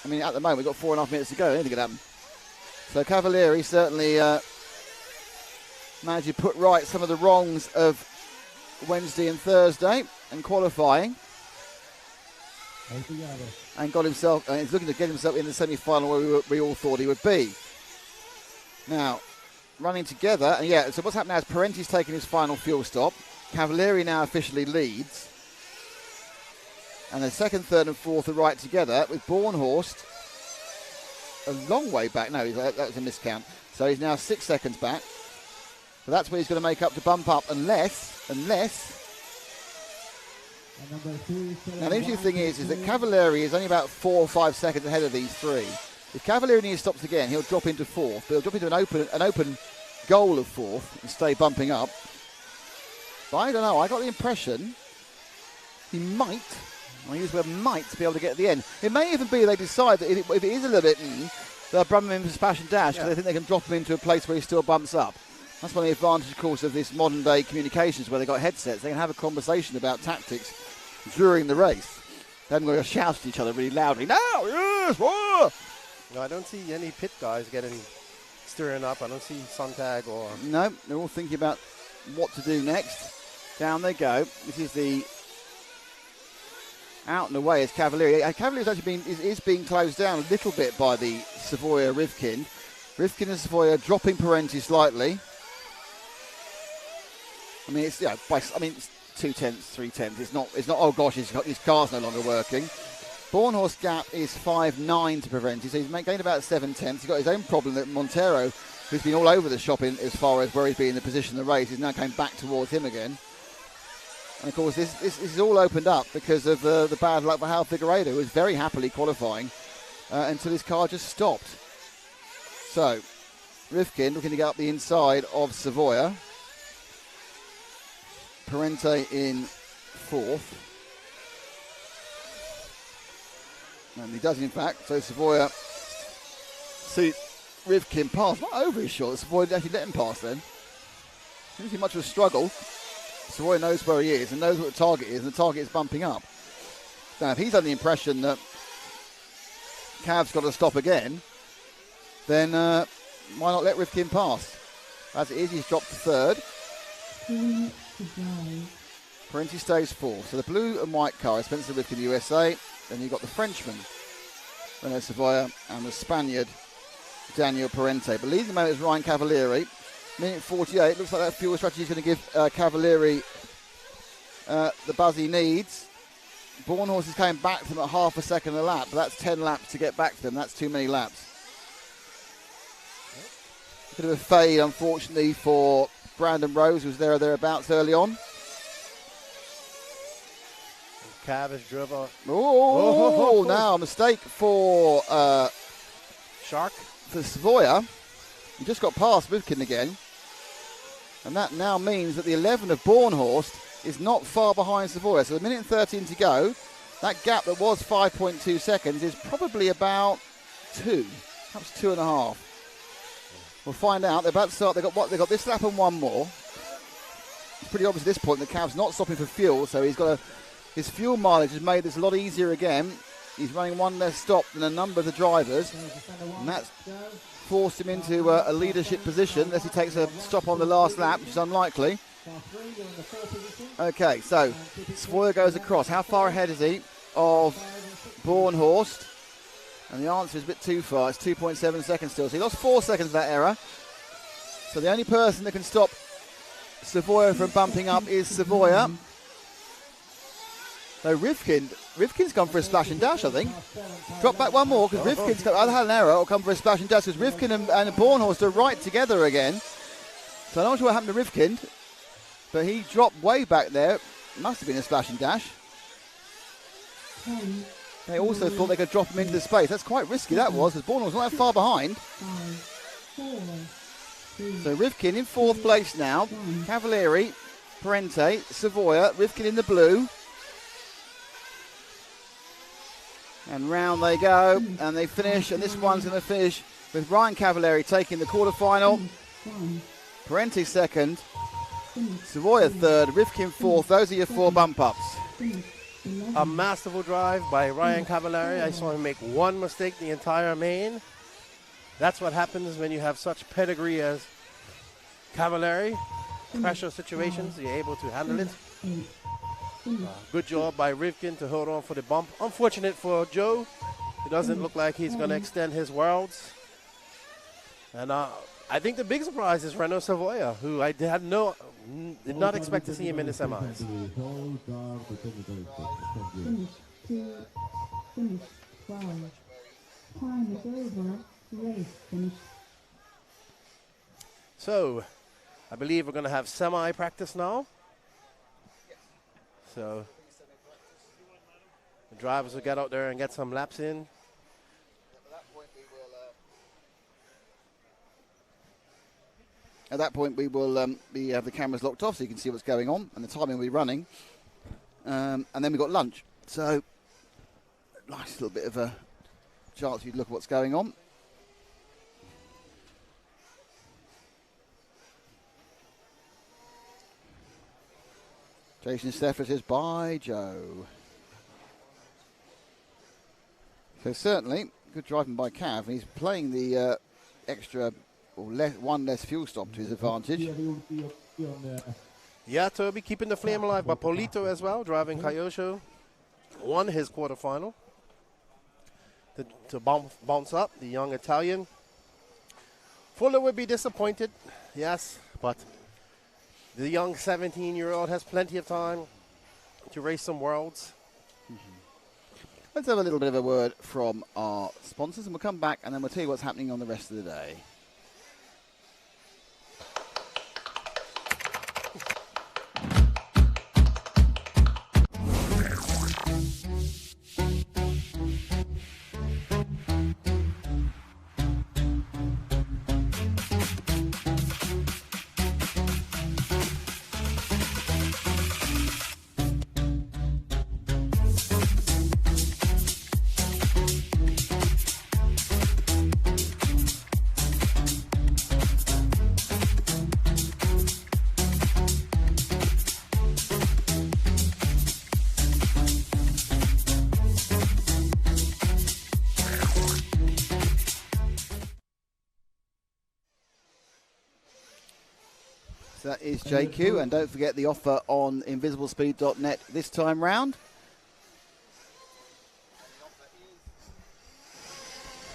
Speaker 1: I mean, at the moment, we've got 4.5 minutes to go. Anything can happen. So Cavalieri certainly managed to put right some of the wrongs of Wednesday and Thursday and qualifying, and got himself, and he's looking to get himself in the semi-final where we all thought he would be. Now, running together, and yeah, so what's happened now is Parenti's taking his final fuel stop. Cavalieri now officially leads, and the second, third and fourth are right together, with Bornhorst a long way back. No, that was a miscount. So he's now 6 seconds back. So that's where he's going to make up to bump up, unless. Now the interesting thing is that Cavalieri is only about 4 or 5 seconds ahead of these three. If Cavalieri stops again, he'll drop into fourth, but he'll drop into an open goal of fourth and stay bumping up. But I don't know. I got the impression he might. I use the word might to be able to get to the end. It may even be they decide that if it is a little bit, they'll bump him in for splash and dash because they think they can drop him into a place where he still bumps up. That's one of the advantages, of course, of this modern day communications where they've got headsets. They can have a conversation about tactics during the race. They haven't got to shout at each other really loudly. No, yes, whoa!
Speaker 2: No, I don't see any pit guys stirring up. I don't see Sontag or...
Speaker 1: No, they're all thinking about what to do next. Down they go. This is the out and away as Cavalieri. Cavalieri's actually is being closed down a little bit by the Savoia Rivkin. Rivkin and Savoia dropping Parenti slightly. I mean, it's 2/10, 3/10. It's not. Oh gosh, his car's no longer working. Bornhorst gap is 5.9 to Parenti, so he's gained about 7/10. He's got his own problem that Montero, who's been all over the shop as far as where he's been in the position of the race, is now coming back towards him again. And of course, this is all opened up because of the bad luck for Hal Figueiredo, who was very happily qualifying until his car just stopped. So, Rivkin looking to get up the inside of Savoia. Parenti in fourth. And he does, in fact. So Savoia see Rivkin pass. Not over his short. Savoia actually let him pass then. Didn't see much of a struggle. Savoia knows where he is and knows what the target is, and the target is bumping up. Now, if he's under the impression that Cav's got to stop again, then why not let Rivkin pass? As it is, he's dropped to third. Parenti stays fourth. So the blue and white car is Spencer Rivkin, USA. Then you've got the Frenchman, Renaud Savoia, and the Spaniard, Daniel Parenti. But leading the moment is Ryan Cavalieri. Minute 48. Looks like that fuel strategy is going to give Cavalieri the buzz he needs. Bornhorst is coming back to them at half a second a lap, but that's 10 laps to get back to them. That's too many laps. Bit of a fade, unfortunately, for Brandon Rose, who was there or thereabouts early on.
Speaker 2: Cav has driven.
Speaker 1: Oh, now a mistake for
Speaker 2: Shark.
Speaker 1: For Savoia. He just got past Rivkin again. And that now means that the 11 of Bornhorst is not far behind Savoia. So a minute and 13 to go. That gap that was 5.2 seconds is probably about 2, perhaps 2.5. We'll find out. They're about to start. They've got this lap and one more. It's pretty obvious at this point that Cav's not stopping for fuel, so his fuel mileage has made this a lot easier again. He's running one less stop than a number of the drivers, and that's forced him into a leadership position unless he takes a stop on the last lap, which is unlikely. Okay, so Savoia goes across. How far ahead is he of Bornhorst? And the answer is a bit too far. It's 2.7 seconds still. So he lost 4 seconds of that error. So the only person that can stop Savoia from bumping up is Savoia. So Rivkin's gone for a splash and dash, I think. Drop back one more because Rivkin's either had an error or come for a splash and dash because Rivkin and Bornhorst are right together again. So I'm not sure what happened to Rivkin, but he dropped way back there. Must have been a splash and dash. They also thought they could drop him into the space. That's quite risky, that was, because Bornhorst not that far behind. So Rivkin in 4th place now. Cavalieri, Parente, Savoia, Rivkin in the blue. And round they go, and they finish, and this one's going to finish with Ryan Cavalieri taking the quarterfinal. Parente 2nd, Savoia 3rd, Rivkin 4th. Those are your 4 bump-ups.
Speaker 2: A masterful drive by Ryan Cavalieri. I saw him make one mistake the entire main. That's what happens when you have such pedigree as Cavalieri. Pressure situations, you're able to handle it. Good job by Rivkin to hold on for the bump. Unfortunate for Joe. It doesn't look like he's going to extend his worlds. And I think the big surprise is Renault Savoia, who I did not expect to see him in the semis.
Speaker 4: Finish 12. Time is over. Race finished.
Speaker 2: So, I believe we're going to have semi-practice now. So, the drivers will get out there and get some laps in.
Speaker 1: At that point, we will have the cameras locked off so you can see what's going on, and the timing will be running. And then we've got lunch. So, nice little bit of a chance for you to look at what's going on. Jason Steffer says, bye, Joe. So certainly, good driving by Cav, and he's playing the extra, or one less fuel stop to his advantage.
Speaker 2: Yeah, Toby, keeping the flame alive by Polito as well, driving Kyosho. Won his quarterfinal. To bounce up, the young Italian. Fuller would be disappointed, yes, but the young 17-year-old has plenty of time to race some worlds.
Speaker 1: Let's have a little bit of a word from our sponsors, and we'll come back and then we'll tell you what's happening on the rest of the day. So that is JQ, and don't forget the offer on invisiblespeed.net this time round.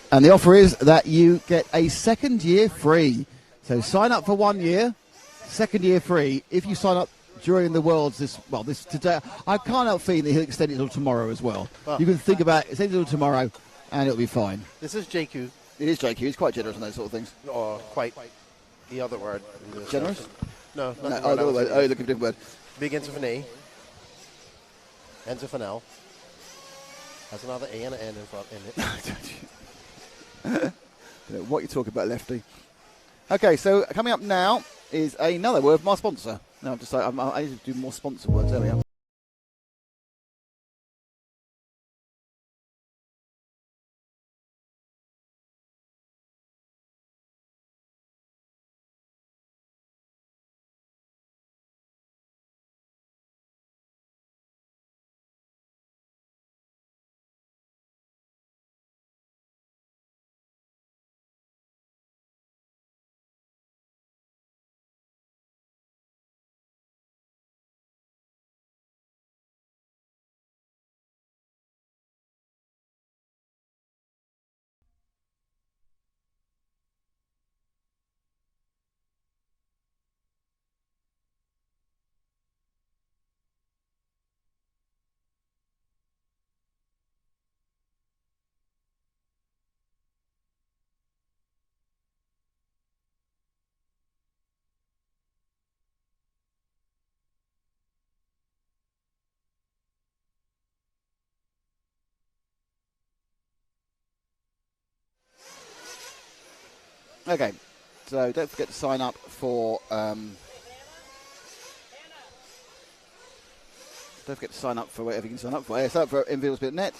Speaker 1: And the offer is that you get a second year free. So sign up for 1 year, second year free. If you sign up during the Worlds this today, I can't help feeling that he'll extend it till tomorrow as well. You can think about it, extend it till tomorrow, and it'll be fine.
Speaker 2: This is JQ.
Speaker 1: It is JQ. He's quite generous on those sort of things.
Speaker 2: Or quite the other word.
Speaker 1: Generous?
Speaker 2: No,
Speaker 1: No, oh, the other word. Oh, look at a different word.
Speaker 2: Big Enzo for an A. Enzo for now. Has another A and an N in front in it.
Speaker 1: Don't know what you're talking about, Lefty. Okay, so coming up now is another word from our sponsor. No, I need to do more sponsor words. There we are. Okay, so don't forget to sign up for. Don't forget to sign up for whatever you can sign up for. Yeah, sign up for Invilles.net.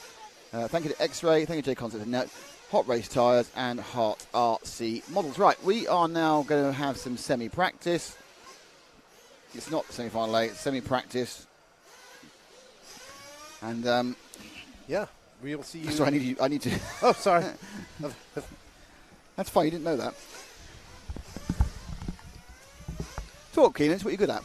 Speaker 1: Thank you to X-Ray, thank you to J-Concert.net, Hot Race Tyres, and Hot RC Models. Right, we are now going to have some semi-practice. It's not semi-final eight, it's semi-practice. And
Speaker 2: Yeah, we'll see you.
Speaker 1: sorry, I need to.
Speaker 2: Oh, sorry.
Speaker 1: That's fine. You didn't know that. Talk, Keenan. It's what you're good at.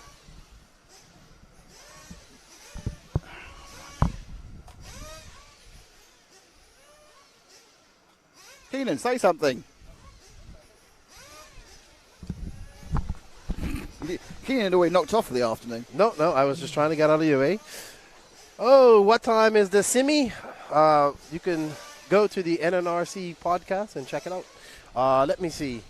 Speaker 1: Keenan, say something. Keenan had already knocked off for the afternoon.
Speaker 2: No, I was just trying to get out of your way. Oh, what time is the semi? You can go to the NNRC podcast and check it out. Let me see.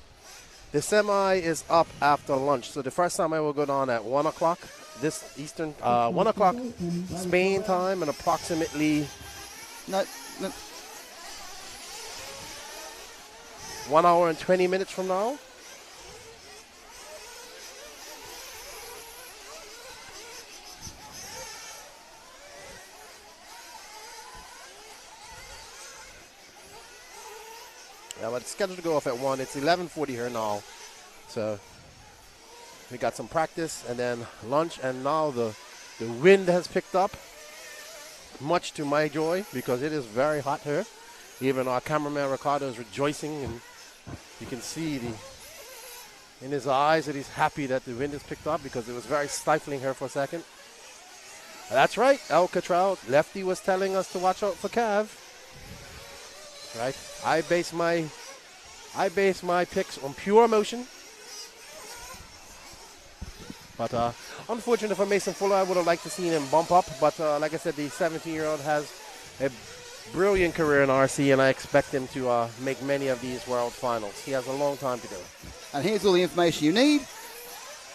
Speaker 2: The semi is up after lunch. So the first semi will go down at 1 o'clock this Eastern, 1 o'clock Spain time, and approximately
Speaker 1: No.
Speaker 2: 1 hour and 20 minutes from now. Yeah, but it's scheduled to go off at 1. It's 11:40 here now. So we got some practice and then lunch, and now the wind has picked up, much to my joy, because it is very hot here. Even our cameraman Ricardo is rejoicing, and you can see in his eyes that he's happy that the wind has picked up, because it was very stifling here for a second. That's right, El Catral. Lefty was telling us to watch out for Cav. Right, I base my picks on pure emotion. But unfortunately for Mason Fuller, I would have liked to see him bump up. But like I said, the 17-year-old has a brilliant career in RC, and I expect him to make many of these world finals. He has a long time to go.
Speaker 1: And here's all the information you need.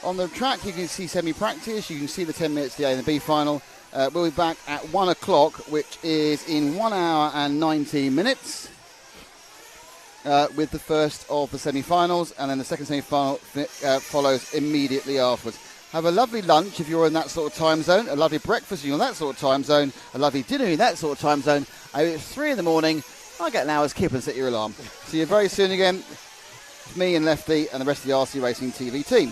Speaker 1: On the track, you can see semi-practice. You can see the 10 minutes, the A and the B final. We'll be back at 1 o'clock, which is in 1 hour and 19 minutes, with the first of the semi-finals, and then the second semi-final follows immediately afterwards. Have a lovely lunch if you're in that sort of time zone, a lovely breakfast if you're in that sort of time zone, a lovely dinner in that sort of time zone. And if it's 3 in the morning, I'll get an hour's kip and set your alarm. See you very soon again. It's me and Lefty and the rest of the RC Racing TV team.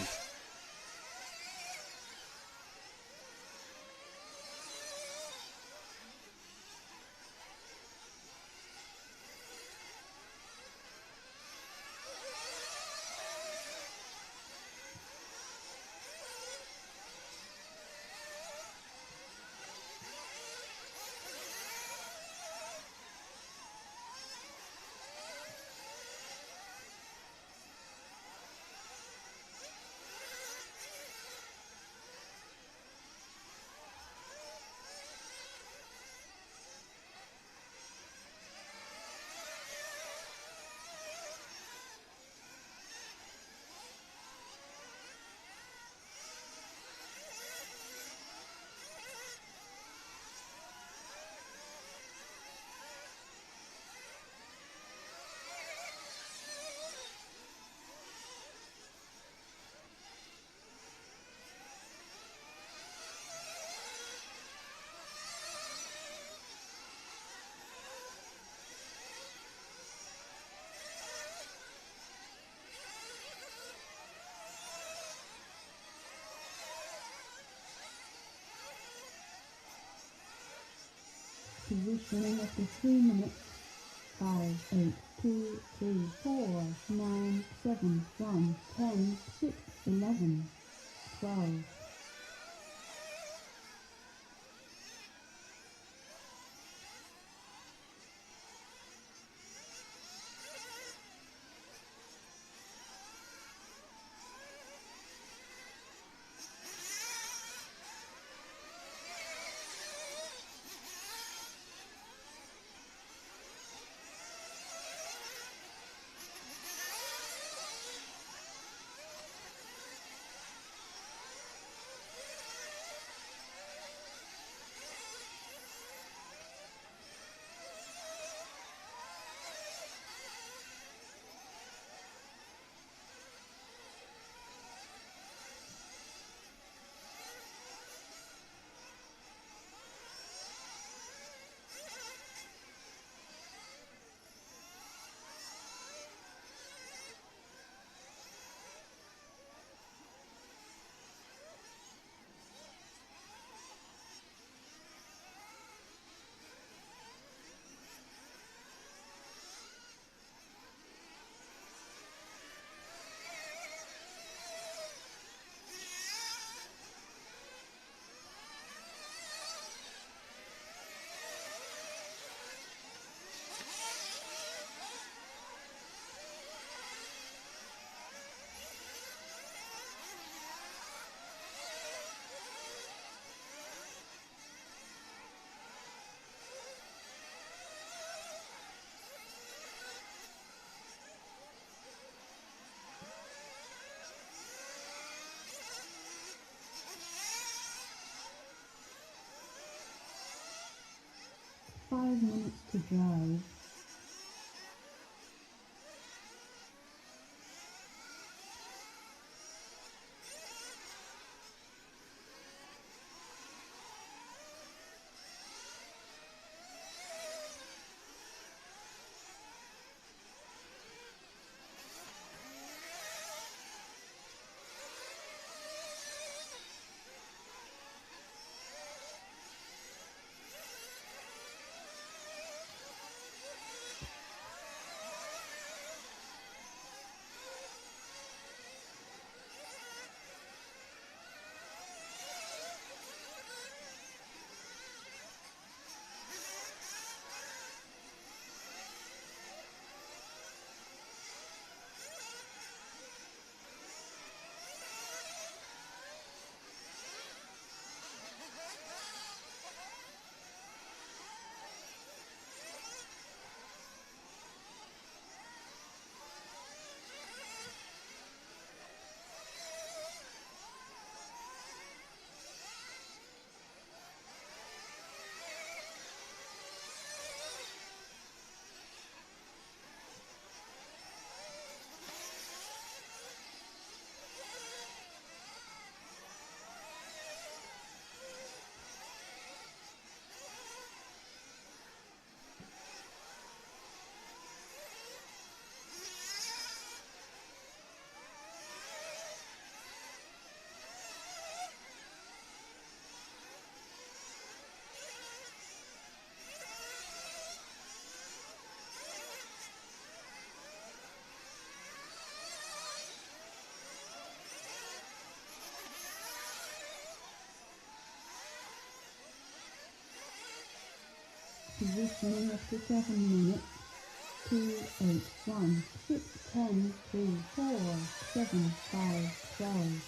Speaker 4: Positioning after 3 minutes. 5, 8, 2, 3, 4, 9, 7, 1, 10, 6, 11, 12. minutes to drive. Positioning after 7 minutes. 2, 8, 1, 6, 10, 3, 4, 7, 5, 12,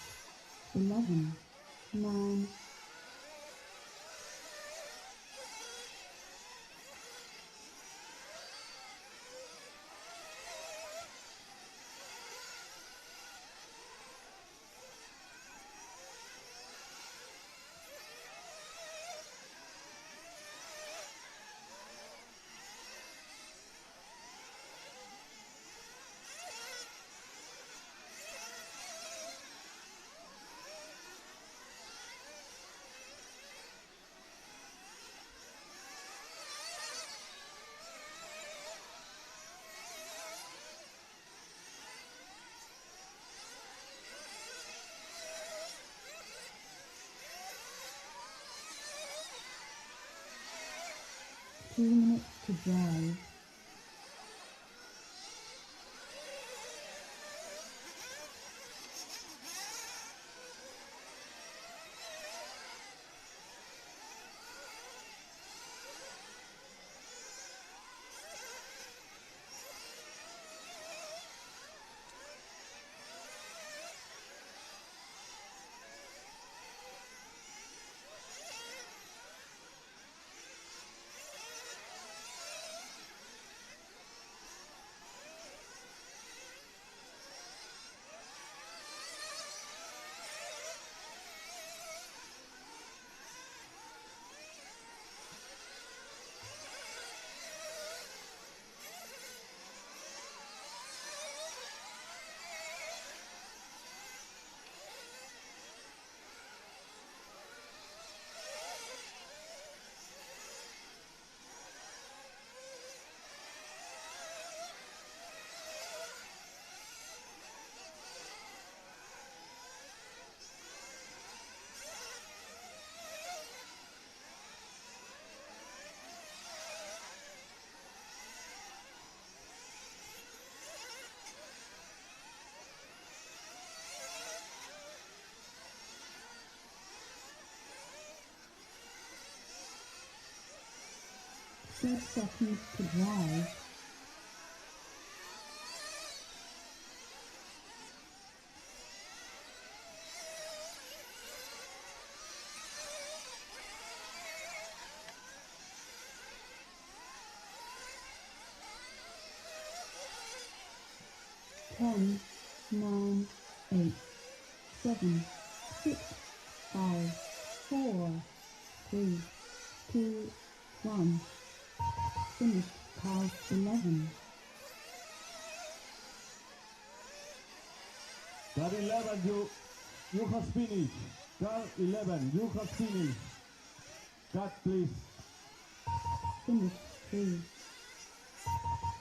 Speaker 4: 11, 9, 2 minutes to drive. Seconds to drive. 10, 9, 8, 7, 6, 5, 4, 3, 2, 1. Finished car 11.
Speaker 3: Car 11, you have finished. Car 11, you have finished. Cut, please.
Speaker 4: Finished 3.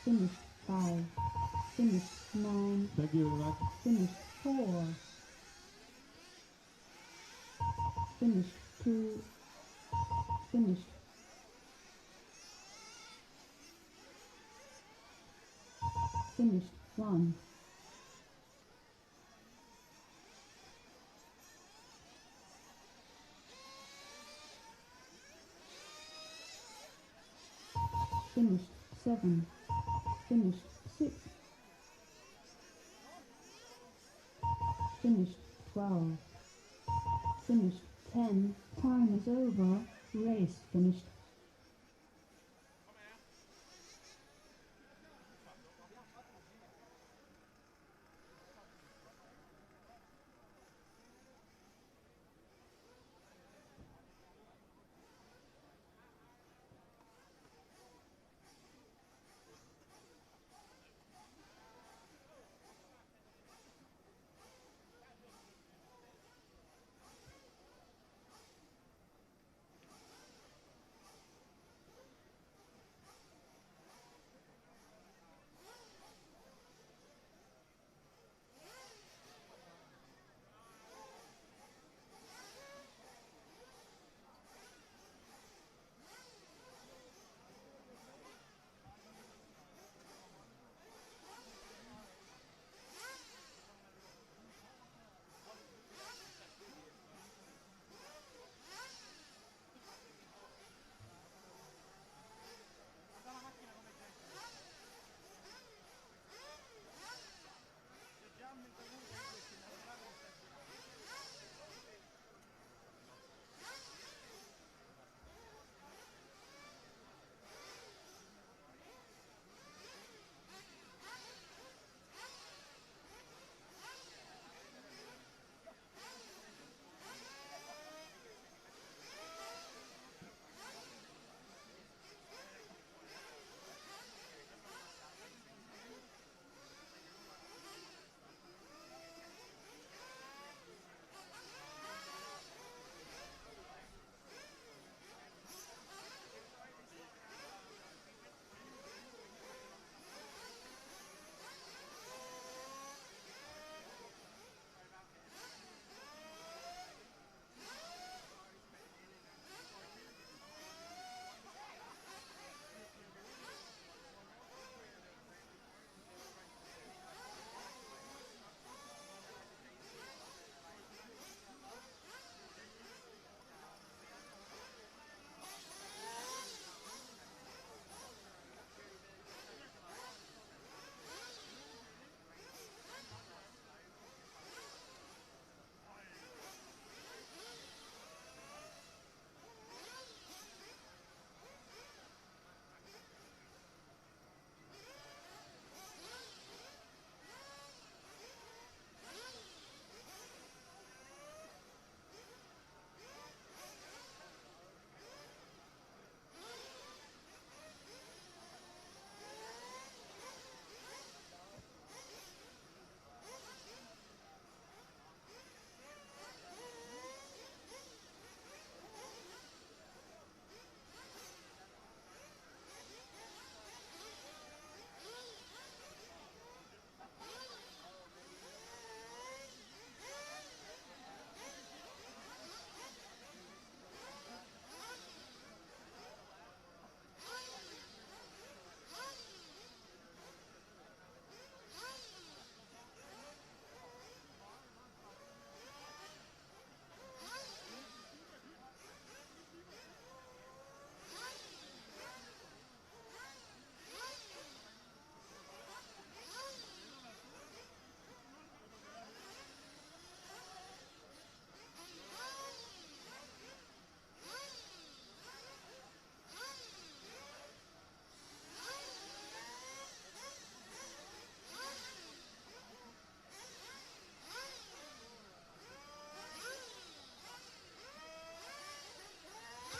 Speaker 4: Finished 5. Finished 9.
Speaker 3: Thank you very much.
Speaker 4: Finished 4. Finished 2. Finished. Finished 1. Finished 7. Finished 6. Finished 12. Finished 10. Time is over. Race finished.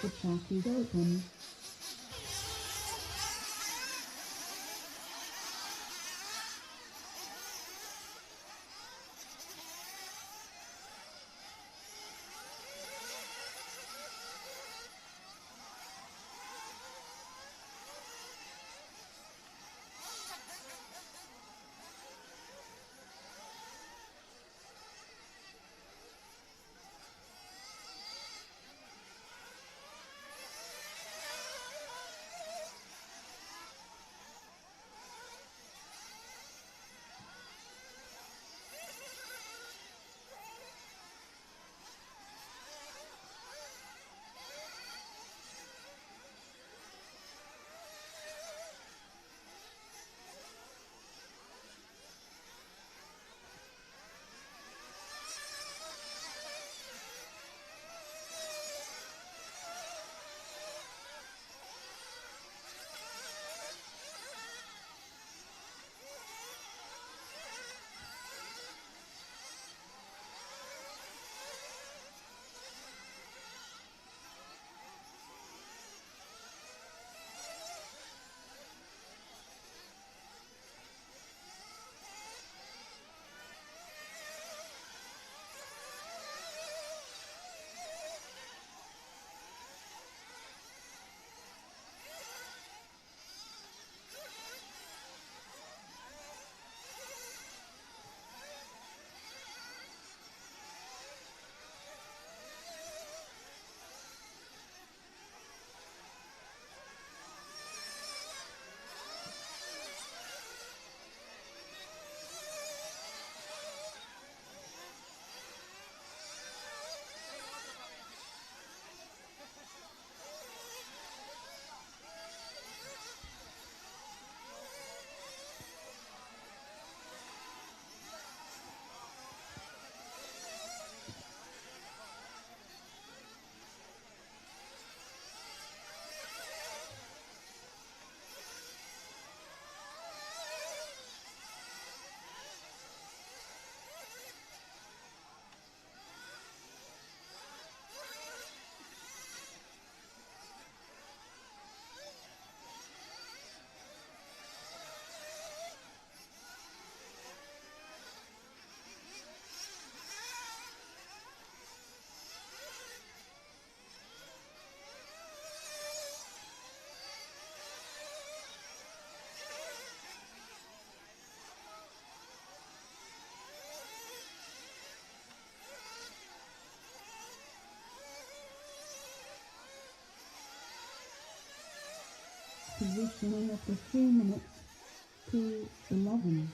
Speaker 4: The track is open. Positioning after 3 minutes. 2, 11.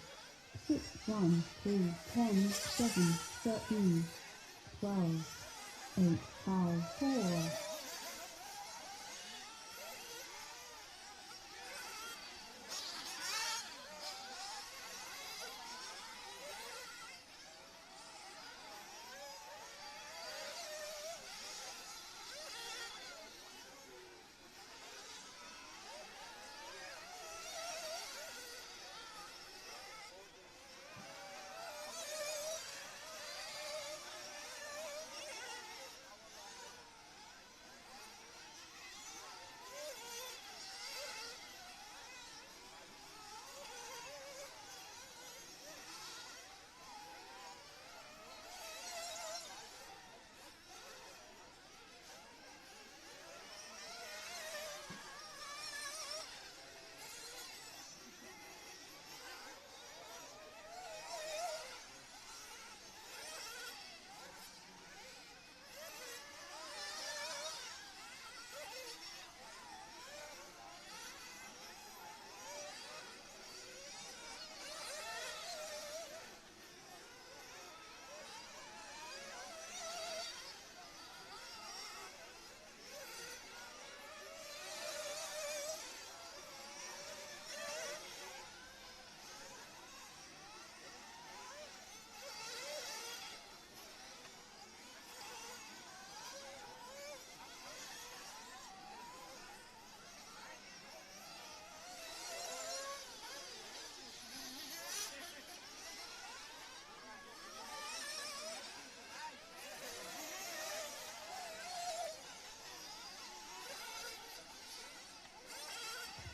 Speaker 4: 6, 1, 2, 10, 7, 13, 12, 8, 5, 4.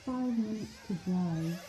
Speaker 4: 5 minutes to drive.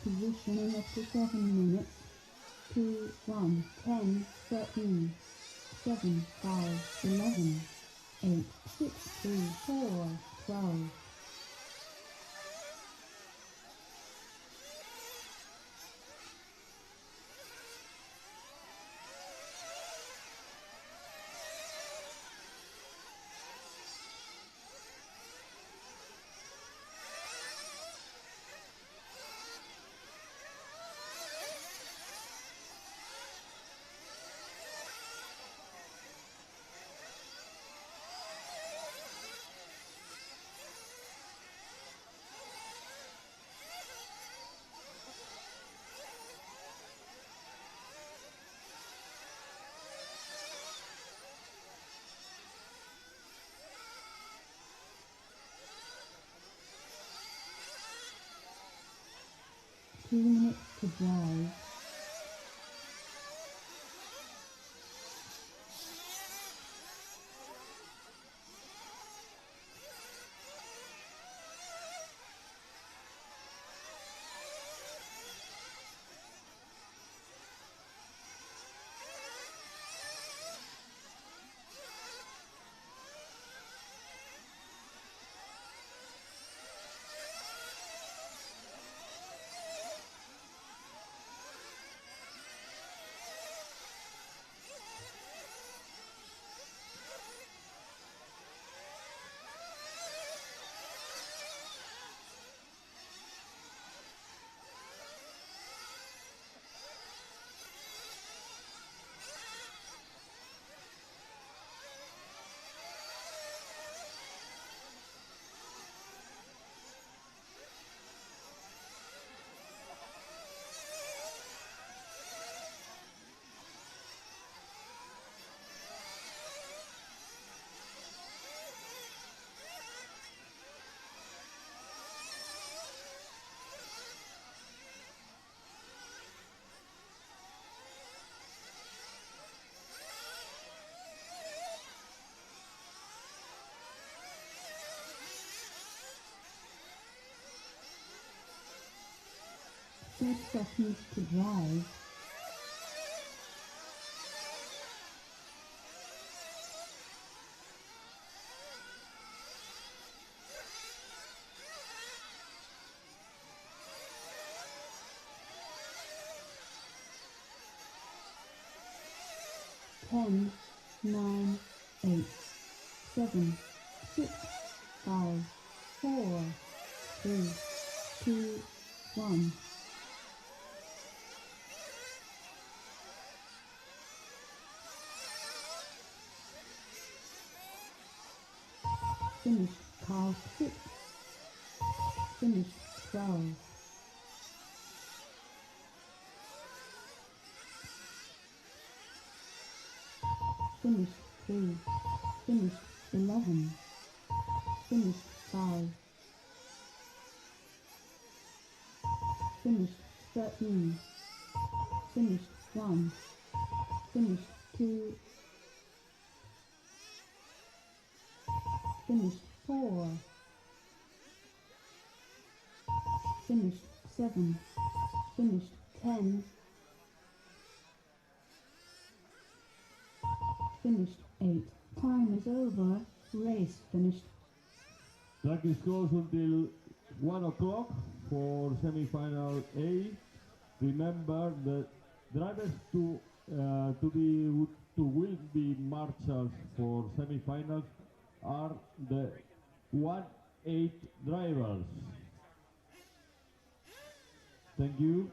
Speaker 4: Positioning up to 7 minutes. 2, 1, 10, 13, 7, 5, 11, 8, 6, 2, 4, 12. to drive. Third seconds to drive. Ten, nine, 8, 7, 6, 5, 4, 3, 2, 1. Finish car 6. Finish 12. Finish 3. Finish 11. Finish 5. Finish 13. Finish 1. Finish 2. Finish 4. Finish 7. Finish 10. Finished 8. Time is over. Race finished.
Speaker 3: Track is closed until 1 o'clock for semi-final A. Remember the drivers to will be marshals for semi-finals are the 1-8 drivers. Thank you.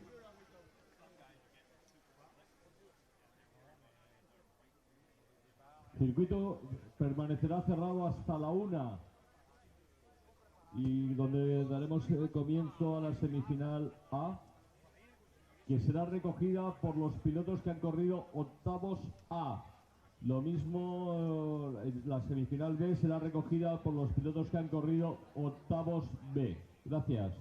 Speaker 3: Circuito permanecerá cerrado hasta la 1 y donde daremos comienzo a la semifinal A, que será recogida por los pilotos que han corrido octavos A. Lo mismo, la semifinal B será recogida por los pilotos que han corrido octavos B. Gracias.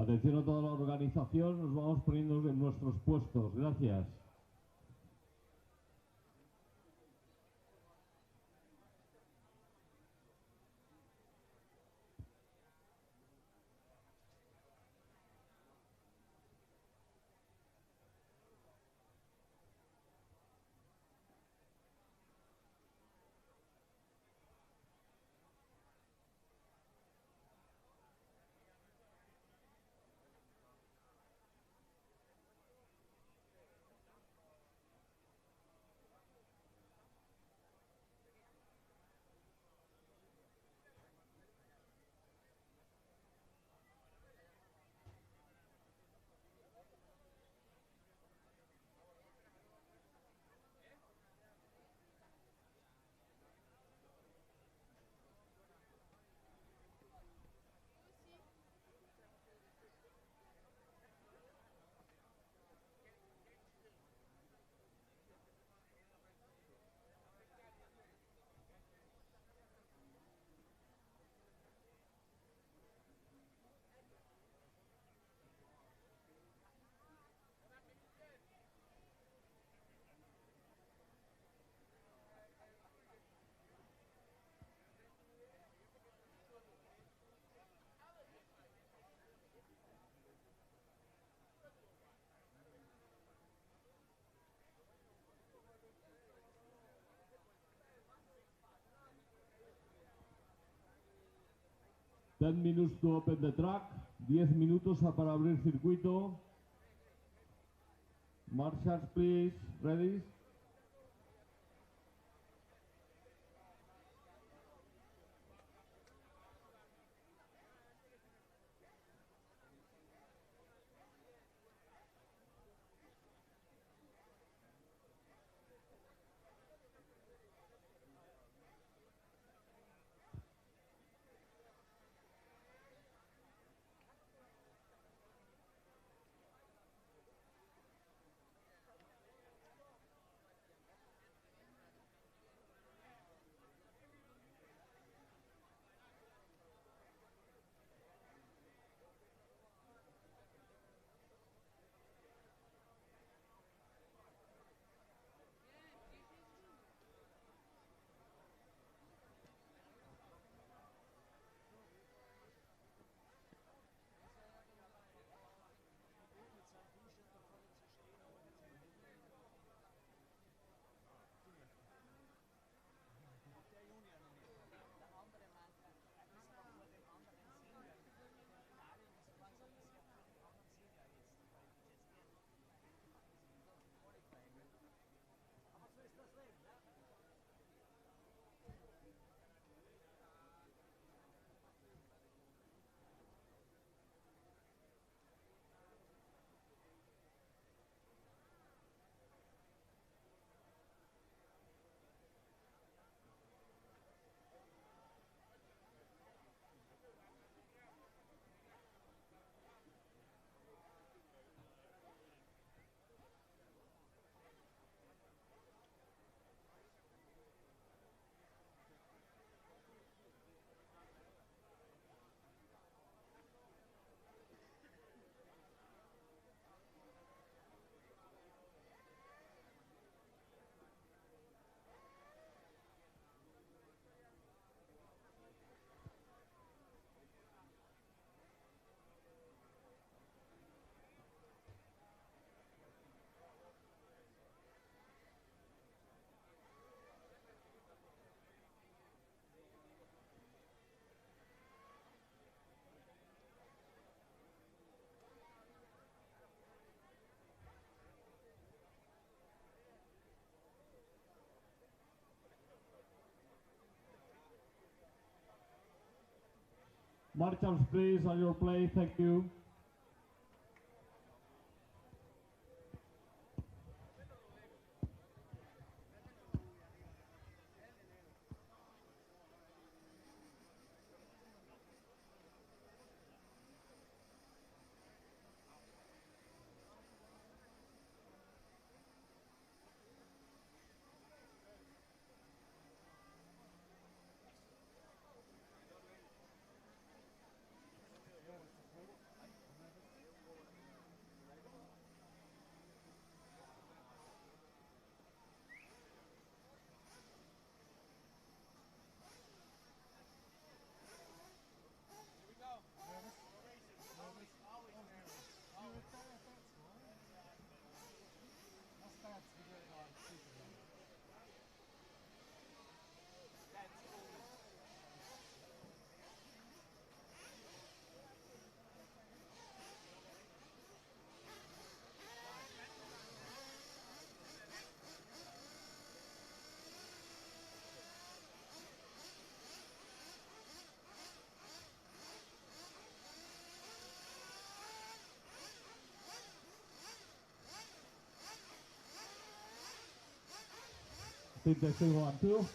Speaker 3: Atención a toda la organización, nos vamos poniendo en nuestros puestos. Gracias. Ten minutes to open the track, 10 minutos para abrir circuito. Marshals, please, ready? Marshals, please, on your place, thank you. Testing 1, 2.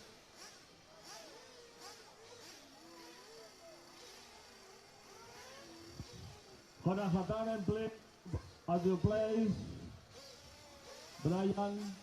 Speaker 3: Jonas Matanen, please, at your place. Brian.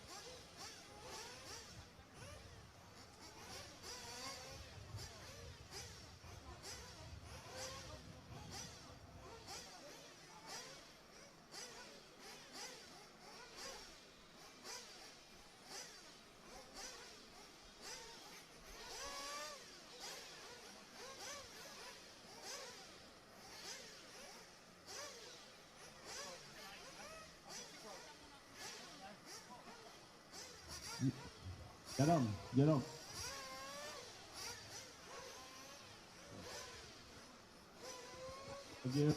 Speaker 3: Jerome. Thank you.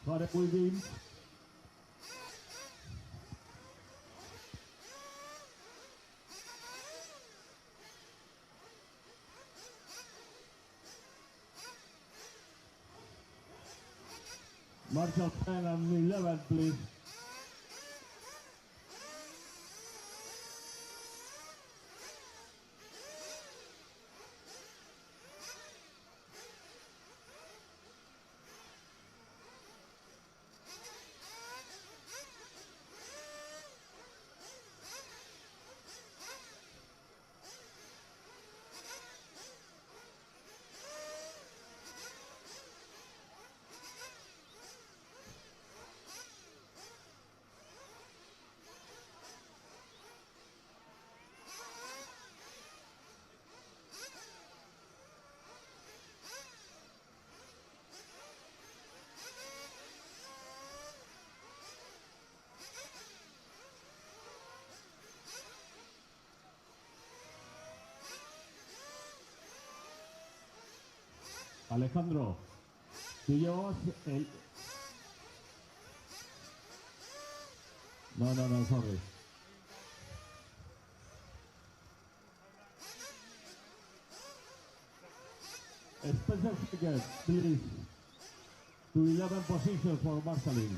Speaker 3: Tarek Williams. Marshall 10 and 11, please. Alejandro, tú llevas el... No, sorry. Special ticket, please. To 11 positions for Marceline.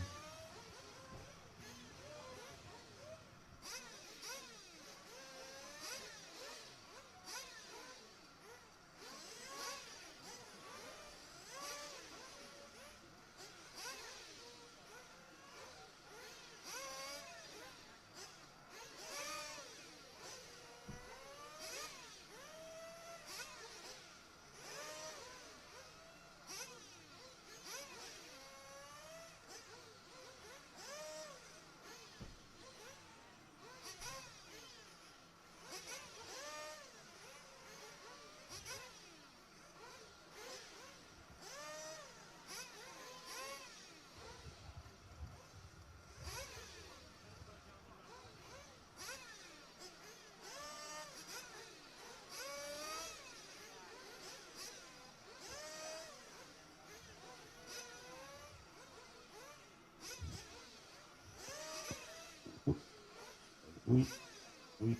Speaker 3: Uy.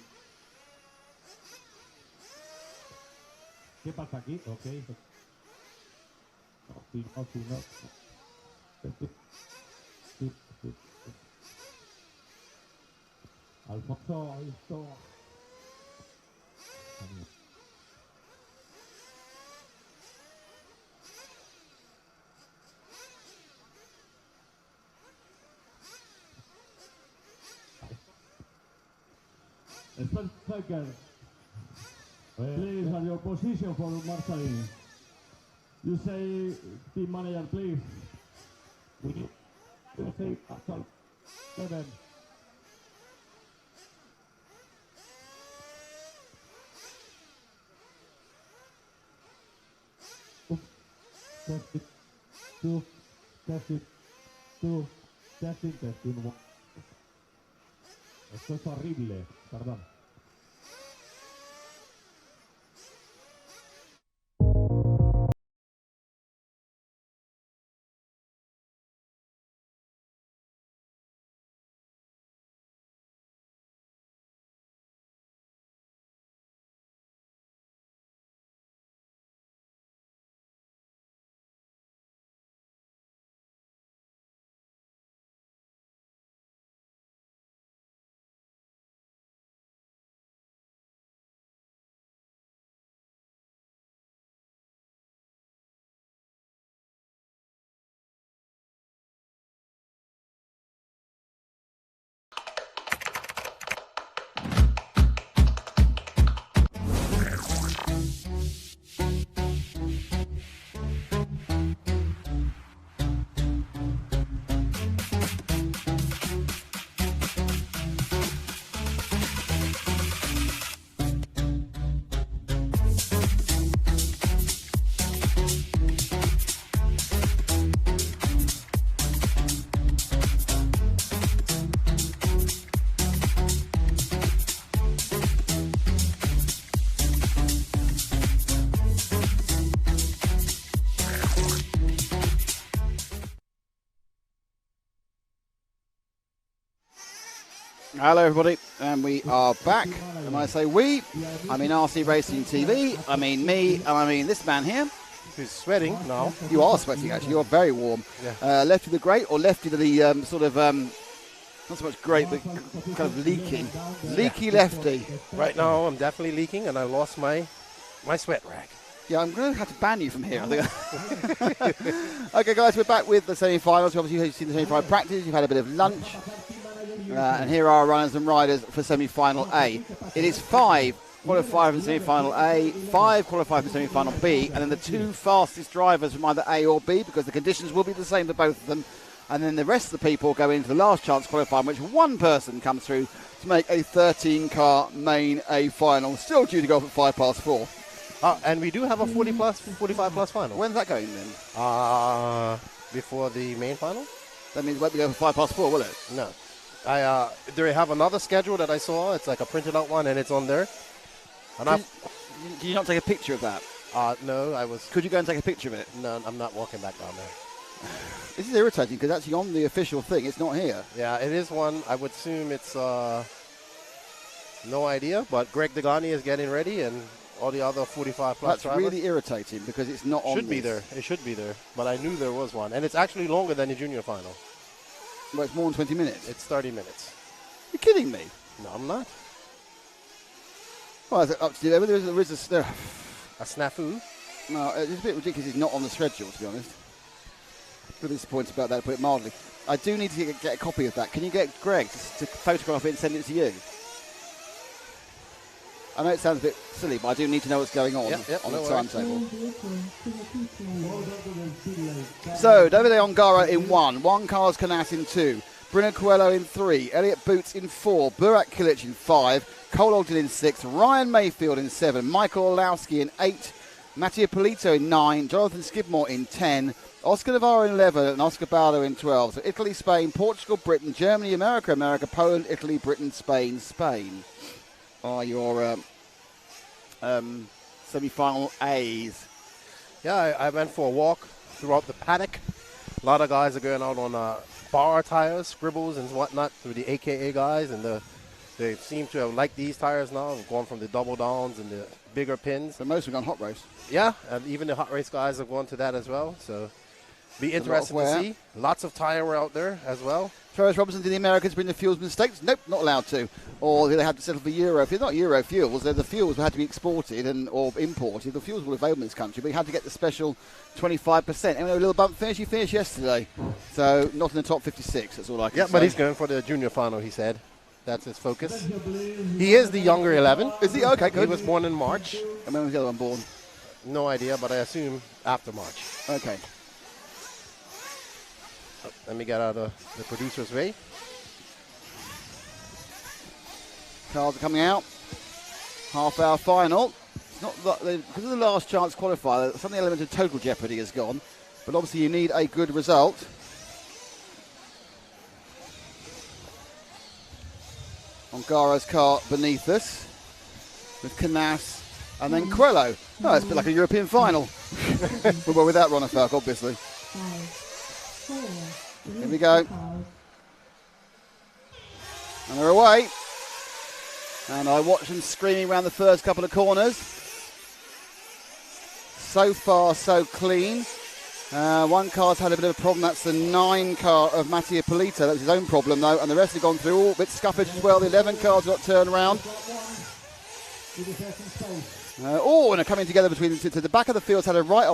Speaker 3: ¿Qué pasa aquí? Ok. No. Sí. Alfonso, esto... Spencer, please, at your position for Marceline. You say, team manager, please. You say, Kevin. Testing. Esto es horrible, perdón.
Speaker 1: Hello, everybody, and we are back. And when I say we, I mean RC Racing TV, I mean me, and I mean this man here.
Speaker 2: Who's sweating now.
Speaker 1: You are sweating, actually. You're very warm.
Speaker 2: Yeah.
Speaker 1: Lefty the great, or lefty the sort of, not so much great, but kind of leaky. Leaky lefty.
Speaker 2: Right now, I'm definitely leaking, and I lost my sweat rag.
Speaker 1: Yeah, I'm going to have to ban you from here, I think. Okay, guys, we're back with the semi-finals. Obviously, you've seen the semi-final practice. You've had a bit of lunch. And here are our runners and riders for semi-final A. It is 5 qualifier from semi-final A, 5 qualifier from semi-final B, and then the 2 fastest drivers from either A or B, because the conditions will be the same for both of them. And then the rest of the people go into the last chance qualifying, in which one person comes through to make a 13-car main A final, still due to go off at 4:04.
Speaker 2: And we do have a 45+ final.
Speaker 1: When's that going then?
Speaker 2: Before the main final?
Speaker 1: That means it won't be going for 4:05, will it?
Speaker 2: No. They have another schedule that I saw. It's like a printed out one, and it's on there. And
Speaker 1: Did you not take a picture of that?
Speaker 2: No, I was.
Speaker 1: Could you go and take a picture of it?
Speaker 2: No, I'm not walking back down there.
Speaker 1: This is irritating because actually on the official thing, it's not here.
Speaker 2: Yeah, it is one. I would assume it's no idea, but Greg Degani is getting ready, and all the other 45+
Speaker 1: That's
Speaker 2: drivers.
Speaker 1: really irritating because it's not on.
Speaker 2: Should be there. It should be there, but I knew there was one, and it's actually longer than the junior final.
Speaker 1: Well, it's more than 20 minutes.
Speaker 2: It's 30 minutes.
Speaker 1: You're kidding me.
Speaker 2: No, I'm not.
Speaker 1: Well, up to you. There is a
Speaker 2: A snafu.
Speaker 1: no, it's a bit ridiculous. It's not on the schedule, to be honest. A bit disappointed about that, to put it mildly. I do need to get a copy of that. Can you get Greg to photograph it and send it to you? I know it sounds a bit silly, but I do need to know what's going on on the timetable. So, Davide Ongaro in 1, Juan Carlos Canas in 2, Bruno Coelho in 3, Elliot Boots in 4, Burak Kilic in 5, Cole Ogden in 6, Ryan Mayfield in 7, Michael Olowski in 8, Mattia Polito in 9, Jonathan Skidmore in 10, Oscar Navarro in 11, and Oscar Baldo in 12. So Italy, Spain, Portugal, Britain, Germany, America, Poland, Italy, Britain, Spain. Are your semi-final A's.
Speaker 2: Yeah, I went for a walk throughout the paddock. A lot of guys are going out on bar tires, scribbles and whatnot through the AKA guys, and they seem to have liked these tires now, going from the double downs and the bigger pins.
Speaker 1: So most have gone hot race.
Speaker 2: Yeah, and even the hot race guys have gone to that as well. So be interesting to see. Lots of tire wear out there as well.
Speaker 1: Ferris Robinson, did the Americans bring the fuels mistakes? Nope, not allowed to. Or they had to settle for Euro. If it's not Euro fuels, then the fuels had to be exported or imported. The fuels were available in this country, but you had to get the special 25%. And a little bump finish, he finished yesterday. So not in the top 56, that's all I can say.
Speaker 2: Yeah, but he's going for the junior final, he said. That's his focus. He is the younger 11.
Speaker 1: Is he? Okay, good.
Speaker 2: He was born in March.
Speaker 1: And when was the other one born?
Speaker 2: No idea, but I assume after March.
Speaker 1: Okay.
Speaker 2: Let me get out of the producer's way.
Speaker 1: Cars are coming out. Half-hour final. It's not because of the last chance qualifier, some of the element of total jeopardy has gone. But obviously you need a good result. Ongaro's car beneath us with Canas and then Coelho. Oh, it's a bit like a European final. Well, without Ron Falk, obviously.
Speaker 4: 5, 4,
Speaker 1: Here we go. And they're away. And I watch them screaming around the first couple of corners. So far, so clean. One car's had a bit of a problem. That's the 9 car of Mattia Polito. That was his own problem, though. And the rest have gone through all a bit scuffage as well. The 11 cars got turned around. And are coming together between to the back of the field's had a right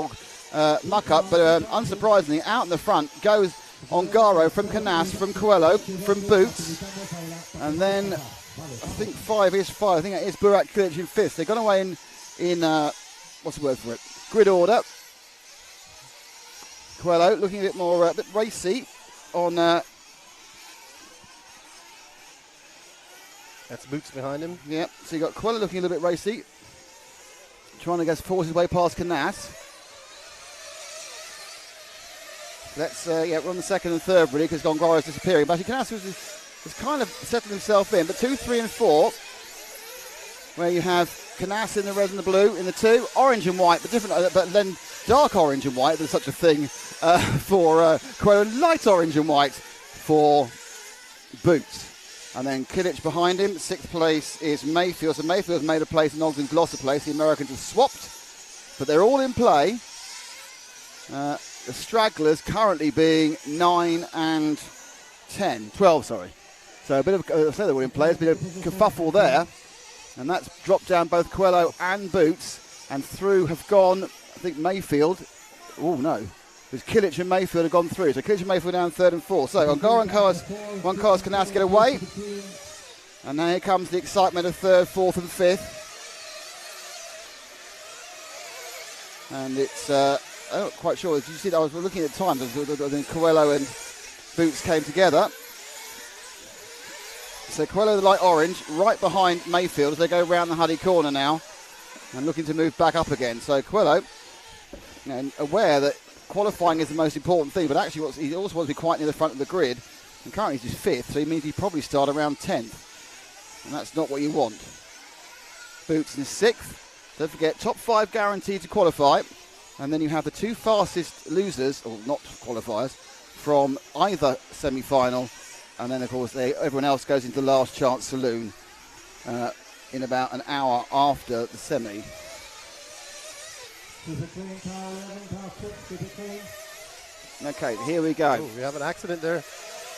Speaker 1: muck up, but unsurprisingly, out in the front goes Ongaro from Canas, from Coelho, from Boots, and then I think 5 is 5. I think it is Burak Kilic in 5th. They've gone away in what's the word for it? Grid order. Coelho looking a bit more a bit racy on.
Speaker 2: That's Boots behind him.
Speaker 1: Yeah, so you got Coelho looking a little bit racy, trying to force his way past Canas. Let's we're on the second and third really because Ongaro is disappearing. But Canas has kind of settled himself in. But 2, 3, and 4, where you have Canas in the red and the blue in the 2, orange and white, but different. But then dark orange and white. There's such a thing for Coelho. Light orange and white for Boots. And then Kilic behind him. 6th place is Mayfield. So Mayfield's made a place and Ogden's lost a place. The Americans have swapped, but they're all in play. The stragglers currently being 9 and 10. 12, sorry. So a bit of, I say they were in play, there's been a kerfuffle there. And that's dropped down both Coelho and Boots. And through have gone, I think Mayfield. Oh, no. It was Kilic and Mayfield have gone through. So Kilic and Mayfield down 3rd and 4th. So Ongaro and one car's Canas get away. And now here comes the excitement of 3rd, 4th and 5th. And it's, I'm not quite sure. Did you see that? I was looking at the times. Then Coelho and Boots came together. So Coelho, the light orange, right behind Mayfield as they go round the Huddy corner now and looking to move back up again. So Coelho, aware that qualifying is the most important thing, but actually he also wants to be quite near the front of the grid. And currently he's just 5th, so he means he'd probably start around 10th. And that's not what you want. Boots in 6th. Don't forget, top 5 guaranteed to qualify. And then you have the 2 fastest losers, or not qualifiers, from either semi-final. And then, of course, everyone else goes into the last chance saloon in about an hour after the semi. Okay, here we go.
Speaker 2: Ooh, we have an accident there.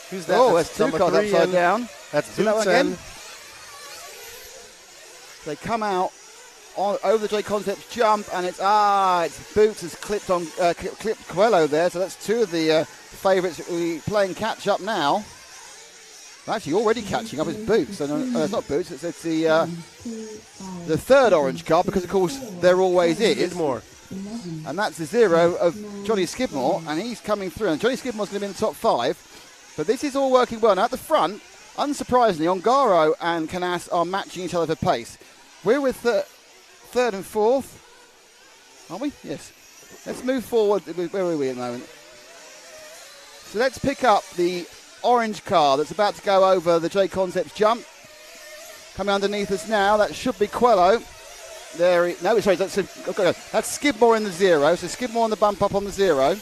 Speaker 2: Who's that?
Speaker 1: Oh, there's 2 cars upside down.
Speaker 2: That's
Speaker 1: See that one
Speaker 2: Boots
Speaker 1: again? They come out over the J Concepts jump, and it's Boots has clipped Coelho there. So that's 2 of the favourites playing catch up now. Actually, already catching up is Boots. So no, it's not Boots. It's the 3rd orange car, because of course there always is.
Speaker 2: Skidmore.
Speaker 1: And that's the 0 of Johnny Skidmore, and he's coming through. And Johnny Skidmore's going to be in the top 5, but this is all working well. Now at the front, unsurprisingly, Ongaro and Canas are matching each other for pace. We're with 3rd and 4th, aren't we? Yes. Let's move forward. Where are we at the moment? So let's pick up the orange car that's about to go over the J Concepts jump. Coming underneath us now, that should be Coelho. That's Skidmore in the 0. So Skidmore on the bump up on the 0.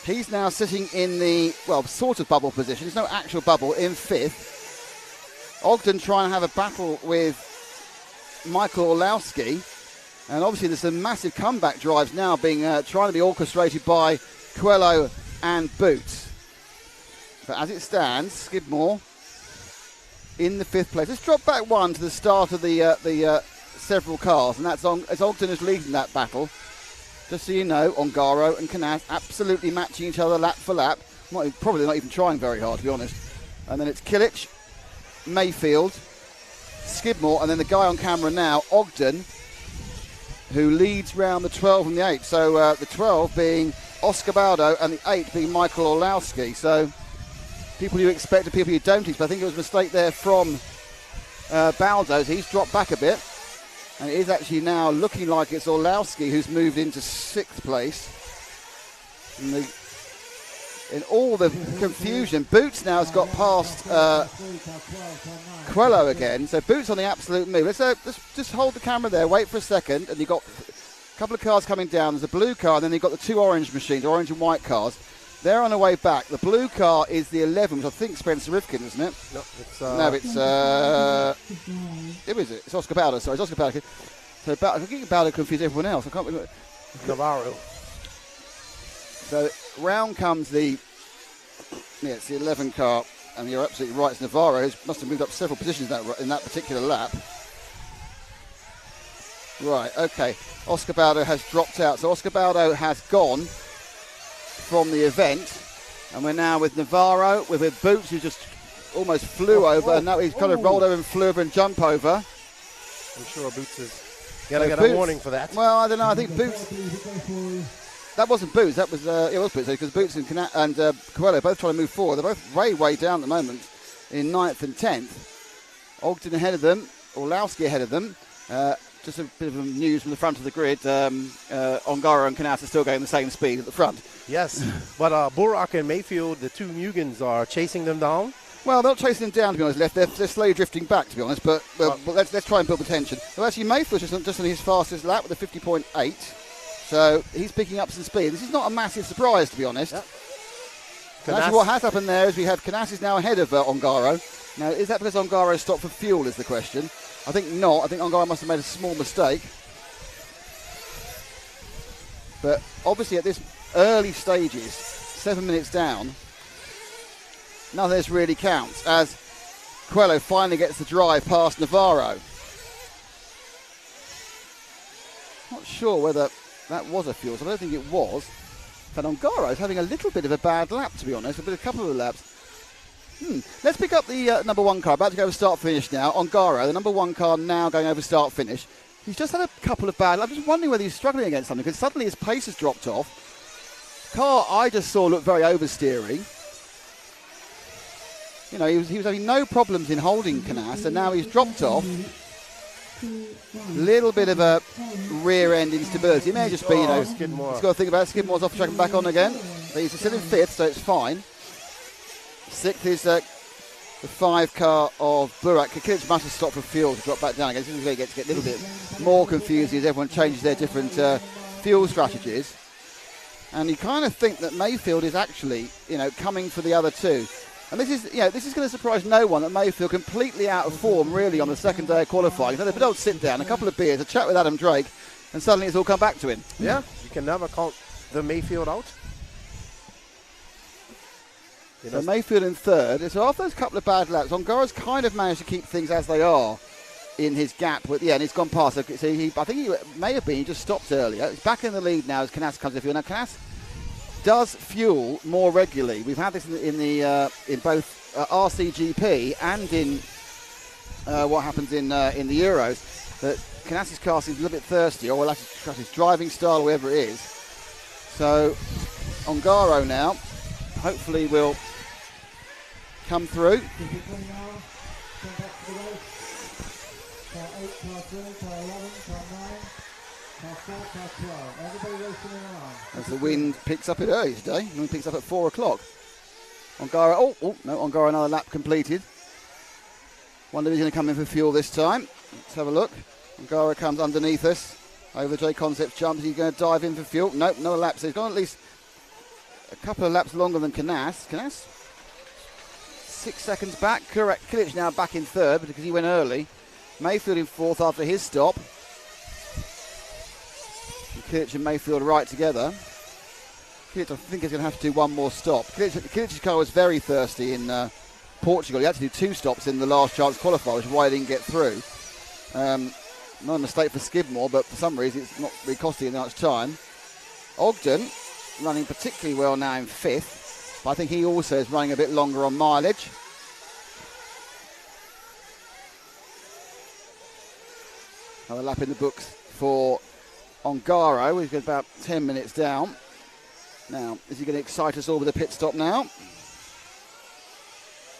Speaker 1: He's now sitting in the, sort of bubble position. There's no actual bubble, in 5th. Ogden trying to have a battle with Michael Orlowski. And obviously there's some massive comeback drives now being trying to be orchestrated by Coelho and Boots. But as it stands, Skidmore in the 5th place. Let's drop back 1 to the start of the several cars, and that's Ogden is leading that battle. Just so you know, Ongaro and Canas absolutely matching each other lap for lap. Probably not even trying very hard, to be honest. And then it's Kilic, Mayfield, Skidmore, and then the guy on camera now, Ogden, who leads round the 12 and the 8. So the 12 being Oscar Baldo and the 8 being Michael Orlowski. So people you expect and people you don't expect. I think it was a mistake there from Baldo's. He's dropped back a bit. And it is actually now looking like it's Orlowski who's moved into 6th place. In all the confusion, Boots now has got past Coelho again. So Boots on the absolute move. Let's just hold the camera there, wait for a second, and you've got a couple of cars coming down. There's a blue car, and then you've got the 2 orange machines, orange and white cars. They're on the way back. The blue car is the 11, which I think Spencer Rifkin, isn't it? Who is it? It's Oscar Baldo. Sorry, it's Oscar Baldo. So I think Baldo confused everyone else. I can't remember.
Speaker 2: Navarro.
Speaker 1: So round comes it's the 11 car, and you're absolutely right. It's Navarro, who must have moved up several positions in that particular lap. Right, okay. Oscar Baldo has dropped out. So Oscar Baldo has gone from the event, and we're now with Navarro, with Boots, who just almost flew over, and now he's kind of rolled over and flew over and jumped over.
Speaker 2: I'm sure Boots is going to get a warning for that.
Speaker 1: Well, I don't know. I think Boots. That wasn't Boots. That was it was Boots, because Boots and Coelho both trying to move forward. They're both way down at the moment in 9th and 10th. Ogden ahead of them, Orlowski ahead of them. Just a bit of news from the front of the grid. Ongaro and Canas are still going the same speed at the front.
Speaker 2: Yes, but Burak and Mayfield, the 2 Mugans, are chasing them down.
Speaker 1: Well, they're not chasing them down, to be honest. They're slowly drifting back, to be honest. But let's try and build the tension. Well, actually, Mayfield's just on his fastest lap with a 50.8. So he's picking up some speed. This is not a massive surprise, to be honest. Yep. Actually, what has happened there is we have Canas is now ahead of Ongaro. Now, is that because Ongaro stopped for fuel is the question? I think not. I think Ongaro must have made a small mistake. But obviously at this early stages, 7 minutes down, none of this really counts as Coelho finally gets the drive past Navarro. Not sure whether that was a fuel, so I don't think it was. But Ongaro is having a little bit of a bad lap, to be honest, a couple of laps. Let's pick up the number one car, about to go over start-finish now. Ongaro, the number one car now going over start-finish. He's just had a couple of bad laps. I'm just wondering whether he's struggling against something, because suddenly his pace has dropped off. Car I just saw looked very oversteering. You know, he was having no problems in holding Canas, and now he's dropped off. Little bit of a rear end instability. It may just be, you know,
Speaker 2: Skidmore.
Speaker 1: he's got to think about it. Skidmore's off track and back on again. But he's still in fifth, so it's fine. Sixth is the 5 car of Burak. Kilic must have stopped for fuel to drop back down again. This is where he gets to get a little bit more confusing as everyone changes their different fuel strategies. And you kind of think that Mayfield is actually, you know, coming for the other two. And this is, you know, this is going to surprise no one that Mayfield completely out of form really on the second day of qualifying. So they've been able to sit down, a couple of beers, a chat with Adam Drake, and suddenly it's all come back to him.
Speaker 2: Yeah, you can never count the Mayfield out. You know,
Speaker 1: So Mayfield in third. So after those couple of bad laps, Ongaro's kind of managed to keep things as they are in his gap. But yeah, and he's gone past. So I think he may have been, he just stopped earlier. He's back in the lead now as Canas comes to fuel. Now Canas does fuel more regularly. We've had this in both RCGP and in what happens in the Euros. That Canas's car seems a little bit thirsty, or that's his driving style, or whatever it is. So Ongaro now, hopefully, will come through. As the wind picks up it early today. The wind picks up at 4 o'clock. Ongaro, Ongaro another lap completed. Wonder if he's going to come in for fuel this time. Let's have a look. Ongaro comes underneath us. Over J Concepts jumps. He's going to dive in for fuel. Nope, no laps. So he's gone at least a couple of laps longer than Canas. Canas 6 seconds back. Correct. Kilic now back in third because he went early. Mayfield in fourth after his stop. Kilic and Mayfield right together. Kilic, I think, is going to have to do one more stop. Kilic's car was very thirsty in Portugal. He had to do 2 stops in the last chance qualifier, which is why he didn't get through. Not a mistake for Skidmore, but for some reason it's not really costing him that much time. Ogden running particularly well now in 5th, but I think he also is running a bit longer on mileage. Another lap in the books for Ongaro. He's got about 10 minutes down. Now, is he going to excite us all with a pit stop now?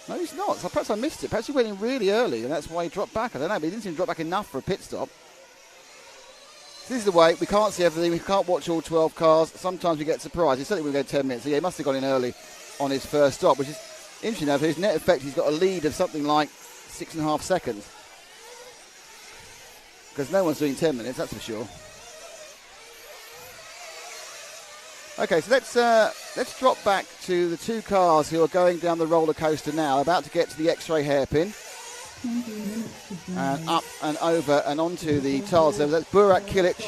Speaker 1: No, he's not. So perhaps I missed it. Perhaps he went in really early, and that's why he dropped back. I don't know, but he didn't seem to drop back enough for a pit stop. This is the way. We can't see everything. We can't watch all 12 cars. Sometimes we get surprised. He said it would go 10 minutes. So, yeah, he must have gone in early on his first stop, which is interesting. Now, for his net effect, he's got a lead of something like 6.5 seconds. Because no one's doing 10 minutes, that's for sure. Okay, so let's drop back to the 2 cars who are going down the roller coaster now, about to get to the X-ray hairpin, and up and over and onto the tiles. So that's Burak Kilic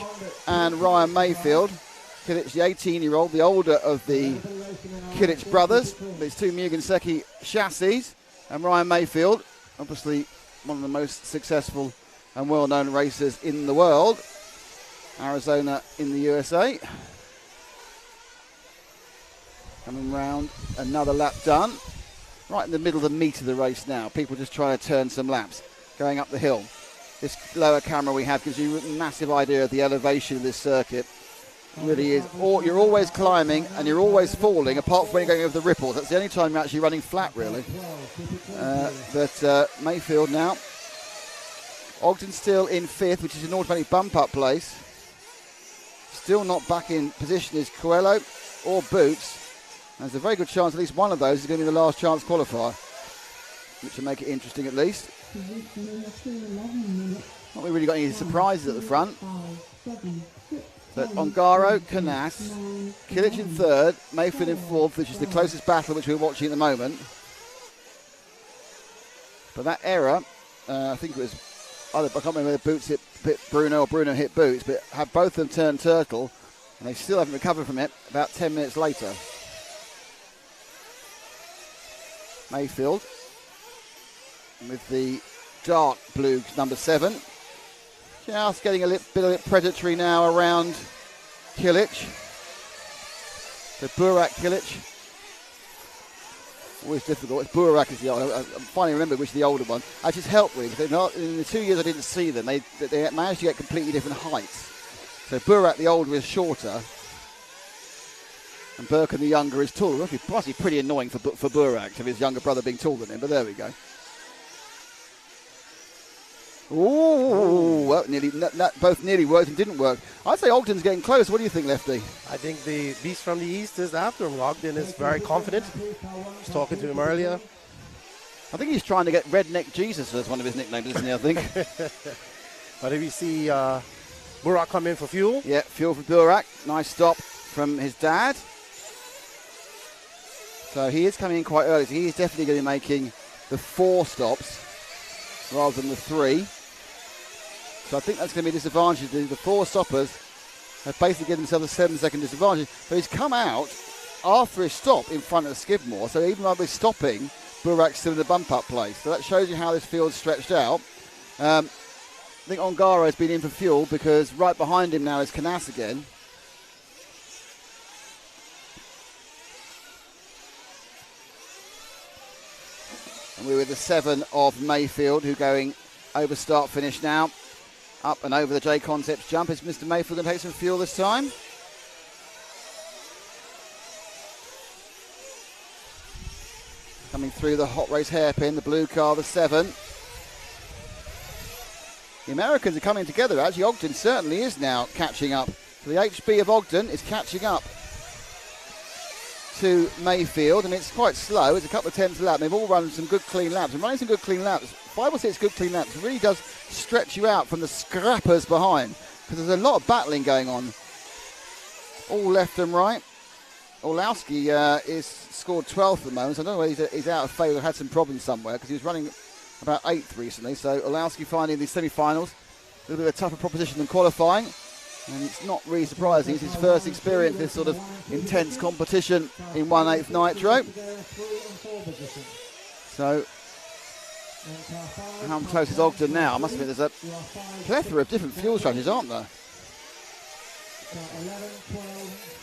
Speaker 1: and Ryan Mayfield. Kilic, the 18-year-old, the older of the Kilic brothers. There's 2 Mugen Secchi chassis, and Ryan Mayfield, obviously one of the most successful and well-known racers in the world. Arizona in the USA. Coming round, another lap done. Right in the middle of the meat of the race now. People just trying to turn some laps, going up the hill. This lower camera we have gives you a massive idea of the elevation of this circuit. It really is. You're always climbing and you're always falling, apart from when you're going over the ripples. That's the only time you're actually running flat, really. But Mayfield now. Ogden still in 5th, which is an automatic bump-up place. Still not back in position is Coelho or Boots. There's a very good chance at least one of those is going to be the last chance qualifier, which will make it interesting at least. Not really got any surprises at the front. But Ongaro, Canas, Kilic in 3rd, Mayfield in 4th, which is the closest battle which we're watching at the moment. But that error, I think it was either, I can't remember whether Boots hit Bruno or Bruno hit Boots, but have both of them turned turtle, and they still haven't recovered from it about 10 minutes later. Mayfield with the dark blue number 7. Just getting a bit of predatory now around Kilic. So Burak Kilic. Always difficult. It's Burak is the older. I finally remember which is the older one. I just helped with because in the 2 years I didn't see them, they managed to get completely different heights. So Burak the older is shorter, and Birkin the younger is taller. It must be pretty annoying for Burak to have his younger brother being taller than him, but there we go. Ooh, well, both nearly worked and didn't work. I'd say Ogden's getting close. What do you think, Lefty?
Speaker 2: I think the beast from the east is after him. Ogden is very confident. I was talking to him earlier.
Speaker 1: I think he's trying to get Redneck Jesus as one of his nicknames, isn't he, I think?
Speaker 2: But if you see Burak come in for fuel.
Speaker 1: Yeah, fuel for Burak. Nice stop from his dad. So he is coming in quite early. So he is definitely going to be making the 4 stops rather than the 3. So I think that's going to be a disadvantage. The 4 stoppers have basically given themselves a 7-second disadvantage. But he's come out after his stop in front of Skidmore. So even though we're stopping, Burak's still in the bump-up place. So that shows you how this field's stretched out. I think Ongaro has been in for fuel because right behind him now is Canas again. And we're with the 7 of Mayfield, who going over start finish now. Up and over the J Concepts jump. Is Mr. Mayfield going to take some fuel this time? Coming through the hot race hairpin, the blue car, the 7. The Americans are coming together, actually. Ogden certainly is now catching up. So the HB of Ogden is catching up to Mayfield, and it's quite slow. It's a couple of tenths a lap. They've all run some good clean laps. And running some good clean laps, 5 or 6 good clean laps, really does stretch you out from the scrappers behind, because there's a lot of battling going on, all left and right. Orlowski is scored 12th at the moment, so I don't know whether he's out of favour or had some problems somewhere, because he was running about 8th recently. So Orlowski finding the semi-finals a little bit of a tougher proposition than qualifying. And it's not really surprising. It's his first experience of this sort of intense competition in 1/8 Nitro. So, how close is Ogden now? I must admit, there's a plethora of different fuel strategies, aren't there?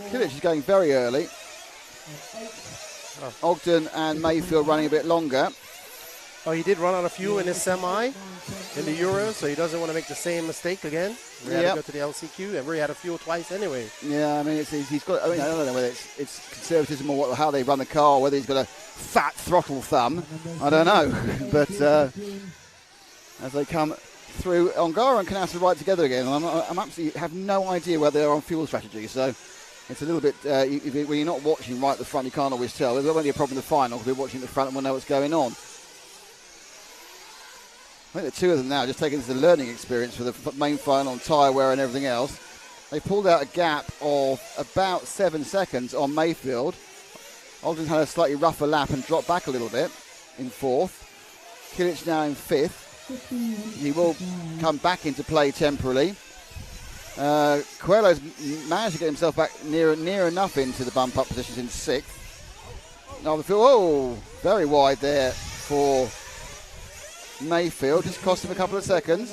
Speaker 1: Kilic is going very early. Ogden and Mayfield running a bit longer.
Speaker 2: Oh, he did run out of fuel in his semi in the Euro, so he doesn't want to make the same mistake again. We had to go to the LCQ, and we had a fuel twice anyway.
Speaker 1: Yeah, I mean, he's got. I mean, I don't know whether it's conservatism or how they run the car, or whether he's got a fat throttle thumb. I don't know, but as they come through, Ongaro and Canas are right together again. I'm absolutely have no idea where they are on fuel strategy. So it's a little bit when you're not watching right at the front, you can't always tell. There won't be a problem in the final because we're watching at the front and we'll know what's going on. I think the 2 of them now just taking this as a learning experience for the main final and tyre wear and everything else. They pulled out a gap of about 7 seconds on Mayfield. Ogden had a slightly rougher lap and dropped back a little bit in 4th. Kilic now in 5th. He will come back into play temporarily. Coelho's managed to get himself back near enough into the bump-up positions in 6th. Now the field, oh, very wide there for Mayfield, just cost him a couple of seconds.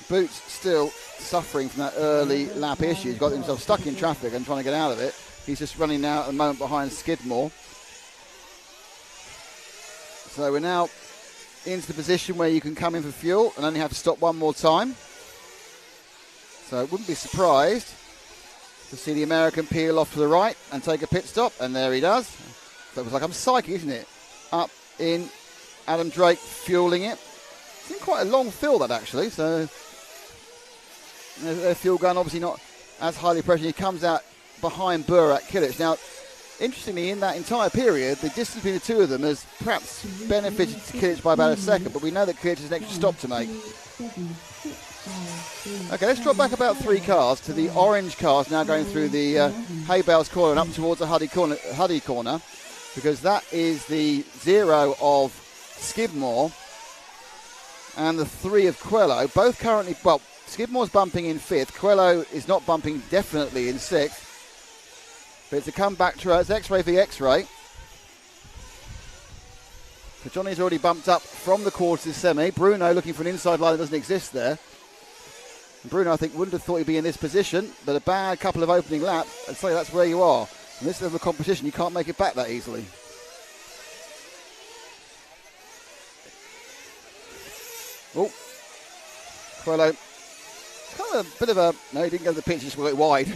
Speaker 1: Boots still suffering from that early lap issue. He's got himself stuck in traffic and trying to get out of it. He's just running now at the moment behind Skidmore. So we're now into the position where you can come in for fuel and only have to stop one more time. So I wouldn't be surprised to see the American peel off to the right and take a pit stop, and there he does. So it was like I'm psychic, isn't it? Up in Adam Drake fueling it. It's in quite a long fill, that actually. So their fuel gun obviously not as highly pressured. He comes out behind Burak Kilic. Now, interestingly, in that entire period, the distance between the 2 of them has perhaps benefited Kilic by about a second, but we know that Kilic has an extra stop to make. Okay, let's drop back about 3 cars to the orange cars now going through the hay bales corner and up towards the Huddy corner. because that is the 0 of Skidmore and the 3 of Quello. Both currently, well, Skidmore's bumping in 5th. Quello is not bumping definitely in 6th. But it's a comeback to it's X-ray v X-ray. So Johnny's already bumped up from the quarters semi. Bruno looking for an inside line that doesn't exist there. And Bruno, I think, wouldn't have thought he'd be in this position, but a bad couple of opening laps, I'd say that's where you are. In this level of competition, you can't make it back that easily. Oh, Quello. Kind of a bit of a, no, he didn't go to the pitch, he just went wide.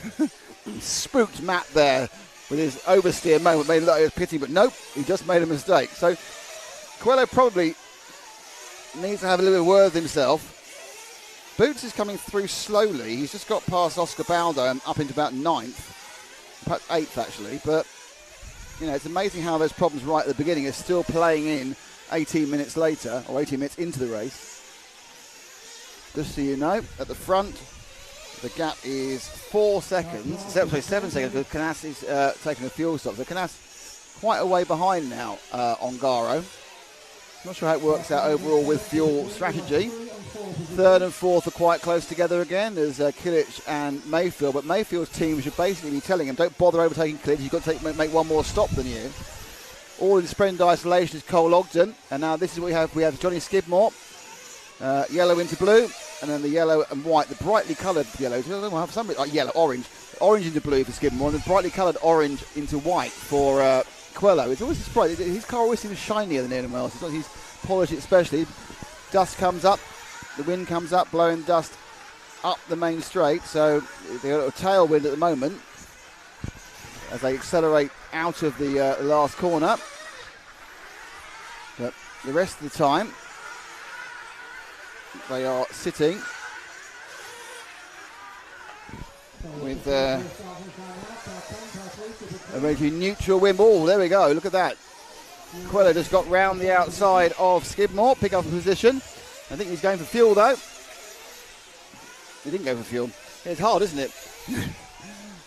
Speaker 1: He spooked Matt there with his oversteer moment, made it look like he was pitting, but nope, he just made a mistake. So Quello probably needs to have a little bit of word with himself. Boots is coming through slowly. He's just got past Oscar Baldo and up into about 9th, perhaps 8th actually. But, you know, it's amazing how those problems right at the beginning are still playing in 18 minutes later, or 18 minutes into the race. Just so you know, at the front, the gap is 4 seconds, sorry, 7 seconds, because Canas is taking a fuel stop. So Canas quite a way behind now on Garo. Not sure how it works out overall with fuel strategy. 3rd and 4th are quite close together again. There's Kilic and Mayfield, but Mayfield's team should basically be telling him, don't bother overtaking Kilic, you've got to make one more stop than you. All in sprint isolation is Cole Ogden, and now this is what we have. We have Johnny Skidmore, yellow into blue, and then the yellow and white, the brightly coloured yellow. We'll have some yellow, orange into blue for Skidmore, and the brightly coloured orange into white for Quello. It's always a surprise. His car always seems shinier than anyone else. It's not he's polished it especially. Dust comes up, the wind comes up, blowing dust up the main straight. So they've got a tailwind at the moment as they accelerate out of the last corner. But the rest of the time, they are sitting with a very neutral wind. Oh, there we go. Look at that. Quello just got round the outside of Skidmore, pick up a position. I think he's going for fuel though. He didn't go for fuel. It's hard, isn't it?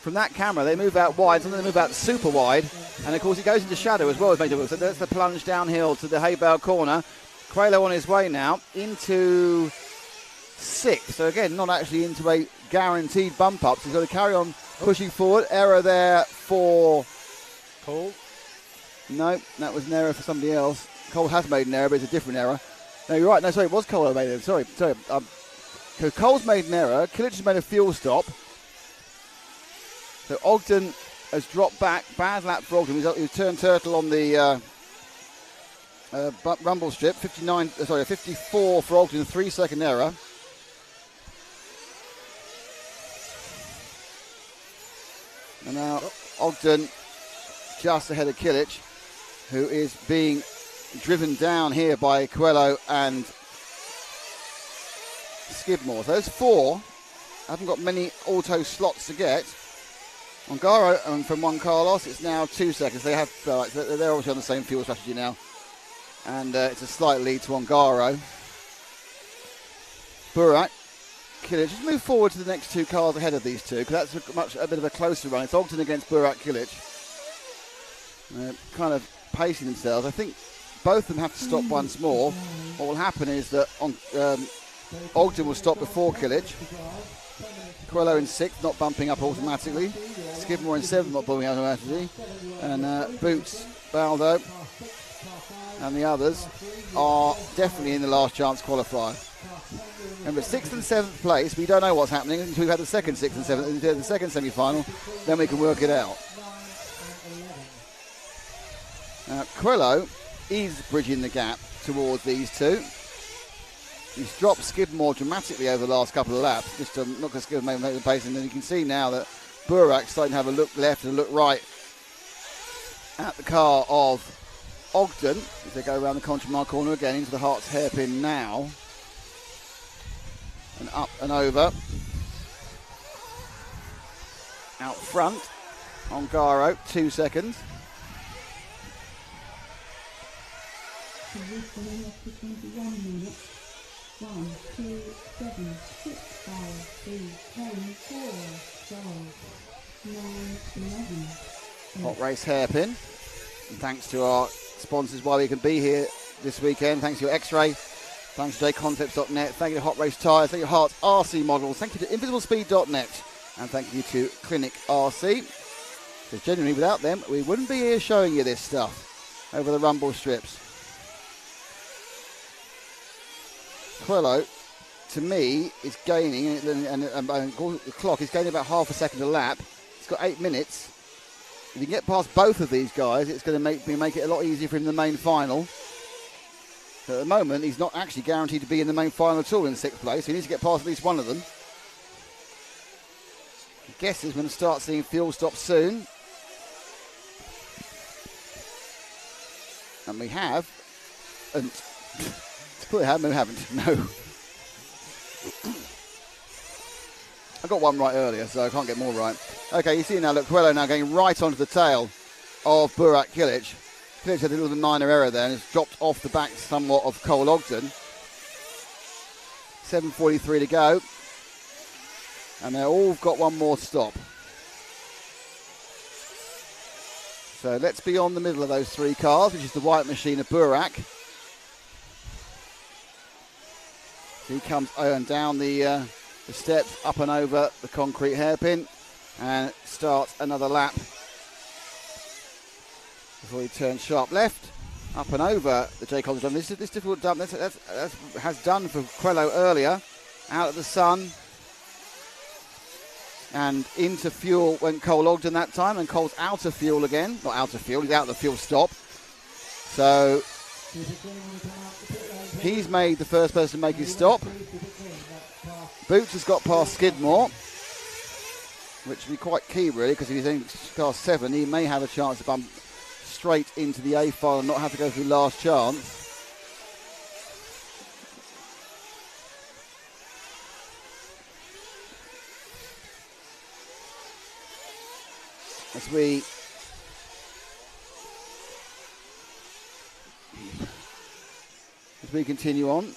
Speaker 1: From that camera, they move out wide, sometimes they move out super wide, and of course it goes into shadow as well as made. So that's the plunge downhill to the hay bale corner. Quello on his way now into 6th. So again, not actually into a guaranteed bump up. So he's got to carry on pushing forward. Error there for
Speaker 2: Cole.
Speaker 1: No, that was an error for somebody else. Cole has made an error, but it's a different error. No, you're right. No, sorry, it was Cole who made it. Sorry. So Cole's made an error. Kilic has made a fuel stop. So Ogden has dropped back. Bad lap for Ogden. He was turned turtle on the rumble strip. 54 for Ogden. 3-second error. And now Ogden just ahead of Kilic, who is being driven down here by Quello and Skidmore. So those 4 haven't got many auto slots to get. On Garo and from Juan Carlos, it's now 2 seconds. They're obviously on the same fuel strategy now. And it's a slight lead to Ongaro. Burak, Kilic. Just move forward to the next 2 cars ahead of these two, because that's a bit of a closer run. It's Ogden against Burak, Kilic. Kind of pacing themselves. I think both of them have to stop once more. What will happen is that Ogden will stop before Kilic. Quello in 6th, not bumping up automatically. Skidmore in 7th, not bumping automatically. And Boots, Baldo, and the others are definitely in the last chance qualifier. Remember, 6th and 7th place, we don't know what's happening until we've had the second 6th and 7th, until the second semi-final, then we can work it out. Quello is bridging the gap towards these two. He's dropped Skidmore dramatically over the last couple of laps, just to not because Skidmore made the pace, and then you can see now that Burak's starting to have a look left and a look right at the car of Ogden as they go around the Conchmar corner again into the Hearts hairpin now. And up and over. Out front, Ongaro, 2 seconds.
Speaker 4: Positioning up to 21 minutes. 1, 2, 7, 6, 5, 3, 10, 4, 12, 9, 11.
Speaker 1: Hot race hairpin. And thanks to our sponsors why we can be here this weekend. Thanks to your X-Ray. Thanks to jconcepts.net. Thank you to Hot Race Tyres. Thank you to Hearts RC Models. Thank you to invisiblespeed.net. And thank you to Clinic RC. Because genuinely, without them, we wouldn't be here showing you this stuff over the rumble strips. Quello, to me, is gaining, and the clock is gaining about half a second a lap. It's got 8 minutes. If you can get past both of these guys, it's going to make it a lot easier for him in the main final. So at the moment, he's not actually guaranteed to be in the main final at all in 6th place. He needs to get past at least one of them. I guess he's going to start seeing fuel stops soon. And we have, and we haven't, no. I got one right earlier, so I can't get more right. Okay, you see now, look, Quello now going right onto the tail of Burak Kilic. Kilic had a little minor error there and has dropped off the back somewhat of Cole Ogden. 7:43 to go. And they've all got one more stop. So let's be on the middle of those 3 cars, which is the white machine of Burak. He comes down the steps, up and over the concrete hairpin, and starts another lap before he turns sharp left, up and over the J. Collins drum. This difficult dump that has done for Quello earlier, out of the sun. And into fuel went Cole Ogden that time, and Cole's out of fuel again. Not out of fuel, he's out of the fuel stop. So he's made the first person to make his stop. Boots has got past Skidmore, which would be quite key really, because if he's in car 7, he may have a chance to bump straight into the A file and not have to go through last chance. As we continue on.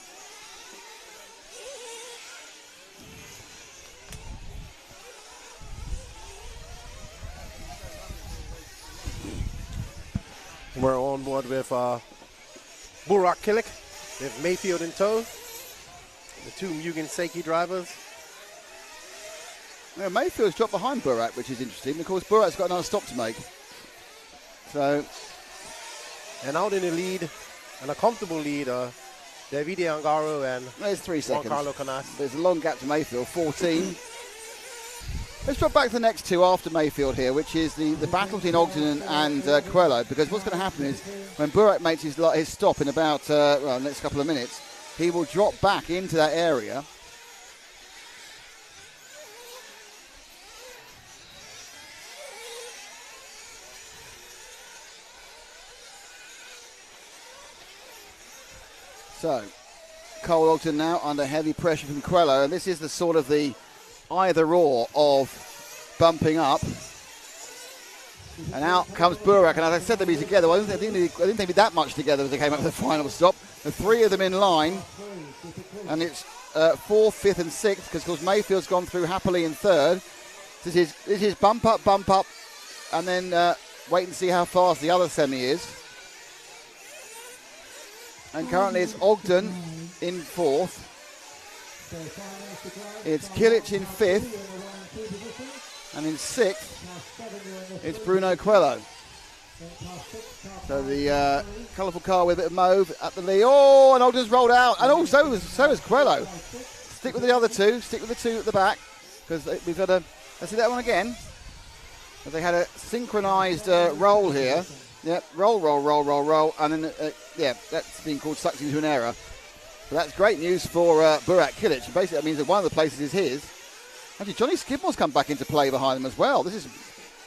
Speaker 2: We're on board with Burak Kilic, with Mayfield in tow. The 2 Mugen Seiki drivers.
Speaker 1: Now, Mayfield's dropped behind Burak, which is interesting. Of course, Burak's got another stop to make. So,
Speaker 2: and out in the lead, and a comfortable lead, Davide Angaro and
Speaker 1: there's 3 seconds.
Speaker 2: Juan Carlo Canas.
Speaker 1: There's a long gap to Mayfield, 14. Let's drop back to the next 2 after Mayfield here, which is the battle between Ogden and Quello, because what's going to happen is when Burak makes his stop in about the next couple of minutes, he will drop back into that area. So, Cole Ogden now under heavy pressure from Quello, and this is the sort of the either-or of bumping up. And out comes Burak, and as I said, they'll be together. Well, I didn't think they'd be that much together as they came up with the final stop. The 3 of them in line, and it's 4th, 5th and 6th, because of course Mayfield's gone through happily in 3rd. This is bump up, and then wait and see how fast the other semi is. And currently it's Ogden in 4th. It's Kilic in 5th. And in 6th, it's Bruno Quello. So the colourful car with a bit of mauve at the lead. Oh, and Ogden's rolled out. And also so is Quello. Stick with the other 2. Stick with the 2 at the back. Because we've got a... Let's see that one again. They had a synchronised roll here. Yep, roll. And then, that's been called sucked into an error. But that's great news for Burak Kilic. Basically, that means that one of the places is his. Actually, Johnny Skidmore's come back into play behind him as well. This is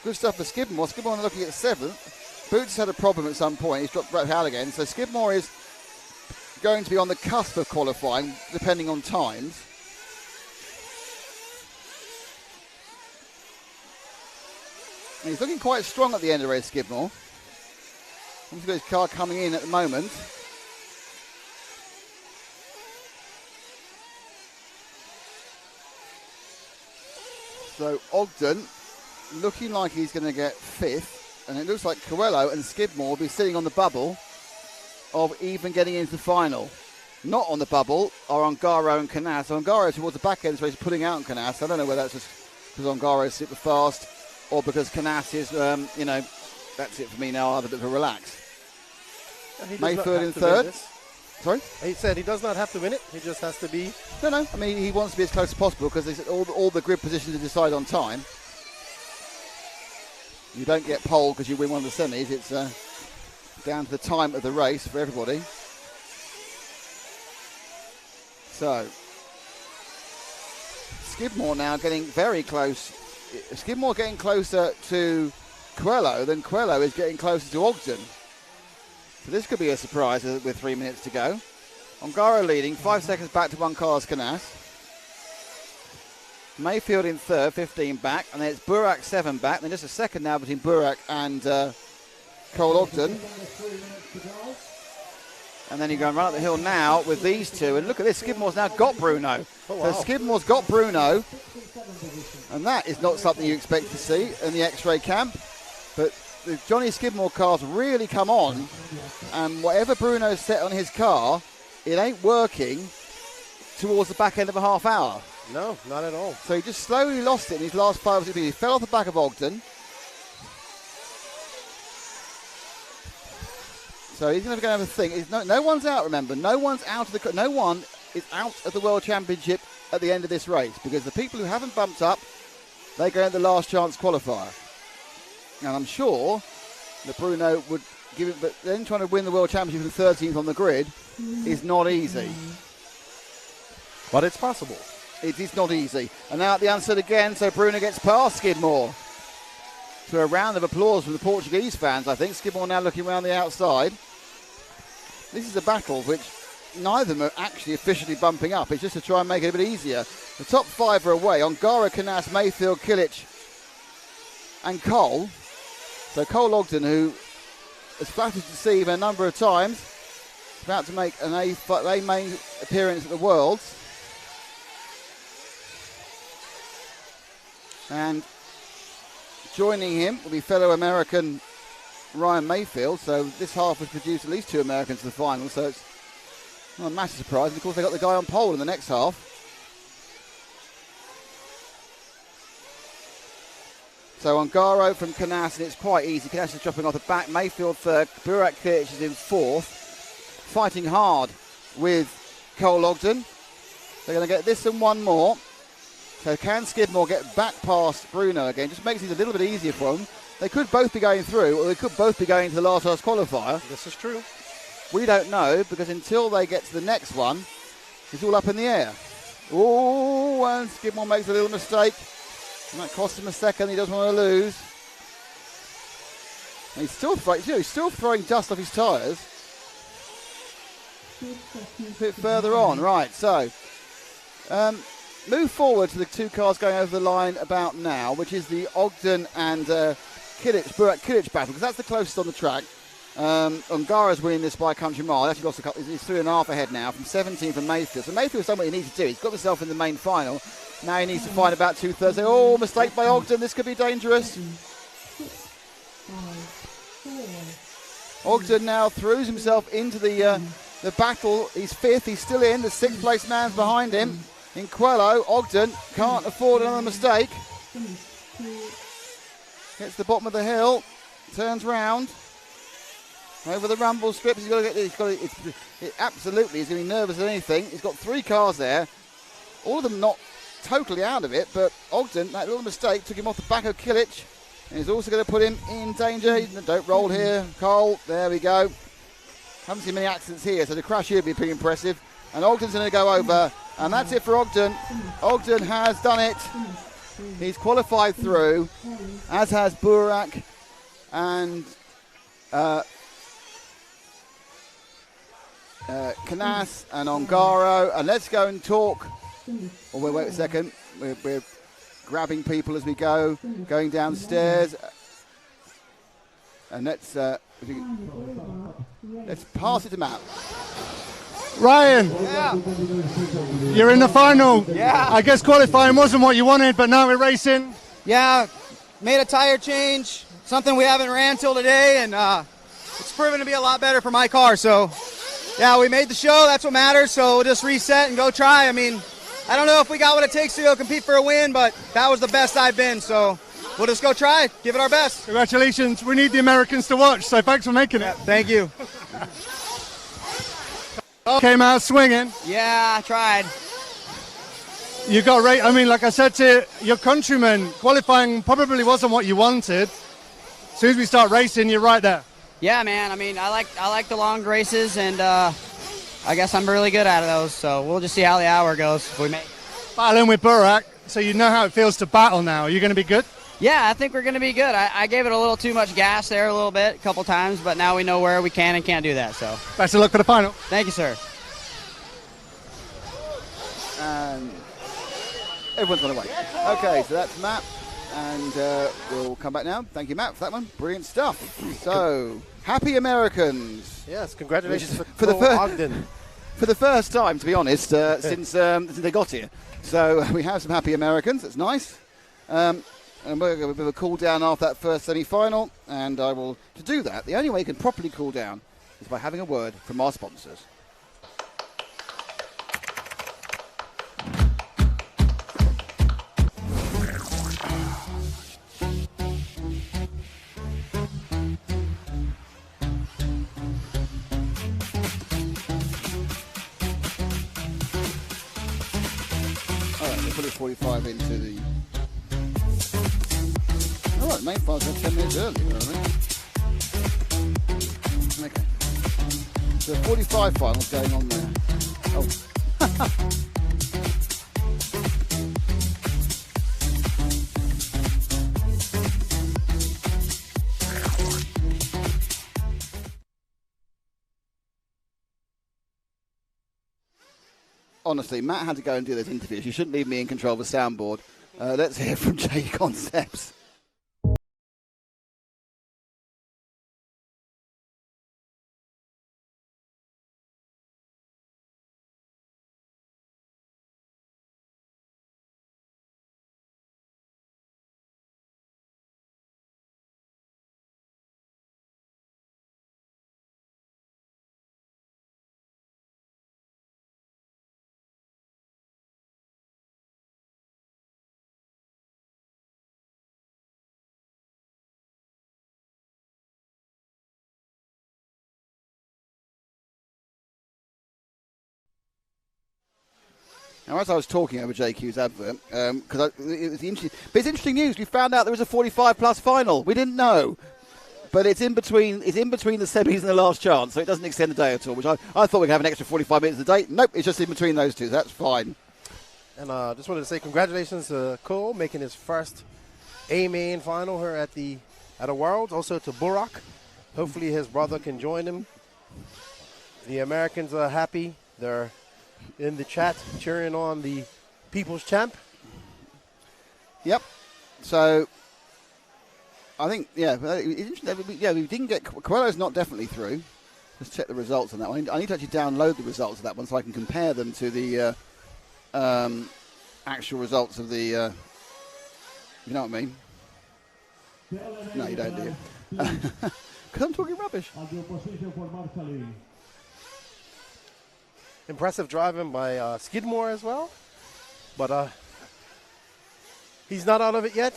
Speaker 1: good stuff for Skidmore. Skidmore looking at 7th. Boots had a problem at some point. He's dropped right out again. So Skidmore is going to be on the cusp of qualifying, depending on times. And he's looking quite strong at the end of the race, Skidmore. He's got his car coming in at the moment. So Ogden looking like he's going to get 5th. And it looks like Coelho and Skidmore will be sitting on the bubble of even getting into the final. Not on the bubble are Ongaro and Canas. So Ongaro towards the back end, so he's pulling out on Canas. I don't know whether that's just because Ongaro is super fast or because Canas is, that's it for me now. I'll have a bit of a relax. Mayfield in third. Sorry?
Speaker 2: He said he does not have to win it. He just has to be...
Speaker 1: No. I mean, he wants to be as close as possible because all the grid positions are decided on time. You don't get pole because you win one of the semis. It's down to the time of the race for everybody. So, Skidmore now getting very close. Skidmore getting closer to Coelho than Coelho is getting closer to Ogden. So this could be a surprise with 3 minutes to go. Ongaro leading, 5 seconds back to Carlos Canas. Mayfield in third, 15 back, and then it's Burak 7 back. Then just a second now between Burak and Cole Ogden. And then you go and run up the hill now with these two. And look at this, Skidmore's now got Bruno.
Speaker 2: Oh, wow.
Speaker 1: So Skidmore's got Bruno. And that is not something you expect to see in the X-ray camp. But the Johnny Skidmore car's really come on. And whatever Bruno's set on his car, it ain't working towards the back end of a half hour.
Speaker 2: No, not at all.
Speaker 1: So he just slowly lost it in his last 5 or 6 minutes. He fell off the back of Ogden. So he's going to have a think. No one's out, remember. No one is out of the World Championship at the end of this race because the people who haven't bumped up, they go into the last chance qualifier. And I'm sure that Bruno would give it, but then trying to win the World Championship from 13th on the grid is not easy.
Speaker 2: But it's possible.
Speaker 1: It is not easy. And now at the onset again, so Bruno gets past Skidmore. So a round of applause from the Portuguese fans, I think. Skidmore now looking around the outside. This is a battle which neither of them are actually officially bumping up. It's just to try and make it a bit easier. The top 5 are away. Ongaro, Canas, Mayfield, Kilic and Cole. So Cole Ogden, who has flattered to deceive a number of times, about to make an A main appearance at the Worlds. And joining him will be fellow American Ryan Mayfield. So this half has produced at least 2 Americans to the final. So it's not a massive surprise. And of course, they got the guy on pole in the next half. So Ongaro from Canas, and it's quite easy. Canas is dropping off the back. Mayfield third. Burak Kilic is in fourth. Fighting hard with Cole Ogden. They're going to get this and one more. So can Skidmore get back past Bruno again? Just makes it a little bit easier for them. They could both be going through, or they could both be going to the last qualifier.
Speaker 2: This is true.
Speaker 1: We don't know, because until they get to the next one, it's all up in the air. Oh, and Skidmore makes a little mistake. And that cost him a second. He doesn't want to lose. And he's still throwing dust off his tyres. A bit further on. Right, so... move forward to the 2 cars going over the line about now, which is the Ogden and Burak Kilic battle, because that's the closest on the track. Ongaro's winning this by a country mile. He actually lost a couple. He's 3.5 ahead now from 17 from Mayfield. So Mayfield's done what he needs to do. He's got himself in the main final. Now he needs to find about 2/3. Oh, mistake by Ogden. This could be dangerous. Ogden now throws himself into the battle. He's 5th. He's still in. The 6th place man's behind him. In Coelho, Ogden can't afford another mistake. Gets to the bottom of the hill, turns round over the rumble strips. Absolutely, he's going to be nervous as anything. He's got 3 cars there, all of them not totally out of it, but Ogden, that little mistake, took him off the back of Kilic, and he's also going to put him in danger. Don't roll here, Cole. There we go. Haven't seen many accidents here, so the crash here would be pretty impressive. And Ogden's going to go over. And that's it for Ogden. Ogden has done it. He's qualified through, as has Burak and Canas and Ongaro. And let's go and talk. Oh, wait a second. We're grabbing people as we go, going downstairs. And let's pass it to Matt.
Speaker 5: Ryan, you're in the final.
Speaker 6: Yeah.
Speaker 5: I guess qualifying wasn't what you wanted, but now we're racing.
Speaker 6: Yeah, made a tire change, something we haven't ran till today, and it's proven to be a lot better for my car. So, yeah, we made the show. That's what matters. So we'll just reset and go try. I mean, I don't know if we got what it takes to go compete for a win, but that was the best I've been. So we'll just go try, give it our best.
Speaker 5: Congratulations. We need the Americans to watch, so thanks for making it.
Speaker 6: Yeah, thank you.
Speaker 5: Came out swinging.
Speaker 6: Yeah, I tried.
Speaker 5: You got right. I mean, like I said to your countrymen, qualifying probably wasn't what you wanted. As soon as we start racing, you're right there.
Speaker 6: Yeah, man. I mean, I like the long races, and I guess I'm really good at those. So we'll just see how the hour goes if we make.
Speaker 5: Battling with Burak, so you know how it feels to battle now. Are you going to be good?
Speaker 6: Yeah, I think we're going to be good. I gave it a little too much gas there a couple times, but now we know where we can and can't do that. So
Speaker 5: best of luck for the final.
Speaker 6: Thank you, sir.
Speaker 1: And everyone's gone away. Okay, so that's Matt. And we'll come back now. Thank you, Matt, for that one. Brilliant stuff. So, happy Americans.
Speaker 2: Yes, congratulations
Speaker 1: for the
Speaker 2: Ogden.
Speaker 1: For the first time, to be honest, since they got here. So, we have some happy Americans. That's nice. And we're going to have a bit of a cool down after that first semi-final. And I will, to do that, the only way you can properly cool down is by having a word from our sponsors. Put a 45 into the... Oh, the main file's 10 minutes earlier, I think. Okay. So 45 finals going on there. Oh. Honestly, Matt had to go and do those interviews. You shouldn't leave me in control of the soundboard. Let's hear from J Concepts. Now, as I was talking over JQ's advert, because it's interesting news. We found out there was a 45-plus final. We didn't know, but it's in between. It's in between the semis and the last chance, so it doesn't extend the day at all. Which I thought we'd have an extra 45 minutes a day. Nope, it's just in between those two. So that's fine.
Speaker 2: And just wanted to say congratulations to Cole making his first A-main final here at the Worlds. Also to Burak. Hopefully his brother can join him. The Americans are happy. They're in the chat cheering on the people's champ.
Speaker 1: Yep. So I think, we didn't get Coelho's not definitely through. Let's check the results on that one. I need to actually download the results of that one so I can compare them to the actual results of the. You know what I mean? No, you don't, do you? Because I'm talking rubbish.
Speaker 2: Impressive driving by Skidmore as well. But he's not out of it yet.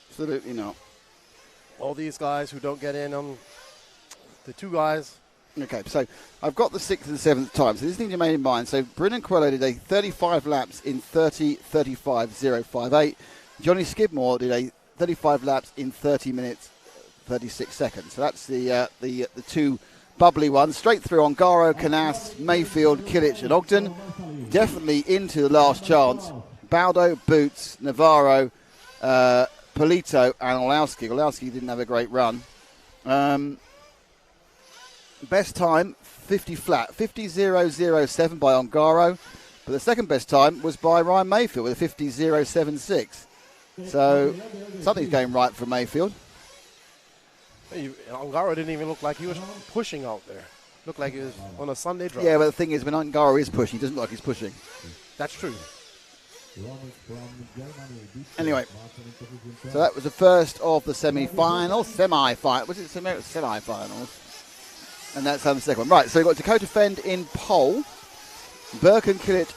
Speaker 1: Absolutely not.
Speaker 2: All these guys who don't get in on the two guys.
Speaker 1: Okay, so I've got the 6th and 7th time. So this thing you made in mind. So Brendan Coelho did a 35 laps in 30:35.058. Johnny Skidmore did a 35 laps in 30 minutes 36 seconds. So that's the two bubbly ones. Straight through Ongaro, Canas, Mayfield, Kilic and Ogden. Definitely into the last chance. Baldo, Boots, Navarro, Polito and Olowski. Olowski didn't have a great run. Best time, 50 flat. 50.007 by Ongaro. But the second best time was by Ryan Mayfield with a 50.076. So something's going right for Mayfield.
Speaker 2: Ongaro didn't even look like he was pushing out there. Looked like he was on a Sunday drive.
Speaker 1: Yeah, but the thing is, when Ongaro is pushing, he doesn't look like he's pushing.
Speaker 2: That's true.
Speaker 1: Anyway, so that was the first of the semi-finals. Was it semi-finals? And that's the second one. Right, so we've got Dakota Fend in pole. Burke and Kilic.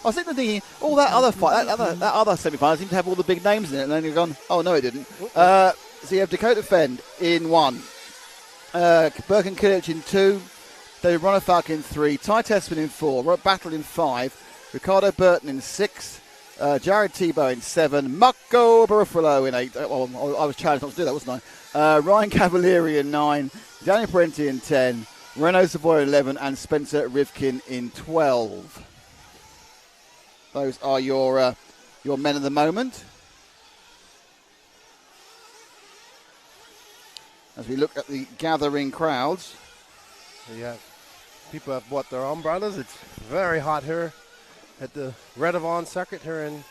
Speaker 1: I was thinking, all that other fight, that other semi-final seemed to have all the big names in it, and then you've gone, oh no, it didn't. So you have Dakota Fend in 1, Burke and Kilic in 2, David Ronafalk in 3, Ty Tessman in 4, Robert Battle in 5, Ricardo Burton in 6, Jared Tebow in 7, Marco Barufalo in 8. Well, I was challenged not to do that, wasn't I? Ryan Cavalieri in 9, Daniel Parenti in 10, Renault Savoy in 11, and Spencer Rivkin in 12. Those are your men of the moment. As we look at the gathering crowds.
Speaker 2: Yeah, people have bought their umbrellas. It's very hot here at the Redovon circuit here in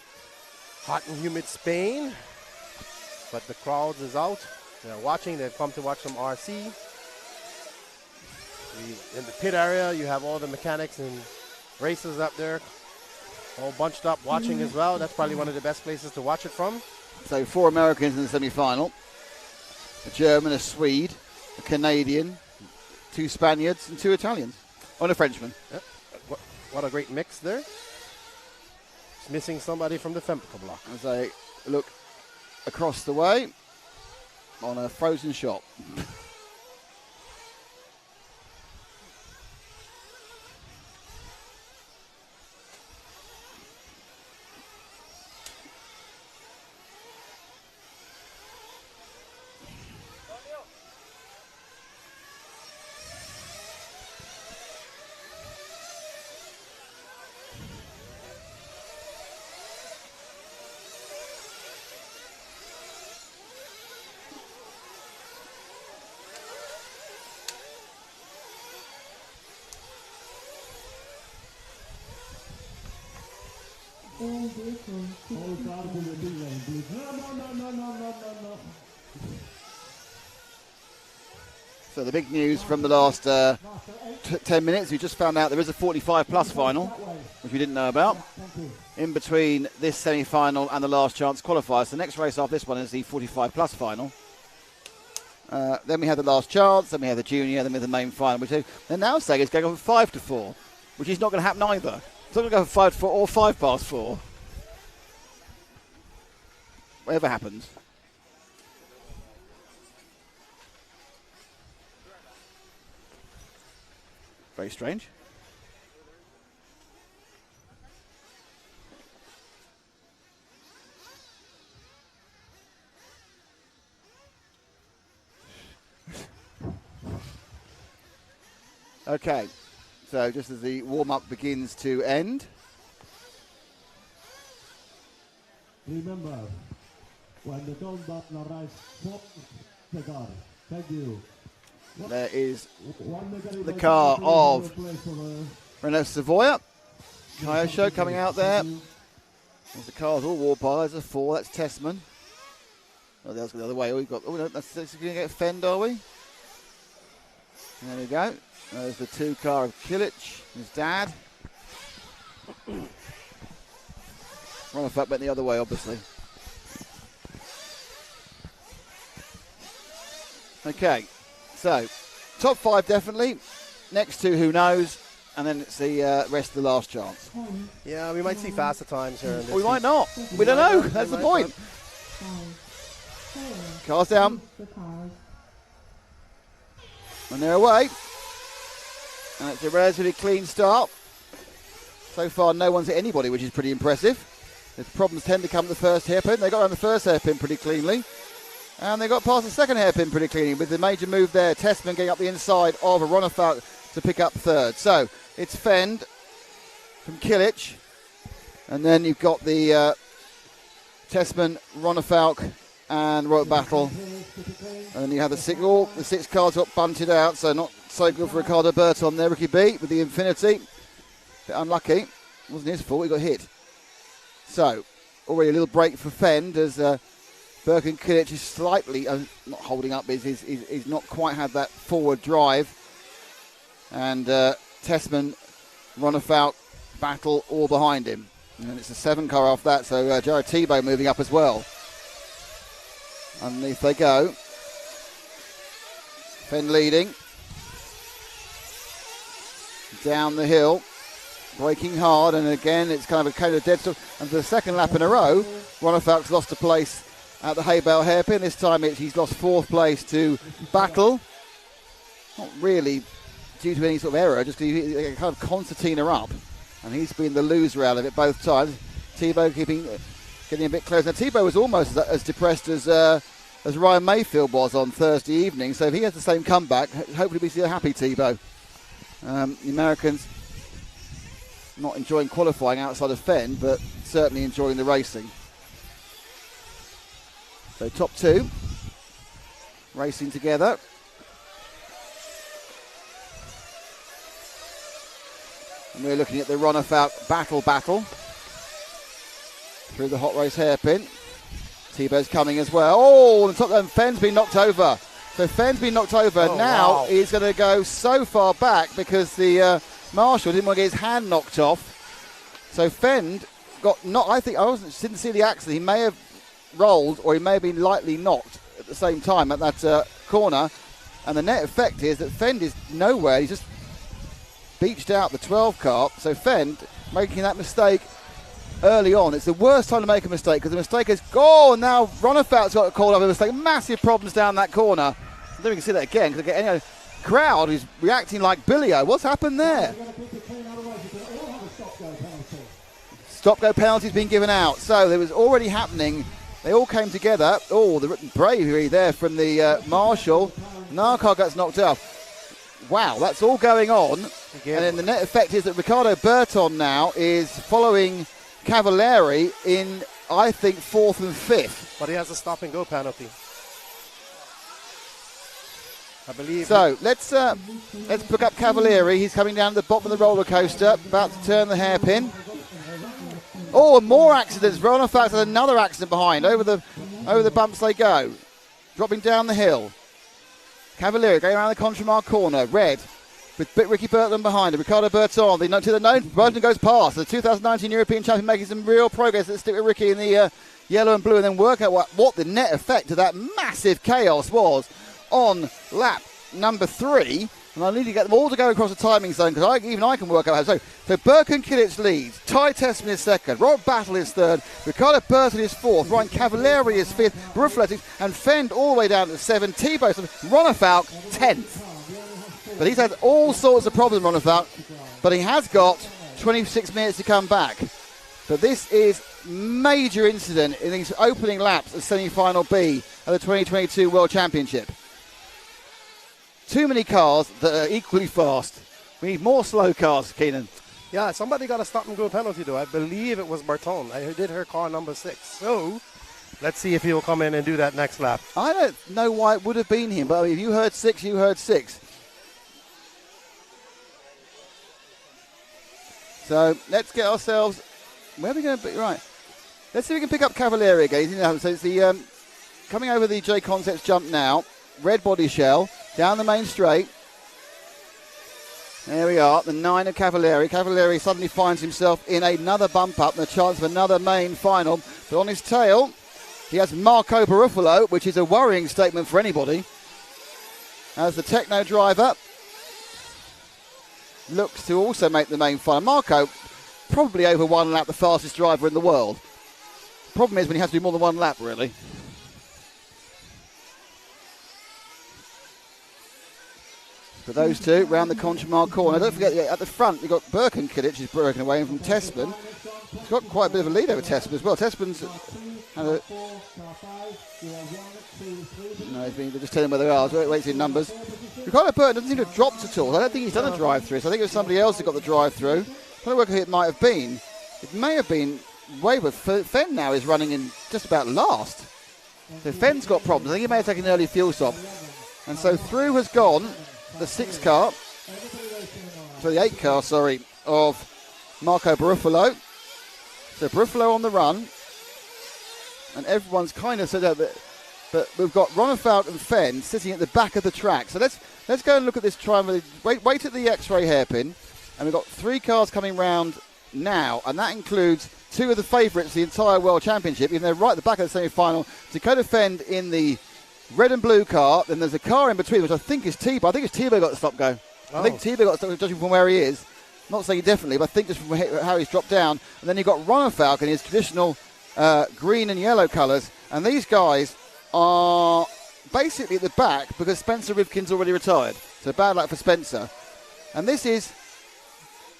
Speaker 2: hot and humid Spain. But the crowds is out. They're watching. They've come to watch some RC. In the pit area, you have all the mechanics and racers up there, all bunched up watching as well. That's probably one of the best places to watch it from.
Speaker 1: So 4 Americans in the semi-final. A German, a Swede, a Canadian, 2 Spaniards, and 2 Italians. Oh, and a Frenchman.
Speaker 2: Yep. What a great mix there. It's missing somebody from the Femke block.
Speaker 1: As I look across the way on a frozen shop.
Speaker 4: All vehicles.
Speaker 3: All cars in the pit lane, please. No.
Speaker 1: So the big news from the last 10 minutes, we just found out there is a 45 plus final, which we didn't know about, in between this semi-final and the last chance qualifier. So the next race after this one is the 45 plus final. Then we have the last chance, then we have the junior, then we have the main final, which they're now saying it's going from 5 to 4, which is not going to happen either. It's not going to go from 5 to 4 or 5 past 4. Whatever happens. Very strange. Okay, so just as the warm-up begins to end.
Speaker 3: Remember, when the countdown arrives, stop the car. Thank you.
Speaker 1: There is the car of Renault Savoy. Kyosho coming out there. There's the cars, all war pies, there's 4, that's Tessman. Oh, that's the other way. We've got, oh, no, that's going to get Fend, are we? There we go. There's the 2 car of Kilic, his dad. Ronafalk went the other way, obviously. Okay, so top 5 definitely. Next 2, who knows? And then it's the rest of the last chance.
Speaker 2: Yeah, we might see faster times here. In this
Speaker 1: We might not. We don't know. That's the point. Cars down. And they're away. And it's a relatively clean start. So far, no one's hit anybody, which is pretty impressive. The problems tend to come at the first hairpin. They got around the first hairpin pretty cleanly. And they got past the second hairpin pretty cleanly with the major move there. Tessman getting up the inside of a Ronafalk to pick up 3rd. So it's Fend from Kilic. And then you've got the Tessman, Ronafalk, and Robert Battle. And then you have the 6 cars got bunted out, so not so good for Ricardo Burton there, Ricky B, with the Infinity. Bit unlucky. It wasn't his fault, he got hit. So, already a little break for Fend as Burke and Kilic is slightly, not holding up, he's not quite had that forward drive. And Tessman, Ronafalk, Battle all behind him. And it's a 7 car off that, so Jared Tebow moving up as well. Underneath they go. Fenn leading. Down the hill. Braking hard, and again it's kind of a dead stop. And for the second lap in a row, Ronefalk's lost a place at the hay bale hairpin. This time he's lost 4th place to Battle. Not really due to any sort of error, just because he kind of concertina up. And he's been the loser out of it both times. Tebow getting a bit close. Now Tebow was almost as depressed as Ryan Mayfield was on Thursday evening. So if he has the same comeback, hopefully we see a happy Tebow. The Americans not enjoying qualifying outside of Fenn, but certainly enjoying the racing. So top 2 racing together. And we're looking at the Ronefalk battle through the hot race hairpin. Tebow's coming as well. Oh, the top end, Fenn's been knocked over. So Fenn's been knocked over. Now he's going to go so far back because the Marshall didn't want to get his hand knocked off. So Fenn got didn't see the accident. He may have rolled or he may have been lightly knocked at the same time at that corner. And the net effect is that Fenn is nowhere. He's just beached out the 12 car. So Fenn making that mistake early on. It's the worst time to make a mistake because the mistake is gone. Now Ronefalk's got called over a mistake. Massive problems down that corner. I don't think we can see that again because any crowd is reacting like Billy-O. What's happened there? Stop-go penalty's been given out. So there was already happening. They all came together. Oh, the bravery there from the Marshall. Narcar gets knocked off. Wow, that's all going on. Again. And then the net effect is that Ricardo Burton now is following Cavalieri in, I think, 4th and 5th.
Speaker 2: But he has a stop-and-go penalty. I believe.
Speaker 1: So let's pick up Cavalieri. He's coming down to the bottom of the roller coaster, about to turn the hairpin. Oh, and more accidents. Ronefalk has another accident behind. Over the bumps they go, dropping down the hill. Cavalieri going around the Contramark corner. Red with Ricky Burton behind him. Ricardo Burton. Burton goes past. The 2019 European champion making some real progress. Let's stick with Ricky in the yellow and blue and then work out what the net effect of that massive chaos was on lap number 3. And I need to get them all to go across the timing zone because even I can work out how. So Birkin Kilic leads. Ty Tessman is 2nd. Rob Battle is 3rd. Ricardo Burton is 4th. Ryan Cavalieri is 5th. Bruffletti and Fenn all the way down to 7. Tebow, Ronefalk 10th. But he's had all sorts of problems, Ronefalk. But he has got 26 minutes to come back. But this is major incident in these opening laps of semi-final B of the 2022 World Championship. Too many cars that are equally fast. We need more slow cars, Keenan.
Speaker 2: Yeah, somebody got a stop-and-go penalty, though. I believe it was Barton. I did her car number 6. So let's see if he'll come in and do that next lap.
Speaker 1: I don't know why it would have been him, but if you heard 6, you heard 6. So let's get ourselves... Where are we going to be? Right. Let's see if we can pick up Cavalieri again. So it's the coming over the J Concepts jump now. Red body shell. Down the main straight. There we are, the 9 of Cavalieri. Cavalieri suddenly finds himself in another bump up and a chance of another main final. But on his tail, he has Marco Barufalo, which is a worrying statement for anybody. As the Techno driver looks to also make the main final. Marco, probably over 1 lap, the fastest driver in the world. Problem is when he has to do more than 1 lap, really. But those two round the Contramark corner. Don't forget, at the front, you've got Birkin Kilic, who's broken away from Tessman. He's got quite a bit of a lead over Tessman as well. Tessman's had a... No, they're just telling where they are. So wait, see numbers. Ricardo Burton doesn't seem to have dropped at all. I don't think he's done a drive-through. So I think it was somebody else who got the drive-through. I don't know who it might have been. It may have been Wayward. Fenn now is running in just about last. So Fenn's got problems. I think he may have taken an early fuel stop. And so through has gone the 6 car, so the 8 car, sorry, of Marco Barufalo. So Barufalo on the run, and everyone's kind of said that, but we've got Ronefalk and Fenn sitting at the back of the track. So let's go and look at this triangle. Wait at the X-ray hairpin, and we've got 3 cars coming round now, and that includes two of the favourites, the entire World Championship, even they're right at the back of the semi-final. Dakota Fend in the red and blue car, then there's a car in between, which I think is Tebow. I think it's Tebow got the stop go. I think Tebow got the stop go, judging from where he is. Not saying definitely, but I think just from how he's dropped down. And then you've got Ronald Falcon in his traditional green and yellow colours. And these guys are basically at the back because Spencer Rivkin's already retired. So bad luck for Spencer. And this is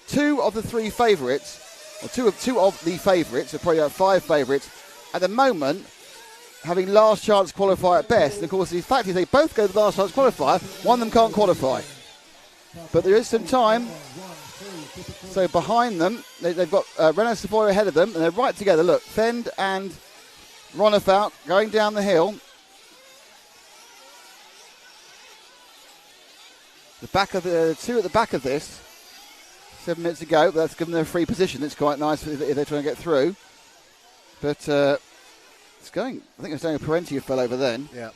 Speaker 1: two of the three favourites, or two of the favourites, so probably 5 favourites, at the moment, having last chance qualify at best. And of course, the fact is they both go to the last chance qualifier. One of them can't qualify. But there is some time. So behind them, they've got Renault Savoy ahead of them, and they're right together. Look, Fend and Ronnefout going down the hill. The back of the two at the back of this. 7 minutes to go, but that's given them a free position. It's quite nice if they're trying to get through. But it's going. I think it's going to Parenti fell over then.
Speaker 2: Yeah.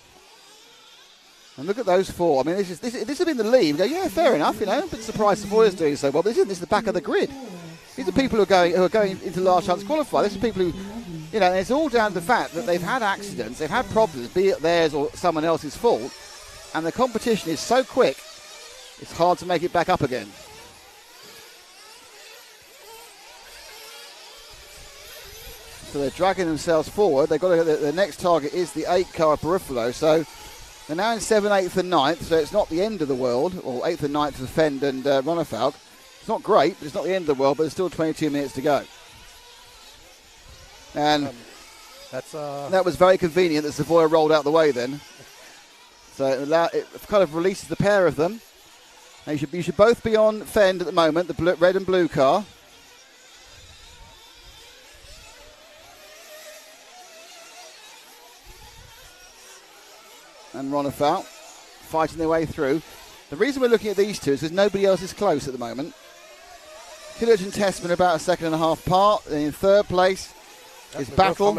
Speaker 1: And look at those 4. I mean, this has been the lead. We go, yeah, fair enough. You know, I'm a bit surprised Savoy's doing so well. But this is the back of the grid. These are people who are going into last chance qualify. This is people who, you know, and it's all down to the fact that they've had accidents, they've had problems, be it theirs or someone else's fault, and the competition is so quick, it's hard to make it back up again. So they're dragging themselves forward. They've got to, the next target is the 8 car of Peripheral. So they're now in 7th, 8th and 9th, so it's not the end of the world, or 8th and 9th for Fend and Ronnefout. It's not great, but it's not the end of the world, but there's still 22 minutes to go. And that was very convenient that Savoy rolled out the way then. So it kind of releases the pair of them. Now you should both be on Fend at the moment, the red and blue car. And Ronnefout fighting their way through. The reason we're looking at these two is because nobody else is close at the moment. Killich and Testman are about a second and a half apart. Then in 3rd place is Battle.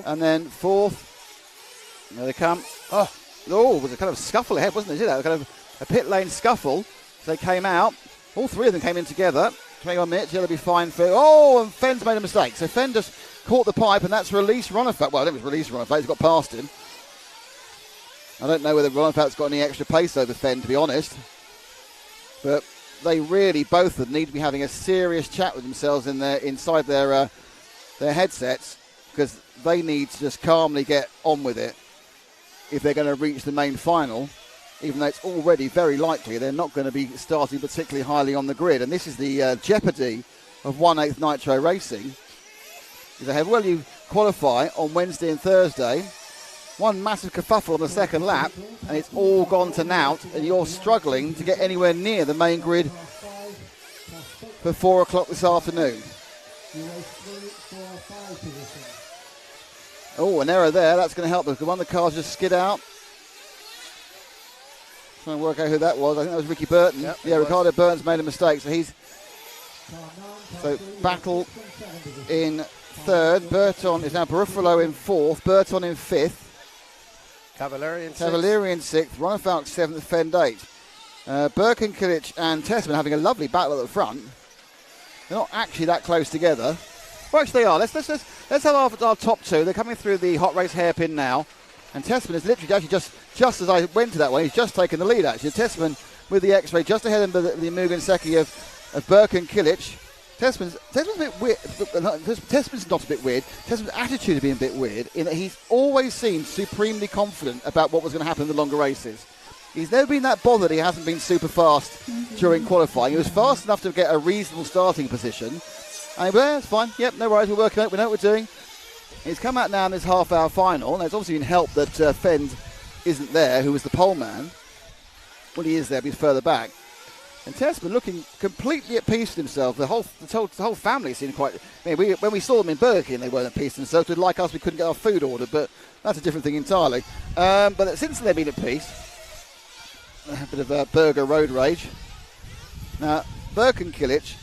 Speaker 1: And then 4th, there they come. Oh, it was a kind of scuffle ahead, wasn't it? Kind of a pit lane scuffle. So they came out. All 3 of them came in together. 21 minutes, yeah, they'll be fine for. Oh, and Fend's made a mistake. So Fend just caught the pipe, and that's released Ronnefout. Well, I think it was released Ronnefout. He's got past him. I don't know whether Ronnefout's got any extra pace over Fend, to be honest. But they really, both of them, need to be having a serious chat with themselves inside their headsets, because they need to just calmly get on with it if they're going to reach the main final, even though it's already very likely they're not going to be starting particularly highly on the grid. And this is the jeopardy of 1/8 Nitro racing. Well, you qualify on Wednesday and Thursday. One massive kerfuffle on the second lap, and it's all gone to naught, and you're struggling to get anywhere near the main grid for 4 o'clock this afternoon. Oh, an error there. That's going to help them. One of the cars just skid out. Trying to work out who that was. I think that was Ricky Burton. Yep, yeah, Ricardo Burton's made a mistake, so Battle in 3rd. Burton is now Peripheral in 4th. Burton in 5th.
Speaker 2: Cavalieri in 6th, Ronnefout 7th, Fend 8th. Birkin, Kilic and Tessman having a lovely battle at the front. They're not actually that close together. Well, actually they are. Let's have our top 2. They're coming through the hot race hairpin now. And Tessman is literally actually just as I went to that one, he's just taken the lead actually. Tessman with the X-ray just ahead of the Mugen Seki of Birkin, Kilic. Tessman's a bit weird. Tessman's not a bit weird. Tessman's attitude has been a bit weird in that he's always seemed supremely confident about what was going to happen in the longer races. He's never been that bothered he hasn't been super fast during qualifying. He was fast enough to get a reasonable starting position. And it's fine. Yep, no worries. We're working out. We know what we're doing. He's come out now in this half-hour final. And it's obviously been helped that Fend isn't there, who was the pole man. Well, he is there, but he's further back. And Tessman looking completely at peace with himself. The whole family seemed quite. I mean, when we saw them in Burger King, they weren't at peace with themselves. Like us, we couldn't get our food ordered, but that's a different thing entirely. But since they've been at peace, a bit of burger road rage. Now, Birkin, Kilic,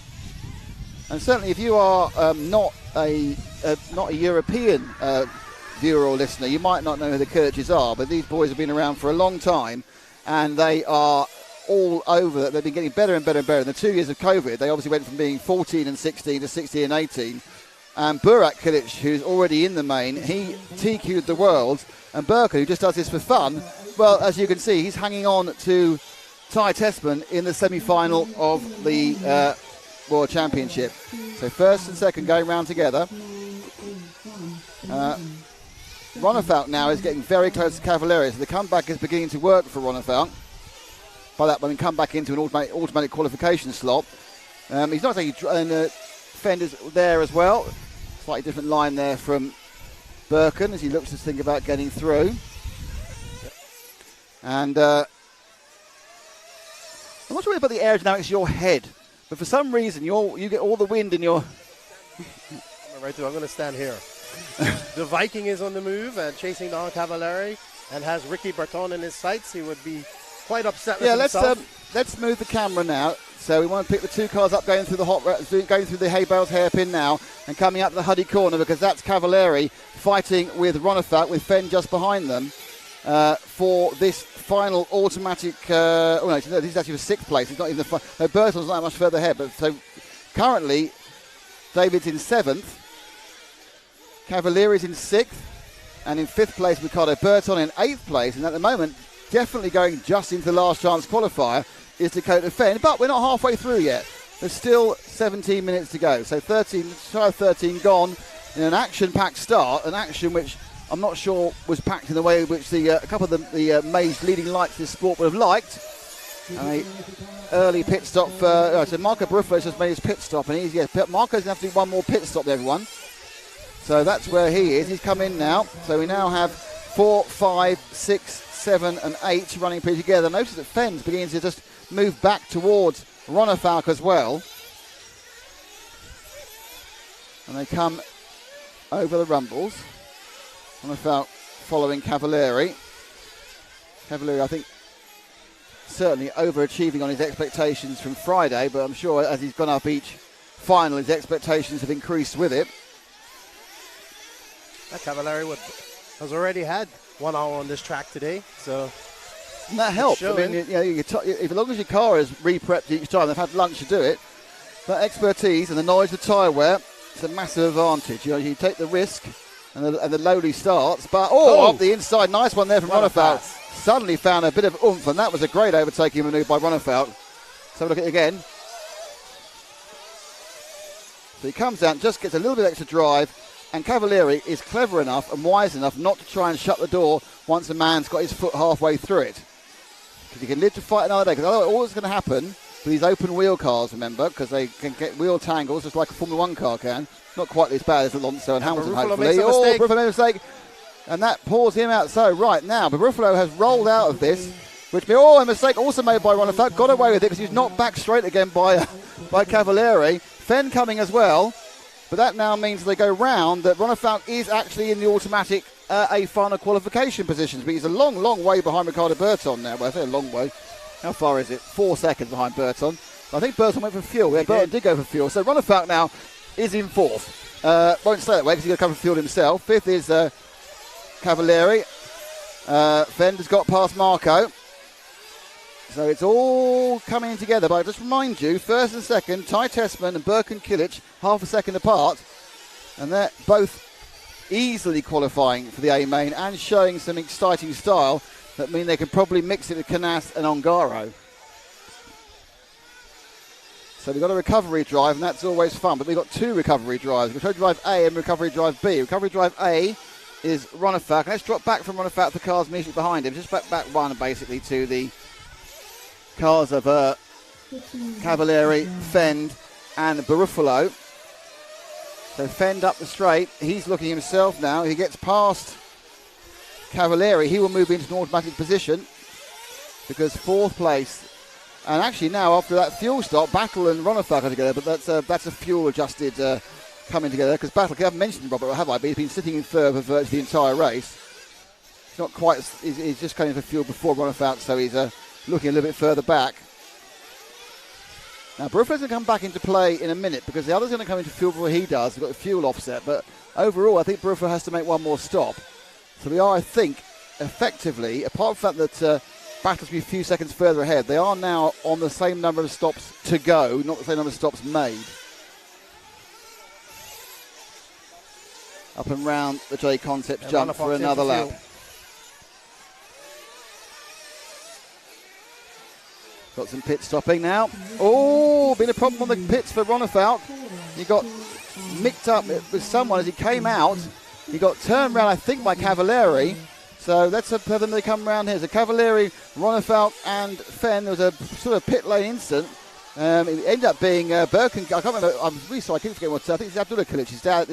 Speaker 2: and certainly if you are not a European viewer or listener, you might not know who the Kiliches are, but these boys have been around for a long time, and they are
Speaker 1: all over that. They've been getting better and better and better. In the 2 years of COVID, they obviously went from being 14 and 16 to 16 and 18. And Burak Kilic, who's already in the main, he TQ'd the world. And Burke, who just does this for fun, well, as you can see, he's hanging on to Ty Tessman in the semi-final of the World Championship. So first and second going round together. Ronefalk now is getting very close to Cavalieri, so the comeback is beginning to work for Ronefalk. By that, when we come back into an automatic qualification slot. He's not taking Fender's there as well. Slightly different line there from Birkin as he looks to think about getting through. And I'm not sure about the aerodynamics of your head, but for some reason you get all the wind in your...
Speaker 2: I'm going to stand here. The Viking is on the move and chasing down Cavalieri and has Ricky Berton in his sights. He would be quite upset with himself.
Speaker 1: Let's move the camera now. So we want to pick the two cars up, going through the hay bales hairpin now, and coming up to the Huddy corner, because that's Cavalieri fighting with Ronefalk, with Fenn just behind them for this final automatic. This is actually for sixth place. It's not even the Burton's not that much further ahead, but so currently David's in seventh, Cavalieri's in sixth, and in fifth place Ricardo Burton in eighth place, and at the moment definitely going just into the last chance qualifier is Dakota Fenn, but we're not halfway through yet. There's still 17 minutes to go. So 13 gone in an action-packed start, an action which I'm not sure was packed in the way which a couple of the May's leading lights of this sport would have liked. An early pit stop. So Marco Baruffo's just made his pit stop, and Marco's going to have to do one more pit stop, everyone. So that's where he is. He's come in now. So we now have 4, 5, 6, 7 and 8 running pretty together. Notice that Fenn's beginning to just move back towards Ronefalk as well. And they come over the rumbles. Ronefalk following Cavalieri. Cavalieri, I think, certainly overachieving on his expectations from Friday, but I'm sure as he's gone up each final, his expectations have increased with it.
Speaker 2: Cavalieri has already had 1 hour on this track today, so...
Speaker 1: And that helps. I mean, as long as your car is re-prepped each time, they've had lunch to do it. That expertise and the knowledge of tyre wear, it's a massive advantage. You take the risk and the lowly starts, but off the inside, nice one there from Ronefalk. Suddenly found a bit of oomph, and that was a great overtaking manoeuvre by Ronefalk. Let's have a look at it again. So he comes out, just gets a little bit extra drive, and Cavalieri is clever enough and wise enough not to try and shut the door once a man's got his foot halfway through it. Because he can live to fight another day. Because otherwise, all that's going to happen with these open wheel cars, remember, because they can get wheel tangles just like a Formula 1 car can. Not quite as bad as Alonso and Hamilton, hopefully. Ruffalo made a mistake. And that pours him out. So, right now, but Ruffalo has rolled out of this, which a mistake also made by Ronefalk. Got away with it because he's knocked back straight again by Cavalieri. Fenn coming as well. But that now means they go round that Ronefalk is actually in the automatic A final qualification positions. But he's a long, long way behind Ricardo Burton now. Well, I say a long way. How far is it? 4 seconds behind Burton. I think Burton went for fuel. Yeah, Burton did go for fuel. So Ronefalk now is in fourth. Won't stay that way because he's going to come for fuel himself. Fifth is Cavalieri. Fender's got past Marco. So it's all coming together. But I just remind you, first and second, Ty Tessman and Birkin Kilic, half a second apart. And they're both easily qualifying for the A main and showing some exciting style that mean they can probably mix it with Canas and Ongaro. So we've got a recovery drive, and that's always fun. But we've got 2 recovery drives. Recovery drive A and recovery drive B. Recovery drive A is Ronefalk. And let's drop back from Ronefalk to the cars immediately behind him. Just back one, basically, to the cars of Cavalieri, Fend, and Barufalo. So Fend up the straight. He's looking himself now. He gets past Cavalieri. He will move into an automatic position because 4th place. And actually now, after that fuel stop, Battle and Ronefalk are together, but that's a fuel-adjusted coming together because Battle, I haven't mentioned Robert, have I? But he's been sitting in third for virtually the entire race. It's not quite, he's just coming for fuel before Ronefalk, so he's looking a little bit further back. Now, Barufalo's going to come back into play in a minute because the other's going to come into fuel before he does. He's got the fuel offset, but overall, I think Barufalo has to make one more stop. So we are, I think, effectively, apart from the fact that Battle's be a few seconds further ahead. They are now on the same number of stops to go, not the same number of stops made. Up and round the J Concepts jump for another lap. Got some pit stopping now. Oh, been a problem on the pits for Ronefalk. He got mixed up with someone as he came out. He got turned around, I think, by Cavalieri. So let's have them they come around here. So Cavalieri, Ronefalk, and Fenn. There was a sort of pit lane incident. It ended up being Birkin. I can't remember. I'm really sorry. I keep forgetting what. I think it's Abdullah Kilic, his dad,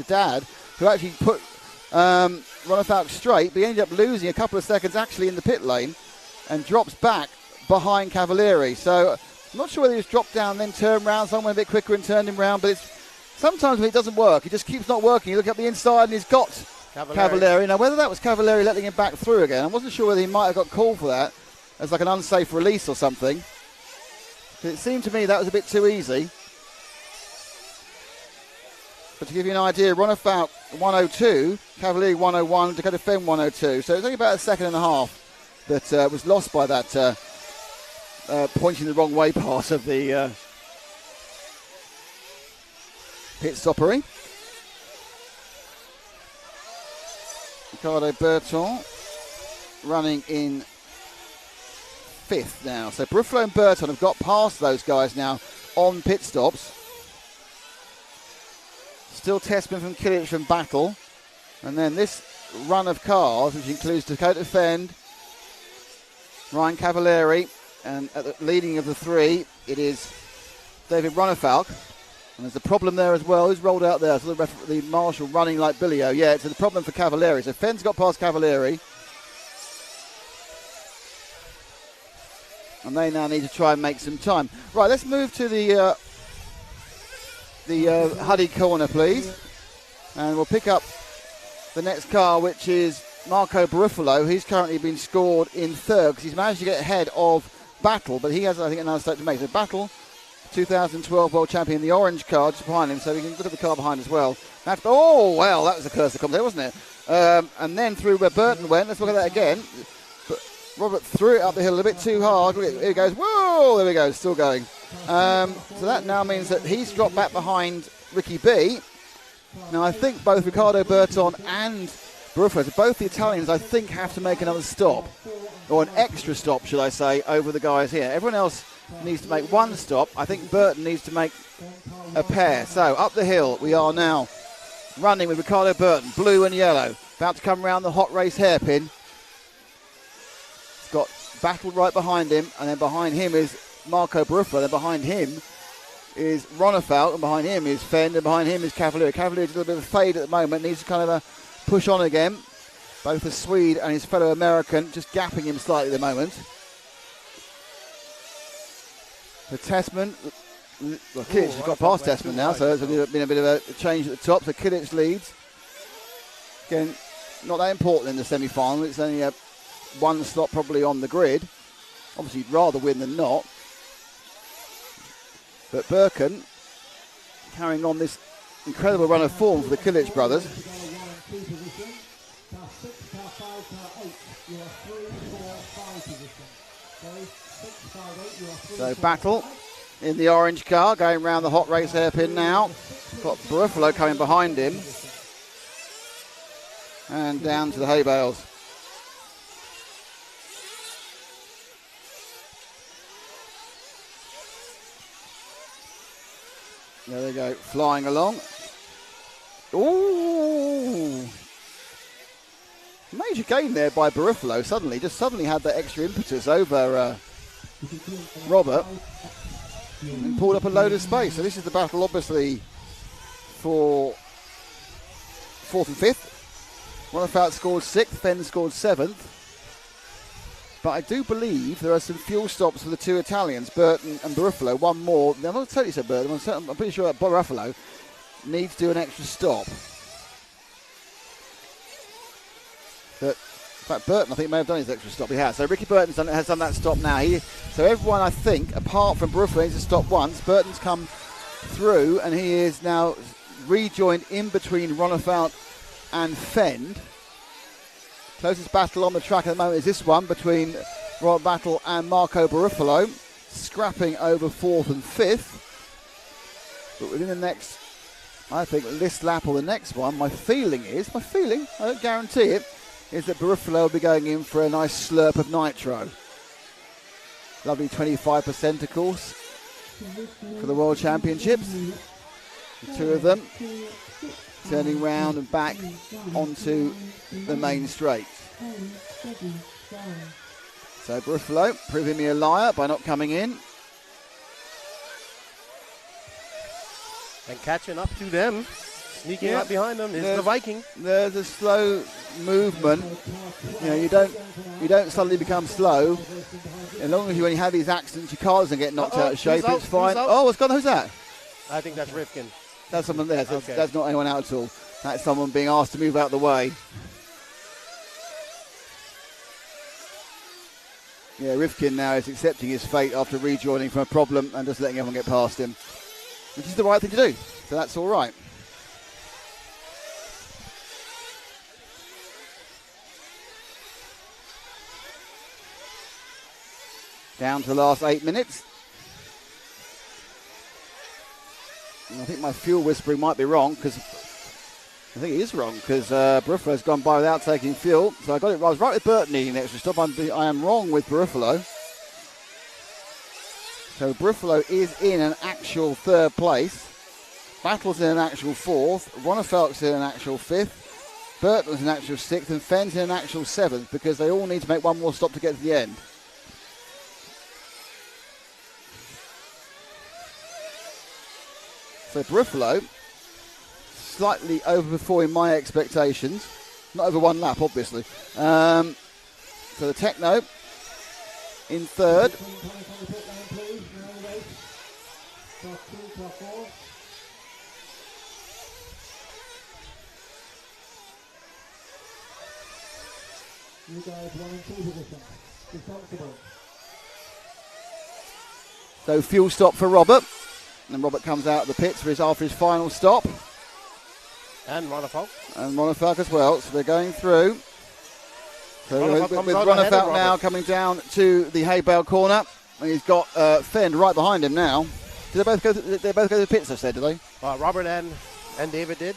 Speaker 1: who actually put Ronefalk straight. But he ended up losing a couple of seconds actually in the pit lane, and drops back behind Cavalieri. So I'm not sure whether he was dropped down, then turned round. Someone went a bit quicker and turned him round. But it's sometimes when it doesn't work, it just keeps not working. You look up the inside and he's got Cavalieri. Now, whether that was Cavalieri letting him back through again, I wasn't sure whether he might have got called for that as like an unsafe release or something. It seemed to me that was a bit too easy. But to give you an idea, Ronefalk 102, Cavalieri 101, Dakota Fenn 102. So it's only about a second and a half that was lost by that pointing the wrong way part of the pit stoppery. Ricardo Berton running in fifth now. So Bruffalo and Burton have got past those guys now on pit stops. Still Tessman from Kilic from Battle. And then this run of cars, which includes Dakota Fenn, Ryan Cavalieri, and at the leading of the three, it is David Ronefalk. And there's a problem there as well. Who's rolled out there? So the marshal running like Billy-O. Yeah, it's a problem for Cavalieri. So Fenn's got past Cavalieri. And they now need to try and make some time. Right, let's move to the Huddy corner, please. And we'll pick up the next car, which is Marco Barufalo. He's currently been scored in third because he's managed to get ahead of Battle, but he has, I think, another step to make. So Battle, 2012 world champion, the orange car just behind him, so we can look at the car behind as well. Oh, well, that was a curse to come there, wasn't it? And then through where Burton went, let's look at that again. But Robert threw it up the hill a bit too hard. Here he goes. Whoa, there we go, still going. So that now means that he's dropped back behind Ricky B. Now, I think both Ricardo Berton and Barufalo, both the Italians, I think, have to make another stop, or an extra stop, should I say, over the guys here. Everyone else needs to make one stop. I think Burton needs to make a pair. So up the hill we are now, running with Ricardo Burton, blue and yellow, about to come around the hot race hairpin. He's got Battle right behind him, and then behind him is Marco Barufalo, then behind him is Ronefalk, and behind him is Fenn, and behind him is Cavalieri. Cavalieri's a little bit of a fade at the moment, needs to kind of push on again. Both the Swede and his fellow American just gapping him slightly at the moment. So Tessman, well, Kilic has got past Tessman now, so there's been a bit of a change at the top. So Kilic leads. Again, not that important in the semi-final. It's only one slot probably on the grid. Obviously, you'd rather win than not. But Birkin carrying on this incredible run of form for the Kilic brothers. So Battle in the orange car going around the hot race hairpin now. Got Barufalo coming behind him. And down to the hay bales. There they go, flying along. Ooh! Major gain there by Barufalo. Suddenly had that extra impetus over Robert and pulled up a load of space. So this is the battle, obviously, for fourth and fifth. Ronefalk scored sixth, Fenn scored seventh. But I do believe there are some fuel stops for the two Italians, Burton and Barufalo. One more. I'm not totally said Burton. I'm pretty sure that Barufalo needs to do an extra stop. But in fact, Burton, I think, may have done his extra stop. He has. So Ricky Burton has done that stop now. So everyone, I think, apart from Barufalo, needs to stop once. Burton's come through, and he is now rejoined in between Ronefalk and Fenn. Closest battle on the track at the moment is this one between Robert Battle and Marco Barufalo scrapping over 4th and 5th. But within the next, I think, this lap or the next one, my feeling, I don't guarantee it, is that Barufalo will be going in for a nice slurp of Nitro. Lovely 25%, of course, for the World Championships. The two of them turning round and back onto the main straight. So Barufalo proving me a liar by not coming in.
Speaker 2: And catching up to them, sneaking up behind them is the Viking.
Speaker 1: There's a slow movement. You know, you don't suddenly become slow. As long as when you have these accidents, your car doesn't get knocked out of shape, it's fine. Oh, what's gone? Who's that?
Speaker 2: I think that's Rifkin.
Speaker 1: That's someone there. So
Speaker 2: Okay.
Speaker 1: That's not anyone out at all. That's someone being asked to move out of the way. Yeah, Rifkin now is accepting his fate after rejoining from a problem and just letting everyone get past him, which is the right thing to do. So that's all right. Down to the last 8 minutes. And I think my fuel whispering might be wrong, because I think it is wrong, because Barufalo's gone by without taking fuel. So I got it. I was right with Burton needing an extra stop. I am wrong with Barufalo. So Barufalo is in an actual 3rd place. Battle's in an actual 4th. Ronnefelt's in an actual 5th. Burton's in an actual 6th. And Fenn's in an actual 7th, because they all need to make one more stop to get to the end. So Barufalo slightly overperforming my expectations. Not over one lap, obviously. So the Techno in 3rd.
Speaker 3: You guys running through position. Responsible.
Speaker 1: So fuel stop for Robert. And Robert comes out of the pits after his final stop.
Speaker 2: And Ronnefalk.
Speaker 1: And Ronnefalk as well. So they're going through. So
Speaker 2: Ronnefalk
Speaker 1: with
Speaker 2: comes out ahead of
Speaker 1: Ronnefalk now
Speaker 2: Robert.
Speaker 1: coming down to the hay bale corner. And he's got Fenn right behind him now. Did they both go to the pits, I said, did they?
Speaker 2: Robert and David did.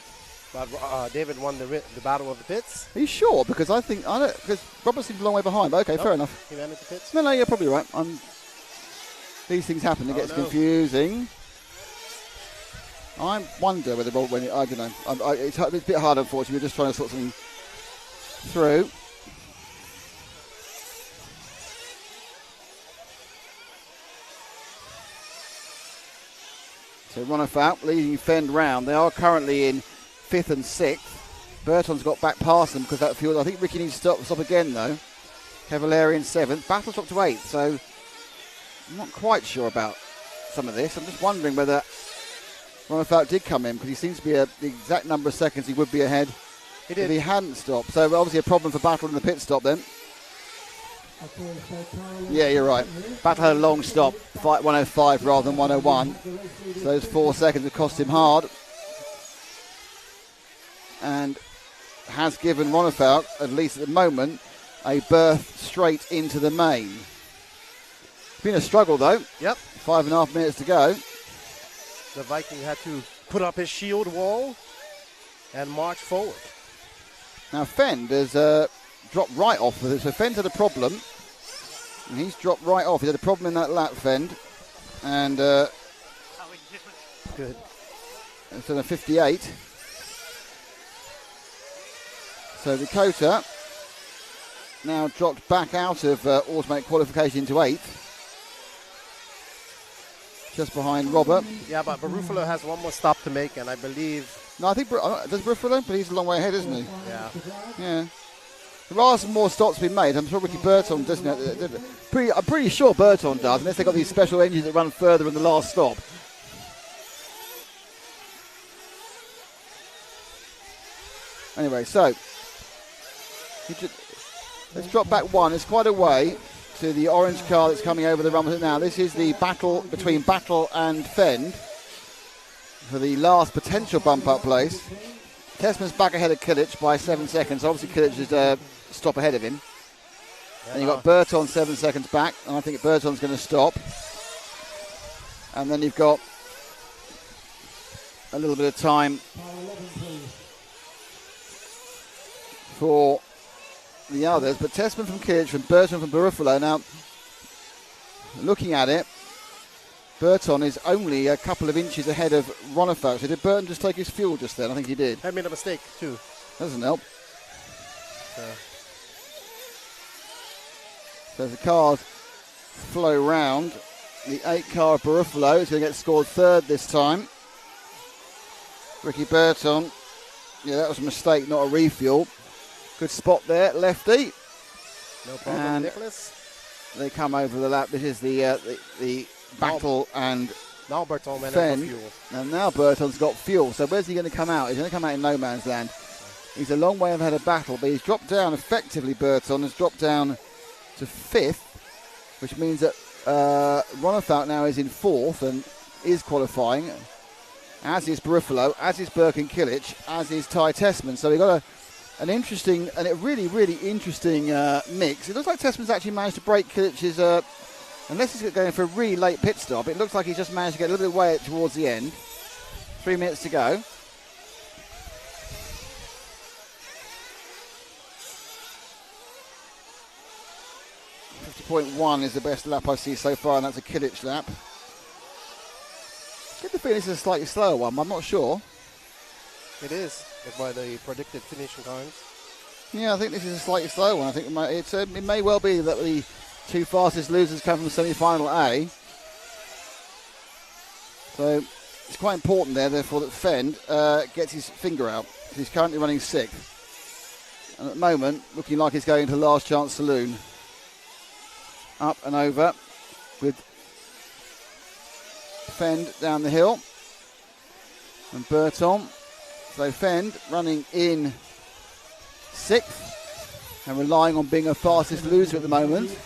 Speaker 2: But David won the battle of the pits.
Speaker 1: Are you sure? Because because Robert seems a long way behind. But okay, fair enough.
Speaker 2: He ran into pits.
Speaker 1: No, you're probably right. These things happen. It gets confusing. I wonder whether Robert went. I don't know. It's a bit hard, unfortunately. We're just trying to sort something through. So Ronnefalk leading Fend round. They are currently in 5th and 6th. Burton's got back past them because that fuel. I think Ricky needs to stop again though. Cavalieri in 7th. Battle's dropped to 8th. So I'm not quite sure about some of this. I'm just wondering whether Ronnefalk did come in, because he seems to be the exact number of seconds he would be ahead if he hadn't stopped. So obviously a problem for Battle in the pit stop then. Yeah, you're right. Battle had a long stop, 105 rather than 101. So those 4 seconds have cost him hard. And has given Ronnefalk, at least at the moment, a berth straight into the main. It's been a struggle though.
Speaker 2: Yep.
Speaker 1: 5.5 minutes to go.
Speaker 2: The Viking had to put up his shield wall and march forward.
Speaker 1: Now Fend has dropped right off with it. So Fend's had a problem. And he's dropped right off. He had a problem in that lap, Fend. And
Speaker 2: Good.
Speaker 1: it's on a 58. So Dakota now dropped back out of automatic qualification into 8th. Just behind Robert.
Speaker 2: Yeah, but Barufalo has one more stop to make, and I believe...
Speaker 1: No, I think does Barufalo, but he's a long way ahead, isn't he?
Speaker 2: Yeah.
Speaker 1: Yeah. There are some more stops being made. I'm sure Ricky Burton doesn't. I'm pretty sure Burton does, unless they've got these special engines that run further in the last stop. Anyway, so let's drop back one. It's quite a way to the orange car that's coming over the run now. This is the battle between Battle and Fend for the last potential bump-up place. Tessman's back ahead of Kilic by 7 seconds. Obviously, Kilic is a stop ahead of him. And you've got Burton 7 seconds back, and I think Burton's going to stop. And then you've got a little bit of time for the others. But Tessman from Kilic and Burton from Barufalo. Now, looking at it, Burton is only a couple of inches ahead of Ronefalk. So did Burton just take his fuel just then? I think he did.
Speaker 2: I made a mistake, too.
Speaker 1: Doesn't help. So as the cars flow round, the 8 car of Barufalo is going to get scored third this time. Ricky Burton, yeah, that was a mistake, not a refuel. Good spot there, lefty.
Speaker 2: No problem,
Speaker 1: and
Speaker 2: Nicholas.
Speaker 1: They come over the lap. This is the battle and
Speaker 2: now Burton went
Speaker 1: Fenn.
Speaker 2: out for fuel.
Speaker 1: And now Burton's got fuel. So where's he going to come out? He's going to come out in no man's land. He's a long way ahead of battle, but he's dropped down effectively. Burton has dropped down to 5th, which means that Ronefalk now is in 4th and is qualifying, as is Barufalo, as is Birkin Kilic, as is Ty Tessman. So we've got an interesting and a really, really interesting mix. It looks like Tessman's actually managed to break Kilic's, unless he's going for a really late pit stop, it looks like he's just managed to get a little bit away towards the end. 3 minutes to go. .1 is the best lap I see so far, and that's a Kilic lap. I get the feeling this is a slightly slower one, but I'm not sure.
Speaker 2: It is, by the predicted finishing times.
Speaker 1: Yeah, I think this is a slightly slower one. I think it may well be that the 2 fastest losers come from semi-final A. So it's quite important there, therefore, that Fenn gets his finger out. He's currently running 6th. And at the moment, looking like he's going to the last chance saloon. Up and over with Fenn down the hill and Burton. So Fenn running in 6th and relying on being a fastest loser at the moment.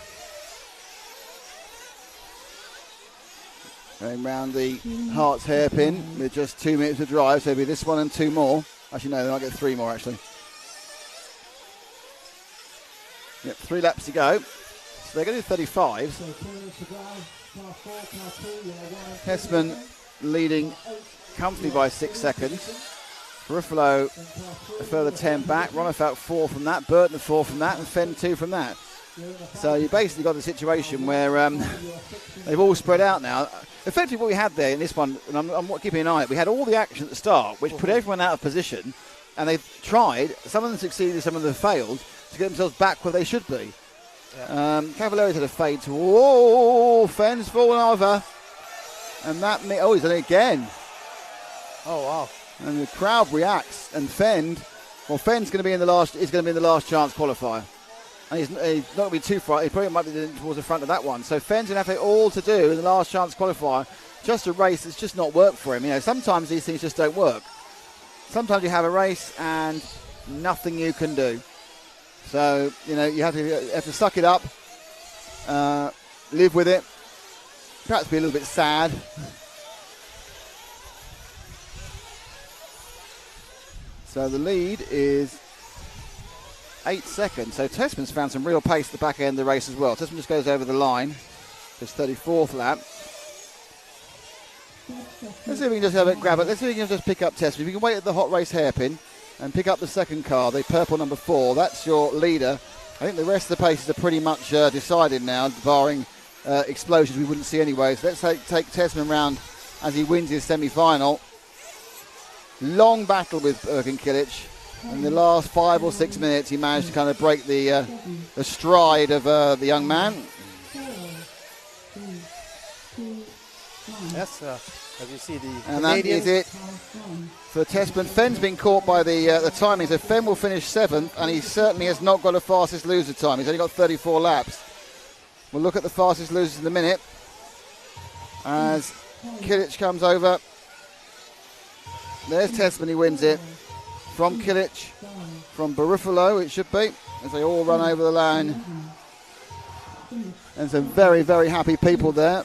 Speaker 1: Going round the Hearts hairpin with just 2 minutes to drive, so it'll be this one and 2 more. Actually no, they might get 3 more actually. Yep, 3 laps to go. So they're going to do 35. Tessman leading comfortably by 6 seconds. Barufalo a further 10 back. Ronefalk 4 from that. Burton 4 from that. And Fenn 2 from that. So you basically got the situation where they've all spread out now. Effectively what we had there in this one, and I'm keeping an eye on it, we had all the action at the start, which put everyone out of position. And they've tried, some of them succeeded, some of them failed, to get themselves back where they should be. Yeah. Cavalleri's had a fade to, whoa, Fenn's fallen over. And that, he's done it again.
Speaker 2: Oh, wow.
Speaker 1: And the crowd reacts, and Fenn's going to be in the last chance qualifier. And he's not going to be too far, he probably might be towards the front of that one. So Fenn's going to have it all to do in the last chance qualifier, just a race that's just not worked for him. You know, sometimes these things just don't work. Sometimes you have a race and nothing you can do. So, you know, you have to suck it up, live with it, perhaps be a little bit sad. So the lead is 8 seconds. So Tessman's found some real pace at the back end of the race as well. Tessman just goes over the line, his 34th lap. Let's see if we can just grab it. Let's see if we can just pick up Tessman. If you can wait at the hot race hairpin and pick up the second car, the purple number 4. That's your leader. I think the rest of the paces are pretty much decided now, barring explosions we wouldn't see anyway. So let's take Tessman round as he wins his semi-final. Long battle with Birkin Kilic. In the last 5 or 6 minutes, he managed to kind of break the stride of the young man.
Speaker 2: Yes, as you see, the
Speaker 1: and that is it for Tessman. Fenn's been caught by the timing, so Fenn will finish 7th, and he certainly has not got a fastest loser time. He's only got 34 laps. We'll look at the fastest losers in a minute as Kilic comes over. There's Tessman, he wins it. From Kilic, from Barufalo it should be, as they all run over the line. And some very, very happy people there.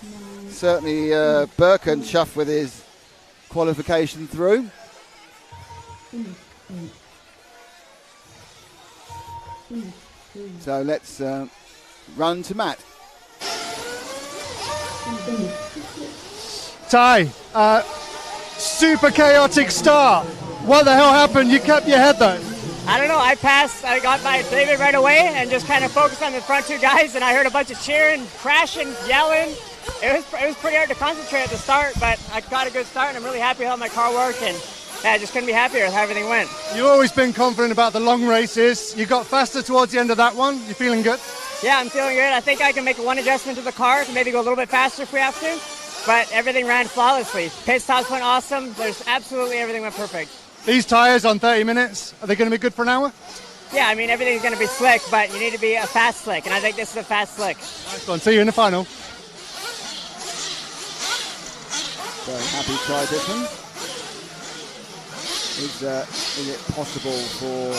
Speaker 1: Certainly Birkin chuffed with his qualification through. So let's run to Matt.
Speaker 5: Ty, super chaotic start. What the hell happened? You kept your head though.
Speaker 7: I don't know. I got my David right away and just kind of focused on the front two guys, and I heard a bunch of cheering, crashing, yelling. It was pretty hard to concentrate at the start, but I got a good start, and I'm really happy how my car worked, and yeah, I just couldn't be happier with how everything went.
Speaker 5: You've always been confident about the long races. You got faster towards the end of that one. You feeling good?
Speaker 7: Yeah, I'm feeling good. I think I can make one adjustment to the car to maybe go a little bit faster if we have to, but everything ran flawlessly. Pit stops went awesome. There's absolutely everything went perfect.
Speaker 5: These tyres on 30 minutes, are they going to be good for an hour?
Speaker 7: Yeah, I mean, everything's going to be slick, but you need to be a fast slick, and I think this is a fast slick.
Speaker 5: Nice one. See you in the final.
Speaker 1: Very happy Ty Dixon. Is it possible for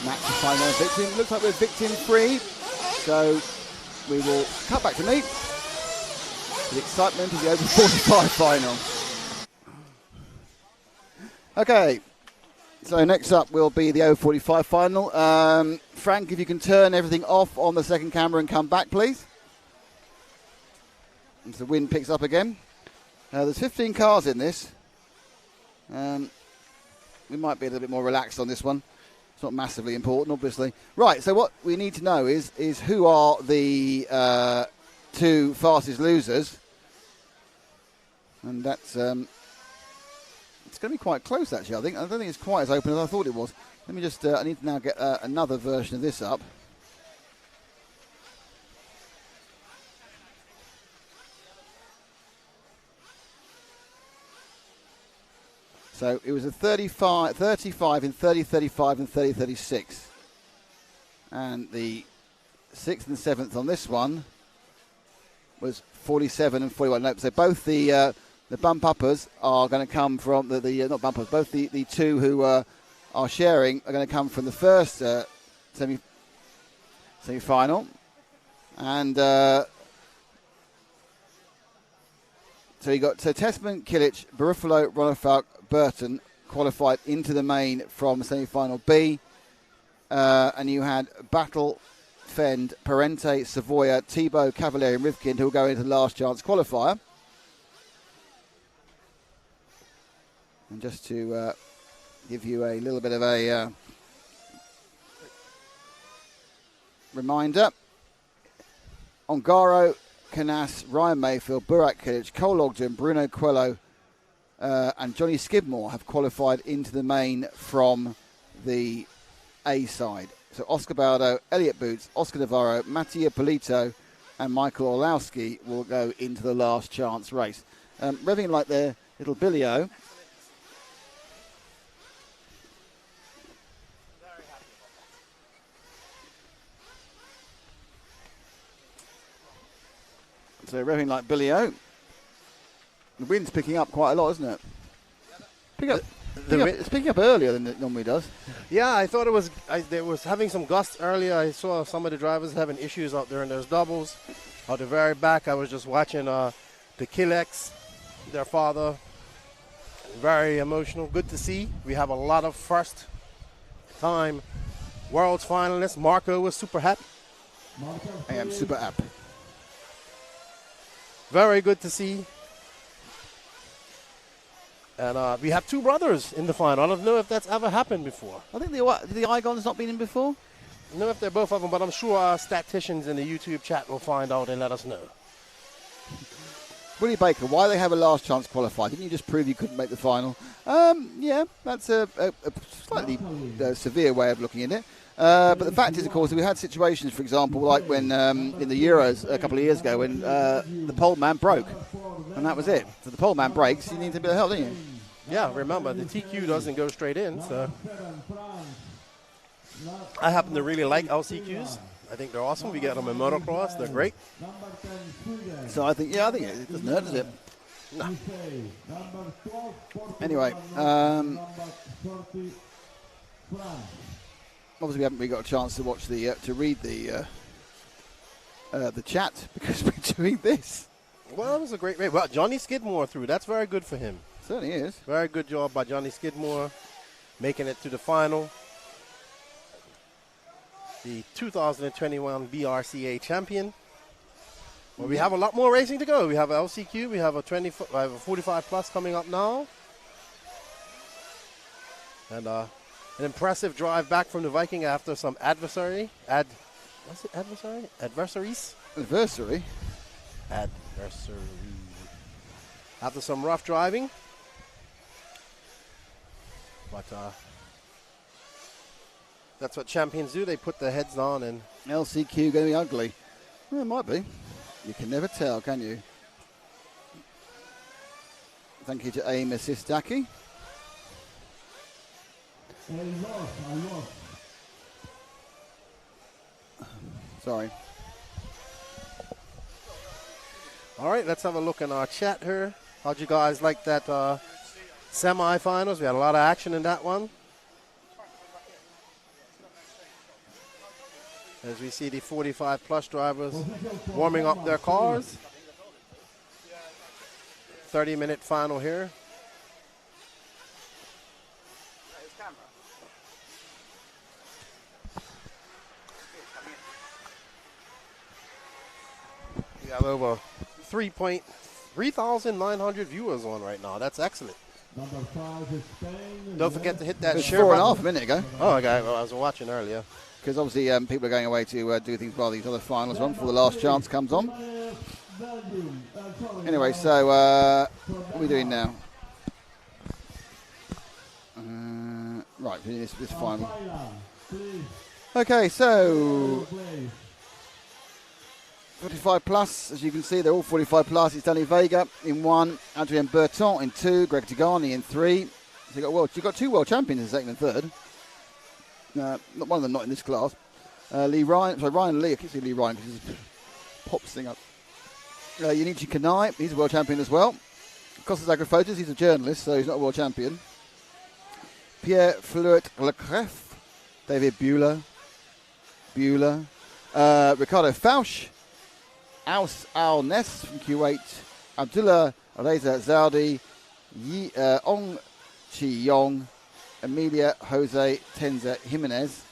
Speaker 1: Matt to find their victim? Looks like we're victim free, so we will cut back to me. The excitement of the over 45 final. Okay, so next up will be the over 45 final. Frank, if you can turn everything off on the second camera and come back, please. As the wind picks up again. There's 15 cars in this. We might be a little bit more relaxed on this one. It's not massively important, obviously. Right, so what we need to know is who are the two fastest losers. And that's... it's going to be quite close, actually, I think. I don't think it's quite as open as I thought it was. Let me just... I need to now get another version of this up. So it was a 35 in 30-35 and 30-36. And the 6th and 7th on this one was 47 and 41. No, so both the bump uppers are going to come from the not bump uppers, both the two who are sharing are going to come from the first semi-final. And so you got Tessman, Kilic, Barufalo, Ronafalk, Burton qualified into the main from semi-final B. And you had Battle, Fend, Parente, Savoia, Thibaut, Cavalieri and Rivkin who will go into the last chance qualifier. And just to give you a little bit of a reminder, Ongaro, Canas, Ryan Mayfield, Burak Kilic, Cole Ogden, Bruno Coelho and Johnny Skidmore have qualified into the main from the A side. So Oscar Baldo, Elliot Boots, Oscar Navarro, Mattia Polito and Michael Orlowski will go into the last chance race. Revving like their little Billy-O. So revving like Billy-O. The wind's picking up quite a lot, isn't it? It's picking up earlier than it normally does.
Speaker 2: Yeah, I thought it was having some gusts earlier. I saw some of the drivers having issues out there in those doubles. At the very back, I was just watching the Kilex, their father. Very emotional. Good to see. We have a lot of first-time Worlds finalists. Marco was super happy.
Speaker 1: I am super happy.
Speaker 2: Very good to see. And we have two brothers in the final. I don't know if that's ever happened before.
Speaker 1: I think the Igons not been in before.
Speaker 2: I don't know if they're both of them, but I'm sure our statisticians in the YouTube chat will find out and let us know.
Speaker 1: Willie Baker, why they have a last chance qualifier? Didn't you just prove you couldn't make the final? Yeah, that's a slightly severe way of looking at it. But the fact is, of course, we had situations, for example, like when in the Euros a couple of years ago when the pole man broke. And that was it. So the pole man breaks, you need a bit of help, don't you?
Speaker 2: Yeah, remember, the TQ doesn't go straight in. So I happen to really like LCQs. I think they're awesome. We get them in motocross. They're great.
Speaker 1: So I think it doesn't hurt, does it?
Speaker 2: No.
Speaker 1: Anyway, obviously we haven't really got a chance to watch to read the chat because we're doing this.
Speaker 2: Well, it was a great race. Well, Johnny Skidmore through. That's very good for him.
Speaker 1: Certainly is.
Speaker 2: Very good job by Johnny Skidmore making it to the final. the 2021 BRCA champion. Well, we have a lot more racing to go. We have LCQ, we have a 45 plus coming up now. And an impressive drive back from the Viking after some adversary. Adversaries?
Speaker 1: Adversary?
Speaker 2: Adversary. After some rough driving. But that's what champions do. They put their heads on and...
Speaker 1: LCQ going to be ugly. Well, it might be. You can never tell, can you? Thank you to Aim Assistaki. Sorry.
Speaker 2: All right, let's have a look in our chat here. How'd you guys like that semi-finals? We had a lot of action in that one. As we see the 45 plus drivers warming up their cars. 30-minute final here. We have over 3,900 viewers on right now. That's excellent. Don't forget to hit that share button.
Speaker 1: 4.5 minutes ago.
Speaker 2: Oh, okay. Well, I was watching earlier.
Speaker 1: Because obviously people are going away to do things while these other finals on before the last chance comes on. Anyway, so what are we doing now? Right, doing this final. Okay, so 45 plus, as you can see, they're all 45 plus. It's Danny Vega in 1, Adrien Berton in 2, Greg Tigani in 3. So you've got 2 world champions in second and third. Not one of them not in this class. Ryan Lee, I keep saying Lee Ryan because he pops thing up. Yunichi Kanai, he's a world champion as well. Costas Agrofotos, he's a journalist, so he's not a world champion. Pierre Fleuret Lecref, David Bueller, Ricardo Fausch, Aus Al Ness from Kuwait, Abdullah Reza Zaudi, Ong Chi Yong, Emilia Jose Tenza Jimenez,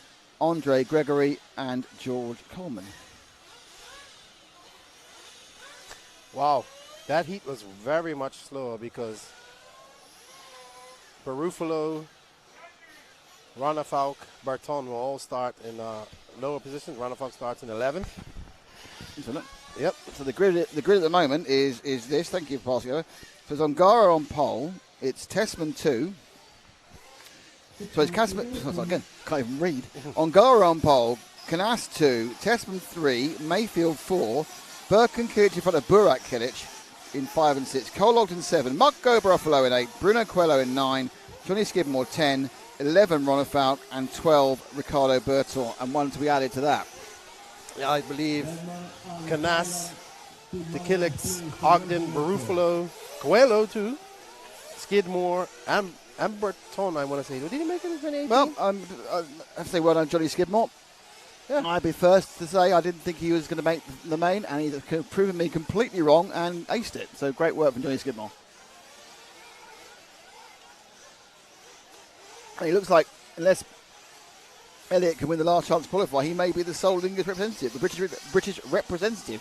Speaker 1: Andre Gregory, and George Coleman.
Speaker 2: Wow, that heat was very much slower because Barufalo, Rana Falk, Barton will all start in lower positions. Rana Falk starts in 11th.
Speaker 1: Yep. So the grid at the moment is this. Thank you for passing over. So it's Ongara on pole. It's Tessman 2. So it's Casman. Again, can't even read. Ongara on pole. Canas 2. Tessman 3. Mayfield 4. Birkin Kilic in front of Burak Kilic in 5 and 6. Cole Ogden 7. Mark Go Barofalo in 8. Bruno Coelho in 9. Johnny Skidmore 10. 11 Ronald Falk and 12 Ricardo Berton, and 1 to be added to that.
Speaker 2: Yeah, I believe Canas, Kilic, Ogden, Barufalo, Coelho too, Skidmore, and Berton, I want to say. Did he make it in 2018?
Speaker 1: Well, I have to say well done, Johnny Skidmore. Yeah. I'd be first to say I didn't think he was going to make the main, and he's proven me completely wrong and aced it. So great work from Johnny Skidmore. And he looks like, unless Elliott can win the last chance to qualify, he may be the sole English representative, the British representative,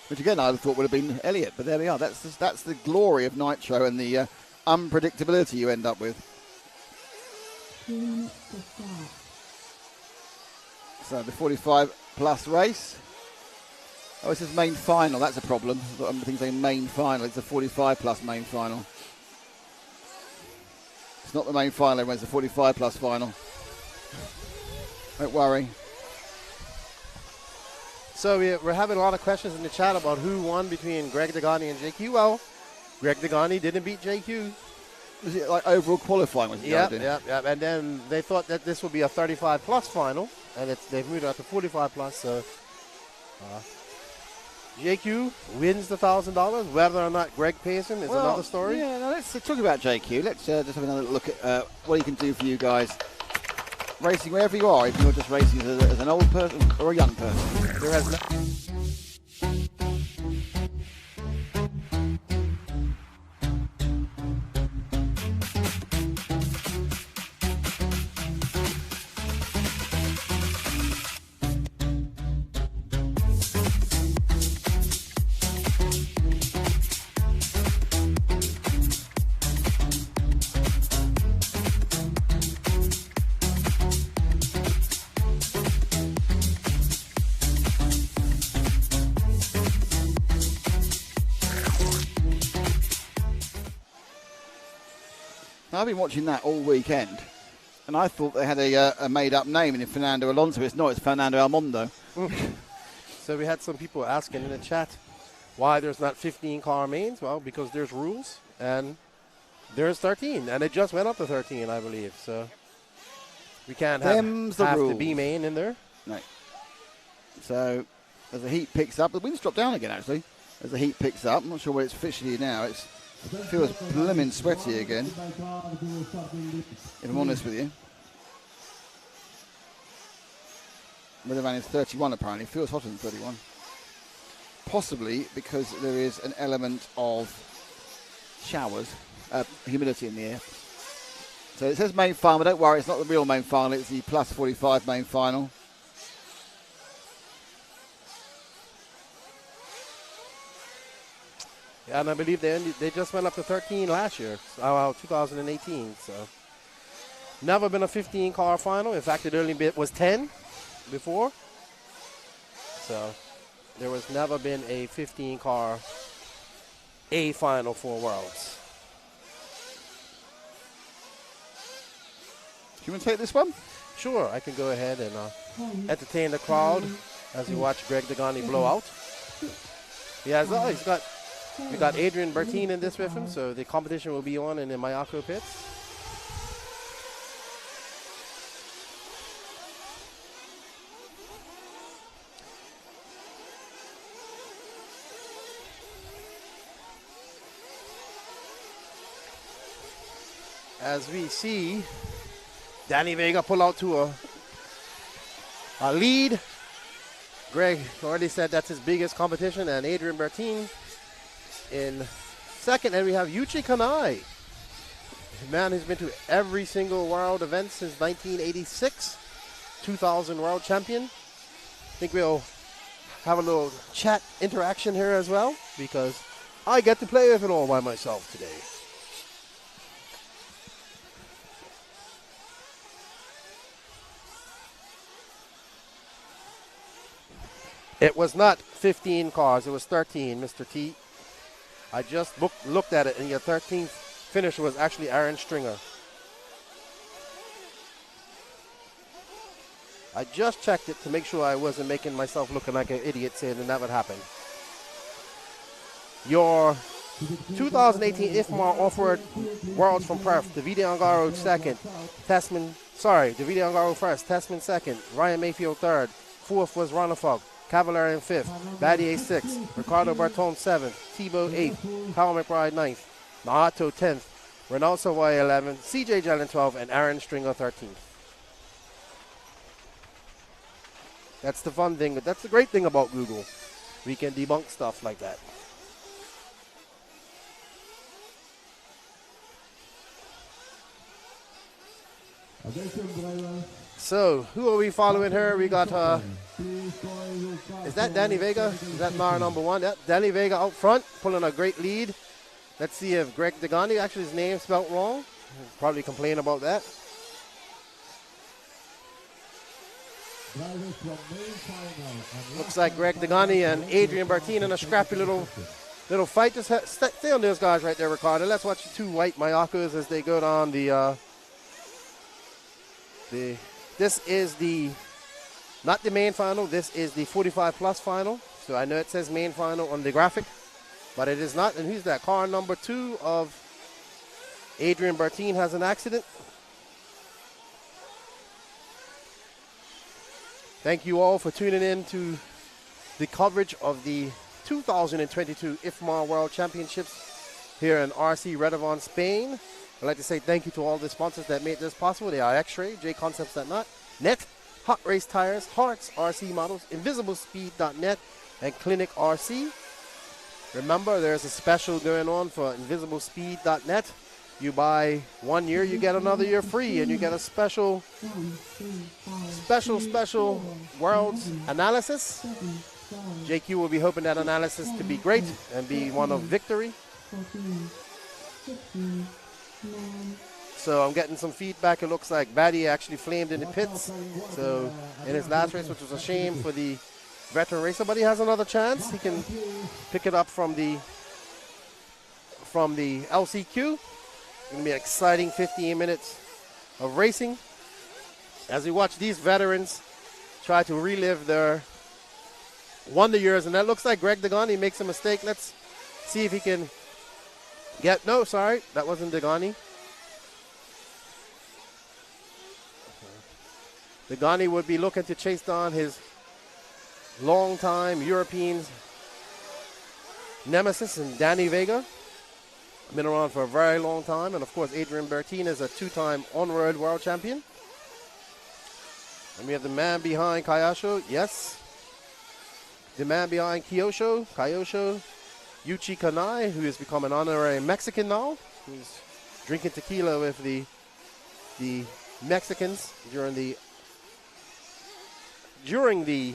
Speaker 1: which again I thought would have been Elliott. But there we are. That's the glory of Nitro and the unpredictability you end up with. So the 45 plus race. Oh, it says main final. That's a problem. I'm thinking main final. It's a 45 plus main final. It's not the main final, it's the 45 plus final. Don't worry.
Speaker 2: So we're having a lot of questions in the chat about who won between Greg Degani and JQ. Well, Greg Degani didn't beat JQ.
Speaker 1: Was it like overall qualifying? Was it?
Speaker 2: Yeah. And then they thought that this would be a 35 plus final, and they've moved out to 45 plus. So JQ wins the $1,000. Whether or not Greg pays him is another story.
Speaker 1: Yeah, no, let's talk about JQ. Let's just have another look at what he can do for you guys. Racing wherever you are, if you're just racing as an old person or a young person. There has I've been watching that all weekend, and I thought they had a made-up name in Fernando Alonso. It's not. It's Fernando Almondo.
Speaker 2: So we had some people asking in the chat why there's not 15 car mains. Well, because there's rules, and there's 13, and it just went up to 13, I believe. So we can't have the B main in there.
Speaker 1: No. So as the heat picks up, the winds drop down again, actually. As the heat picks up, I'm not sure where it's officially now. It feels blimmin' sweaty again, if I'm honest with you. Weatherman is 31 apparently. It feels hotter than 31. Possibly because there is an element of showers, humidity in the air. So it says main final, but don't worry, it's not the real main final. It's the plus 45 main final.
Speaker 2: Yeah, and I believe they just went up to 13 last year, 2018. So never been a 15 car final. In fact, it only was 10 before. So there was never been a 15 car A final for Worlds.
Speaker 1: Do you want to take this one?
Speaker 2: Sure, I can go ahead and entertain the crowd as we watch Greg Degani blow out. We got Adrian Bertine in this with him, so the competition will be on in the Mayako pits. As we see Danny Vega pull out to a lead. Greg already said that's his biggest competition, and Adrian Bertine in second. And we have Yuchi Kanai, a man who's been to every single world event since 1986, 2000 world champion. I think we'll have a little chat interaction here as well, because I get to play with it all by myself today. It was not 15 cars, it was 13, Mr. T. I just looked at it, and your 13th finisher was actually Aaron Stringer. I just checked it to make sure I wasn't making myself looking like an idiot saying that would happen. Your 2018 IFMAR Off-Road Worlds from Perth, Davide Angaro second, Davide Angaro first, Tessman second, Ryan Mayfield third, fourth was Ronafog, Cavalier in fifth, Battier sixth, Ricardo Bertone seventh, Thibault eighth, Kyle McBride ninth, Naato 10th, Renault Savoy 11th, CJ Jelen 12th, and Aaron Stringer 13th. That's the fun thing. That's the great thing about Google. We can debunk stuff like that. So, who are we following here? We got, is that Danny Vega? Is that Mara number one? Yep, Danny Vega out front, pulling a great lead. Let's see if Greg Degani, actually his name spelled wrong. He'll probably complain about that. Looks like Greg Degani and Adrian Bertine in a scrappy little fight. Just stay on those guys right there, Ricardo. Let's watch the two white Mayakos as they go down this is not the main final, this is the 45 plus final. So I know it says main final on the graphic, but it is not. And who's that? Car number 2 of Adrian Bertine has an accident. Thank you all for tuning in to the coverage of the 2022 IFMAR World Championships here in RC Redovon, Spain. I'd like to say thank you to all the sponsors that made this possible. They are X-Ray, JConcepts.net, Hot Race Tires, Hearts RC Models, InvisibleSpeed.net, and Clinic RC. Remember, there's a special going on for InvisibleSpeed.net. You buy 1 year, you get another year free, and you get a special Worlds analysis. JQ will be hoping that analysis to be great and be one of victory. So I'm getting some feedback. It looks like Batty actually flamed in the pits. So in his last race, which was a shame for the veteran racer, but he has another chance. He can pick it up from the LCQ. going to be an exciting 15 minutes of racing as we watch these veterans try to relive their wonder years. And that looks like Greg Degani makes a mistake. Let's see if he can get, no, sorry, that wasn't Degani. Degani would be looking to chase down his longtime European nemesis and Danny Vega. Been around for a very long time. And of course, Adrian Bertin is a two-time on-road world champion. And we have the man behind Kayosho, yes. The man behind Kayosho, Yuchi Kanai, who has become an honorary Mexican now, who's drinking tequila with the Mexicans during the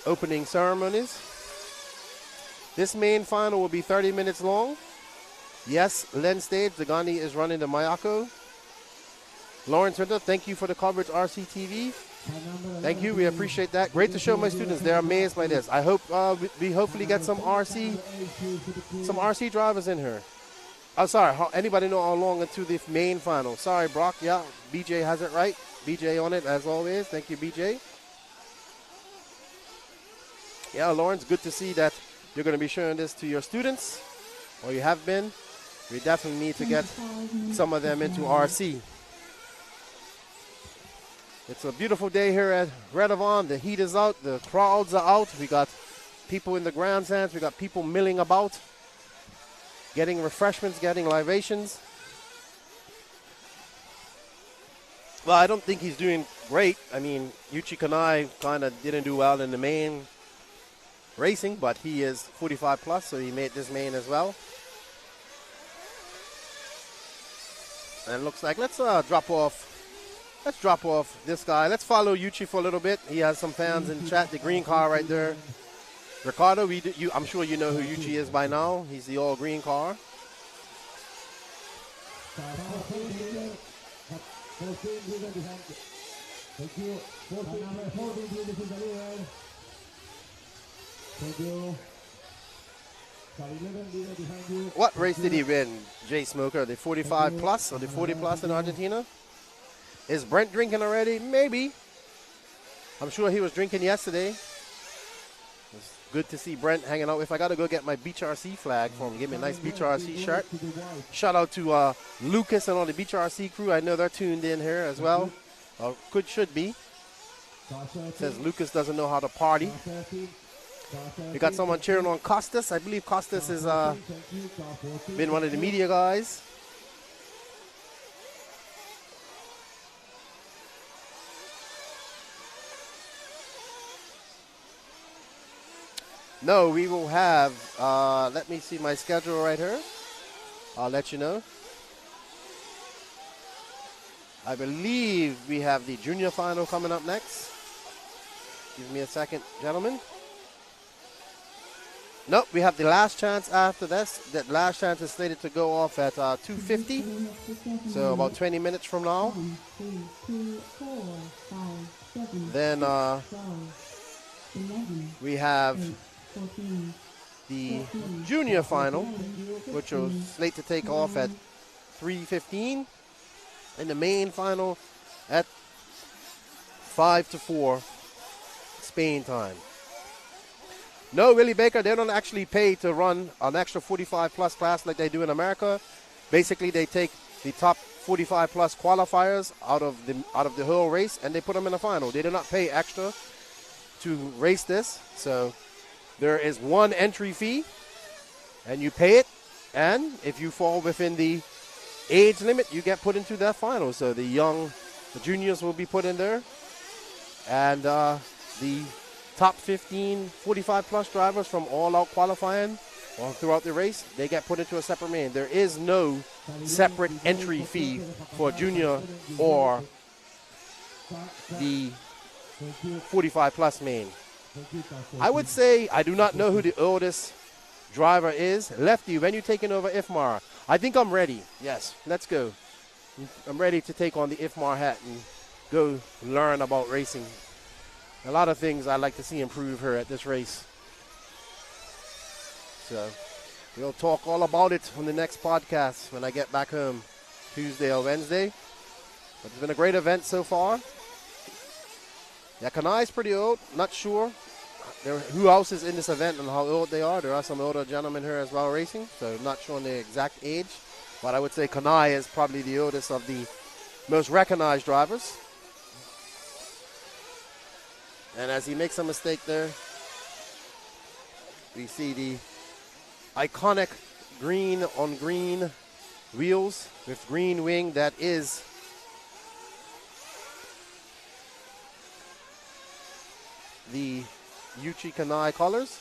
Speaker 2: opening ceremonies. This main final will be 30 minutes long. Yes, Len Stage, Degani is running the Mayako. Lawrence Winter, thank you for the coverage, RCTV. Thank you, we appreciate that. Great to show my students, they're amazed by this. I hope we hopefully get some RC drivers in here. Oh, sorry, anybody know how long into the main final? Sorry, Brock, yeah, BJ has it right. BJ on it, as always. Thank you, BJ. Yeah, Lawrence, good to see that you're going to be showing this to your students, or you have been. We definitely need to get some of them into RC. It's a beautiful day here at Redavon. The heat is out. The crowds are out. We got people in the grandstands. We got people milling about, getting refreshments, getting libations. Well, I don't think he's doing great. I mean, Yuchi Kanai kind of didn't do well in the main racing, but he is 45 plus, so he made this main as well. And it looks like let's drop off this guy. Let's follow Yuchi for a little bit. He has some fans in chat. The green car right there. Ricardo, I'm sure you know who Yuchi is by now. He's the all green car. What race did he win, Jay Smoker? The 45 plus or the 40 plus in Argentina? Is Brent drinking already? Maybe. I'm sure he was drinking yesterday. It's good to see Brent hanging out. If I got to go get my Beach RC flag for him, give me a nice Beach RC shirt. Shout out to Lucas and all the Beach RC crew. I know they're tuned in here as well. Should be. Says Lucas doesn't know how to party. We got someone cheering on Costas. I believe Costas has been one of the media guys. No, we will have, let me see my schedule right here. I'll let you know. I believe we have the junior final coming up next. Give me a second, gentlemen. Nope, we have the last chance after this. That last chance is slated to go off at 2:50, so about 20 minutes from now. Then we have the junior final, which was slated to take off at 3:15, and the main final at 5 to 4 Spain time. No, Willie Baker, they don't actually pay to run an extra 45 plus class like they do in America. Basically, they take the top 45 plus qualifiers out of the whole race and they put them in the final. They do not pay extra to race this. So there is one entry fee and you pay it. And if you fall within the age limit, you get put into that final. So the juniors will be put in there. And the top 15 45 plus drivers from all out qualifying or throughout the race, they get put into a separate main. There is no separate entry fee for junior or the 45 plus main. I would say I do not know who the oldest driver is. Lefty, when you taking over IFMAR? I think I'm ready. Yes, let's go. I'm ready to take on the IFMAR hat and go learn about racing. A lot of things I'd like to see improve here at this race. So, We'll talk all about it on the next podcast when I get back home Tuesday or Wednesday. But it's been a great event so far. Yeah, Kanai's pretty old. Not sure who else is in this event and how old they are. There are some older gentlemen here as well racing, so not sure on the exact age. But I would say Kanai is probably the oldest of the most recognized drivers. And as he makes a mistake there, we see the iconic green on green wheels with green wing that is the Yuchi Kanai colors.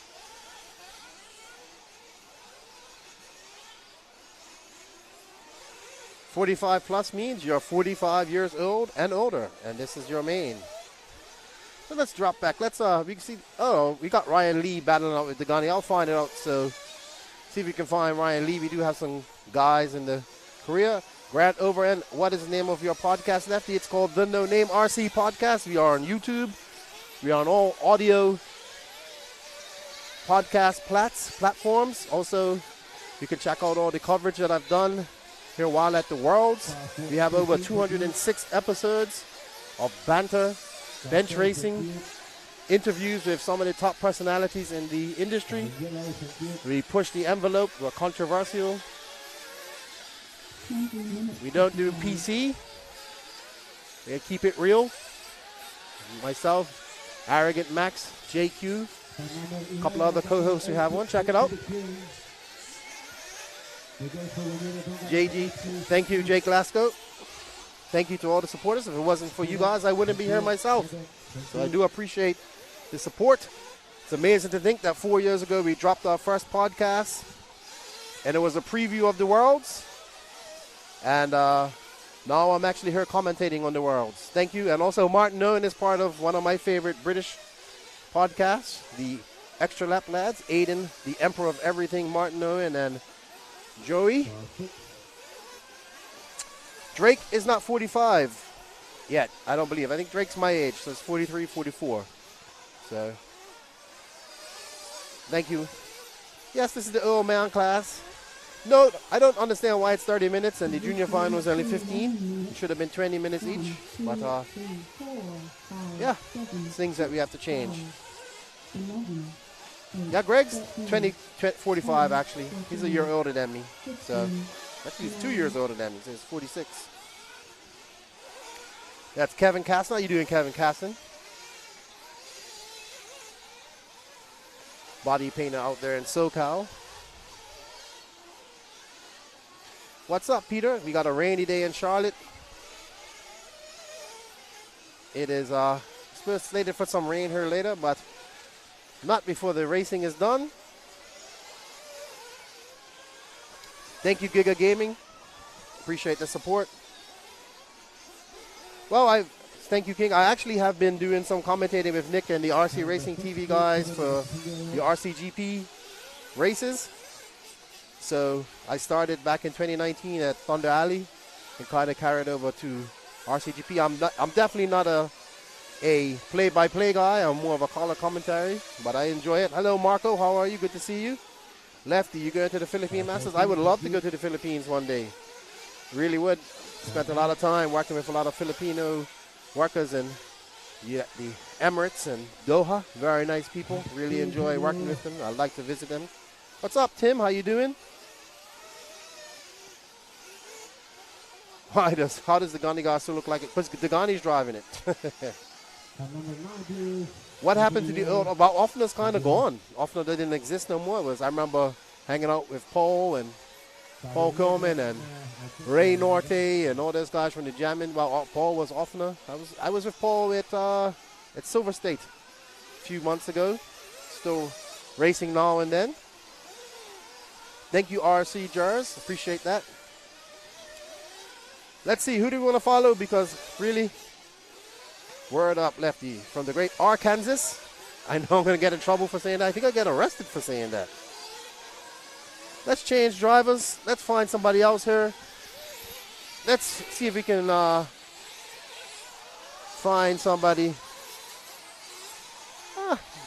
Speaker 2: "45 plus" means you're 45 years old and older, and this is your main. So let's drop back. Let's we can see. Oh, we got Ryan Lee battling out with Degani. I'll find it out. So see if we can find Ryan Lee. We do have some guys in the Korea. Grant over, and what is the name of your podcast, Lefty? It's called the No Name RC Podcast. We are on YouTube. We are on all audio podcast platforms. Also, you can check out all the coverage that I've done here while at the Worlds. We have over 206 episodes of banter, bench racing, interviews with some of the top personalities in the industry. We push the envelope. We're controversial. We don't do PC. We keep it real. Myself, Arrogant Max, JQ, a couple other co-hosts who have one. Check it out. JG, thank you, Jake Lasco. Thank you to all the supporters. If it wasn't for you guys, I wouldn't be here myself. So I do appreciate the support. It's amazing to think that 4 years ago we dropped our first podcast, and it was a preview of the Worlds. And now I'm actually here commentating on the Worlds. Thank you. And also Martin Owen is part of one of my favorite British podcasts, the Extra Lap Lads. Aiden, the Emperor of Everything, Martin Owen, and Joey. Drake is not 45 yet, I don't believe. I think Drake's my age, so it's 43, 44. So, thank you. Yes, this is the old man class. No, I don't understand why it's 30 minutes and the junior final is only 15. It should have been 20 minutes each. But, yeah, it's things that we have to change. Yeah, Greg's 45 actually. He's a year older than me. So, actually he's 2 years older than me, so he's 46. That's Kevin Caston. How you doing, Kevin Caston? Body painter out there in SoCal. What's up, Peter? We got a rainy day in Charlotte. It is slated for some rain here later, but not before the racing is done. Thank you, Giga Gaming. Appreciate the support. Well, thank you, King. I actually have been doing some commentating with Nick and the RC Racing TV guys for the RCGP races. So I started back in 2019 at Thunder Alley and kind of carried over to RCGP. I'm definitely not a play-by-play guy. I'm more of a color commentary, but I enjoy it. Hello, Marco. How are you? Good to see you. Lefty, you going to the Philippine Masters? I would love to go to the Philippines one day. Really would. Spent a lot of time working with a lot of Filipino workers in the Emirates and Doha. Very nice people. Really enjoy working with them. I'd like to visit them. What's up, Tim? How you doing? How does the Degani guy still look like it? Because Degani's driving it. What happened to the old? About Offner's kind of gone. Offner didn't exist no more. I remember hanging out with Paul and Paul Coleman and Ray Norte and all those guys from the jamming. Well, Paul was Offner. I was with Paul at Silver State a few months ago. Still racing now and then. Thank you, RC Jars. Appreciate that. Let's see, who do we want to follow? Because really, word up, Lefty. From the great Arkansas. I know I'm going to get in trouble for saying that. I think I'll get arrested for saying that. Let's change drivers. Let's find somebody else here. Let's see if we can find somebody.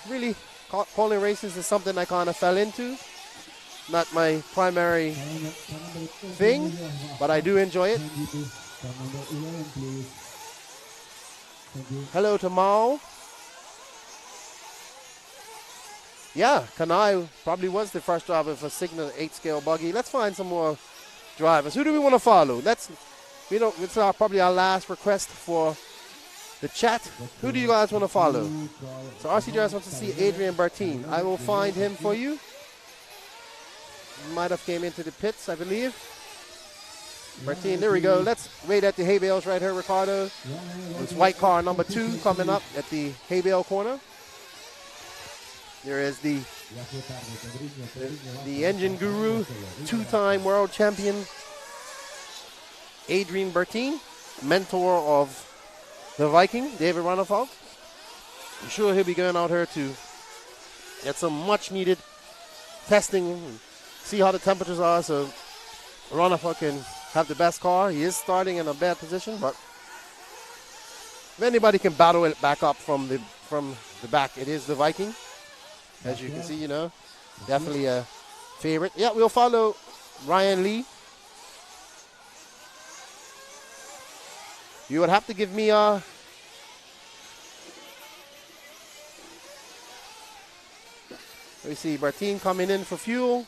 Speaker 2: Really, calling races is something I kind of fell into. not my primary thing, but I do enjoy it. Hello to Mao. Yeah, Kanai probably was the first driver for Signal 8-scale buggy. Let's find some more drivers. Who do we want to follow? It's probably our last request for the chat. Who do you guys want to follow? So RC Drives wants to see Adrian Bertine. I will find him for you. Might have came into the pits, I believe. Bertine, there we go. Let's wait at the hay bales right here, Ricardo. It's white car number 2 coming up at the hay bale corner. There is the engine guru, 2-time world champion, Adrian Bertine, mentor of the Viking, David Ronnefalk. I'm sure he'll be going out here to get some much needed testing and see how the temperatures are so Ronnefalk can have the best car. He is starting in a bad position, but if anybody can battle it back up from the back, it is the Viking. As you can see, definitely a favorite. Yeah, we'll follow Ryan Lee. You would have to give me we see Bertine coming in for fuel.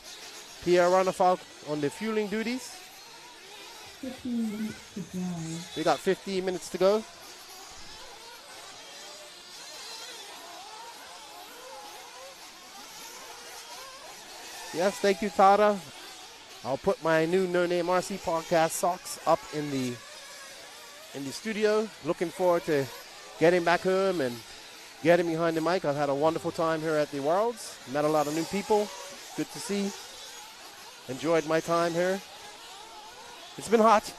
Speaker 2: Pierre Ronnefalk on the fueling duties.
Speaker 4: 15 minutes to drive.
Speaker 2: We got 15 minutes to go. Yes, thank you, Tara. I'll put my new No Name RC podcast socks up in the studio. Looking forward to getting back home and getting behind the mic. I've had a wonderful time here at the Worlds. Met a lot of new people. Good to see. Enjoyed my time here. It's been hot,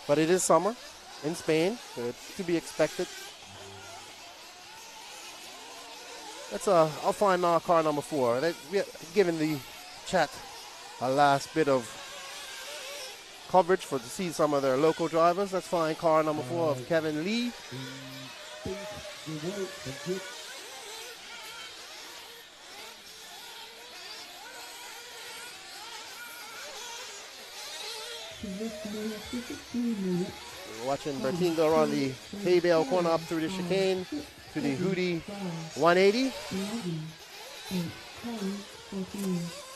Speaker 2: but it is summer in Spain, so it's to be expected. I'll find car number 4. We're giving the chat a last bit of coverage to see some of their local drivers. Let's find car number 4 of Kevin Lee. We're watching Bertine go around the hay bale corner up through the chicane to the Hootie 180.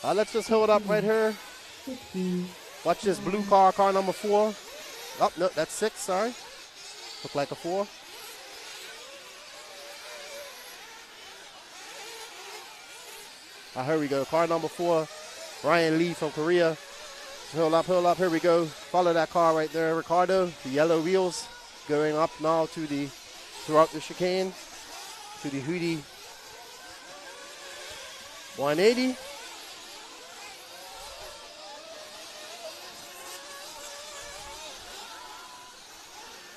Speaker 2: Let's just hold up right here. Watch this blue car number 4. Oh, no, that's 6, sorry. Look like a 4. Here we go, car number 4. Ryan Lee from Korea. Hold up, here we go. Follow that car right there, Ricardo. The yellow wheels going up now throughout the chicane to the Hootie 180.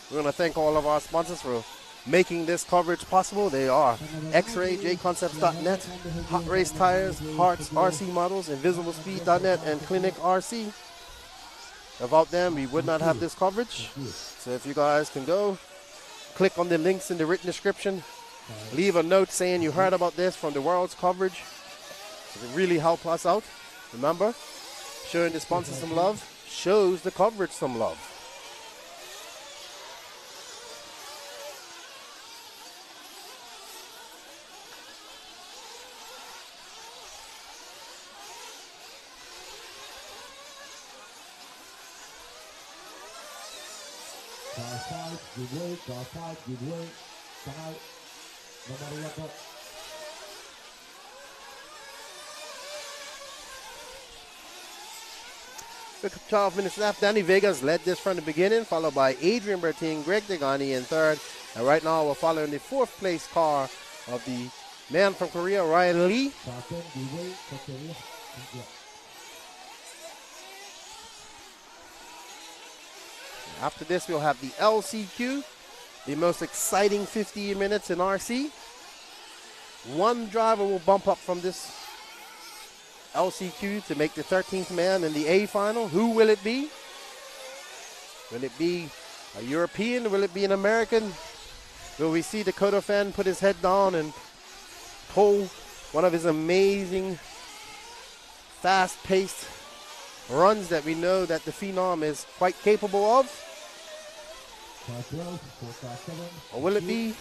Speaker 2: We want to thank all of our sponsors for making this coverage possible. They are X-Ray, JConcepts.net, Hot Race Tires, Hearts RC Models, InvisibleSpeed.net, and Clinic RC. Without them, we would not have this coverage. So if you guys can go, click on the links in the written description. Leave a note saying you heard about this from the World's coverage. It would really help us out. Remember, showing the sponsors some love shows the coverage some love.
Speaker 3: Good work, car 5, good work. Kanal, Maria po.
Speaker 2: With 12 minutes left, Danny Vegas led this from the beginning, followed by Adrian Bertine, Greg Degani in 3rd. And right now we're following the 4th place car of the man from Korea, Ryan Lee. After this, we'll have the LCQ, the most exciting 15 minutes in RC. One driver will bump up from this LCQ to make the 13th man in the A final. Who will it be? Will it be a European? Will it be an American? Will we see Dakota Fenn put his head down and pull one of his amazing fast-paced runs that we know that the Phenom is quite capable of? Or will it be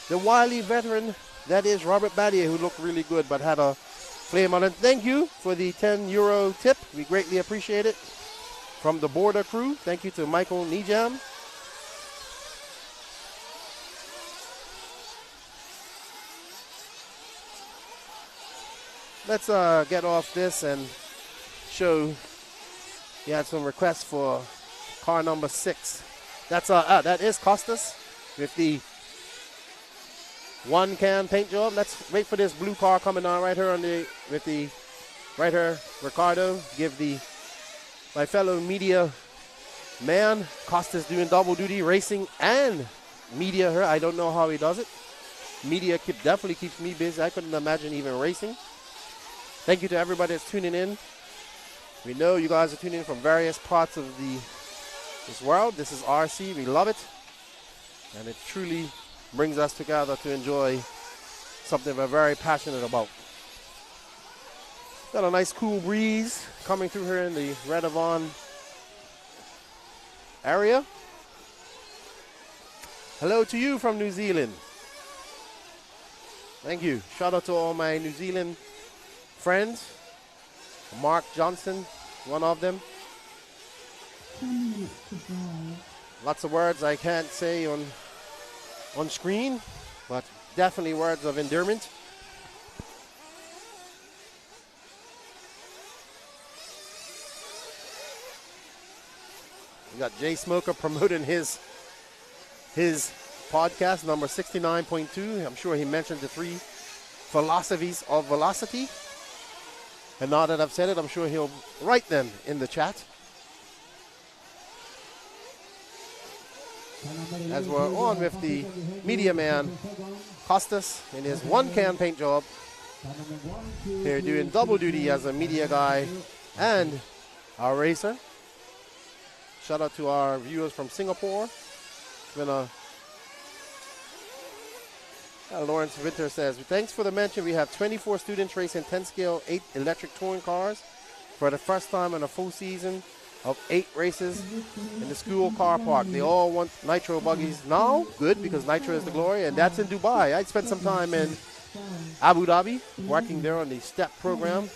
Speaker 2: the wily veteran that is Robert Battier, who looked really good but had a flame on it? Thank you for the €10 tip. We greatly appreciate it. From the Border crew, thank you to Michael Nijam. Let's get off this and show. You had some requests for car number 6. That is Costas with the 1-can paint job. Let's wait for this blue car coming on right here right here. Ricardo, give my fellow media man, Costas doing double duty, racing and media here. I don't know how he does it. Media definitely keeps me busy. I couldn't imagine even racing. Thank you to everybody that's tuning in. We know you guys are tuning in from various parts of this world. This is RC. We love it. And it truly brings us together to enjoy something we're very passionate about. Got a nice cool breeze coming through here in the Redavon area. Hello to you from New Zealand. Thank you. Shout out to all my New Zealand friends. Mark Johnson, one of them.
Speaker 4: 10 minutes to drive.
Speaker 2: Lots of words I can't say on screen, but definitely words of endearment. We got Jay Smoker promoting his podcast, number 69.2. I'm sure he mentioned the 3 philosophies of velocity. And now that I've said it, I'm sure he'll write them in the chat. As we're on with the media man, Costas, in his 1-can paint job. Here doing double duty as a media guy and our racer. Shout out to our viewers from Singapore. It's been Lawrence Winter says, thanks for the mention. We have 24 students racing 10-scale 8 electric touring cars for the first time in a full season of 8 races in the school car park. They all want Nitro buggies now. Good, because Nitro is the glory, and that's in Dubai. I spent some time in Abu Dhabi working there on the STEP program,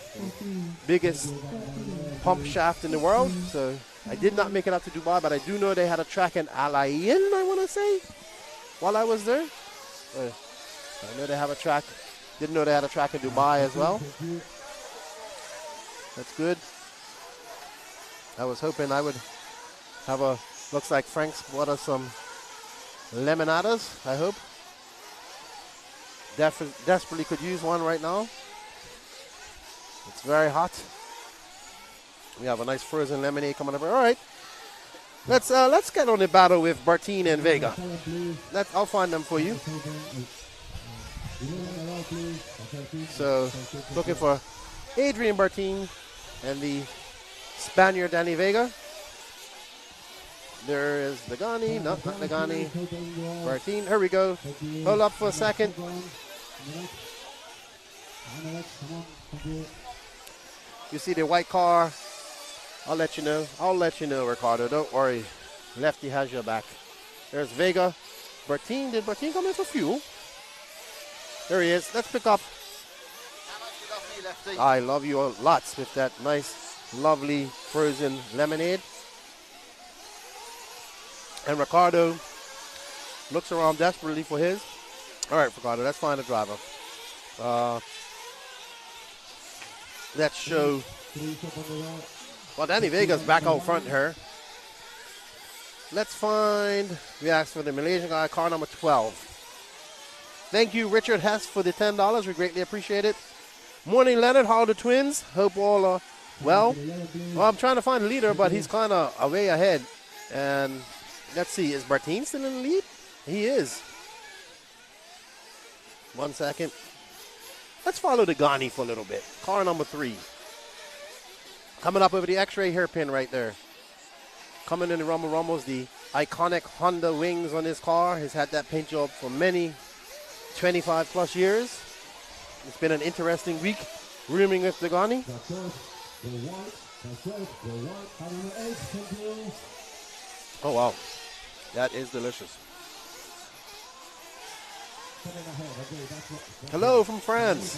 Speaker 2: biggest pump shaft in the world. So I did not make it out to Dubai, but I do know they had a track in Al Ain, I want to say, while I was there. I know they have a track. Didn't know they had a track in Dubai as well. That's good. I was hoping I would have looks like Frank's bought us some lemonadas, I hope. Desperately could use one right now. It's very hot. We have a nice frozen lemonade coming up. All right. Let's get on the battle with Bertine and Vega. I'll find them for you. So, looking for Adrian Bertine and the Spaniard Danny Vega. There is Nagani, not Nagani. Bertine, here we go. Hold up for a second. You see the white car. I'll let you know, Ricardo. Don't worry. Lefty has your back. There's Vega. Bertine, did Bertine come in for fuel? There he is. Let's pick up.
Speaker 1: How much you love me, Lefty?
Speaker 2: I love you lots with that nice, lovely frozen lemonade. And Ricardo looks around desperately for his. All right, Ricardo, let's find a driver. Let's show. Well, Danny Vega's back out front here. Let's find. We asked for the Malaysian guy, car number 12. Thank you, Richard Hess, for the $10. We greatly appreciate it. Morning, Leonard. How are the twins? Hope all are well. Well, I'm trying to find a leader, but he's kind of way ahead. And let's see, is Bertine still in the lead? He is. 1 second. Let's follow the Ghani for a little bit. Car number 3. Coming up over the X-ray hairpin right there. Coming in the Rumble Rumbles, the iconic Honda wings on his car. He's had that paint job for many 25 plus years. It's been an interesting week rooming with Dagani.
Speaker 3: That's it. Go wide. That's it. Go wide. And number 8, thank you.
Speaker 2: Oh, wow. That is delicious.
Speaker 3: Coming ahead. Okay, that's what.
Speaker 2: Hello from France.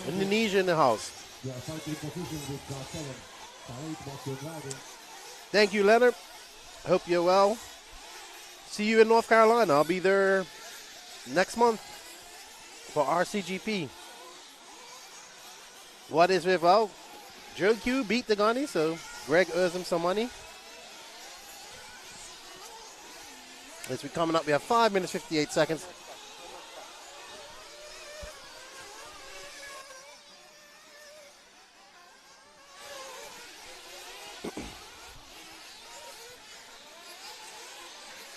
Speaker 2: Indonesia in the house.
Speaker 3: Yeah, fighting position with 7. 8 was your driving.
Speaker 2: Thank you, Leonard. Hope you're well. See you in North Carolina. I'll be there next month for RCGP. What is with, well, Joe Q beat Dagani, so Greg owes him some money. As we're coming up, we have 5 minutes, 58 seconds.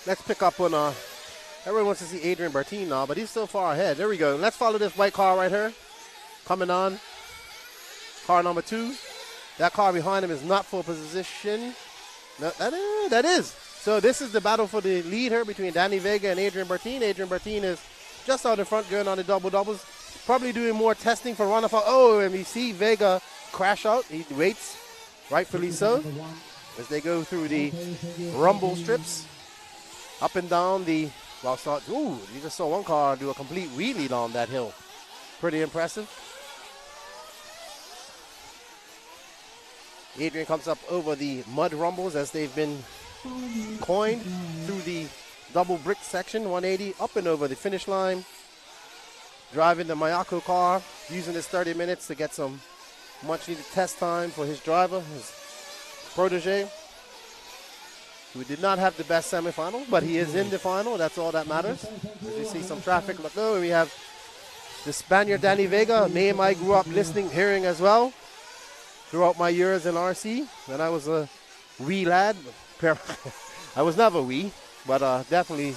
Speaker 2: Let's pick up on, everyone wants to see Adrian Bertin now, but he's still far ahead. There we go. Let's follow this white car right here. Coming on. Car number 2. That car behind him is not for position. No, that is. So this is the battle for the lead here between Danny Vega and Adrian Bertin. Adrian Bertin is just out in front going on the double-doubles. Probably doing more testing for runoff. Oh, and we see Vega crash out. He waits, rightfully so, as they go through the rumble strips. Up and down the, well, start, ooh, you just saw one car do a complete wheelie down that hill. Pretty impressive. Adrian comes up over the mud rumbles as they've been coined through the double brick section, 180, up and over the finish line. Driving the Mayako car, using his 30 minutes to get some much needed test time for his driver, his protege, who did not have the best semifinal, but he is in the final. That's all that matters. As you see some traffic, look, oh, we have the Spaniard Danny Vega, a name I grew up listening, hearing as well throughout my years in RC when I was a wee lad. I was never wee, but definitely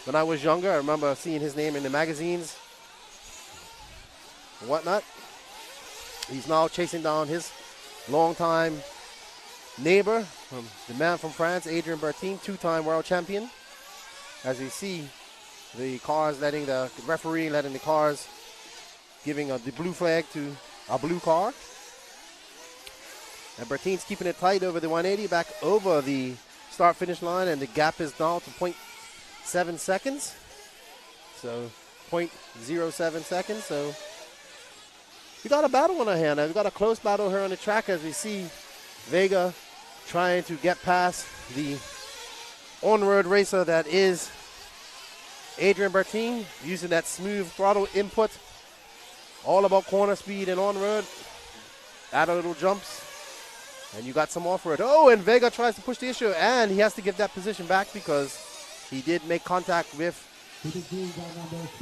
Speaker 2: when I was younger, I remember seeing his name in the magazines and whatnot. He's now chasing down his longtime neighbor, the man from France, Adrian Bertin, 2-time world champion. As you see, the cars letting the referee letting the cars giving the blue flag to a blue car. And Bertin's keeping it tight over the 180, back over the start-finish line, and the gap is down to 0.7 seconds. So 0.07 seconds. So we got a battle on our hand. We've got a close battle here on the track as we see Vega trying to get past the on-road racer that is Adrian Bertin, using that smooth throttle input. All about corner speed and on-road. Add a little jumps. And you got some off-road. Oh, and Vega tries to push the issue, and he has to give that position back because he did make contact with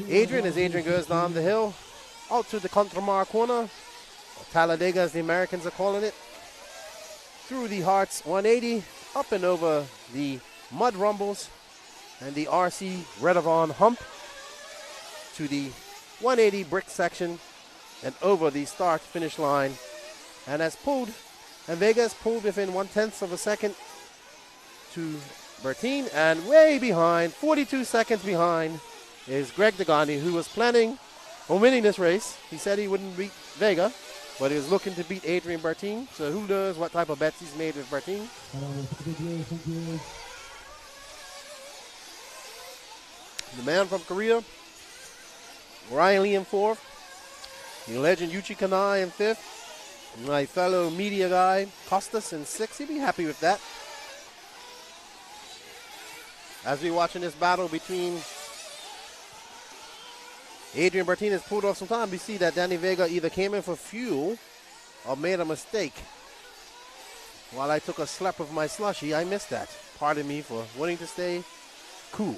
Speaker 2: Adrian as Adrian goes down the hill out to the Contramar corner. Talladega, as the Americans are calling it. Through the Hearts 180, up and over the mud rumbles and the RC Redavon hump to the 180 brick section and over the start-finish line, and has pulled. And Vega's pulled within 1/10 of a second to Bertin, and way behind, 42 seconds behind, is Greg Dagani, who was planning on winning this race. He said he wouldn't beat Vega, but he was looking to beat Adrian Bertin. So who knows what type of bets he's made with Bertin. The man from Korea, Ryan Lee in 4th, the legend Yuchi Kanai in 5th, my fellow media guy, Costas, in 6th. He'd be happy with that. As we're watching this battle between Adrian Bertin has pulled off some time, we see that Danny Vega either came in for fuel or made a mistake. While I took a slap of my slushy, I missed that. Pardon me for wanting to stay cool.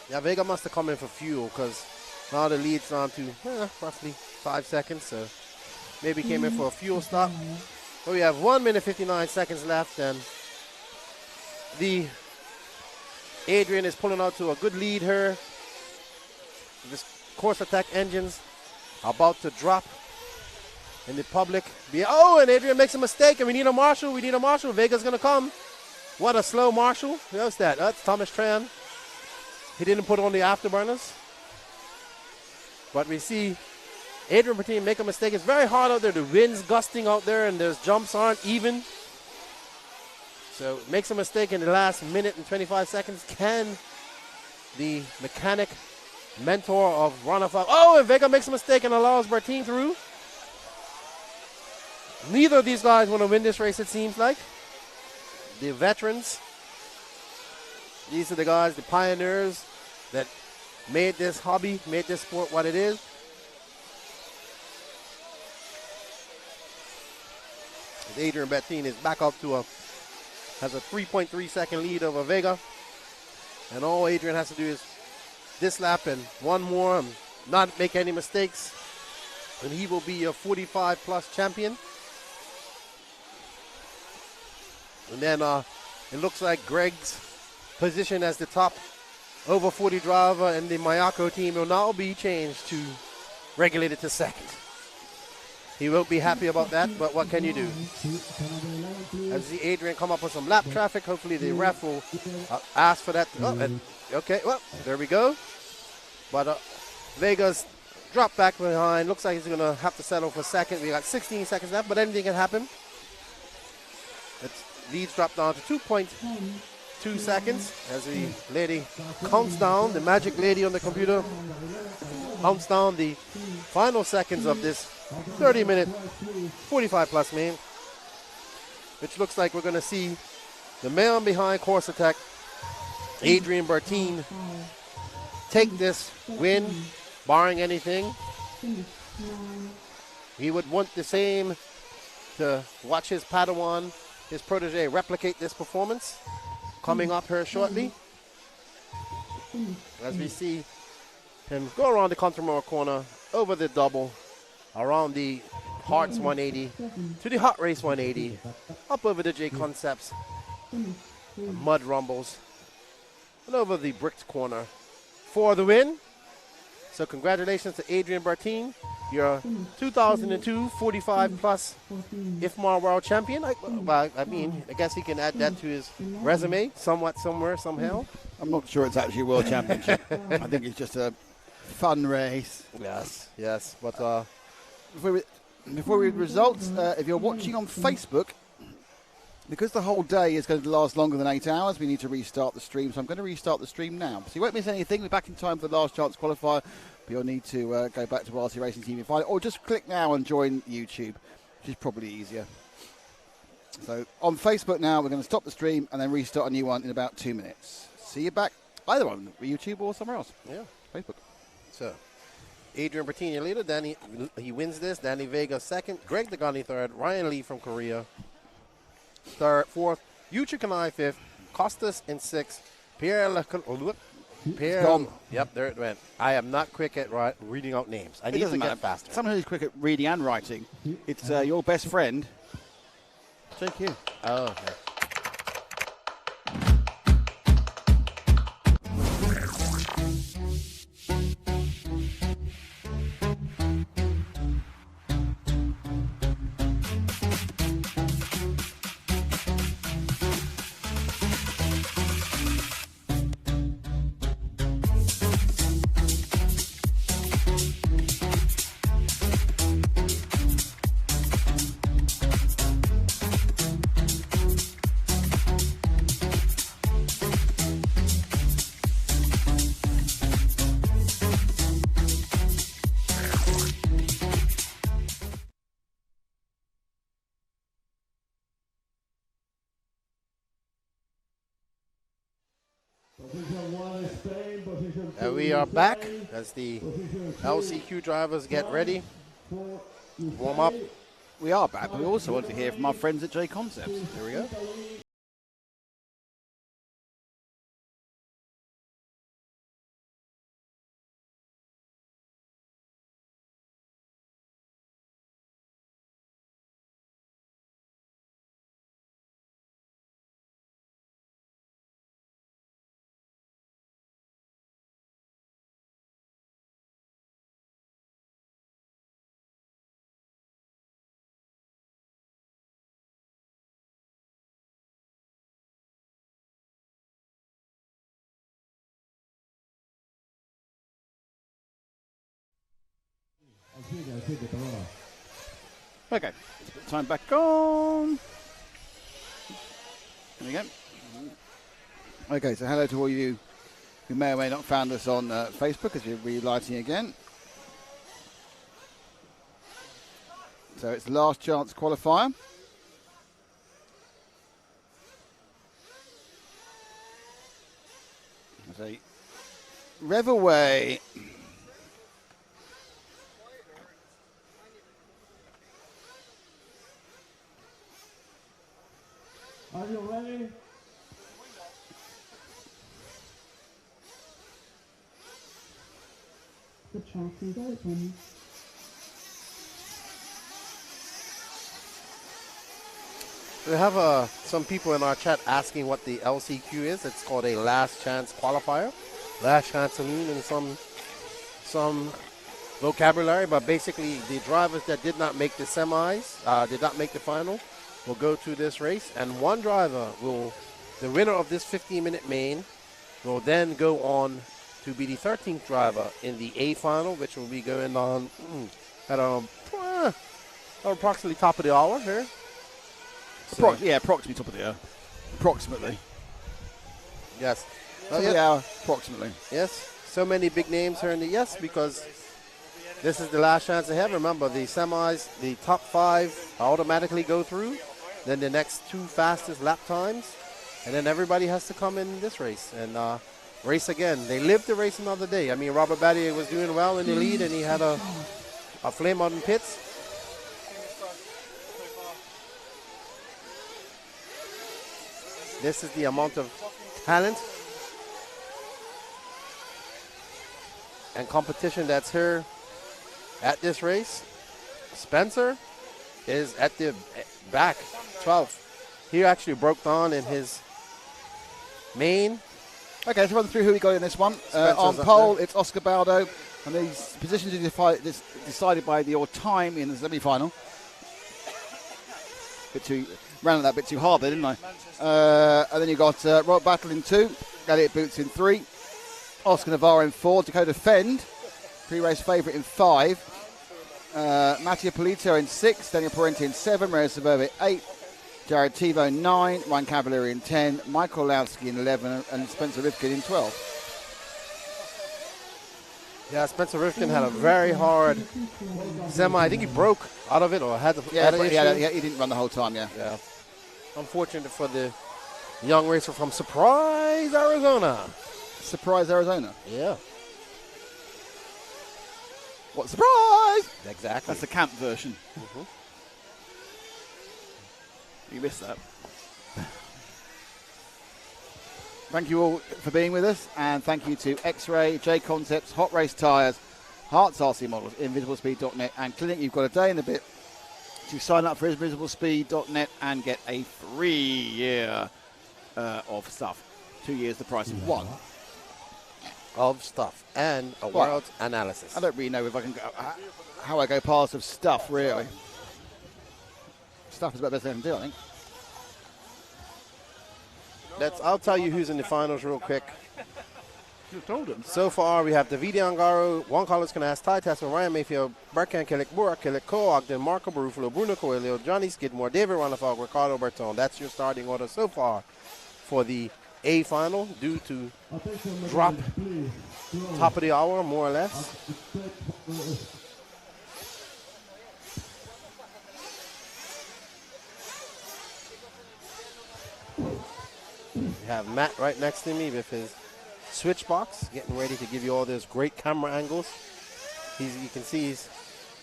Speaker 2: Yeah, Vega must have come in for fuel because now the lead's down to roughly 5 seconds. So maybe came in for a fuel stop. But we have 1 minute 59 seconds left, and the Adrian is pulling out to a good lead here. This course attack engines about to drop in the public. Oh, and Adrian makes a mistake, and we need a marshal. We need a marshal. Vega's going to come. What a slow marshal. Who's that? That's Thomas Tran. he didn't put on the afterburners. But we see Adrian Bertine make a mistake. It's very hard out there. The wind's gusting out there, and those jumps aren't even. So makes a mistake in the last minute and 25 seconds. Can the mechanic, mentor of Runoff, oh, and Vega makes a mistake and allows Bertine through. Neither of these guys want to win this race, it seems like. The veterans, these are the guys, the pioneers that made this hobby, made this sport what it is. Adrian Bertine is back up to has a 3.3 second lead over Vega. And all Adrian has to do is this lap and one more and not make any mistakes. And he will be a 45 plus champion. And then it looks like Greg's position as the top over 40 driver in the Mayako team will now be changed to regulated to second. He won't be happy about that, but what can you do? As the Adrian come up with some lap traffic, hopefully the ref will ask for that. Okay, well, there we go. But Vega's dropped back behind. Looks like he's going to have to settle for second. We got 16 seconds left, but anything can happen. Leads drop down to 2.2 seconds as the lady counts down, the magic lady on the computer counts down the final seconds of this 30-minute, 45 plus main, which looks like we're going to see the man behind Course Attack, Adrian Bertine, take this win, barring anything. He would want the same to watch his Padawan, his protege, replicate this performance coming up here shortly. As we see him go around the Contamore corner, over the double, around the Hearts 180, to the Hot Race 180, up over the J Concepts, Mud Rumbles, and over the Bricked corner for the win. So congratulations to Adrian Bertine, your 2002 45 plus IFMAR World Champion. I guess he can add that to his resume somewhat, somewhere, somehow.
Speaker 1: I'm not sure it's actually a world championship. I think it's just a fun race.
Speaker 2: Yes. But
Speaker 1: before we results, if you're watching on Facebook, because the whole day is going to last longer than 8 hours, we need to restart the stream. So I'm going to restart the stream now. So you won't miss anything. We're back in time for the last chance qualifier. But you'll need to go back to RC Racing TV and find it. Or just click now and join YouTube, which is probably easier. So on Facebook now, we're going to stop the stream and then restart a new one in about 2 minutes. See you back either on YouTube or somewhere else.
Speaker 2: Yeah.
Speaker 1: Facebook.
Speaker 2: So Adrian Bertine your leader. Danny, he wins this. Danny Vega second. Greg Degani third. Ryan Lee from Korea fourth. Yuchi Kanai fifth. Costas in sixth. Pierre. Yep, there it went. I am not quick at reading out names. I need to get faster.
Speaker 1: Someone who's quick at reading and writing. It's your best friend, JQ.
Speaker 2: Oh, okay. And we are back as the LCQ drivers get ready, warm up.
Speaker 1: We are back, but we also want to hear from our friends at J Concepts.
Speaker 2: Here we go.
Speaker 3: El 7, perdona.
Speaker 1: Okay, let's put the time back on. There we go. Okay, so hello to all you who may or may not found us on Facebook as we're relighting again. So it's the last chance qualifier. As a rev away.
Speaker 3: Are you ready?
Speaker 4: The track is open.
Speaker 2: We have some people in our chat asking what the LCQ is. It's called a last chance qualifier. Last chance saloon in some vocabulary, but basically the drivers that did not make the semis, did not make the final, will go to this race, and one driver the winner of this 15-minute main, will then go on to be the 13th driver in the A final, which will be going on at approximately top of the hour here. So,
Speaker 1: Approximately top of the hour. Approximately.
Speaker 2: yes.
Speaker 1: Top of the hour, approximately.
Speaker 2: Yes. So many big names here in the because this is the last chance they have. Remember, the semis, the top 5 automatically go through. Then the next 2 fastest lap times. And then everybody has to come in this race and race again. They lived the race another day. I mean, Robert Battier was doing well in the lead, and he had a flame out in pits. This is the amount of talent and competition that's here at this race. Spencer is at the back, 12th. He actually broke down in his main.
Speaker 1: Okay, let's run through who we got in this one. On pole, it's Oscar Baldo, and these positions are decided by your time in the semi-final. Ran that bit too hard there, didn't I? And then you got Robert Battle in 2, Elliot Boots in 3, Oscar Navarro in 4, Dakota Fend, pre-race favourite in 5, Mattia Polito in 6, Daniel Parenti in 7, Reyes Suburba 8, Jared Tivo 9, Ryan Cavalieri in 10, Michael Lowski in 11, and Spencer Rifkin in 12.
Speaker 2: Yeah, Spencer Rifkin had a very hard semi. I think he broke out of it or had an issue.
Speaker 1: He didn't run the whole time, yeah.
Speaker 2: Unfortunate for the young racer from Surprise, Arizona.
Speaker 1: Surprise, Arizona?
Speaker 2: Yeah.
Speaker 1: What surprise?
Speaker 2: Exactly.
Speaker 1: That's the camp version.
Speaker 2: Mm-hmm.
Speaker 1: You missed that. Thank you all for being with us, and thank you to X-Ray, J Concepts, Hot Race Tyres, Hearts RC Models, InvisibleSpeed.net, and Clinic. You've got a day and a bit to sign up for InvisibleSpeed.net and get a free year of stuff. 2 years the price of one.
Speaker 2: Of stuff and a world analysis.
Speaker 1: I don't really know if I can how I go past of stuff, really. Stuff is about the best I can do, I think.
Speaker 2: I'll tell you who's in the finals real quick.
Speaker 1: You told him.
Speaker 2: So far, we have Davide Angaro, Juan Carlos Canas, Ty Tesman, Ryan Mayfield, Berkan Kellick, Burak Kellick, Cole Ogden, Marco Barufalo, Bruno Coelho, Johnny Skidmore, David Ranafog, Ricardo Berton. That's your starting order so far for the A final, due to drop top of the hour, more or less. We have Matt right next to me with his switch box, getting ready to give you all those great camera angles. You can see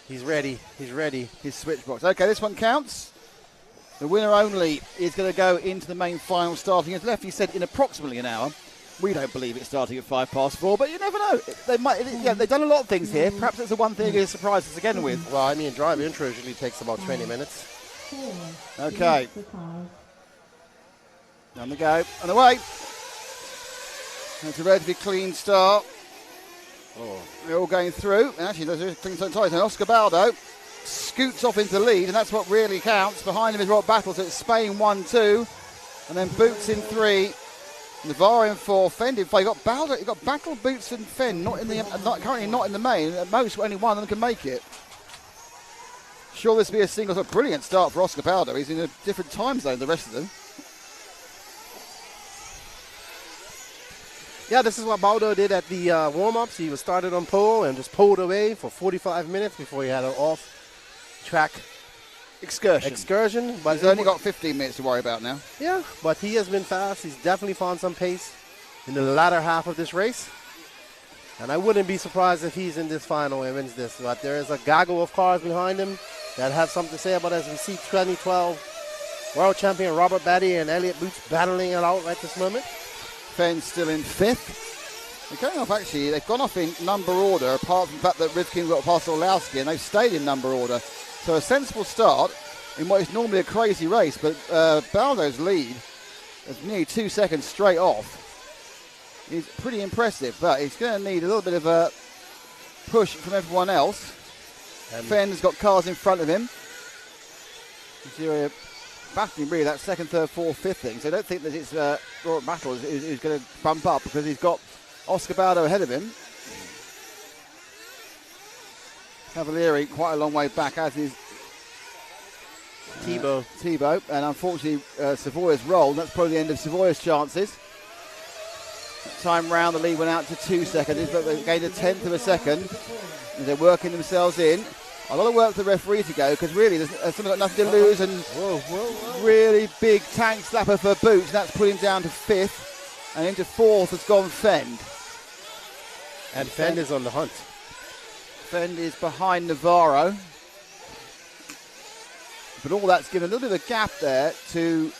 Speaker 2: he's ready. He's ready.
Speaker 1: His switch box. Okay, this one counts. The winner only is going to go into the main final, starting as Lefty said in approximately an hour. We don't believe it's starting at 4:05, but you never know. They've done a lot of things here. Perhaps it's the one thing they surprised us again with.
Speaker 2: Well, I mean, drive intro usually takes about 20 minutes.
Speaker 1: Okay. On the go, on the way. It's a relatively clean start. They're all going through. And actually, there's a clean start. And Oscar Baldo scoots off into the lead, and that's what really counts. Behind him is Rob Battle, so it's Spain 1-2. And then Boots in 3. Navarro in 4. Fend in 5. You've got Battle, Boots, and Fend currently not in the main. At most, only one of them can make it. Sure, this will be a single. A brilliant start for Oscar Baldo. He's in a different time zone than the rest of them.
Speaker 2: Yeah, this is what Baldo did at the warm-ups. He was started on pole and just pulled away for 45 minutes before he had an off-track excursion.
Speaker 1: But he's only got 15 minutes to worry about now.
Speaker 2: Yeah, but he has been fast. He's definitely found some pace in the latter half of this race. And I wouldn't be surprised if he's in this final and wins this. But there is a gaggle of cars behind him that have something to say about it. As we see 2012 world champion Robert Batty and Elliott Boots battling it out right this moment.
Speaker 1: Fenn's still in 5th. They're going off, actually. They've gone off in number order, apart from the fact that Rivkin got past Orlowski, and they've stayed in number order. So a sensible start in what is normally a crazy race, but Baldo's lead is nearly 2 seconds straight off. He's pretty impressive, but he's going to need a little bit of a push from everyone else. Fenn's got cars in front of him. Battling really that 2nd, 3rd, 4th, 5th thing. So I don't think that it's Robert Battle is going to bump up because he's got Oscar Baldo ahead of him. Cavalieri quite a long way back, as is Thibaut. And unfortunately, Savoy's rolled. That's probably the end of Savoy's chances. That time round, the lead went out to 2 seconds, but they gained a 1/10 of a second as they're working themselves in. A lot of work for the referee to go, because really someone's got nothing to lose, and really big tank slapper for Boots, and that's put him down to 5th, and into 4th has gone Fend.
Speaker 2: And Fend is on the hunt.
Speaker 1: Fend is behind Navarro. But all that's given a little bit of a gap there to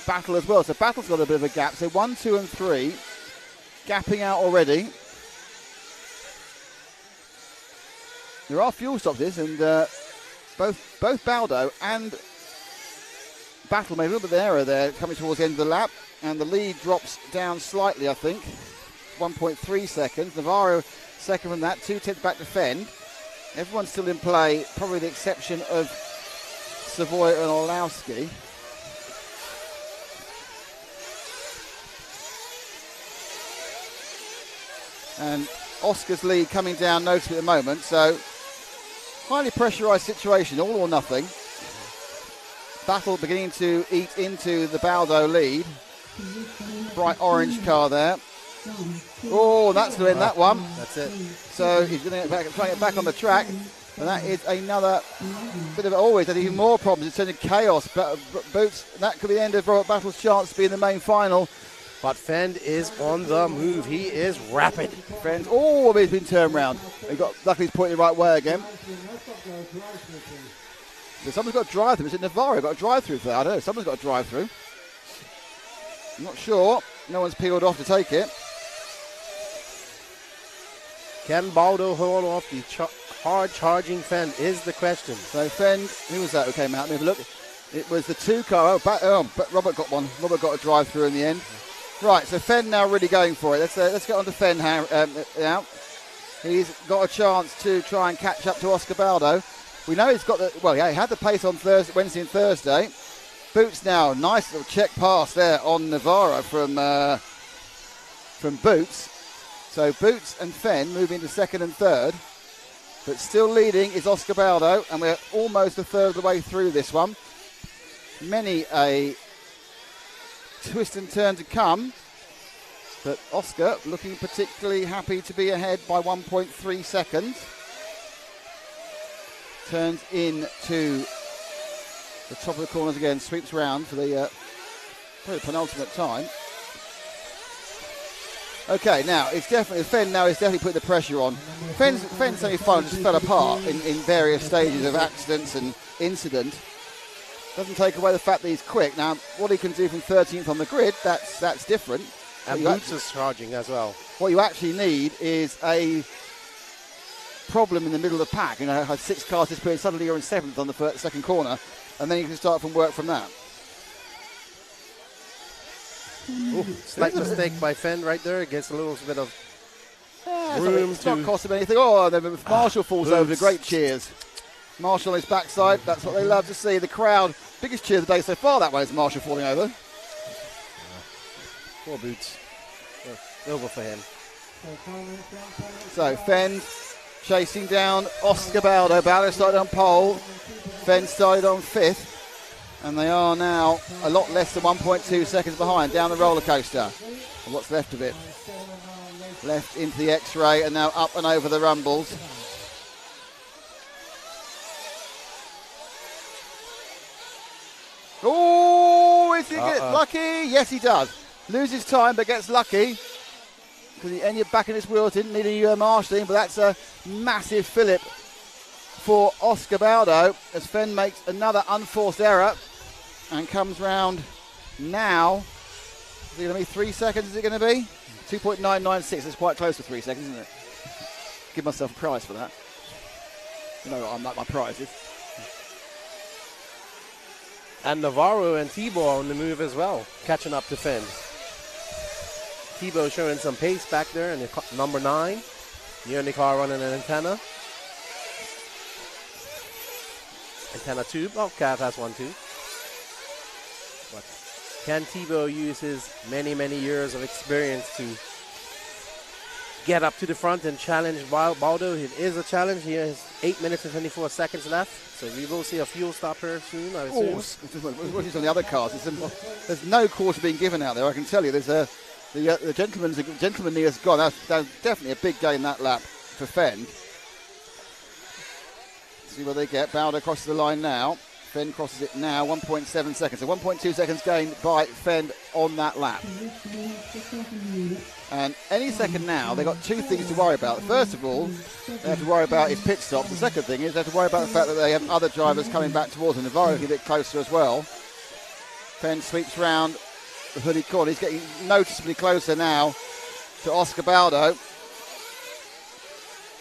Speaker 1: Battle as well. So Battle's got a bit of a gap. So 1, 2, and 3 gapping out already. There are fuel stops this, and both Baldo and Battle made a little bit of an error there coming towards the end of the lap, and the lead drops down slightly, I think. 1.3 seconds. Navarro second from that, 2/10 back to Fend. Everyone's still in play, probably the exception of Savoy and Orlowski. And Oscar's lead coming down noticeably at the moment, so highly pressurised situation, all or nothing. Battle beginning to eat into the Baldo lead. Bright orange car there. Oh, that's going to end that one.
Speaker 2: That's it.
Speaker 1: So he's going to try and get back on the track. And that is another bit of always had even more problems. It's turned into chaos. But Boots, that could be the end of Robert Battle's chance to be in the main final.
Speaker 2: But Fend is on the move. He is rapid.
Speaker 1: Fend, he's been turned round. Luckily he's pointing the right way again. So someone's got a drive-through. Is it Navarro got a drive-through for that? I don't know. Someone's got a drive-through. I'm not sure. No one's peeled off to take it.
Speaker 2: Can Baldo hold off the hard-charging Fend is the question.
Speaker 1: So Fend, who was that who came out? Let me have a look. It was the 2 car. But Robert got one. Robert got a drive-through in the end. Right, so Fend now really going for it. Let's get on to Fend now. He's got a chance to try and catch up to Oscar Baldo. We know he's got he had the pace on Wednesday and Thursday. Boots now, nice little check pass there on Navarro from Boots. So Boots and Fend move into 2nd and 3rd. But still leading is Oscar Baldo, and we're almost a third of the way through this one. Many a twist and turn to come, but Oscar looking particularly happy to be ahead by 1.3 seconds. Turns into the top of the corners again, sweeps round for the probably penultimate time. Okay, now it's definitely Fend. Now is definitely putting the pressure on. Fend's semi-final just fell apart in various stages of accidents and incident. Doesn't take away the fact that he's quick. Now, what he can do from 13th on the grid, that's different.
Speaker 2: And Boots is charging as well.
Speaker 1: What you actually need is a problem in the middle of the pack. Have 6 cars disappearing, suddenly you're in 7th on the second corner, and then you can start from work from that.
Speaker 2: Ooh, slight mistake by Fend right there. It gets a little bit of room
Speaker 1: it's not cost him anything. Oh, then Marshall falls over. Great cheers. Marshall on his backside. That's what they love to see. The crowd, biggest cheer of the day so far that way is Marshall falling over.
Speaker 2: Poor Boots. Over for him.
Speaker 1: So Fend chasing down Oscar Baldo. Baldo started on pole. Fenn started on 5th. And they are now a lot less than 1.2 seconds behind down the roller coaster. And what's left of it? Left into the X-ray and now up and over the rumbles. Oh, is he get lucky? Yes, he does. Loses time but gets lucky. Because he ended back in his wheels, didn't need a marshalling, but that's a massive fillip for Oscar Baldo as Fenn makes another unforced error and comes round now. Is it going to be 3 seconds? Is it going to be 2.996? It's quite close to 3 seconds, isn't it? Give myself a prize for that. You know what I'm like my prizes.
Speaker 2: And Navarro and Tebow on the move as well, catching up to Fenn. Tebow showing some pace back there in the number 9. Near the car running an antenna. Antenna 2. Oh, Cav has one too. But can Tebow use his many, many years of experience to get up to the front and challenge Baldo? It is a challenge. He has 8 minutes and 24 seconds left. So we will see a fuel stop here soon, I assume.
Speaker 1: What is on the other cars? There's no quarter being given out there, I can tell you. There's the gentleman near has gone. That's definitely a big gain that lap for Fenn. See where they get. Baldo crosses the line now. Fenn crosses it now. 1.7 seconds. So 1.2 seconds gained by Fenn on that lap. And any second now, they've got 2 things to worry about. First of all, they have to worry about his pit stops. The second thing is they have to worry about the fact that they have other drivers coming back towards them. Navarro getting a bit closer as well. Fenn sweeps round the hooded corner. He's getting noticeably closer now to Oscar Baldo.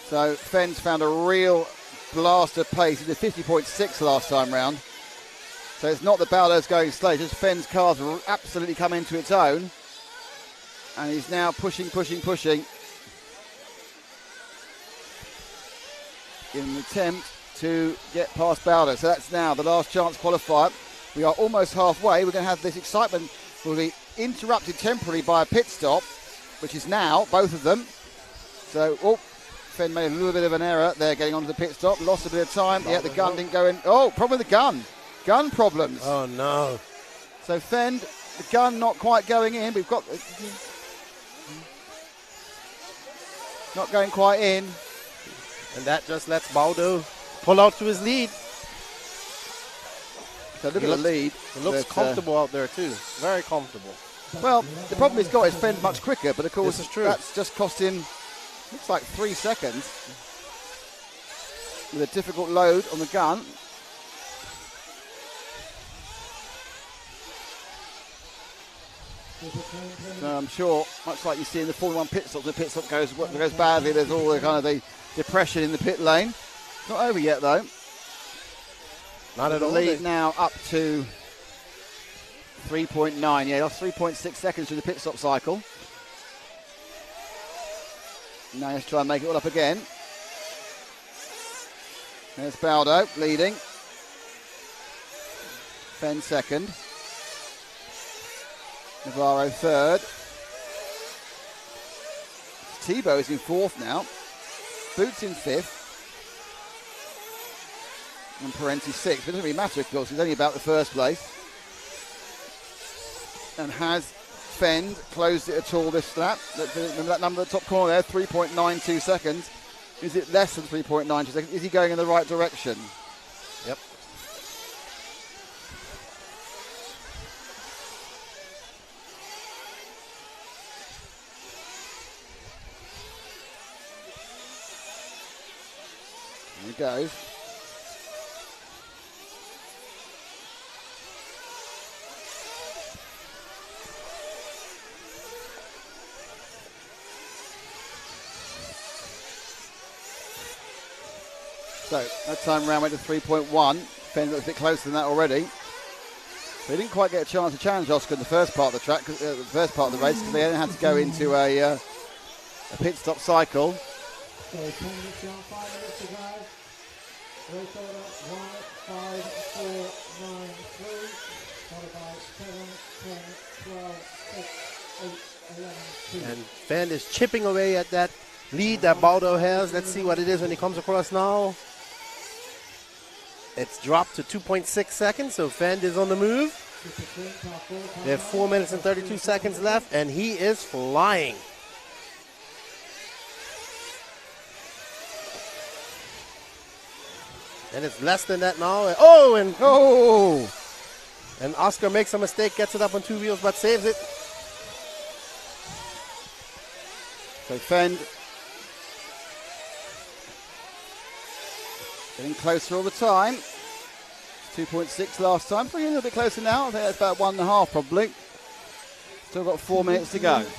Speaker 1: So Fenn's found a real blast of pace. He did 50.6 last time round. So it's not that Baldo's going slow, just Fenn's cars will absolutely come into its own. And he's now pushing in an attempt to get past Baldo. So that's now the last chance qualifier. We are almost halfway. We're going to have this excitement will be interrupted temporarily by a pit stop, which is now, both of them. So, Fenn made a little bit of an error there getting onto the pit stop. Lost a bit of time. Yeah, the gun didn't go in. Oh, problem with the gun. Gun problems.
Speaker 2: Oh, no.
Speaker 1: So Fenn, the gun not quite going in. We've got... not going quite in.
Speaker 2: And that just lets Baldo pull out to his lead.
Speaker 1: So look at the lead.
Speaker 2: It looks comfortable out there too. Very comfortable.
Speaker 1: Well, the problem he's got is Fenn's much quicker, but of course
Speaker 2: this is true.
Speaker 1: That's just cost him, looks like 3 seconds. With a difficult load on the gun. So I'm sure, much like you see in the Formula 1 pit stops, the pit stop goes badly, there's all the kind of the depression in the pit lane. Not over yet though.
Speaker 2: Not at all.
Speaker 1: The lead now up to 3.9. Yeah, lost 3.6 seconds through the pit stop cycle. Now let's try and make it all up again. There's Baldo leading. Fenn second. Navarro third. Tebow is in 4th now. Boots in 5th. And Parenti 6th. It doesn't really matter, of course. It's only about the first place. And has Fenn closed it at all this lap? Remember that number at the top corner there, 3.92 seconds. Is it less than 3.92 seconds? Is he going in the right direction?
Speaker 2: Yep.
Speaker 1: Here he goes. So that time round went to 3.1. Fenn looks a bit closer than that already. But he didn't quite get a chance to challenge Oscar in the first part of the track, the first part of the race, because they only had to go into a pit stop cycle.
Speaker 3: So 10 minutes down, 5 minutes to go. Race order 1, 5, 4, 9, 3. Followed by 7, 10, 12, 6, 8, 11, 2.
Speaker 2: And Fenn is chipping away at that lead that Baldo has. Let's see what it is when he comes across now. It's dropped to 2.6 seconds, so Fend is on the move. They have 4 minutes and 32 seconds left, and he is flying. And it's less than that now. And Oscar makes a mistake, gets it up on 2 wheels, but saves it.
Speaker 1: So Fend getting closer all the time. 2.6 last time. Probably a little bit closer now. I think that's about 1.5 probably. Still got 4 minutes to go.
Speaker 4: 1, 5,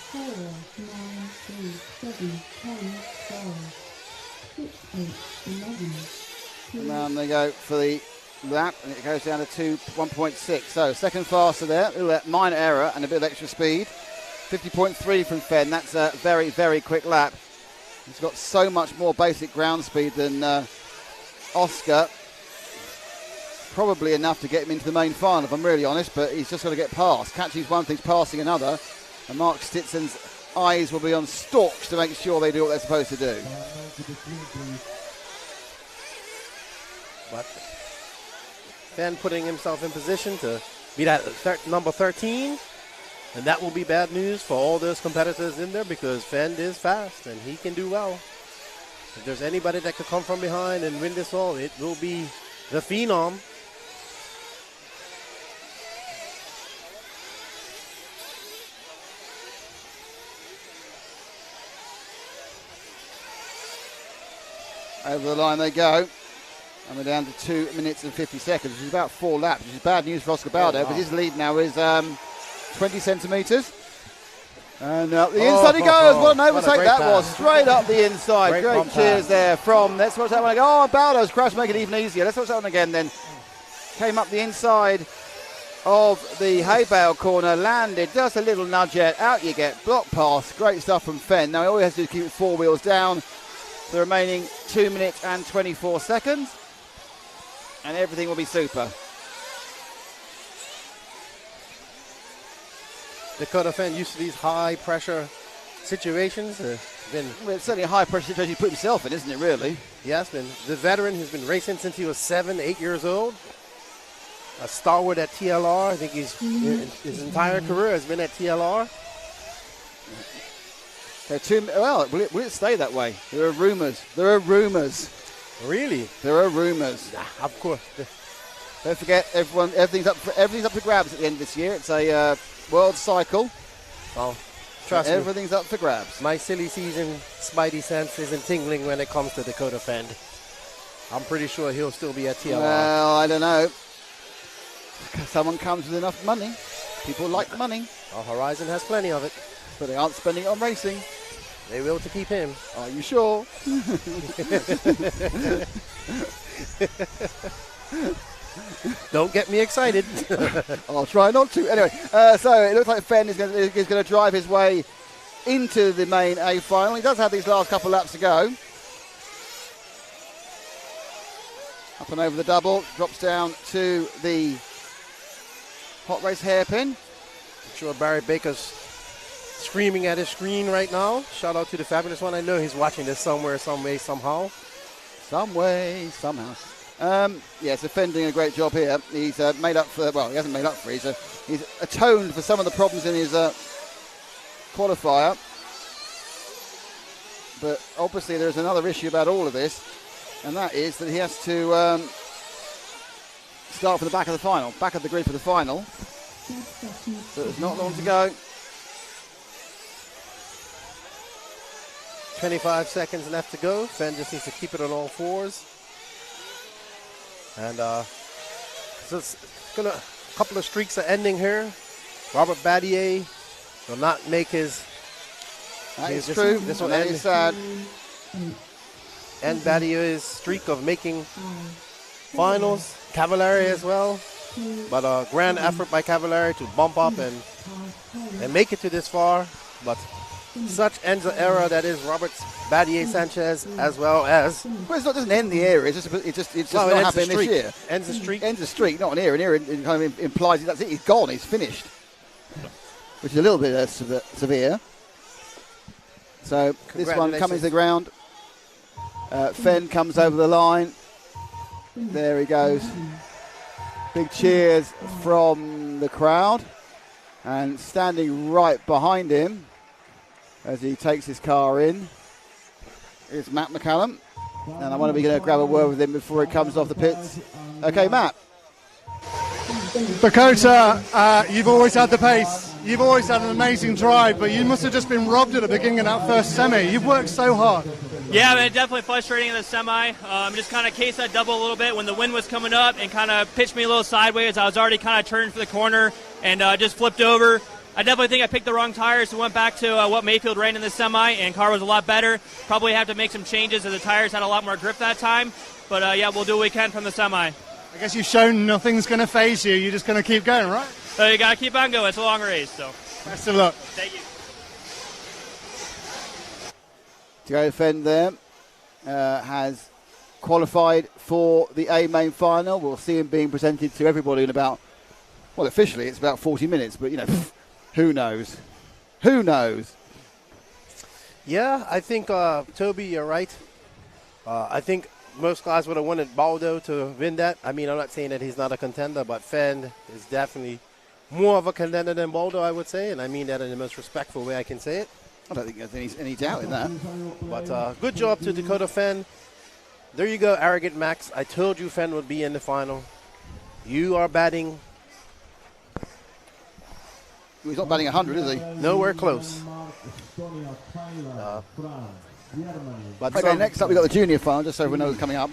Speaker 4: 4, 9, 3, 7, 10, 12, 6, 8, 11.
Speaker 1: And down they go for the lap, and it goes down to 1.6. So second faster there, a little minor error and a bit of extra speed. 50.3 from Fenn. That's a very, very quick lap. He's got so much more basic ground speed than Oscar. Probably enough to get him into the main final, if I'm really honest, but he's just got to get past. Catching's one thing, passing another. And Mark Stitson's eyes will be on stalks to make sure they do what they're supposed to do.
Speaker 2: But Fenn putting himself in position to be that number 13. And that will be bad news for all those competitors in there because Fenn is fast and he can do well. If there's anybody that could come from behind and win this all, it will be the Phenom.
Speaker 1: Over the line they go. And we're down to 2 minutes and 50 seconds, which is about 4 laps, which is bad news for Oscar Baldo, because his lead now is 20 centimetres. And the inside he goes. What an overtake that was. Straight up the inside. Great cheers there from, let's watch that one again. Oh, Baldo's crash, make it even easier. Let's watch that one again then. Came up the inside of the hay bale corner, landed just a little nudge out you get, block pass. Great stuff from Fenn. Now he always has to do is keep it 4 wheels down. The remaining 2 minutes and 24 seconds. And everything will be super.
Speaker 2: Dakota Fenn used to these high pressure situations.
Speaker 1: Well, it's certainly a high pressure situation he put himself in, isn't it, really?
Speaker 2: Yes, been the veteran who's been racing since he was 7, 8 years old. A stalwart at TLR. I think his entire career has been at TLR.
Speaker 1: Well, will it stay that way? There are rumours.
Speaker 2: Really?
Speaker 1: There are rumours.
Speaker 2: Nah, of course.
Speaker 1: Don't forget, everything's up for grabs at the end of this year. It's a world cycle.
Speaker 2: Oh, trust me.
Speaker 1: Everything's up for grabs.
Speaker 2: My silly season spidey sense isn't tingling when it comes to Dakota Fenn. I'm pretty sure he'll still be at TLR.
Speaker 1: Well, I don't know. Someone comes with enough money. People like money.
Speaker 2: Well, Horizon has plenty of it.
Speaker 1: But they aren't spending it on racing.
Speaker 2: They will to keep him.
Speaker 1: Are you sure?
Speaker 2: Don't get me excited.
Speaker 1: I'll try not to. Anyway, so it looks like Fenn is going to drive his way into the main A final. He does have these last couple of laps to go. Up and over the double, drops down to the hot race hairpin.
Speaker 2: I'm sure Barry Baker's screaming at his screen right now. Shout out to the fabulous one. I know he's watching this somewhere, some way, somehow.
Speaker 1: Some way, somehow. So Fenn doing a great job here. He's made up for, well, he hasn't made up for it. He's atoned for some of the problems in his qualifier. But obviously there's another issue about all of this, and that is that he has to start from the back of the final, back of the grid for the final. So there's not long to go.
Speaker 2: 25 seconds left to go. Fenn just needs to keep it on all fours. And so it's a couple of streaks are ending here. Robert Battier will not make his.
Speaker 1: That is true.
Speaker 2: This will
Speaker 1: end. Sad.
Speaker 2: And Battier's streak of making finals. Cavallari as well. But a grand effort by Cavallari to bump up and make it to this far. But such ends the era that is Robert Battier Sanchez, as well as.
Speaker 1: Well, it doesn't end the era. It's just not happening this year.
Speaker 2: Ends the streak.
Speaker 1: Ends the streak, not an era. An era kind of implies that's it. He's gone. He's finished, which is a little bit severe. So this one coming to the ground. Fenn comes over the line. There he goes. Big cheers from the crowd. And standing right behind him as he takes his car in is Matt McCallum. And I want to be going to grab a word with him before he comes off the pits. Okay, Matt.
Speaker 5: Dakota, you've always had the pace. You've always had an amazing drive, but you must have just been robbed at the beginning of that first semi. You've worked so hard.
Speaker 8: Yeah, man, definitely frustrating in the semi. Just kind of cased that double a little bit when the wind was coming up and kind of pitched me a little sideways. I was already kind of turned for the corner and just flipped over. I definitely think I picked the wrong tires, so went back to what Mayfield ran in the semi, and car was a lot better. Probably have to make some changes as the tires had a lot more grip that time. But, yeah, we'll do what we can from the semi.
Speaker 5: I guess you've shown nothing's going to phase you. You're just going to keep going, right?
Speaker 8: You got to keep on going. It's a long race, so.
Speaker 5: Best of luck.
Speaker 8: Thank you.
Speaker 1: Joe Fenn there has qualified for the A main final. We'll see him being presented to everybody in about, well, officially it's about 40 minutes, but, you know, who knows? Who knows?
Speaker 2: Yeah, I think, Toby, you're right. I think most guys would have wanted Baldo to win that. I mean, I'm not saying that he's not a contender, but Fenn is definitely more of a contender than Baldo, I would say, and I mean that in the most respectful way I can say it.
Speaker 1: I don't think there's any doubt in that.
Speaker 2: But good job to Dakota Fenn. There you go, Arrogant Max. I told you Fenn would be in the final. You are batting.
Speaker 1: He's not batting 100, is he?
Speaker 2: Nowhere close.
Speaker 1: But okay, next up we got the junior final, just so everyone knows what's coming up.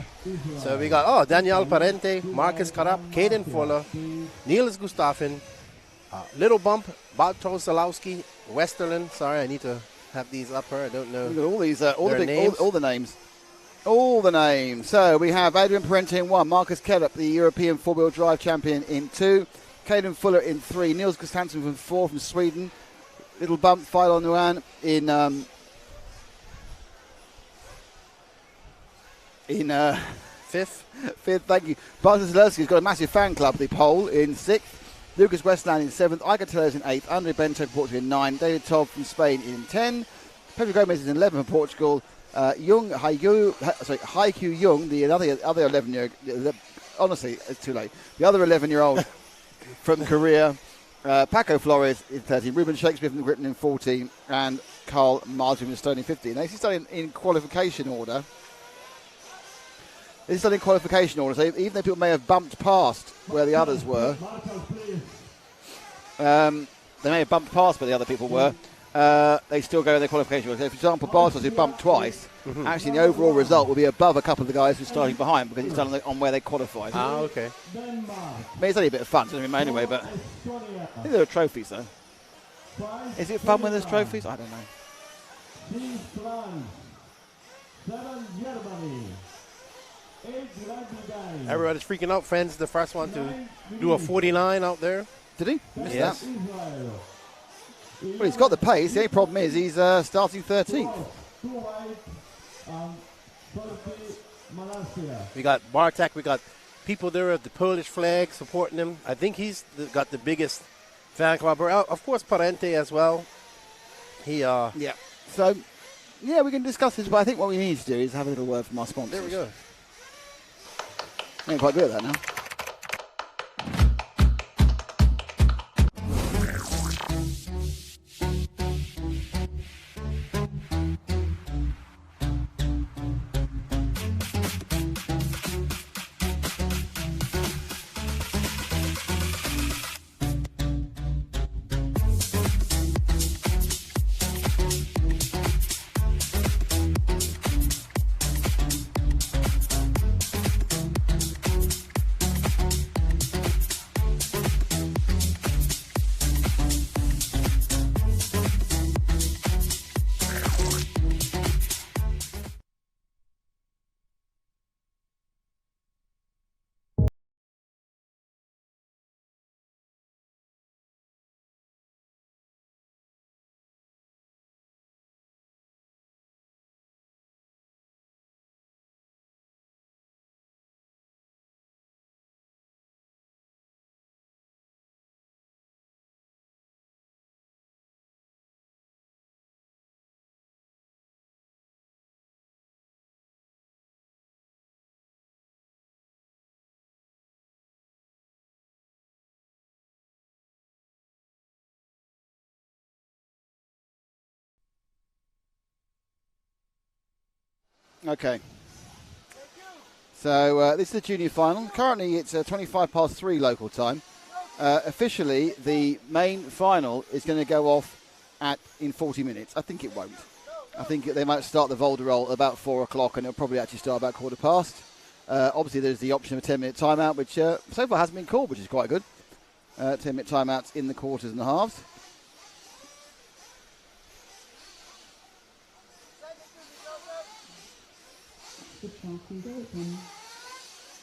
Speaker 2: So we got Daniel Parente, Marcus Karap, Caden Fuller, Niels Gustafsson, Little Bump, Bartosz Zalowski, Westerland. Sorry, I need to have these up here. I don't know.
Speaker 1: Look at all these, all the names. All the names. So we have Adrian Parente in 1, Marcus Karap, the European four-wheel drive champion, in 2, Caden Fuller in 3, Niels Gustafsson from 4 from Sweden, Little Bump, Philon Nguyen in
Speaker 2: fifth.
Speaker 1: Thank you. Bartosz Zalowski's got a massive fan club, the pole, in 6th. Lucas Westland in 7th. Iker Tellez in 8th. Andre Bento from Portugal in 9. David Tobb from Spain in 10. Pedro Gomez is in 11 from Portugal. Haikyu Jung, the other 11-year, honestly, it's too late. The other 11-year-old from Korea. Paco Flores in 13. Ruben Shakespeare from Britain in 14. And Carl Martin from Estonia in 15. Now, he's done in qualification order. This is done in qualification order, so even though people may have bumped past where the others were, they may have bumped past where the other people were, they still go in their qualification order. So, for example, Bartos, who bumped twice, actually the overall result will be above a couple of the guys who are starting behind because it's done on where they qualified.
Speaker 2: Ah, okay.
Speaker 1: I mean, it's only a bit of fun, doesn't it, anyway, but I think there are trophies, though. Is it fun when there's trophies? I don't know.
Speaker 2: Everybody's freaking out. Friends, the first one to do a 49 out there.
Speaker 1: Did he? Missed
Speaker 2: Yes.
Speaker 1: that. Well, he's got the pace. The only problem is he's starting 13th.
Speaker 2: We got Bartek. We got people there with the Polish flag supporting him. I think he's got the biggest fan club. Of course, Parente as well.
Speaker 1: Yeah. So, yeah, we can discuss this, but I think what we need to do is have a little word from our sponsors.
Speaker 2: There we go.
Speaker 1: I'm quite good at that now. Okay. So this is the junior final. Currently it's 3 local time. Officially, the main final is going to go off in 40 minutes. I think it won't. I think they might start the Volderol at about 4 o'clock, and it'll probably actually start about 15:15. Obviously, there's the option of a 10-minute timeout, which so far hasn't been called, which is quite good. 10-minute timeouts in the quarters and the halves.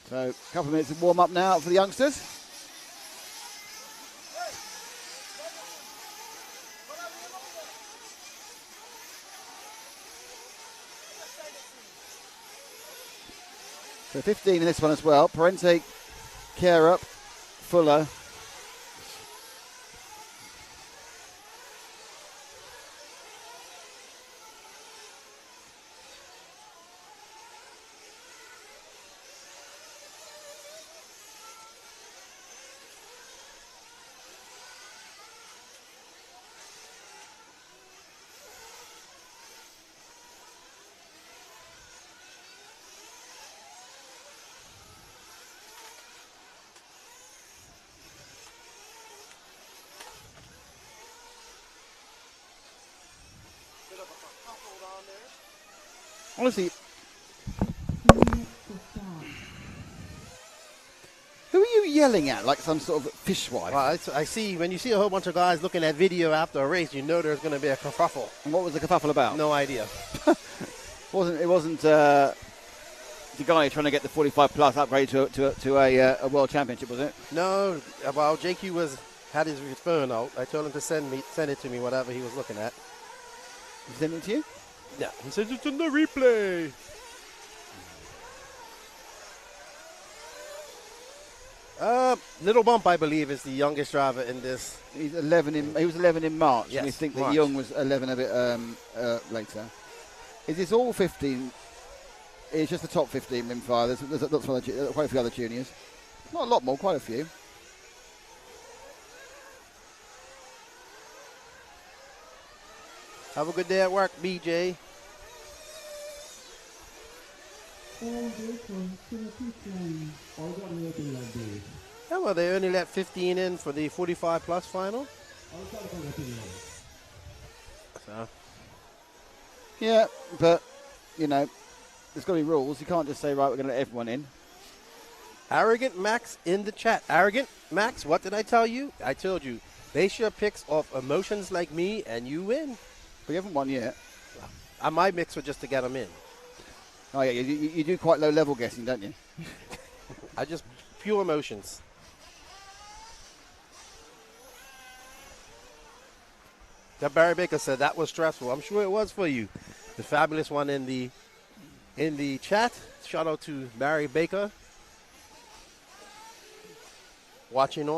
Speaker 1: So a couple of minutes of warm-up now for the youngsters. So 15 in this one as well. Parente, Carup, Fuller. Honestly, who are you yelling at like some sort of fishwife?
Speaker 2: Well, I see, when you see a whole bunch of guys looking at video after a race, you know there's going to be a kerfuffle.
Speaker 1: And what was the kerfuffle about?
Speaker 2: No idea.
Speaker 1: It wasn't the guy trying to get the 45 plus upgrade to a world championship, was it?
Speaker 2: No, well, JQ had his phone out. I told him to send it to me, whatever he was looking at.
Speaker 1: He sent it to you?
Speaker 2: Yeah, he says it's in the replay. Little Bump, I believe, is the youngest driver in this.
Speaker 1: He was 11 in March.
Speaker 2: Yes,
Speaker 1: and we think
Speaker 2: March.
Speaker 1: that Young was 11 a bit later. Is this all 15? It's just the top 15 Rimfire. There's quite a few other juniors. Not a lot more, quite a few.
Speaker 2: Have a good day at work, BJ. Yeah, well, they only let 15 in for the 45 plus final. So.
Speaker 1: Yeah, but, you know, there's got to be rules. You can't just say, right, we're going to let everyone in.
Speaker 2: Arrogant Max in the chat. Arrogant Max, what did I tell you? I told you, base your picks off emotions like me and you win.
Speaker 1: But you haven't won yet.
Speaker 2: I might mix with just to get them in.
Speaker 1: Oh, yeah, you do quite low level guessing, don't you?
Speaker 2: I just pure emotions. That Barry Baker said that was stressful. I'm sure it was for you. The fabulous one in the chat. Shout out to Barry Baker. Watching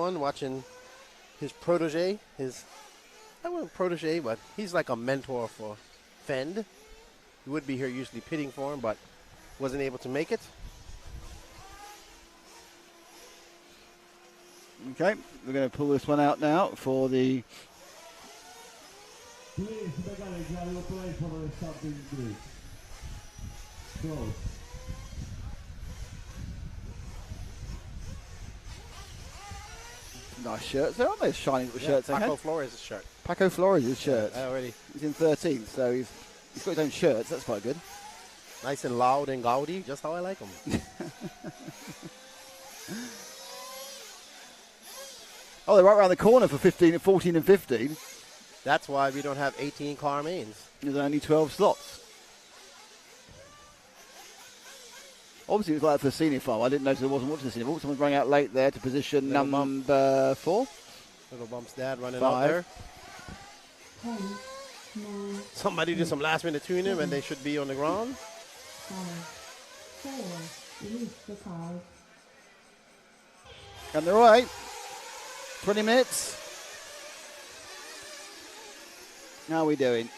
Speaker 2: his protege. I wasn't protege, but he's like a mentor for Fend. He would be here usually pitting for him, but wasn't able to make it.
Speaker 1: Okay, we're going to pull this one out now for the...
Speaker 3: Please make a yellow play for the starting grid. Close.
Speaker 1: Nice shirts there, aren't they? Shiny little shirts.
Speaker 2: Paco Flores' shirt.
Speaker 1: Paco Flores' shirt.
Speaker 2: Yeah, already.
Speaker 1: He's in 13th, so he's got his own shirts. That's quite good.
Speaker 2: Nice and loud and gaudy, just how I like them.
Speaker 1: Oh, they're right around the corner for 14 and 15.
Speaker 2: That's why we don't have 18 car mains.
Speaker 1: There's only 12 slots. Obviously, it was like that for the senior farm. I didn't notice there wasn't watching the senior farm. Someone's running out late there to position number 4.
Speaker 2: Little Bump's dad running
Speaker 1: 5.
Speaker 2: out there.
Speaker 4: 10, 9,
Speaker 2: Somebody did some last minute tuning and they should be on the ground.
Speaker 4: 5, 4, release the cars.
Speaker 1: And they're all right. 20 minutes. How are we doing?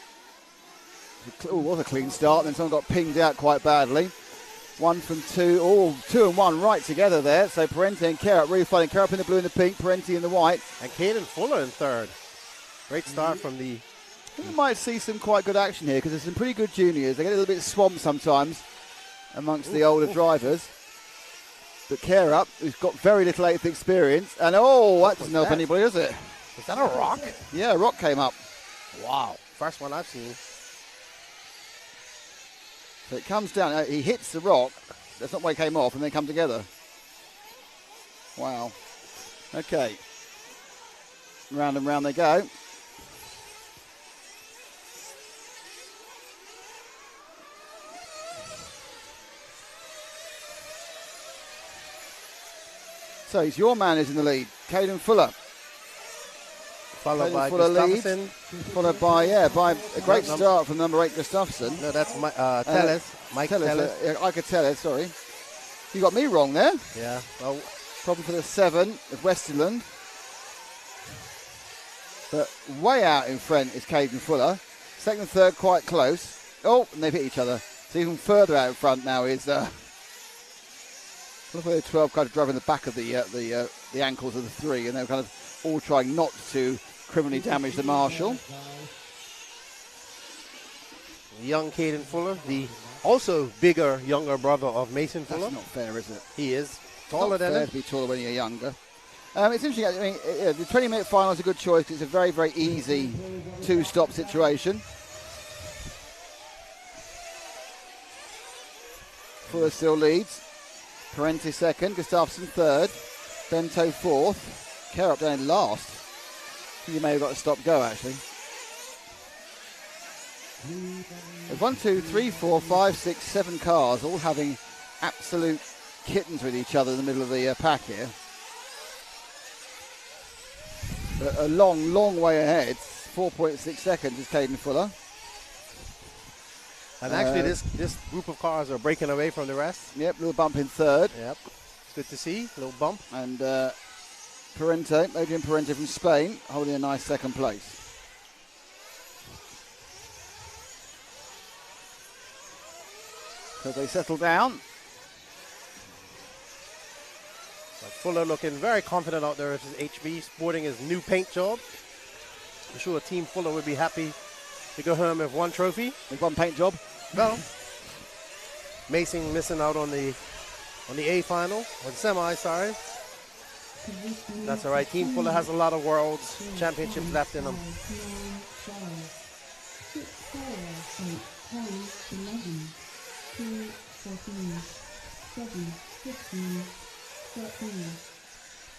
Speaker 1: Oh, it was a clean start, then someone got pinged out quite badly. 1 from 2. Oh, 2 and 1 right together there. So Parente and Carup really fighting. Carup in the blue and the pink, Parente in the white.
Speaker 2: And Caden Fuller in third. Great start from the...
Speaker 1: I think we might see some quite good action here because there's some pretty good juniors. They get a little bit swamped sometimes amongst the older drivers. But Care Up, who's got very little eighth experience, and that doesn't help anybody, does it?
Speaker 2: Is that a rock?
Speaker 1: Yeah, a rock came up.
Speaker 2: Wow. First one I've seen.
Speaker 1: So it comes down, he hits the rock, that's not why it came off, and they come together. Wow. Okay. Round and round they go. So it's your man who's in the lead, Caden Fuller.
Speaker 2: Followed by
Speaker 1: Fuller
Speaker 2: Gustafsson.
Speaker 1: Followed by a great start from number 8, Gustafsson.
Speaker 2: No, that's Tellez. Mike Tellez.
Speaker 1: I could tell it, sorry. You got me wrong there.
Speaker 2: Yeah. Well,
Speaker 1: problem for the 7 of Westerland. But way out in front is Caden Fuller. Second and third quite close. Oh, and they've hit each other. So even further out in front now is look at the 12 kind of driving the back of the ankles of the 3, and they're kind of all trying not to criminally damage the marshal.
Speaker 2: Young Caden Fuller, the also bigger, younger brother of Mason Fuller.
Speaker 1: That's not fair, is it?
Speaker 2: He is taller than him.
Speaker 1: To be taller when you're younger. It's interesting. I mean, the 20-minute final is a good choice because it's a very, very easy two-stop situation. Fuller still leads. Parenti second, Gustafsson third, Bento fourth, Care Up down in last. I think he may have got a stop go actually. There's 1, 2, 3, 4, 5, 6, 7 cars all having absolute kittens with each other in the middle of the pack here. A long, long way ahead. 4.6 seconds is Caden Fuller.
Speaker 2: And actually, this group of cars are breaking away from the rest.
Speaker 1: Yep, little bump in third.
Speaker 2: Yep, it's good to see, little bump.
Speaker 1: And Adrian Parente from Spain holding a nice second place. So they settle down.
Speaker 2: But Fuller looking very confident out there with his HB, sporting his new paint job. I'm sure Team Fuller would be happy to go home with one trophy.
Speaker 1: With one paint job.
Speaker 2: Well, Mason missing out on the A final, or the semi, sorry. That's all right. Team Fuller has a lot of world's championships left in them.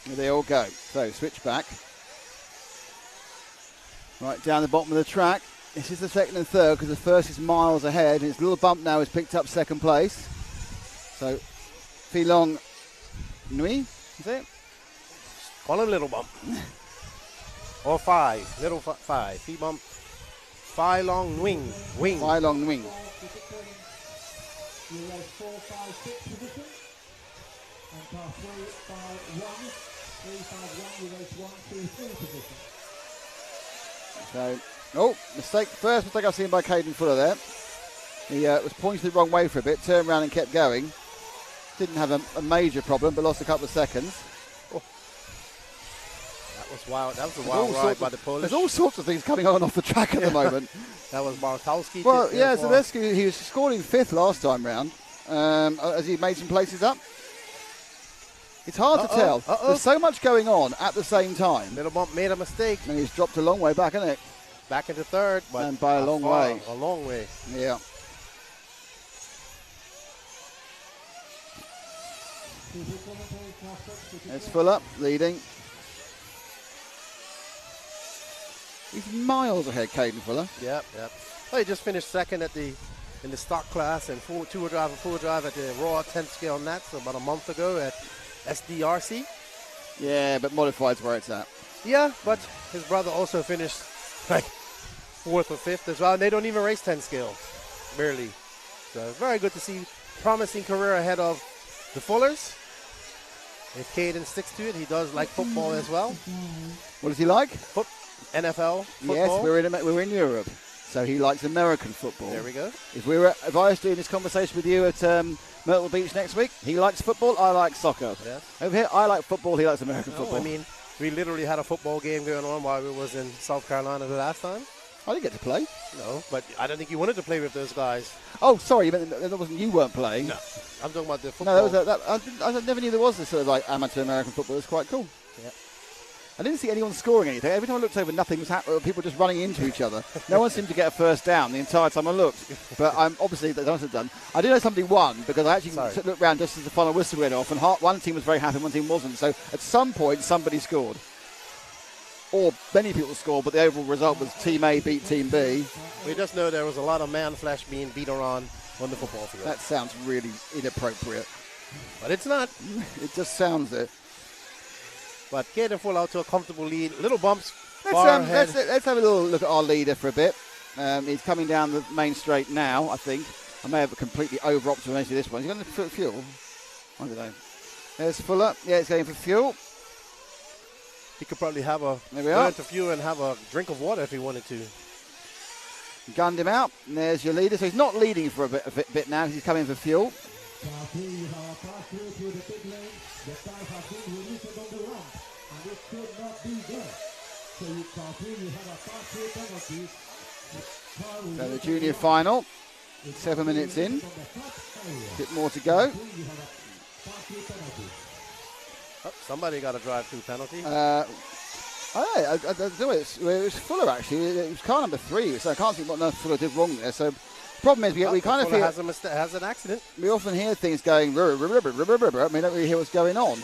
Speaker 1: 13. They all go. So switch back. Right down the bottom of the track. This is the second and third because the first is miles ahead. His little bump now has picked up second place. So Filong Nui, is it?
Speaker 2: Call him little bump. Or 5. Little 5. Feet bump. Filong Wing.
Speaker 1: Filong Wing. So, mistake. First mistake I've seen by Caden Fuller there. He was pointing the wrong way for a bit, turned around and kept going. Didn't have a major problem, but lost a couple of seconds.
Speaker 2: Oh. That was wild. That was a wild ride by the Polish.
Speaker 1: There's all sorts of things coming on and off the track at the moment.
Speaker 2: That was Bartowski.
Speaker 1: Well, yeah, Zaleski, he was scored in 5th last time round. As he made some places up. It's hard to tell. There's so much going on at the same time.
Speaker 2: Little bump made a mistake.
Speaker 1: And he's dropped a long way back, hasn't it?
Speaker 2: Back into third. But
Speaker 1: and by a long way.
Speaker 2: A long way.
Speaker 1: Yeah. There's Fuller leading. He's miles ahead, Caden Fuller.
Speaker 2: Yep. Well, he just finished second in the stock class and two-wheel drive and four-wheel drive at the Raw 10th scale Nats about a month ago at SDRC.
Speaker 1: Yeah, but modified's where it's at.
Speaker 2: Yeah, but his brother also finished like 4th or 5th as well. And they don't even race 10 scale, barely. So very good to see. Promising career ahead of the Fullers. If Caden sticks to it, he does like football as well.
Speaker 1: What does he like?
Speaker 2: NFL football.
Speaker 1: Yes, we're in Europe, so he likes American football.
Speaker 2: There we go.
Speaker 1: If I was doing this conversation with you at Myrtle Beach next week, he likes football, I like soccer.
Speaker 2: Yes.
Speaker 1: Over here, I like football, he likes American football.
Speaker 2: I mean, we literally had a football game going on while we was in South Carolina the last time.
Speaker 1: I didn't get to play.
Speaker 2: No, but I don't think you wanted to play with those guys.
Speaker 1: Oh, sorry, but that wasn't you weren't playing.
Speaker 2: No, I'm talking about the football.
Speaker 1: No, I never knew there was this sort of like amateur American football. It was quite cool.
Speaker 2: Yeah.
Speaker 1: I didn't see anyone scoring anything. Every time I looked over, nothing was happening. People just running into each other. No one seemed to get a first down the entire time I looked. But I'm obviously that must have done. I do know somebody won because I actually looked around just as the final whistle went off, and one team was very happy, one team wasn't. So at some point, somebody scored, or many people scored, but the overall result was Team A beat Team B.
Speaker 2: We just know there was a lot of man flesh being beat around on the football field.
Speaker 1: That sounds really inappropriate.
Speaker 2: But it's not.
Speaker 1: It just sounds it.
Speaker 2: But getting full out to a comfortable lead. Little bumps.
Speaker 1: Let's have a little look at our leader for a bit. He's coming down the main straight now, I think. I may have completely over-optimised this one. He's going for fuel. I don't know. There's Fuller. Yeah, he's going for fuel.
Speaker 2: He could probably have a
Speaker 1: burn
Speaker 2: to fuel and have a drink of water if he wanted to.
Speaker 1: Gunned him out. And there's your leader. So he's not leading for a bit now. He's coming for fuel. So the junior final, 7 minutes in, a bit more to go.
Speaker 2: Oh, somebody got a drive-through penalty.
Speaker 1: I don't know, it was Fuller actually. It was car number 3, so I can't see what Fuller did wrong there. So problem is we kind of
Speaker 2: Fuller has an accident.
Speaker 1: We often hear things going, I mean, don't really hear what's going on.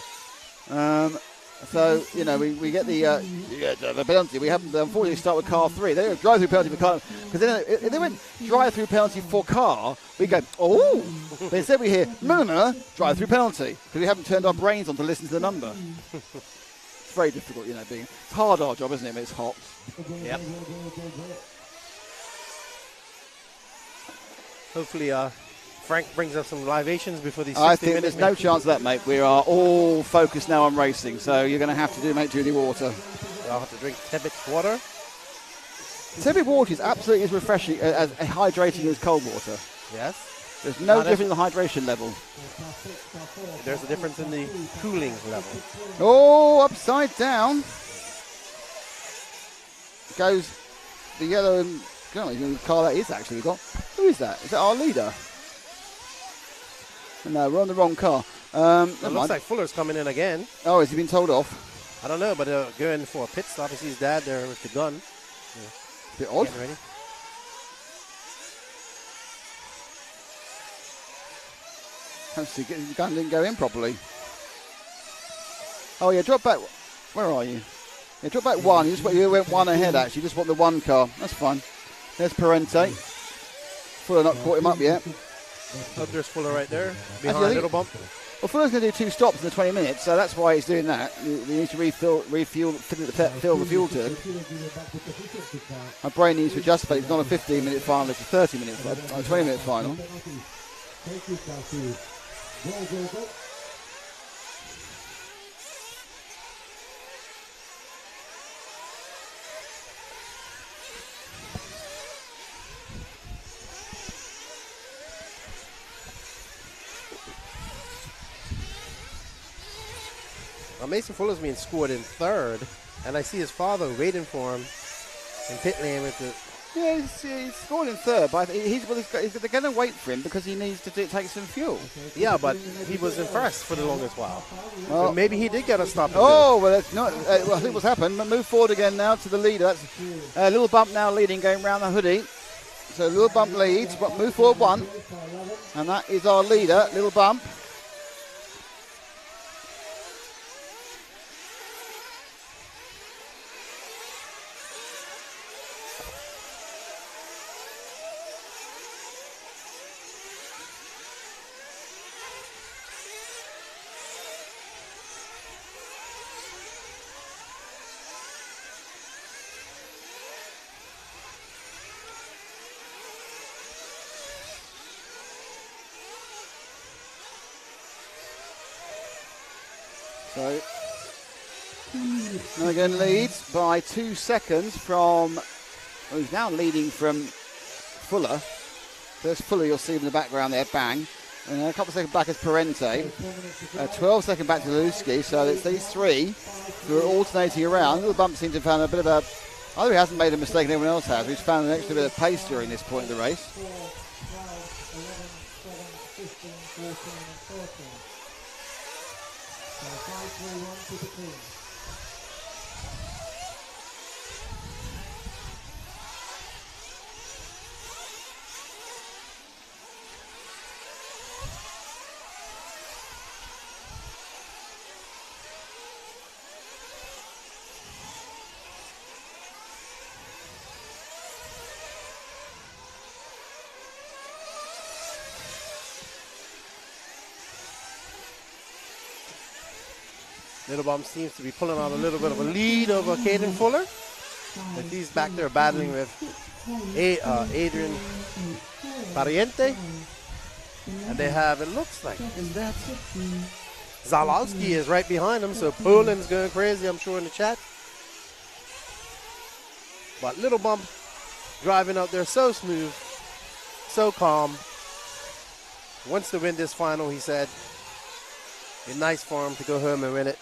Speaker 1: So, you know, we get the penalty. We haven't, unfortunately, start with car 3. They go drive-through penalty for car. Because then if they went drive-through penalty for car, we go, oh. But instead we hear, no, drive-through penalty. Because we haven't turned our brains on to listen to the number. It's very difficult, you know, it's hard, our job, isn't it? But it's hot.
Speaker 2: Yep. Hopefully, Frank brings us some libations before these 60
Speaker 1: I think
Speaker 2: minutes.
Speaker 1: there's no chance of that, mate. We are all focused now on racing, so you're going to have to do, mate, Judy water.
Speaker 2: I'll have to drink tepid water.
Speaker 1: Tepid water is absolutely as refreshing, as hydrating as cold water.
Speaker 2: Yes.
Speaker 1: There's no difference in the hydration level.
Speaker 2: There's a difference in the cooling level.
Speaker 1: Oh, upside down. Goes the yellow and... I don't know who car that is, actually. Who is that? Is that our leader? No, we're on the wrong car.
Speaker 2: It looks like Fuller's coming in again.
Speaker 1: Oh, has he been told off?
Speaker 2: I don't know, but going for a pit stop. He sees his dad there with the gun.
Speaker 1: Yeah. Bit odd.
Speaker 2: Getting ready.
Speaker 1: The gun didn't go in properly. Oh, yeah, drop back. Where are you? Yeah, drop back one. You went one ahead, actually. You just want the one car. That's fine. There's Parente. Fuller not caught him up yet.
Speaker 2: Oh, there's Fuller right there, behind Little Bump.
Speaker 1: Well, Fuller's going to do 2 stops in the 20 minutes, so that's why he's doing that. He needs to fill the fuel tank. My brain needs to adjust, but it's not a 15-minute final, it's a 30-minute, a 20-minute final.
Speaker 2: Mason Fuller's being scored in 3rd, and I see his father waiting for him in pit lane with the...
Speaker 1: Yeah, he's scored in 3rd, but they're going to wait for him because he needs to take some fuel.
Speaker 2: Yeah, but he was in 1st for the longest while. Well, so maybe he did get a stop.
Speaker 1: Oh, well, that's not, well, I think what's happened. Move forward again now to the leader. That's a Little Bump now leading, going round the hoodie. So Little Bump leads, but move forward 1. And that is our leader, Little Bump. So, again leads by 2 seconds from, well, he's now leading from Fuller. There's Fuller, you'll see in the background there, bang. And a couple of seconds back is Parente. 12 seconds back to Luski, so it's these 3 who are alternating around. Little Bump seems to have found a bit of a Either he hasn't made a mistake and everyone else has. He's found an extra bit of pace during this point of the race.
Speaker 3: 4, 12, 11, 7, 15, 14, and 13. So 5, 3, 1 to the clean.
Speaker 2: Little Bump seems to be pulling out a little bit of a lead over Caden Fuller. But he's back there battling with Adrian Pariente. And they have, it looks like, is that Zalowski is right behind him, so Poland's going crazy, I'm sure, in the chat. But Little Bump driving out there so smooth, so calm. Wants to win this final, he said. Be nice for him to go home and win it.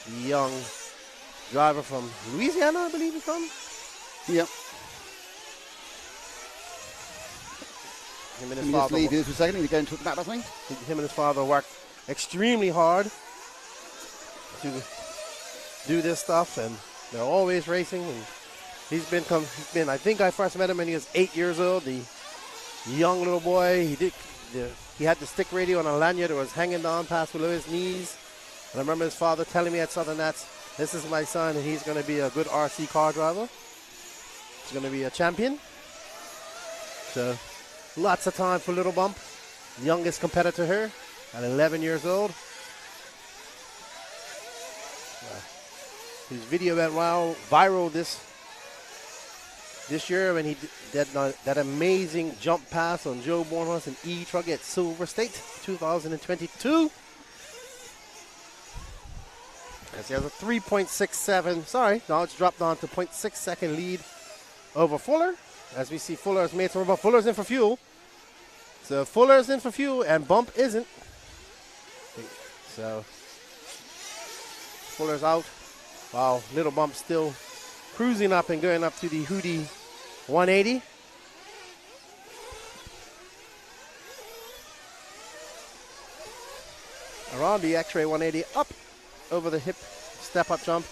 Speaker 2: The young driver from Louisiana, I believe he's from.
Speaker 1: Yep.
Speaker 2: Him and
Speaker 1: Let
Speaker 2: his
Speaker 1: me just
Speaker 2: father.
Speaker 1: leave you for a second. You're going to talk about that thing?
Speaker 2: Him and his father worked extremely hard to do this stuff, and they're always racing. And he's been. I think I first met him when he was 8 years old. The young little boy. He had the stick radio on a lanyard that was hanging down past below his knees. And I remember his father telling me at Southern Nats, "This is my son, and he's going to be a good RC car driver. He's going to be a champion." So, lots of time for Little Bump. Youngest competitor here at 11 years old. His video went viral this year when he did that amazing jump pass on Joe Bornhorst and E-Truck at Silver State 2022. As he has a 3.67, now it's dropped down to 0.6 second lead over Fuller. As we see Fuller's mates, but Fuller's in for fuel. So Fuller's in for fuel and Bump isn't. So Fuller's out. Wow, Little Bump still cruising up and going up to the Hootie 180. Around the X-Ray 180, up over the hip step-up jump.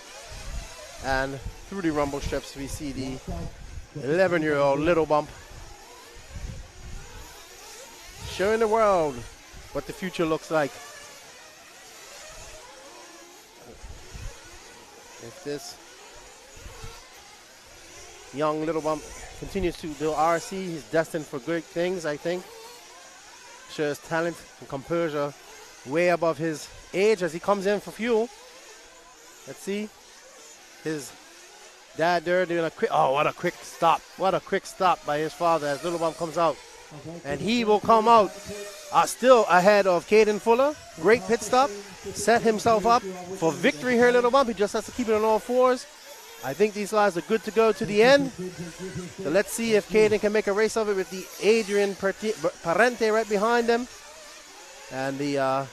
Speaker 2: And through the rumble strips, we see the 11-year-old Little Bump showing the world what the future looks like. If this young Little Bump continues to do RC, he's destined for great things, I think. Shows talent and composure way above his age as he comes in for fuel. Let's see. His dad there doing a quick, what a quick stop. What a quick stop by his father as Little Bump comes out. And he will come out still ahead of Caden Fuller. Great pit stop. Set himself up for victory here, Little Bump. He just has to keep it on all fours. I think these guys are good to go to the end. So let's see if Caden can make a race of it with the Adrian Parente right behind him. And the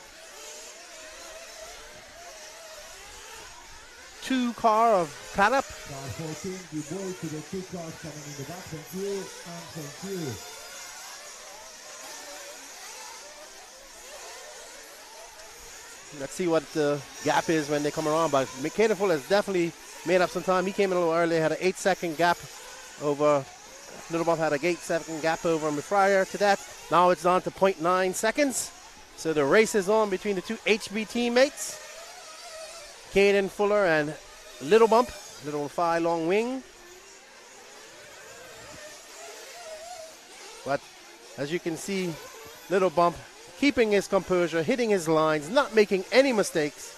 Speaker 2: 2 car of Calap. Let's see what the gap is when they come around. But Caden Fuller has definitely made up some time. He came in a little early, had an 8-second gap over. Little Bump had a 8-second gap over him prior to that. Now it's down to 0.9 seconds. So the race is on between the two HB teammates, Caden Fuller and Little Bump, Little Phi Long Wing. But as you can see, Little Bump keeping his composure, hitting his lines, not making any mistakes.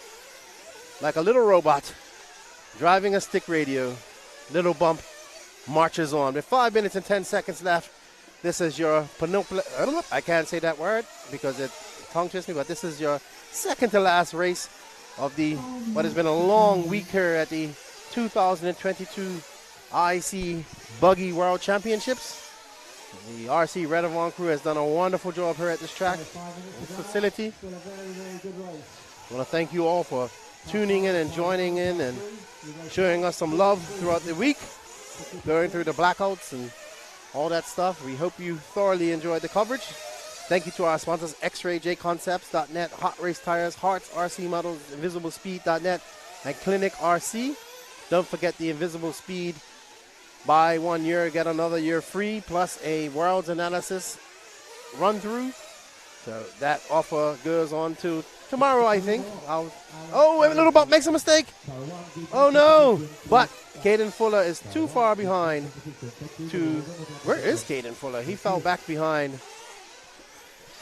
Speaker 2: Like a little robot, driving a stick radio. Little Bump marches on. With 5 minutes and 10 seconds left, this is your I can't say that word because it tongue twists me, but this is your second to last race of the what has been a long week here at the 2022 IC Buggy World Championships. The RC Redavon crew has done a wonderful job here at this track, this facility. I want to thank you all for tuning in and joining in and showing us some love throughout the week, going through the blackouts and all that stuff. We hope you thoroughly enjoyed the coverage. Thank you to our sponsors, X-Ray, JConcepts.net, Hot Race Tires, Hearts, RC Models, InvisibleSpeed.net, and Clinic RC. Don't forget the Invisible Speed. Buy 1 year, get another year free, plus a Worlds Analysis run-through. So that offer goes on to tomorrow, I think. Oh, wait, Little Bump makes a mistake. Oh, no. But Caden Fuller is too far behind to... Where is Caden Fuller? He fell back behind...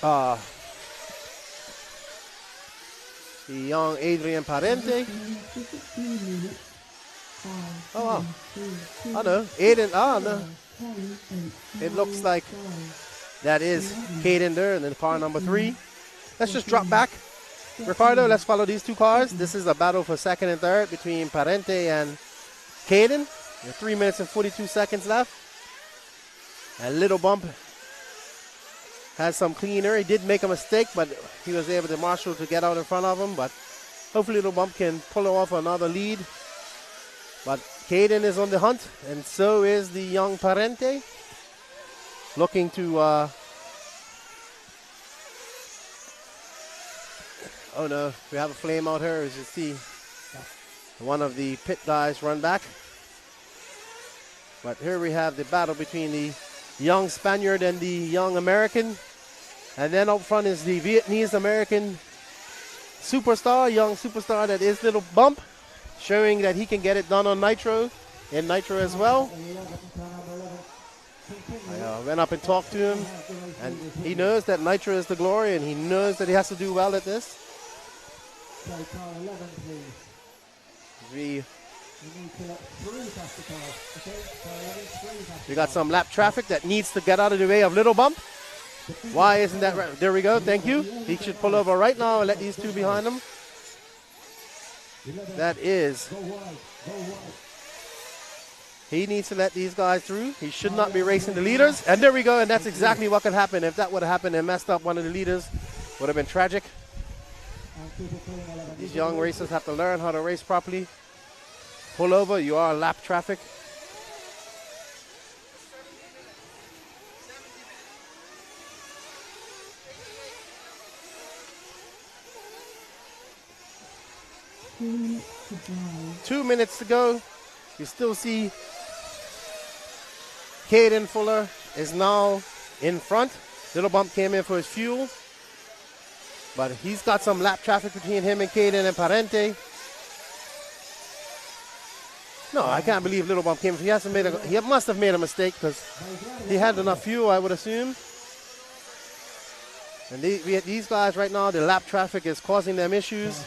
Speaker 2: the young Adrian Parente. Oh, wow. Oh, no. Aiden, no. It looks like that is Caden there, and then car number 3. Let's just drop back. Ricardo, let's follow these two cars. This is a battle for second and third between Parente and Caden. 3 minutes and 42 seconds left. And Little Bump has some cleaner. He did make a mistake, but he was able to marshal to get out in front of him. But hopefully Little Bump can pull off another lead. But Caden is on the hunt, and so is the young Parente. Looking to... oh no, we have a flame out here, as you see. One of the pit guys run back. But here we have the battle between the young Spaniard and the young American. And then up front is the Vietnamese-American superstar, young superstar that is Little Bump, showing that he can get it done on Nitro, in Nitro as well. I went up and talked to him, and he knows that Nitro is the glory, and he knows that he has to do well at this. We got some lap traffic that needs to get out of the way of Little Bump. Why isn't that right? There we go, thank you. He should pull over right now and let these two behind him. That is... He needs to let these guys through. He should not be racing the leaders. And there we go, and that's exactly what could happen. If that would have happened and messed up one of the leaders, would have been tragic. These young racers have to learn how to race properly. Pull over, you are lap traffic. Two minutes to go. You still see Caden Fuller is now in front. Little Bump came in for his fuel. But he's got some lap traffic between him and Caden and Parente. No, I can't believe Little Bump came. He must have made a mistake because he had enough fuel, I would assume. And these guys right now, the lap traffic is causing them issues.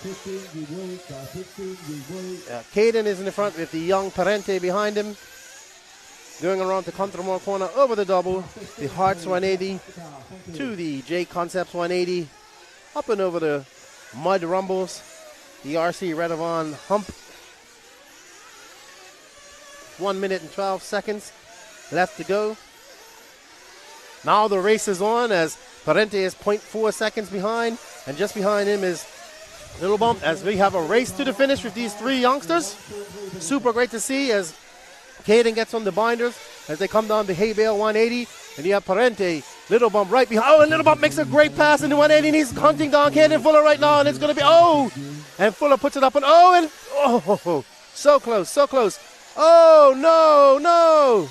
Speaker 2: Caden is in the front with the young Parente behind him. Going around the Contremore corner over the double. The Hearts 180 to the J Concepts 180. Up and over the mud rumbles. The RC Redavon hump. 1 minute and 12 seconds left to go. Now the race is on as Parente is 0.4 seconds behind, and just behind him is Little Bump as we have a race to the finish with these three youngsters. Super great to see as Caden gets on the binders as they come down the hay bale 180, and you have Parente, Little Bump right behind. Oh, and Little Bump makes a great pass in the 180, and he's hunting down Caden Fuller right now, and it's going to be, and Fuller puts it up, and so close, so close. Oh, no.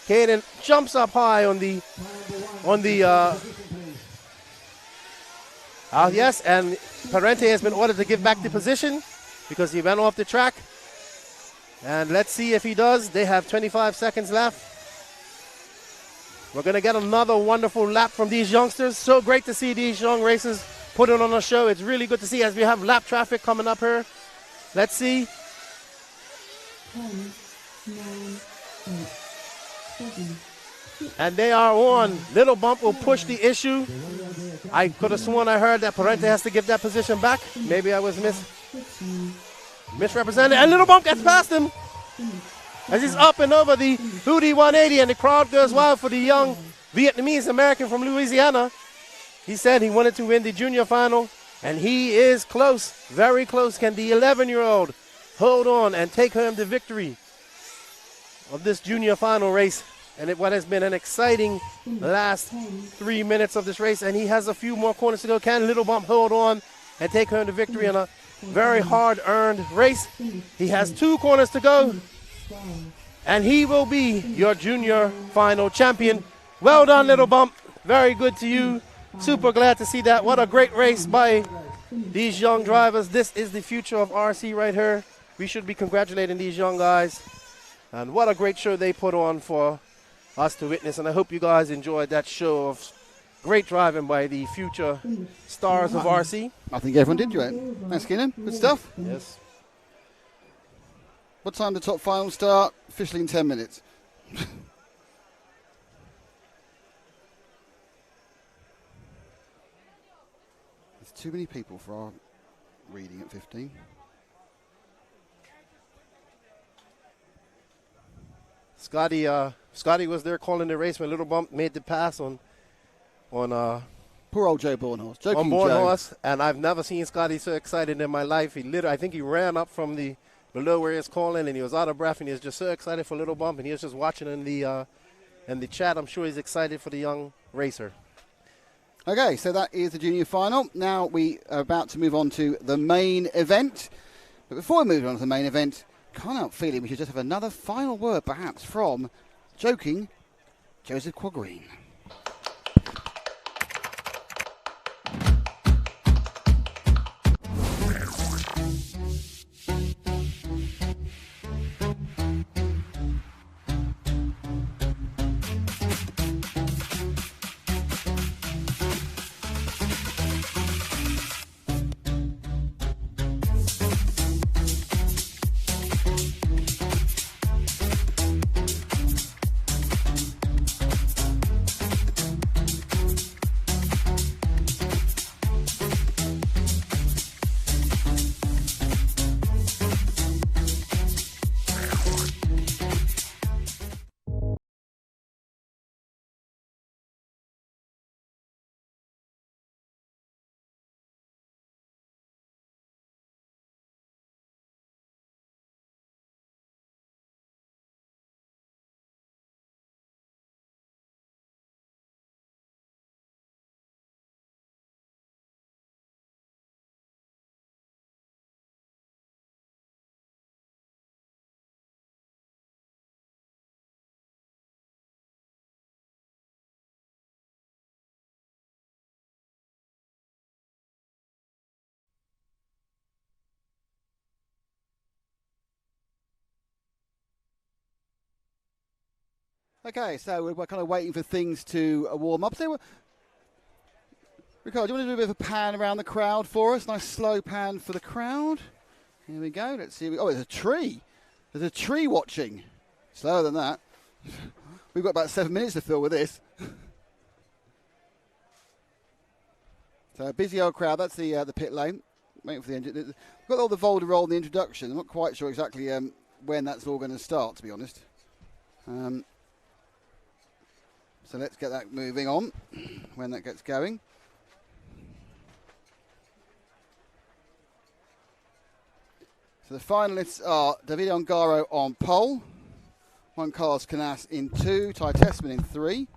Speaker 2: Caden jumps up high on the yes, and Parente has been ordered to give back the position because he went off the track. And let's see if he does. They have 25 seconds left. We're going to get another wonderful lap from these youngsters. So great to see these young racers put it on a show. It's really good to see as we have lap traffic coming up here. Let's see.
Speaker 4: 10, 9, 8.
Speaker 2: And they are on. Little Bump will push the issue. I could have sworn I heard that Parente has to give that position back. Maybe I was misrepresented. And Little Bump gets past him as he's up and over the Hootie 180, and the crowd goes wild for the young Vietnamese American from Louisiana. He said he wanted to win the junior final And he is close, very close. Can the 11-year-old hold on and take home the victory of this junior final race? And what has been an exciting last 3 minutes of this race. And he has a few more corners to go. Can Little Bump hold on and take home the victory in a very hard-earned race? He has 2 corners to go. And he will be your junior final champion. Well done, Little Bump. Very good to you. Super glad to see that. What a great race by these young drivers. This is the future of RC right here. We should be congratulating these young guys. And what a great show they put on for us to witness. And I hope you guys enjoyed that show of great driving by the future stars of RC.
Speaker 1: I think everyone did enjoy it. Thanks, Keenan. Good stuff.
Speaker 2: Yes.
Speaker 1: What time did the top final start? Officially in 10 minutes. There's too many people for our reading at 15.
Speaker 2: Scotty was there calling the race when Little Bump made the pass on
Speaker 1: poor old Joe Bornhorst.
Speaker 2: On Bornhorst, and I've never seen Scotty so excited in my life. I think he ran up from the below where he was calling, and he was out of breath, and he was just so excited for Little Bump, and he was just watching in the chat. I'm sure he's excited for the young racer.
Speaker 1: Okay, so that is the junior final. Now we are about to move on to the main event. But before we move on to the main event, can't help feeling we should just have another final word, perhaps, from joking Joseph Quagreen. Okay, so we're kind of waiting for things to warm up. So, Ricardo, do you want to do a bit of a pan around the crowd for us? Nice slow pan for the crowd. Here we go. Let's see. Oh, there's a tree. There's a tree watching. Slower than that. We've got about 7 minutes to fill with this. So a busy old crowd. That's the pit lane. Waiting for the engine. We've got all the Volderol in the introduction. I'm not quite sure exactly when that's all going to start, to be honest. So let's get that moving on when that gets going. So the finalists are David Ongaro on pole, Juan Carlos Canas in 2, Ty Tessman in 3,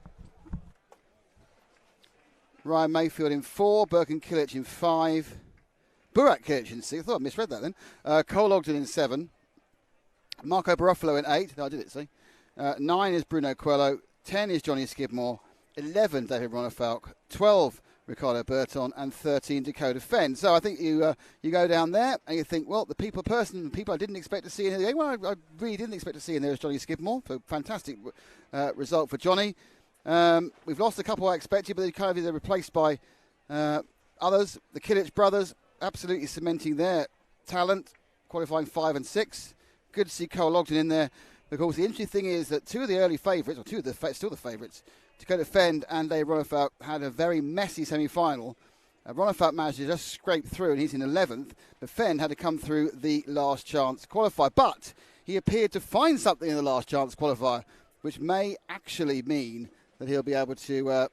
Speaker 1: Ryan Mayfield in 4, Birkin Kilic in 5, Burak Kilic in 6, I thought I misread that then, Cole Ogden in 7, Marco Barofalo in 8, no, I did it, see. 9 is Bruno Coelho, 10 is Johnny Skidmore, 11 David Ronafalk, 12 Ricardo Burton, and 13 Dakota Fenn. So I think you go down there and you think, well, the people I didn't expect to see in here. Well, I really didn't expect to see in there is Johnny Skidmore. So fantastic result for Johnny. We've lost a couple I expected, but they're replaced by others. The Kilic brothers absolutely cementing their talent, qualifying 5 and 6. Good to see Cole Ogden in there. Of course, the interesting thing is that two of the early favourites, or still the favourites, Dakota Fenn and Dave Ronafalk had a very messy semi-final. Ronafalk managed to just scrape through, and he's in 11th. But Fenn had to come through the last chance qualifier. But he appeared to find something in the last chance qualifier, which may actually mean that he'll be able to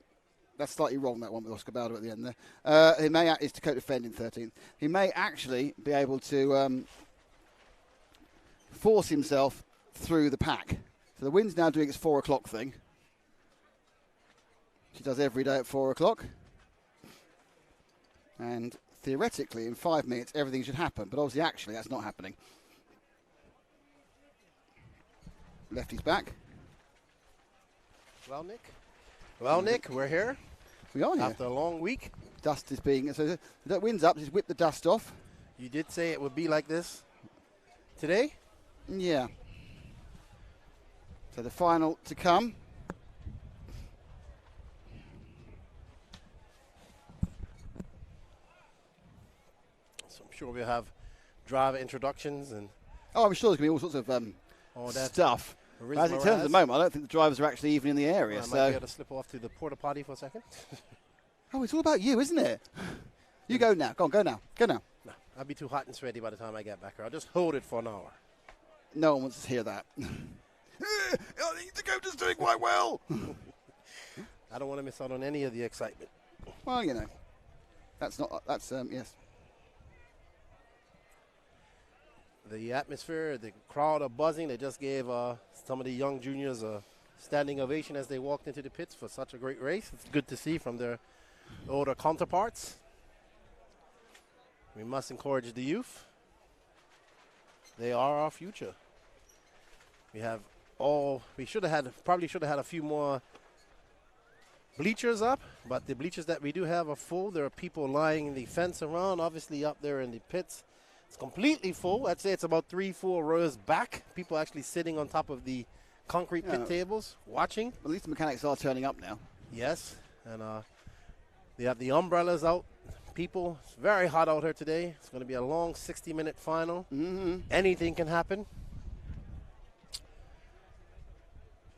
Speaker 1: That's slightly wrong, that one with Oscar Baldo at the end there. He may is to co-defend in 13th. He may actually be able to force himself through the pack. So the wind's now doing its 4 o'clock thing. She does every day at 4 o'clock. And theoretically, in 5 minutes, everything should happen. But obviously, actually, that's not happening. Lefty's back.
Speaker 2: Well, Nick, we're here.
Speaker 1: We are here.
Speaker 2: After a long week.
Speaker 1: Dust is being... So the wind's up. Just whip the dust off.
Speaker 2: You did say it would be like this today?
Speaker 1: Yeah. So the final to come.
Speaker 2: So I'm sure we'll have driver introductions and...
Speaker 1: Oh, I'm sure there's going to be all sorts of stuff. But as it turns at the moment, I don't think the drivers are actually even in the area.
Speaker 2: I might be able to slip off to the porta potty for a second.
Speaker 1: Oh, it's all about you, isn't it? You go now. Go now.
Speaker 2: No, I'll be too hot and sweaty by the time I get back here. I'll just hold it for an hour.
Speaker 1: No one wants to hear that. I think the coach is doing quite well.
Speaker 2: I don't want to miss out on any of the excitement.
Speaker 1: Well, you know, that's yes.
Speaker 2: The atmosphere, the crowd are buzzing. They just gave some of the young juniors a standing ovation as they walked into the pits for such a great race. It's good to see from their older counterparts. We must encourage the youth. They are our future. We probably should have had a few more bleachers up, but the bleachers that we do have are full. There are people lying in the fence around, obviously up there in the pits. It's completely full. I'd say it's about 3-4 rows back. People actually sitting on top of the concrete pit tables watching.
Speaker 1: At least the mechanics are turning up now.
Speaker 2: Yes, and they have the umbrellas out. People, it's very hot out here today. It's going to be a long 60-minute final.
Speaker 1: Mm-hmm.
Speaker 2: Anything can happen.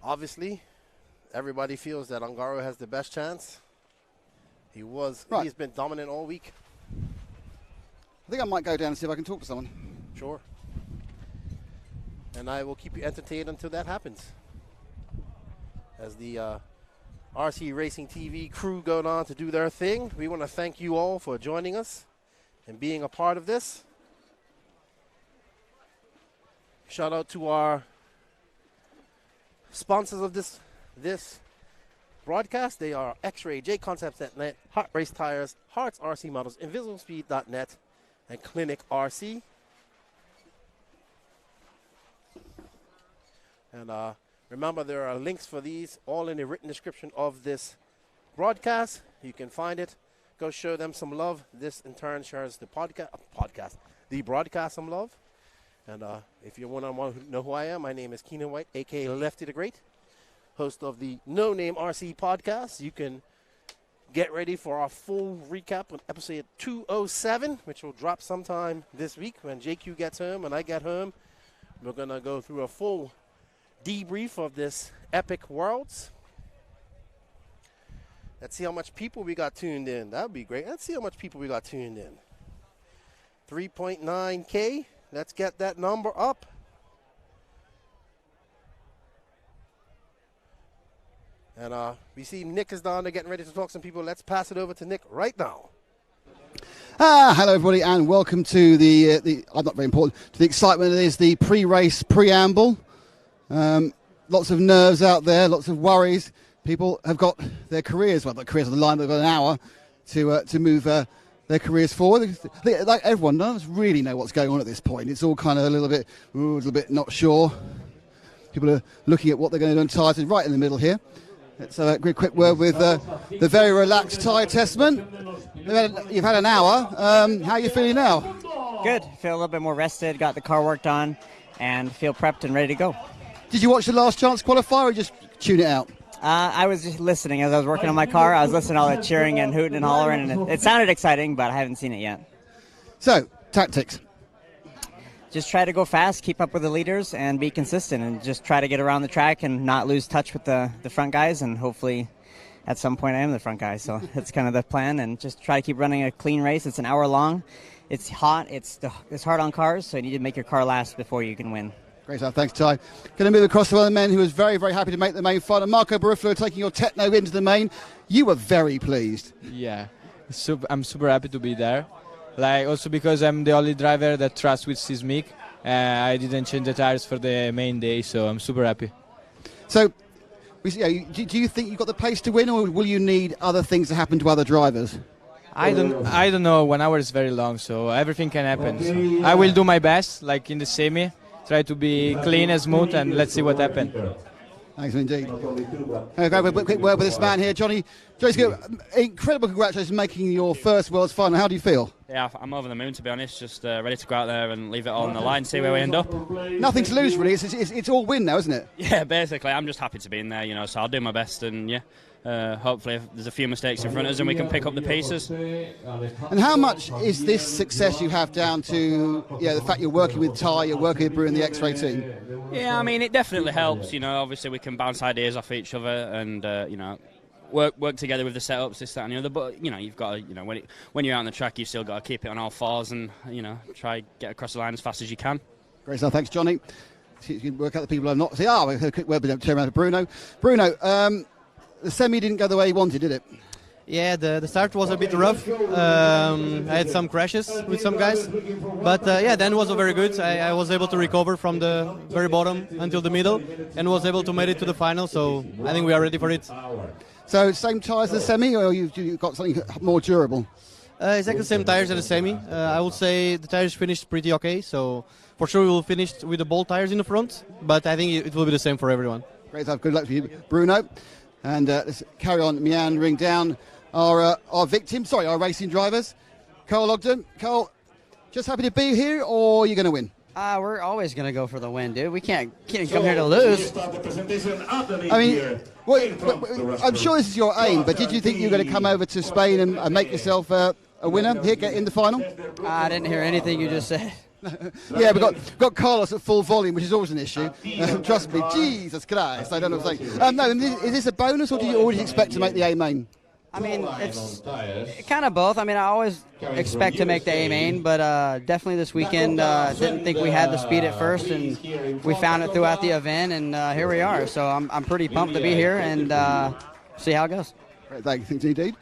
Speaker 2: Obviously, everybody feels that Ongaro has the best chance. He's been dominant all week.
Speaker 1: I think I might go down and see if I can talk to someone.
Speaker 2: Sure. And I will keep you entertained until that happens. As the RC Racing TV crew go on to do their thing, we want to thank you all for joining us and being a part of this. Shout out to our sponsors of this broadcast. They are X-Ray, JConcepts.net, Hot Race Tires, Hearts RC Models, InvisibleSpeed.net, and Clinic RC. And remember, there are links for these all in the written description of this broadcast. You can find it. Go show them some love. This, in turn, shares the the broadcast some love. And if you want to know who I am, my name is Keenan White, a.k.a. Lefty the Great, host of the No Name RC podcast. You can get ready for our full recap on episode 207, which will drop sometime this week when JQ gets home and I get home. We're going to go through a full debrief of this epic Worlds. Let's see how much people we got tuned in. That would be great. Let's see how much people we got tuned in. 3.9K. Let's get that number up. And we see Nick is down there getting ready to talk to some people. Let's pass it over to Nick right now.
Speaker 1: Hello, everybody, and welcome to the I'm not very important, to the excitement that is the pre-race preamble. Lots of nerves out there, lots of worries. People have got their careers on the line. They've got an hour to move their careers forward. Like everyone does really know what's going on at this point. It's all kind of a little bit not sure. People are looking at what they're going to do on tyres right in the middle here. Let's have a quick word with the very relaxed tyre testament. You've had an hour. How are you feeling now?
Speaker 7: Good. Feel a little bit more rested, got the car worked on, and feel prepped and ready to go.
Speaker 1: Did you watch the last chance qualifier or just tune it out?
Speaker 7: I was just listening as I was working on my car. I was listening to all the cheering and hooting and hollering, and it sounded exciting, but I haven't seen it yet.
Speaker 1: So, tactics.
Speaker 7: Just try to go fast, keep up with the leaders, and be consistent, and just try to get around the track and not lose touch with the front guys, and hopefully at some point I am the front guy. So that's kind of the plan, and just try to keep running a clean race. It's an hour long. It's hot. It's hard on cars, so you need to make your car last before you can win.
Speaker 1: Great stuff. Thanks, Ty. Going to move across to one of the men who was very, very happy to make the main final. Marco Barufalo taking your Techno into the main. You were very pleased.
Speaker 9: Yeah, I'm super happy to be there. Like also because I'm the only driver that trusts with Sismic. I didn't change the tires for the main day, so I'm super happy.
Speaker 1: So, do you think you've got the pace to win, or will you need other things to happen to other drivers?
Speaker 9: I don't know. 1 hour is very long, so everything can happen. So I will do my best, like in the semi. Try to be clean and smooth, and let's see what happens.
Speaker 1: Thanks indeed. Grab a quick word with this man here, Johnny. Incredible congratulations on making your first World's Final. How do you feel?
Speaker 10: Yeah, I'm over the moon, to be honest. Just ready to go out there and leave it all on the line, see where we end up.
Speaker 1: Nothing to lose, really. It's all win now, isn't it?
Speaker 10: Yeah, basically. I'm just happy to be in there, so I'll do my best, and yeah. Hopefully if there's a few mistakes in front of us and we can pick up the pieces.
Speaker 1: And how much is this success you have down to the fact you're working with Ty, you're working with Brew and the X-Ray team?
Speaker 10: Yeah, I mean, it definitely helps. Obviously we can bounce ideas off each other and work together with the setups, this, that and the other. But you've got to, when you're out on the track, you've still got to keep it on all fours and try get across the line as fast as you can.
Speaker 1: Great stuff. Thanks, Johnny. See if you can work out the people I've not seen. We had a quick word with turn around to Bruno. Bruno, the semi didn't go the way you wanted, did it?
Speaker 11: Yeah, the start was a bit rough. I had some crashes with some guys. But then it was very good. I was able to recover from the very bottom until the middle and was able to make it to the final. So I think we are ready for it.
Speaker 1: So same tyres as the semi, or you've got something more durable?
Speaker 11: Exactly the same tires as the semi. I would say the tires finished pretty okay. So for sure we will finish with the bolt tires in the front. But I think it will be the same for everyone.
Speaker 1: Great stuff. Good luck to you, Bruno. And let's carry on meandering down our racing drivers. Carl Ogden. Carl, just happy to be here, or are you going to win?
Speaker 12: We're always going to go for the win, dude. We can't come here to lose.
Speaker 1: I mean, I'm sure this is your aim, but did you think you were going to come over to Spain and make yourself a winner here, get in the final?
Speaker 12: I didn't hear anything you just said.
Speaker 1: Yeah, we've got Carlos at full volume, which is always an issue. Trust me, Jesus Christ, I don't know what I'm saying. Is this a bonus, or do you always expect to make the A main?
Speaker 12: I mean, it's kind of both. I mean, I always expect to make the A main, but definitely this weekend didn't think we had the speed at first, and we found it throughout the event, and here we are. So I'm pretty pumped to be here and see how it goes.
Speaker 1: Great, thanks indeed.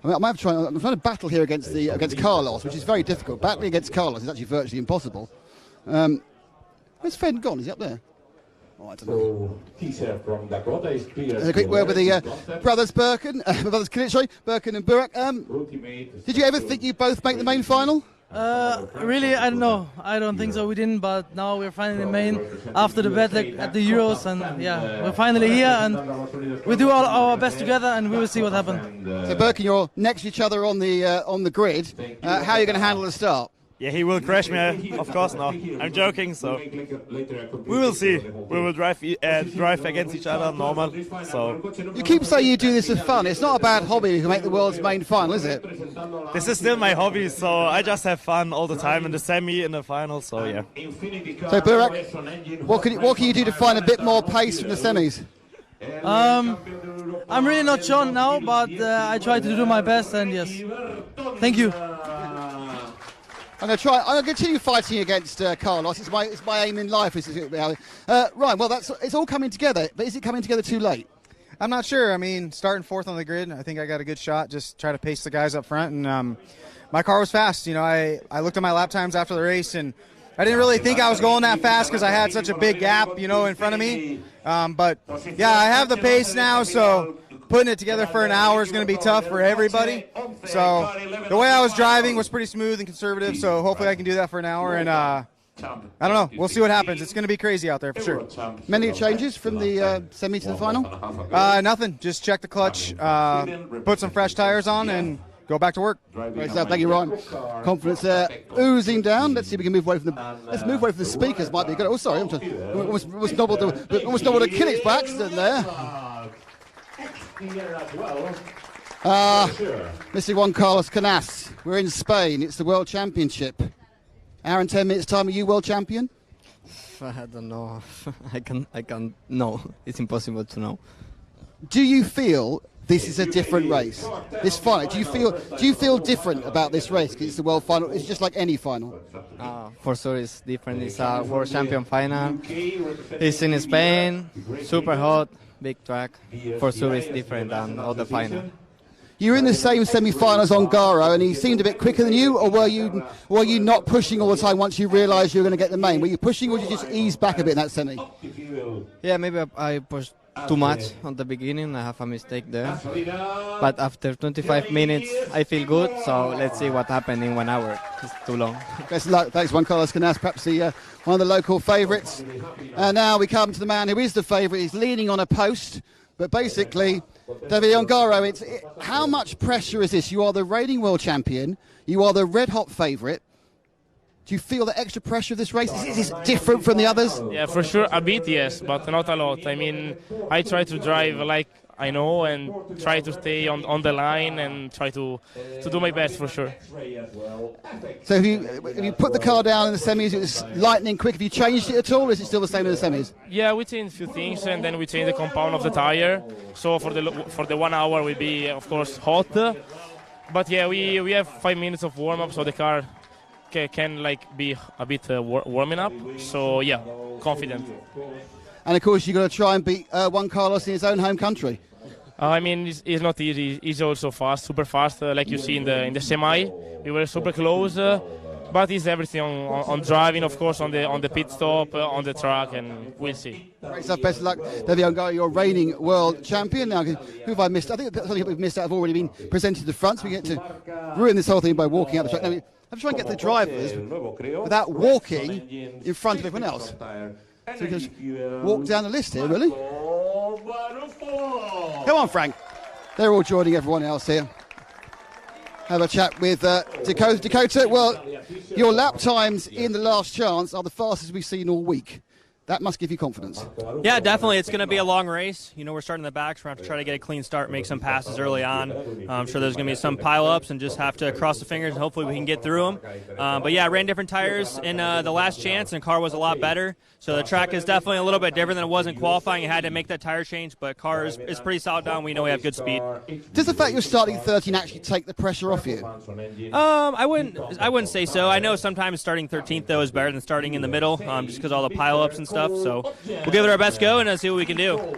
Speaker 1: I'm trying to battle here against Carlos, which is very difficult. Battling against Carlos is actually virtually impossible. Where's Fred gone? Is he up there? Oh, I don't know. A quick word with the brothers Birkin, brothers Birkin and Burak. Did you ever think you'd both make the main final?
Speaker 13: Really, I don't know. I don't think so. We didn't, but now we're finally in the main after the bad leg at the Euros, and yeah, we're finally here, and we do all our best together, and we will see what happens.
Speaker 1: So, Birkin, you're next to each other on the grid. How are you going to handle the start?
Speaker 14: Yeah, he will crash me, of course. No, I'm joking. So we will see. We will drive against each other normal. So
Speaker 1: you keep saying you do this for fun. It's not a bad hobby. You can make the world's main final, is it?
Speaker 14: This is still my hobby. So I just have fun all the time in the semi, in the final. So yeah.
Speaker 1: So Burak, what can you do to find a bit more pace from the semis?
Speaker 13: I'm really not sure now, but I try to do my best. And yes, thank you.
Speaker 1: I'm going to continue fighting against Carlos. It's my aim in life. Ryan, well, it's all coming together, but is it coming together too late?
Speaker 6: I'm not sure. I mean, starting fourth on the grid, I think I got a good shot. Just try to pace the guys up front, and my car was fast. I looked at my lap times after the race, and I didn't really think I was going that fast because I had such a big gap, in front of me. But yeah, I have the pace now, so putting it together for an hour is going to be tough for everybody. So the way I was driving was pretty smooth and conservative, so hopefully I can do that for an hour. And I don't know. We'll see what happens. It's going to be crazy out there for sure.
Speaker 1: Many changes from the semi to the final?
Speaker 6: Nothing. Just check the clutch, put some fresh tires on, and go back to work.
Speaker 1: Great stuff. Thank you, Ryan. Confidence there oozing down. Let's see if we can move away from the speakers. Might be good. Oh, sorry. Almost doubled a Kinnick's by accident there. Missing one, Carlos Canas. We're in Spain. It's the World Championship. Hour and 10 minutes time. Are you world champion?
Speaker 15: I don't know. I can't know. It's impossible to know.
Speaker 1: Do you feel this is a different race. This final, do you feel different about this race? Because it's the world final. It's just like any final.
Speaker 11: For sure, it's different. It's a world champion final. It's in Spain, super hot, big track. For sure, it's different than other final.
Speaker 1: You were in the same semi-finals on Garo, and he seemed a bit quicker than you, or were you not pushing all the time once you realised you were going to get the main? Were you pushing, or did you just ease back a bit in that semi?
Speaker 11: Yeah, maybe I pushed too much on the beginning. I have a mistake there. But after 25 minutes, I feel good. So let's see what happened in 1 hour. It's too long.
Speaker 1: Best of luck. Thanks, Juan Carlos Canas, perhaps one of the local favourites. And now we come to the man who is the favourite. He's leaning on a post, but basically, David Ongaro, how much pressure is this? You are the reigning world champion. You are the red-hot favourite. Do you feel the extra pressure of this race? Is this different from the others?
Speaker 15: Yeah, for sure, a bit, yes, but not a lot. I mean, I try to drive like I know and try to stay on the line and try to do my best, for sure.
Speaker 1: So if you put the car down in the semis, it was lightning quick. Have you changed it at all, or is it still the same as the semis?
Speaker 15: Yeah, we changed a few things, and then we changed the compound of the tire. So for the 1 hour will be, of course, hot. But yeah, we have 5 minutes of warm-up, so the car can like be a bit warming up. So yeah, confident.
Speaker 1: And of course, you've got to try and beat Juan Carlos in his own home country.
Speaker 15: I mean, it's not easy. He's also fast, super fast, like you see in the semi. We were super close, but it's everything on driving, of course, on the pit stop, on the track, and we'll see.
Speaker 1: Great stuff. Best of luck, David Ongaro, your reigning world champion. Now, who have I missed? I think something we've missed out have already been presented to the front, so we get to ruin this whole thing by walking out the track. Now, I'm trying to get the drivers without walking in front of everyone else. So we can just walk down the list here, really. Come on, Frank. They're all joining everyone else here. Have a chat with Dakota. Dakota, well, your lap times in the last chance are the fastest we've seen all week. That must give you confidence.
Speaker 16: Yeah, definitely. It's going to be a long race. You know, we're starting the back, so we're going to have to try to get a clean start, make some passes early on. I'm sure there's going to be some pile-ups and just have to cross the fingers and hopefully we can get through them. But yeah, I ran different tires in the last chance, and car was a lot better. So the track is definitely a little bit different than it was in qualifying. You had to make that tire change, but car is pretty solid down. We know we have good speed.
Speaker 1: Does the fact you're starting 13 actually take the pressure off you?
Speaker 16: I wouldn't say so. I know sometimes starting 13th, though, is better than starting in the middle, just because all the pile-ups and stuff. So we'll give it our best go and see what we can do.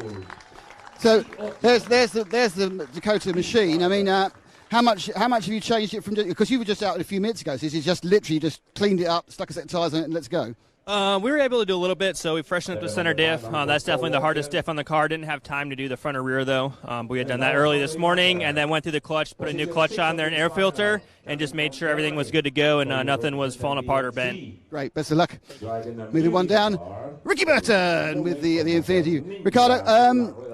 Speaker 1: So there's the Dakota machine. I mean, how much have you changed it from? Because you were just out a few minutes ago. So you just literally just cleaned it up, stuck a set of tires on it, and let's go.
Speaker 16: We were able to do a little bit, so we freshened up the center diff. That's definitely the hardest diff on the car. Didn't have time to do the front or rear, though. We had done that early this morning, and then went through the clutch, put a new clutch on there, an air filter, and just made sure everything was good to go and nothing was falling apart or bent.
Speaker 1: Great, best of luck. Moving one down, Ricky Burton with the Infinity. Ricardo,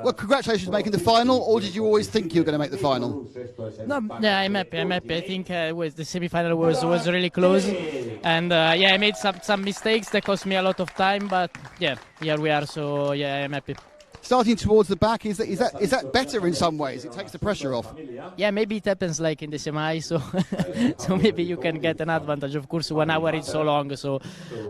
Speaker 1: well, congratulations on making the final, or did you always think you were going to make the final?
Speaker 17: No, yeah, I'm happy. I think the semi-final was really close, and yeah, I made some mistakes that cost me a lot of time, but yeah, here we are. So yeah, I'm happy.
Speaker 1: Starting towards the back, is that better in some ways? It takes the pressure off.
Speaker 17: Yeah, maybe it happens like in the semi, so so maybe you can get an advantage. Of course, 1 hour is so long, so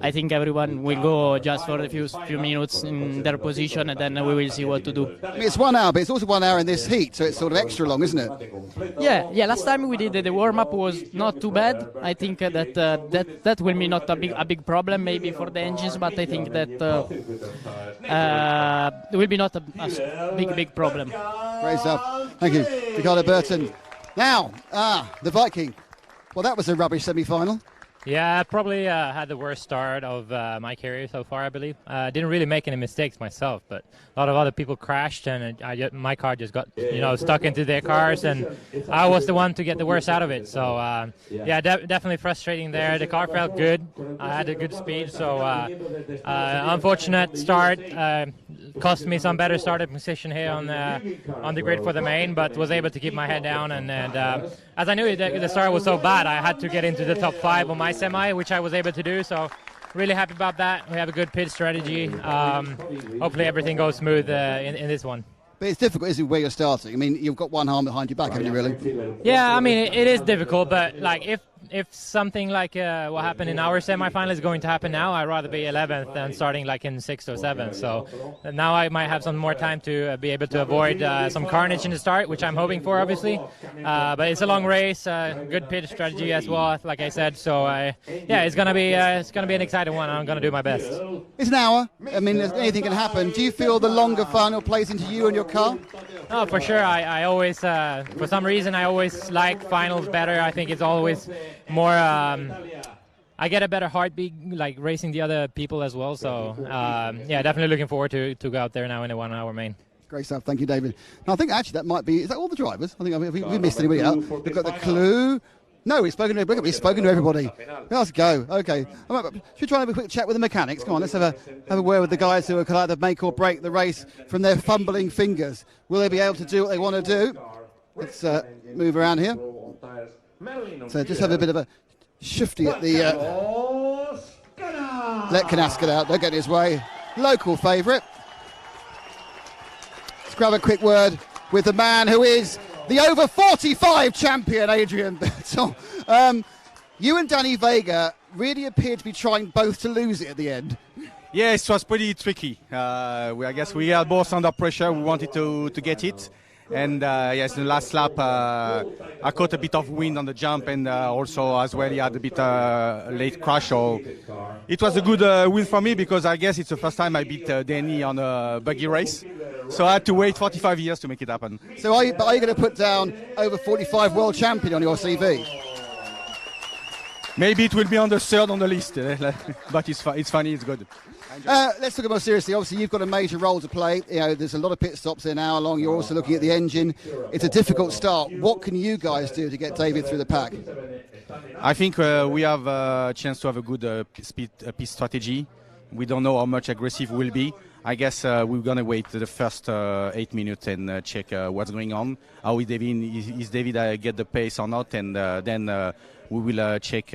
Speaker 17: I think everyone will go just for a few minutes in their position, and then we will see what to do.
Speaker 1: I mean, it's 1 hour, but it's also 1 hour in this heat, so it's sort of extra long, isn't it?
Speaker 17: Yeah. Last time we did the warm-up was not too bad. I think that will be not a big problem maybe for the engines, but I think that it will be not a big problem.
Speaker 1: Great stuff. Thank you, Ricardo Burton. Now, the Viking. Well, that was a rubbish semi-final.
Speaker 18: Yeah, I probably had the worst start of my career so far, I believe. Didn't really make any mistakes myself, but a lot of other people crashed, and my car just got stuck into their cars, and I was the one to get the worst out of it. So, yeah, definitely frustrating there. The car felt good. I had a good speed, so unfortunate start. Cost me some better starting position here on the grid for the main, but was able to keep my head down. And as I knew the start was so bad, I had to get into the top 5 on my semi, which I was able to do. So really happy about that. We have a good pit strategy. Hopefully everything goes smooth in this one.
Speaker 1: But it's difficult, isn't it, where you're starting? I mean, you've got one arm behind your back, haven't you, really?
Speaker 18: Yeah, I mean, it is difficult, but like if if something like what happened in our semifinal is going to happen now, I'd rather be 11th than starting like in 6th or 7th. So now I might have some more time to be able to avoid some carnage in the start, which I'm hoping for, obviously. But it's a long race, good pit strategy as well, like I said. So yeah, it's gonna be an exciting one. I'm gonna do my best.
Speaker 1: It's an hour. I mean, anything can happen. Do you feel the longer final plays into you and your car?
Speaker 18: Oh, for sure. I always, for some reason, I always like finals better. I think it's always more. I get a better heartbeat, like racing the other people as well. So yeah, definitely looking forward to go out there now in a 1 hour main. Great
Speaker 1: stuff. Thank you, David. Now, I think actually that might be. Is that all the drivers? I think we missed anybody out. We've got the clue. No, we've spoken to everybody. Let's go. Okay. Should we try and have a quick chat with the mechanics? Come on, let's have a word with the guys who are kind of either make or break the race from their fumbling fingers. Will they be able to do what they want to do? Let's move around here. So just have a bit of a shifty at the... let Canas get out. Don't get in his way. Local favourite. Let's grab a quick word with the man who is... the over 45 champion, Adrian Berton. You and Danny Vega really appeared to be trying both to lose it at the end.
Speaker 19: Yes, it was pretty tricky. I guess we are both under pressure. We wanted to get it. And yes, in the last lap, I caught a bit of wind on the jump, and also as well, he had a bit late crash. So it was a good win for me because I guess it's the first time I beat Danny on a buggy race. So I had to wait 45 years to make it happen.
Speaker 1: So are you going to put down over 45 world champion on your CV?
Speaker 19: Maybe it will be on the third on the list, but it's funny, it's good.
Speaker 1: Let's talk more seriously. Obviously, you've got a major role to play. You know, there's a lot of pit stops there now along. You're also looking at the engine. It's a difficult start. What can you guys do to get David through the pack?
Speaker 19: I think we have a chance to have a good pit strategy. We don't know how much aggressive we'll be. I guess we're going to wait the first 8 minutes and check what's going on. How is David get the pace or not? And then we will check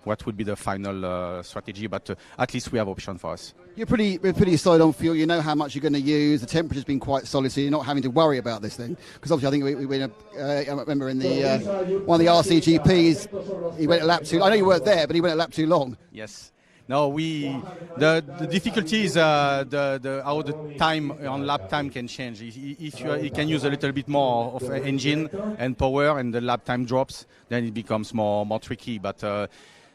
Speaker 19: what would be the final strategy. But at least we have option for us.
Speaker 1: You're pretty solid on fuel. You know how much you're going to use. The temperature's been quite solid, so you're not having to worry about this thing. Because obviously, I think I remember in the one of the RCGPs, he went a lap too. I know you weren't there, but he went a lap too long.
Speaker 19: Yes. No, the difficulty is how the time on lap time can change. If you can use a little bit more of engine and power, and the lap time drops, then it becomes more tricky. But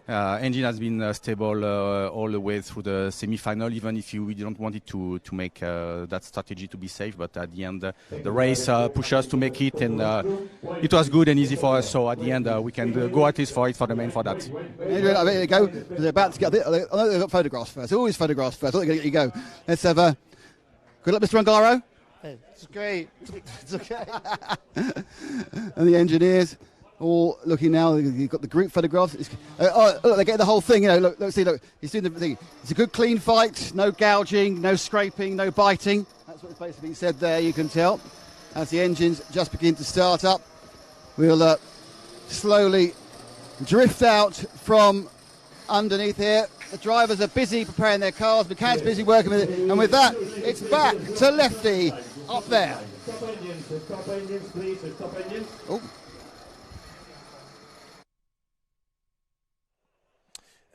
Speaker 19: engine has been stable all the way through the semi-final, even if we don't want it to make that strategy to be safe. But at the end, the race pushed us to make it, and it was good and easy for us. So at the end, we can go at least for the main for that.
Speaker 1: There you go. They're about to get. I know they've got photographs first. Always photographs first. I thought they're going to get you go. Let's have a good luck, Mr. Ungaro.
Speaker 2: Hey, it's great. It's okay.
Speaker 1: And the engineers. All looking now. You've got the group photographs. Look, they're getting the whole thing. You know, look. He's doing the thing. It's a good, clean fight. No gouging, no scraping, no biting. That's what's basically being said there. You can tell as the engines just begin to start up. We'll slowly drift out from underneath here. The drivers are busy preparing their cars. Mechanics busy working with it, and with that, it's back to Lefty up there. Oh.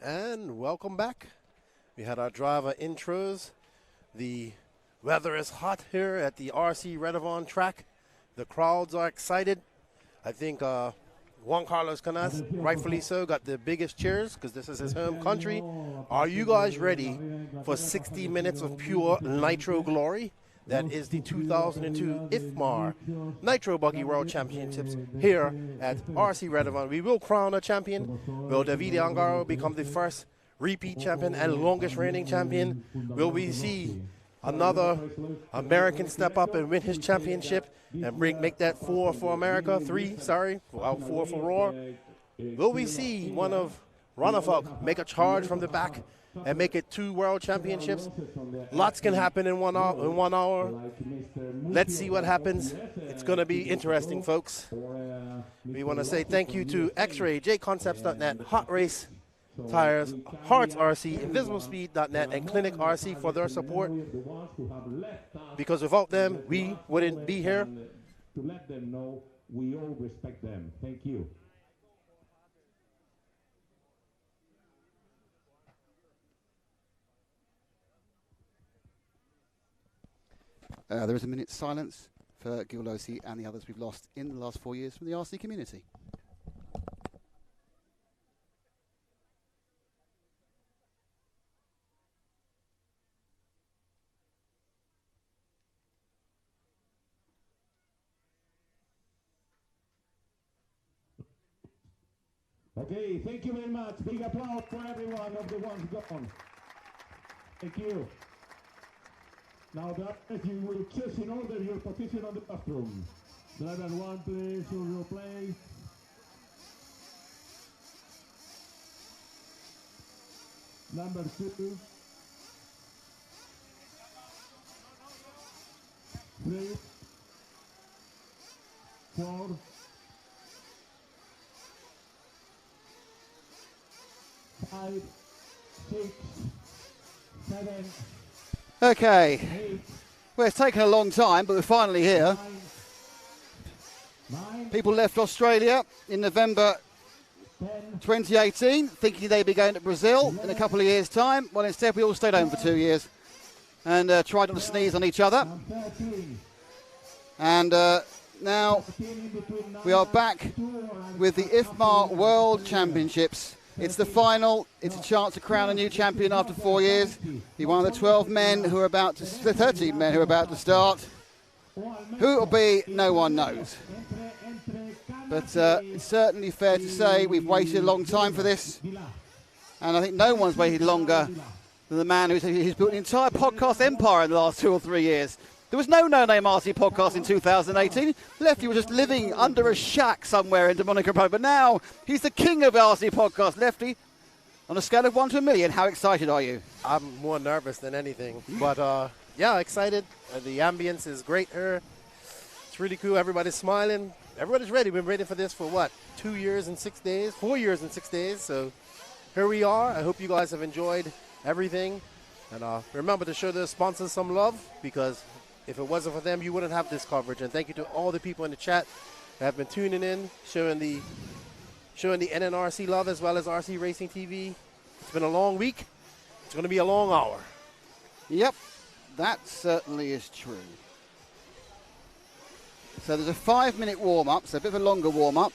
Speaker 2: And welcome back. We had our driver intros. The weather is hot here at the RC Redevon track. The crowds are excited. I think Juan Carlos Canas, rightfully so, got the biggest cheers because this is his home country. Are you guys ready for 60 minutes of pure Nitro glory? That is the 2002 IFMAR Nitro Buggy World Championships here at RC Redevon. We will crown a champion. Will David Ungaro become the first repeat champion and longest reigning champion? Will we see another American step up and win his championship and make that 4 for America? 4 for Raw. Will we see one of Ronafalk make a charge from the back and make it 2 world championships? Lots can happen in 1 hour. Let's see what happens. It's going to be interesting, folks. We want to say thank you to X-Ray, JConcepts.net, Hot Race Tires, Hearts RC, InvisibleSpeed.net, and Clinic RC for their support. Because without them, we wouldn't be here.
Speaker 3: To let them know we all respect them. Thank you.
Speaker 1: there is a minute's silence for Gil Losi and the others we've lost in the last 4 years from the RC community.
Speaker 3: Okay, thank you very much. Big applause for everyone of the ones gone. Thank you. Now, drivers, you will choose in order your position on the bathroom. Driver 1, please, your place. Number 2. 3. 4. 5, 6, 7.
Speaker 1: Okay. Well, it's taken a long time, but we're finally here. People left Australia in November 2018, thinking they'd be going to Brazil in a couple of years' time. Well, instead, we all stayed home for 2 years and tried not to sneeze on each other. And now we are back with the IFMAR World Championships. It's the final. It's a chance to crown a new champion after 4 years. He one of the 12 men who are about to, the 13 men who are about to start. Who it will be, no one knows. But it's certainly fair to say we've waited a long time for this. And I think no one's waited longer than the man who's built an entire podcast empire in the last 2 or 3 years. There was no No Name RC podcast in 2018. Lefty was just living under a shack somewhere in Dominican Republic. But now he's the king of RC podcast. Lefty, on a scale of 1 to a million, how excited are you?
Speaker 2: I'm more nervous than anything. But, yeah, excited. The ambience is great here. It's really cool. Everybody's smiling. Everybody's ready. We've been ready for this for, what, 2 years and 6 days? 4 years and 6 days. So here we are. I hope you guys have enjoyed everything. And remember to show the sponsors some love, because if it wasn't for them, you wouldn't have this coverage. And thank you to all the people in the chat that have been tuning in, showing the NNRC love as well as RC Racing TV. It's been a long week. It's going to be a long hour.
Speaker 1: Yep, that certainly is true. So there's a 5-minute warm-up, so a bit of a longer warm-up,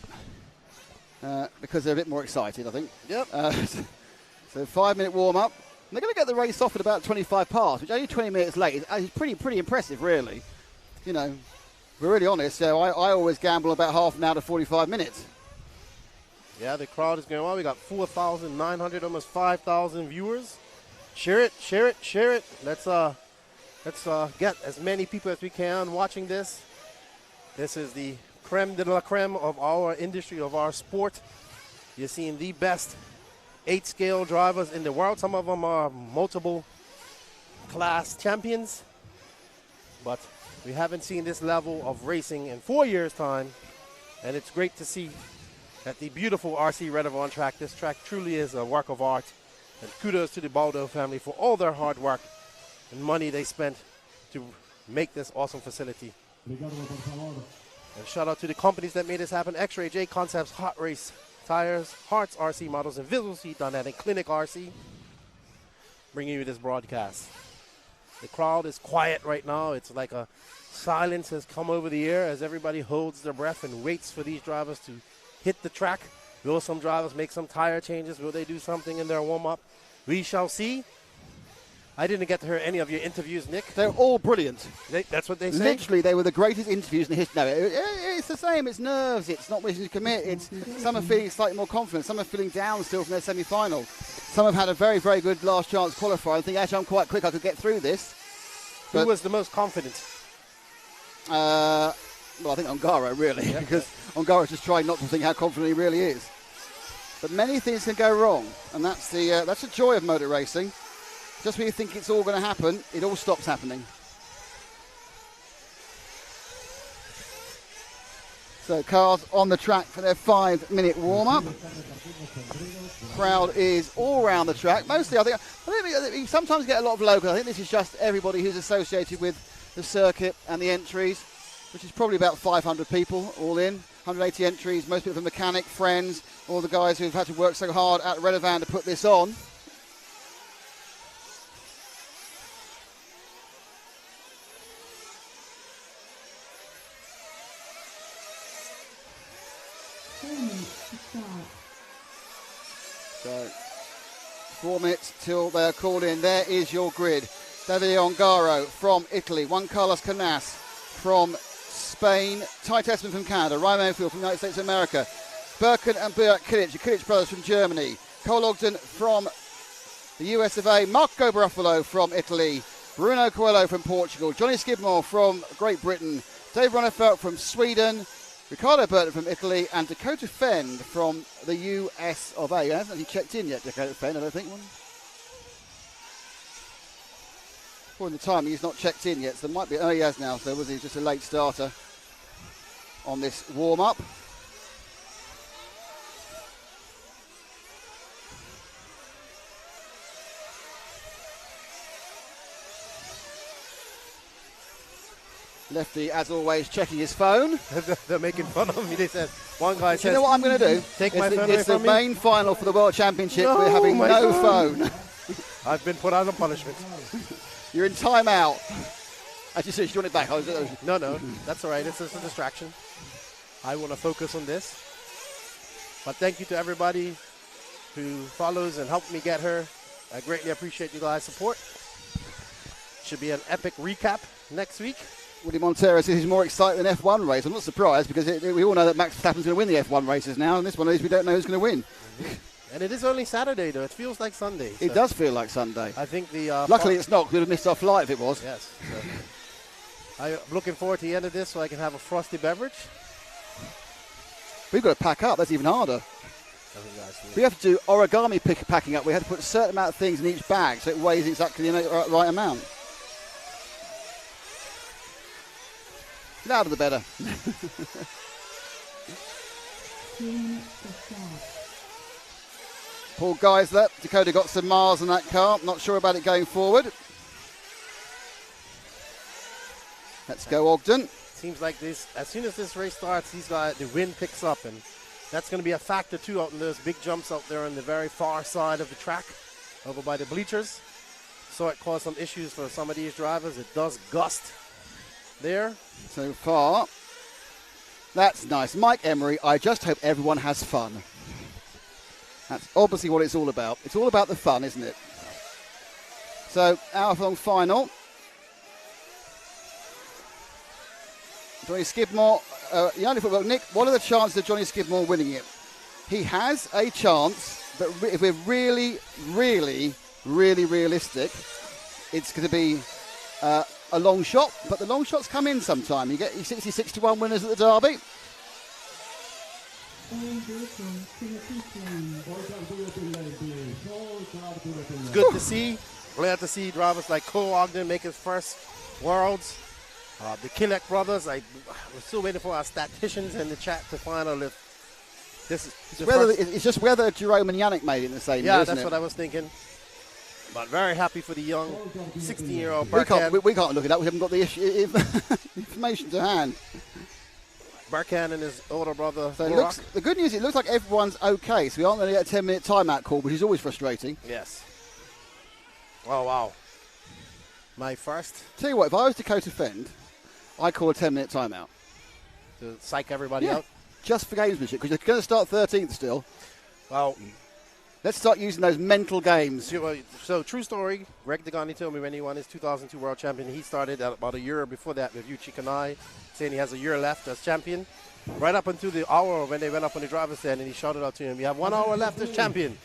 Speaker 1: because they're a bit more excited, I think.
Speaker 2: Yep.
Speaker 1: So 5-minute warm-up. And they're going to get the race off at about 25 past, which only 20 minutes late is pretty impressive, really. You know, we're really honest. So I always gamble about half an hour to 45 minutes.
Speaker 2: Yeah, the crowd is going on. We got 4,900, almost 5,000 viewers. Share it, share it, share it. Let's get as many people as we can watching this. This is the creme de la creme of our industry, of our sport. You're seeing the best 8-scale drivers in the world. Some of them are multiple class champions, but we haven't seen this level of racing in 4 years' time, and it's great to see at the beautiful RC Redevon track. This track truly is a work of art, and kudos to the Baldo family for all their hard work and money they spent to make this awesome facility. And shout out to the companies that made this happen: X-Ray, J Concepts, Hot Race Tires, Hearts RC Models, and Visual C done that in Clinic RC, bringing you this broadcast. The crowd is quiet right now. It's like a silence has come over the air as everybody holds their breath and waits for these drivers to hit the track. Will some drivers make some tire changes? Will they do something in their warm-up? We shall see. I didn't get to hear any of your interviews, Nick.
Speaker 1: They're all brilliant.
Speaker 2: That's what they say?
Speaker 1: Literally, they were the greatest interviews in the history. No, it's the same. It's nerves. It's not wishing to commit. Some are feeling slightly more confident. Some are feeling down still from their semi-final. Some have had a very, very good last chance qualifier and think, actually, I'm quite quick. I could get through this.
Speaker 2: Who was the most confident?
Speaker 1: Well, I think Ongaro, really, because Ongaro's just trying not to think how confident he really is. But many things can go wrong, and that's the joy of motor racing. Just when you think it's all going to happen, it all stops happening. So cars on the track for their 5-minute warm-up. Crowd is all around the track. Mostly, I think you sometimes get a lot of locals. I think this is just everybody who's associated with the circuit and the entries, which is probably about 500 people all in. 180 entries, most people are mechanic, friends, all the guys who've had to work so hard at Redovan to put this on. So 4 minutes till they're called in. There is your grid. Davide Ongaro from Italy, Juan Carlos Canas from Spain, Ty Tessman from Canada, Ryan Enfield from the United States of America, Birken and Burak Kilic, the Kilic brothers from Germany, Cole Ogden from the US of A, Marco Garofalo from Italy, Bruno Coelho from Portugal, Johnny Skidmore from Great Britain, Dave Ronnefelt from Sweden, Ricardo Burton from Italy, and Dakota Fend from the US of A. He hasn't actually checked in yet, Dakota Fend, I don't think. According to the time, he's not checked in yet, so there might be. Oh, he has now, so was he just a late starter on this warm-up? Lefty, as always, checking his phone.
Speaker 2: They're making fun of me. They said, one guy says,
Speaker 1: you know what I'm going to do?
Speaker 2: Take my phone away
Speaker 1: It's the
Speaker 2: from me.
Speaker 1: main final for the World Championship.
Speaker 2: No,
Speaker 1: we're having
Speaker 2: my
Speaker 1: no
Speaker 2: phone.
Speaker 1: phone.
Speaker 2: I've been put out on punishment.
Speaker 1: You're in timeout. Actually, so you want it back?
Speaker 2: No, that's all right. It's just a distraction. I want to focus on this. But thank you to everybody who follows and helped me get her. I greatly appreciate you guys' support. Should be an epic recap next week.
Speaker 1: Woody Montero says he's more excited than F1 race. I'm not surprised because we all know that Max Verstappen's going to win the F1 races now, and this one is we don't know who's going to win.
Speaker 2: And it is only Saturday, though. It feels like Sunday.
Speaker 1: It does feel like Sunday.
Speaker 2: I think the...
Speaker 1: Luckily it's not. We'd have missed our flight if it was.
Speaker 2: Yes. So I'm looking forward to the end of this so I can have a frosty beverage.
Speaker 1: We've got to pack up. That's even harder. We have to do origami packing up. We have to put a certain amount of things in each bag so it weighs exactly the right amount. The louder the better. Paul Geisler, Dakota got some miles on that car. Not sure about it going forward. Let's go Ogden.
Speaker 2: Seems like this, as soon as this race starts, the wind picks up, and that's going to be a factor too out in those big jumps out there on the very far side of the track, over by the bleachers. So it caused some issues for some of these drivers. It does gust there.
Speaker 1: So far, that's nice. Mike Emery, I just hope everyone has fun. That's obviously what it's all about. It's all about the fun, isn't it? So, hour-long final. Johnny Skidmore, Yanni Football. Nick, what are the chances of Johnny Skidmore winning it? He has a chance, but if we're really, really, really realistic, it's going to be a long shot, but the long shots come in sometime. You get your 60-61 winners at the Derby.
Speaker 2: It's good to see. Glad to see drivers like Cole Ogden make his first Worlds. The Kilic brothers, we're still waiting for our statisticians in the chat to find out if this is
Speaker 1: it's just whether Jerome and Yannick made it in the same year,
Speaker 2: that's what I was thinking. But very happy for the young 16-year-old Burkhan.
Speaker 1: We can't look it up. We haven't got the information to hand.
Speaker 2: Burkhan and his older brother.
Speaker 1: So the good news, it looks like everyone's okay. So we aren't going to get a 10-minute timeout call, which is always frustrating.
Speaker 2: Yes. Oh, wow. My first.
Speaker 1: Tell you what, if I was Dakota Fend, I'd call a 10-minute timeout.
Speaker 2: To psych everybody out?
Speaker 1: Just for gamesmanship, because you're going to start 13th still.
Speaker 2: Well,
Speaker 1: let's start using those mental games.
Speaker 2: So, true story. Greg Degani told me when he won his 2002 World Champion, he started about a year before that with Yuchi Kanai, saying he has a year left as champion. Right up until the hour when they went up on the driver's stand, and he shouted out to him, "You have 1 hour left as champion."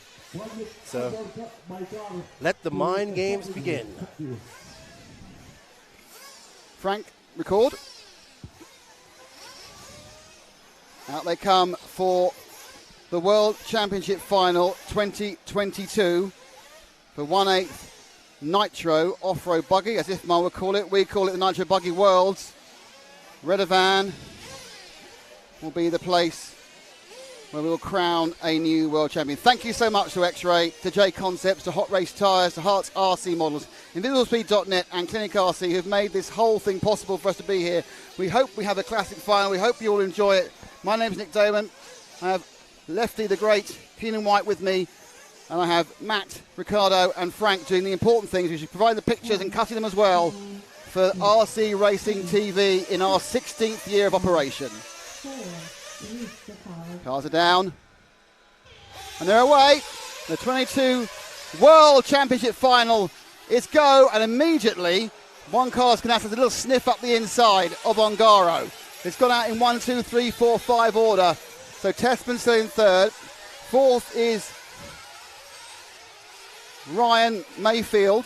Speaker 2: So, let the mind games begin.
Speaker 1: Frank, record. Out they come for the World Championship Final 2022 for 1/8 Nitro Off-Road Buggy, as IFMAR would call it. We call it the Nitro Buggy Worlds. Redovan will be the place where we will crown a new world champion. Thank you so much to X-Ray, to J Concepts, to Hot Race Tyres, to Hearts RC Models, InvisibleSpeed.net and Clinic RC, who've made this whole thing possible for us to be here. We hope we have a classic final. We hope you all enjoy it. My name's Nick Damon. I have Lefty the Great, Keenan White with me, and I have Matt, Ricardo and Frank doing the important things. We should provide the pictures and cutting them as well for RC Racing TV in our 16th year of operation. Cars are down, and they're away. The 22 World Championship final is go, and immediately Juan Carlos Canas has a little sniff up the inside of Ongaro. It's gone out in 1, 2, 3, 4, 5 order. So Tessman still in third. Fourth is Ryan Mayfield.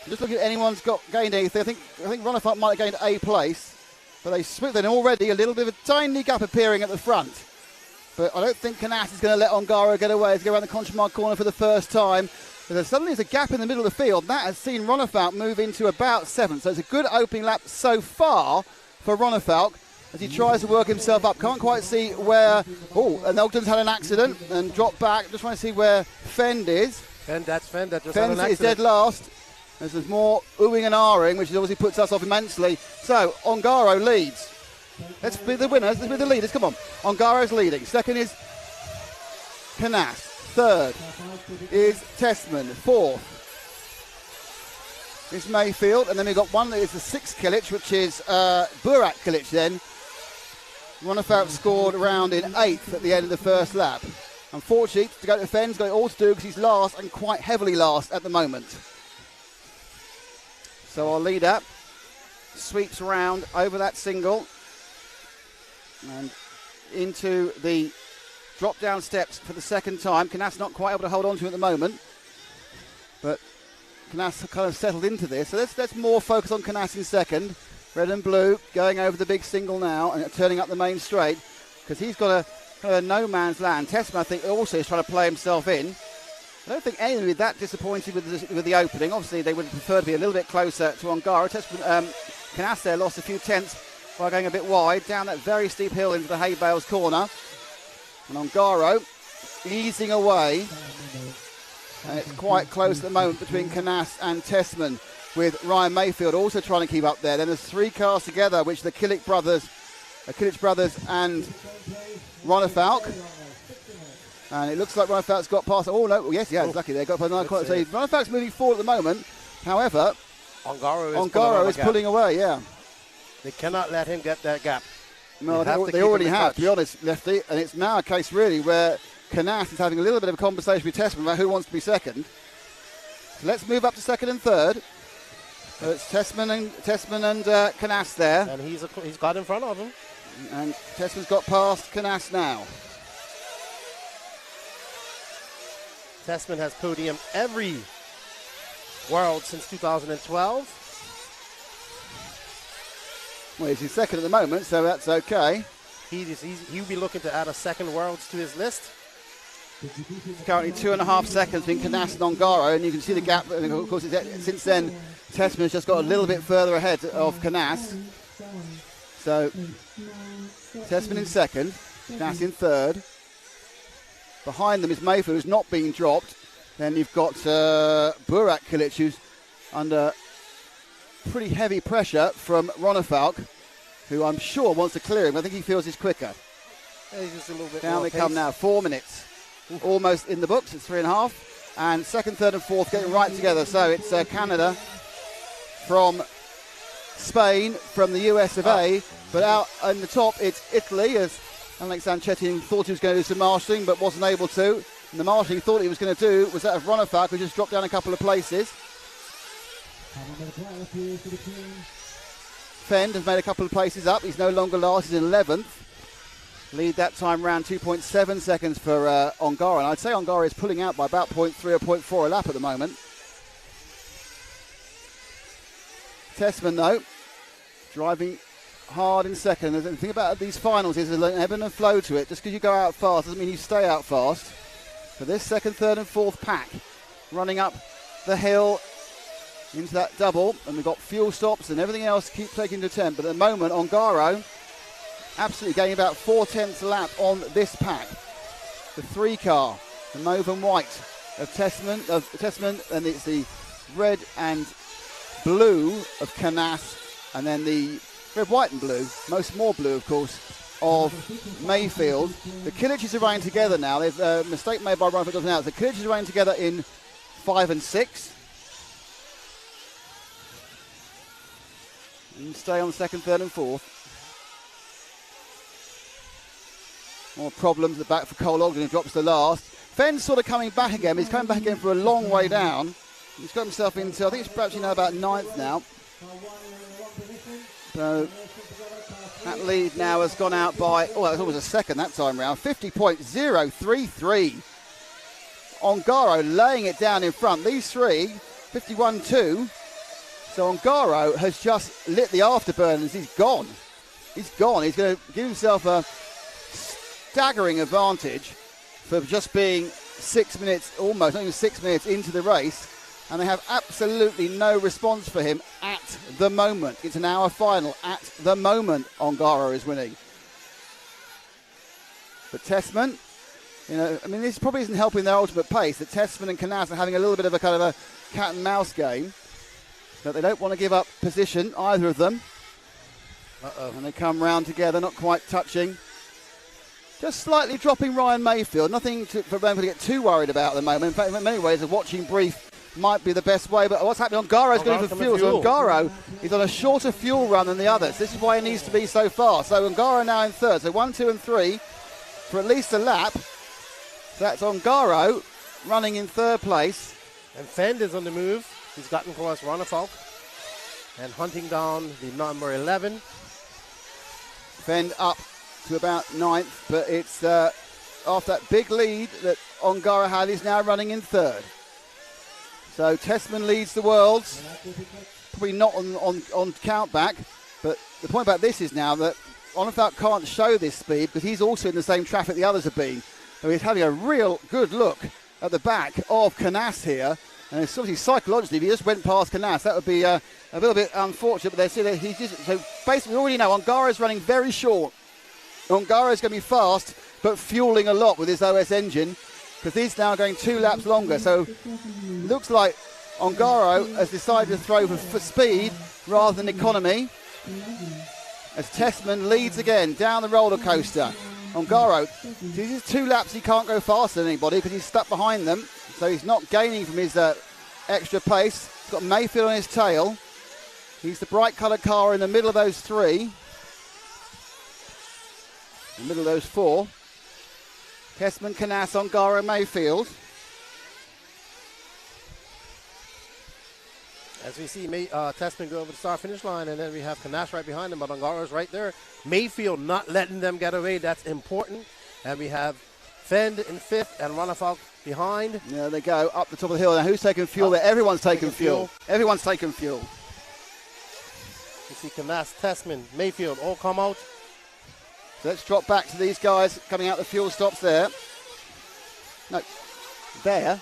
Speaker 1: Just looking at anyone's gained anything. I think Ronafart might have gained a place, but they split then already. A little bit of a tiny gap appearing at the front. But I don't think Canas is going to let Ongaro get away. He's going around the Conchemar corner for the first time. Suddenly there's a gap in the middle of the field. That has seen Ronafalk move into about 7th. So it's a good opening lap so far for Ronafalk as he tries to work himself up. Can't quite see where... Oh, and Ogden's had an accident and dropped back. Just trying to see where Fend is.
Speaker 2: That's Fend. That just had an
Speaker 1: Fend is
Speaker 2: accident.
Speaker 1: dead last. There's more oohing and ahhing, which obviously puts us off immensely. So Ongaro leads. Let's be the winners. Let's be the leaders. Come on. Ongaro's leading. Second is Canas. Third is Tessman. Fourth is Mayfield. And then we've got one that is the 6th Kilic, which is Burak Kilic then. Ronafalk scored around in 8th at the end of the first lap. Unfortunately, to go to Fenn's got it all to do because he's last and quite heavily last at the moment. So our leader sweeps around over that single and into the drop-down steps for the second time. Canas not quite able to hold on to him at the moment, but Canas kind of settled into this. So let's more focus on Canas in second. Red and blue going over the big single now and turning up the main straight because he's got a kind of a no man's land. Tessman, I think, also is trying to play himself in. I don't think anyone would be that disappointed with the opening. Obviously, they would prefer to be a little bit closer to Ongaro. Canas there lost a few tenths by going a bit wide down that very steep hill into the hay bales corner. And Ongaro easing away. And it's quite close at the moment between Canas and Tessman, with Ryan Mayfield also trying to keep up there. Then there's 3 cars together, which the Kilic brothers and Ronafalk. And it looks like Ronafalk's got past. Oh, no. Yes, yeah, it's lucky they got past another corner. So Ronafalk's moving forward at the moment. However, Ongaro is pulling away, yeah.
Speaker 2: They cannot let him get that gap.
Speaker 1: No, they already have, to be honest, Lefty. And it's now a case, really, where Canas is having a little bit of a conversation with Tessman about who wants to be second. So let's move up to second and third. So it's Tessman and Canas there.
Speaker 2: And he's got in front of him.
Speaker 1: And Tessman's got past Canas now.
Speaker 2: Tessman has podiumed every World since 2012.
Speaker 1: Well, he's in second at the moment, so that's okay.
Speaker 2: He'll be looking to add a second Worlds to his list.
Speaker 1: It's currently 2.5 seconds between Canas and Ongaro, and you can see the gap. And of course, since then, Tessman's just got a little bit further ahead of Canas. So, Tessman in second, Canas in third. Behind them is Mayfield, who's not being dropped. Then you've got Burak Kilic, who's under pretty heavy pressure from Ronafalk, who I'm sure wants to clear him. I think he feels he's quicker.
Speaker 2: Yeah, he's just a little bit
Speaker 1: Down
Speaker 2: more
Speaker 1: they
Speaker 2: pace.
Speaker 1: come now, 4 minutes. Almost in the books, it's 3.5. And second, third and fourth getting right together. So it's Canada from Spain, from the US of A. But out on the top, it's Italy, as Alex Sanchetti thought he was going to do some marshalling, but wasn't able to. And the marshalling he thought he was going to do was that of Ronafalk, who just dropped down a couple of places. Fend has made a couple of places up. He's no longer last. He's in 11th. Lead that time round 2.7 seconds for Ongaro. And I'd say Ongaro is pulling out by about 0.3 or 0.4 a lap at the moment. Tessman, though, driving hard in second. The thing about these finals is there's an ebb and flow to it. Just because you go out fast doesn't mean you stay out fast. For this second, third and fourth pack, running up the hill into that double, and we've got fuel stops and everything else keep taking to 10. But at the moment, Ongaro absolutely gaining about 4/10 a lap on this pack. The 3 car, the mauve and white of Tessman, and it's the red and blue of Canas, and then the red, white and blue, more blue of course, of Mayfield. The Kiliches are running together now. There's a mistake made by Ryan now. The Kiliches are running together in 5 and 6. And stay on second, third and fourth. More problems at the back for Cole Ogden, who drops to last. Fenn's sort of coming back again. He's coming back again for a long way down. He's got himself into, I think it's perhaps about 9th now. So that lead now has gone out by, oh, that was almost a second that time round. 50.033. Ongaro laying it down in front. These three, 51.2. So Ongaro has just lit the afterburners. He's gone. He's gone. He's going to give himself a staggering advantage for just being 6 minutes, almost, not even 6 minutes into the race. And they have absolutely no response for him at the moment. It's an hour final. At the moment, Ongaro is winning. But Tessman, this probably isn't helping their ultimate pace. That Tessman and Canas are having a little bit of a kind of a cat and mouse game. But they don't want to give up position, either of them. And they come round together, not quite touching. Just slightly dropping Ryan Mayfield. Nothing for them to get too worried about at the moment. In fact, in many ways, a watching brief might be the best way, but what's happening? Ongaro's going for fuel. So Ongaro is on a shorter fuel run than the others. This is why he needs to be so fast. So Ongaro now in third. So 1, 2 and 3 for at least a lap. So that's Ongaro running in third place.
Speaker 2: And Fend is on the move. He's gotten across Ronafalk and hunting down the number 11.
Speaker 1: Fend up to about 9th, but it's after that big lead that Ongaro had, he's now running in third. So Tessman leads the worlds, probably not on countback, but the point about this is now that Ronafalk can't show this speed because he's also in the same traffic the others have been. So he's having a real good look at the back of Canas here. And it's obviously psychologically, if he just went past Canas, that would be a little bit unfortunate. But so basically, we already know Ongaro's running very short. Ongaro's going to be fast, but fueling a lot with his OS engine because he's now going 2 laps longer. So looks like Ongaro has decided to throw for speed rather than economy. As Tessman leads again down the roller coaster. Ongaro, these is 2 laps he can't go faster than anybody because he's stuck behind them. So he's not gaining from his extra pace. He's got Mayfield on his tail. He's the bright coloured car in the middle of those 3. In the middle of those 4. Tessman, Canas, Ongaro, Mayfield.
Speaker 2: As we see Tessman go over the start-finish line, and then we have Canas right behind him, but Ongaro's right there. Mayfield not letting them get away. That's important. And we have Fend in 5th and Ronafalk behind.
Speaker 1: Yeah, they go up the top of the hill. Now, who's taking fuel there? Everyone's taking fuel. Everyone's taking fuel.
Speaker 2: You see Canas, Tessman, Mayfield all come out.
Speaker 1: So let's drop back to these guys coming out the fuel stops there. No, there.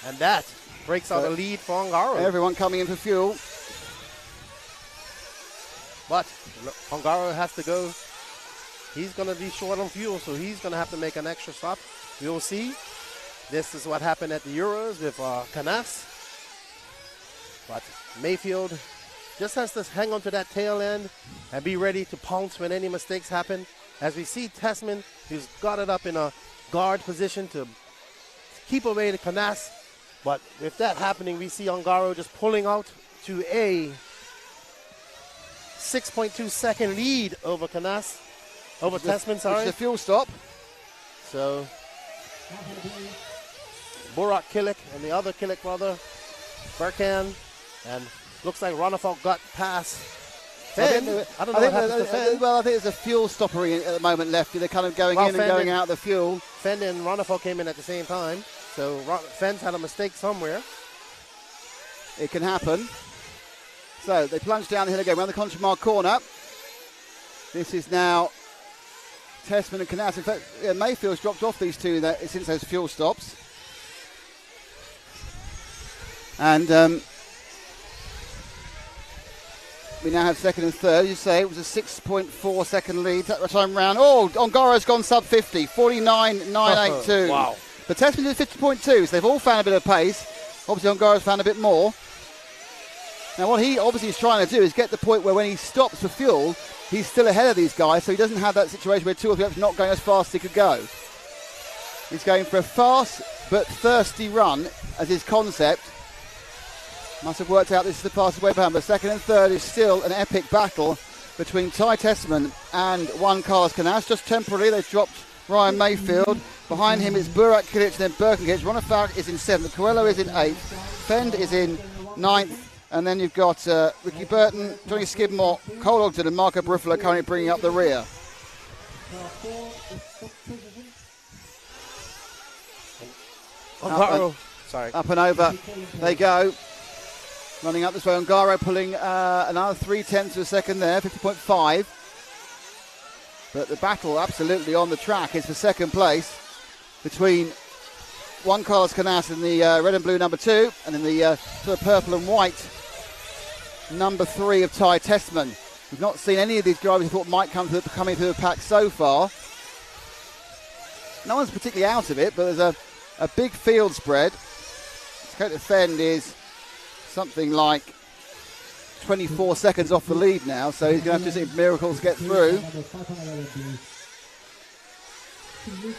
Speaker 2: And that breaks out a lead for Ongaro.
Speaker 1: Everyone coming in for fuel.
Speaker 2: But Ongaro has to go. He's going to be short on fuel, so he's going to have to make an extra stop. We'll see. This is what happened at the Euros with Canas. But Mayfield just has to hang on to that tail end and be ready to pounce when any mistakes happen. As we see Tessman, who's got it up in a guard position to keep away the Canas. But with that happening, we see Ongaro just pulling out to a 6.2 second lead over Canas. Over Tessman, sorry.
Speaker 1: It's the fuel stop.
Speaker 2: So, Burak Kilik and the other Kilik brother, Berkan, and looks like Ronafalk got past Fend. I don't know what happened to Fend.
Speaker 1: Well, I think there's a fuel stoppery at the moment left. They're kind of going in and going out the fuel.
Speaker 2: Fend and Ronafalk came in at the same time. So Fend's had a mistake somewhere.
Speaker 1: It can happen. So they plunge down the hill again, around the Conchimar corner. This is now Tessman and Canas. In fact, Mayfield's dropped off these two since those fuel stops. And we now have second and third. You say it was a 6.4 second lead that time round. Oh, Ongaro's gone sub 50, 49.982.
Speaker 2: Wow.
Speaker 1: But Tessman did 50.2, so they've all found a bit of pace. Obviously, Ongaro's found a bit more. Now, what he obviously is trying to do is get the point where when he stops for fuel, he's still ahead of these guys, so he doesn't have that situation where 2 or 3 laps not going as fast as he could go. He's going for a fast but thirsty run as his concept. Must have worked out this is the fastest way behind, but second and third is still an epic battle between Ty Tessman and Juan Carlos Canas. Just temporarily, they've dropped Ryan Mayfield. Behind him it's Burak Kilic, then Birkenkic. Ronafalk is in 7th. Coelho is in 8th. Fend is in 9th. And then you've got Ricky Burton, Johnny Skidmore, Cole Ogden and Marco Barufalo currently bringing up the rear. Up and over they go. Running up this way, Ongaro pulling another 0.3 of a second there, 50.5. But the battle absolutely on the track is for second place between Juan Carlos Canas in the red and blue number 2, and in the sort of purple and white number 3 of Ty Tessman. We've not seen any of these drivers we thought might coming through the pack so far. No one's particularly out of it, but there's a big field spread. Dakota Fend is something like 24 seconds off the lead now, so he's going to have to see miracles get through.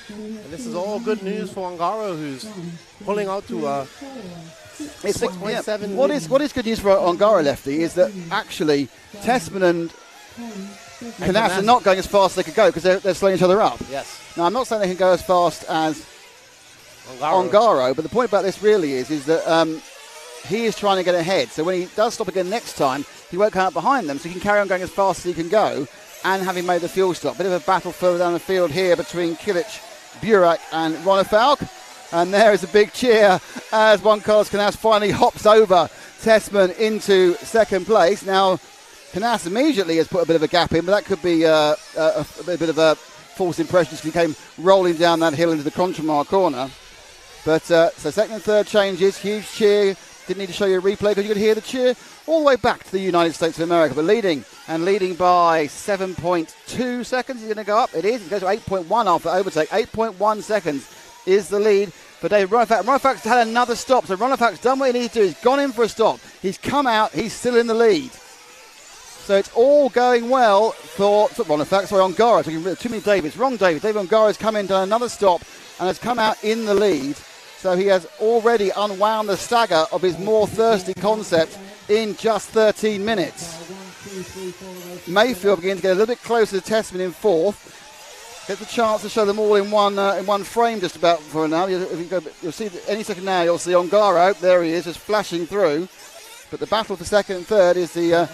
Speaker 2: And this is all good news for Ongaro, who's pulling out to 6.7.
Speaker 1: What is good news for Ongaro, Lefty, is that actually Tessman and Canas are not going as fast as they could go because they're slowing each other up.
Speaker 2: Yes.
Speaker 1: Now, I'm not saying they can go as fast as Ongaro, but the point about this really is that he is trying to get ahead. So when he does stop again next time, he won't come out behind them, so he can carry on going as fast as he can go and having made the fuel stop. Bit of a battle further down the field here between Kilic, Burak and Ronafalk. And there is a big cheer as Juan Carlos Canas finally hops over Tessman into second place. Now, Canas immediately has put a bit of a gap in, but that could be a bit of a false impression because he came rolling down that hill into the Contamar corner. But so second and third changes, huge cheer. Didn't need to show you a replay because you could hear the cheer all the way back to the United States of America. But leading by 7.2 seconds. He's going to go up. It is. It goes to 8.1 after overtake. 8.1 seconds is the lead for David Ronafalk. Ronafalk's had another stop. So Ronafalk's done what he needs to do. He's gone in for a stop. He's come out. He's still in the lead. So it's all going well for Ronafalk. Sorry, Ongaro. Too many Davids. Wrong David. David Ongaro's come in, done another stop, and has come out in the lead. So he has already unwound the stagger of his more thirsty concept in just 13 minutes. Mayfield begins to get a little bit closer to Tessman in 4th. Gets a chance to show them all in one frame just about for now. You'll see any second now. You'll see Ongaro. There he is, just flashing through. But the battle for second and third is the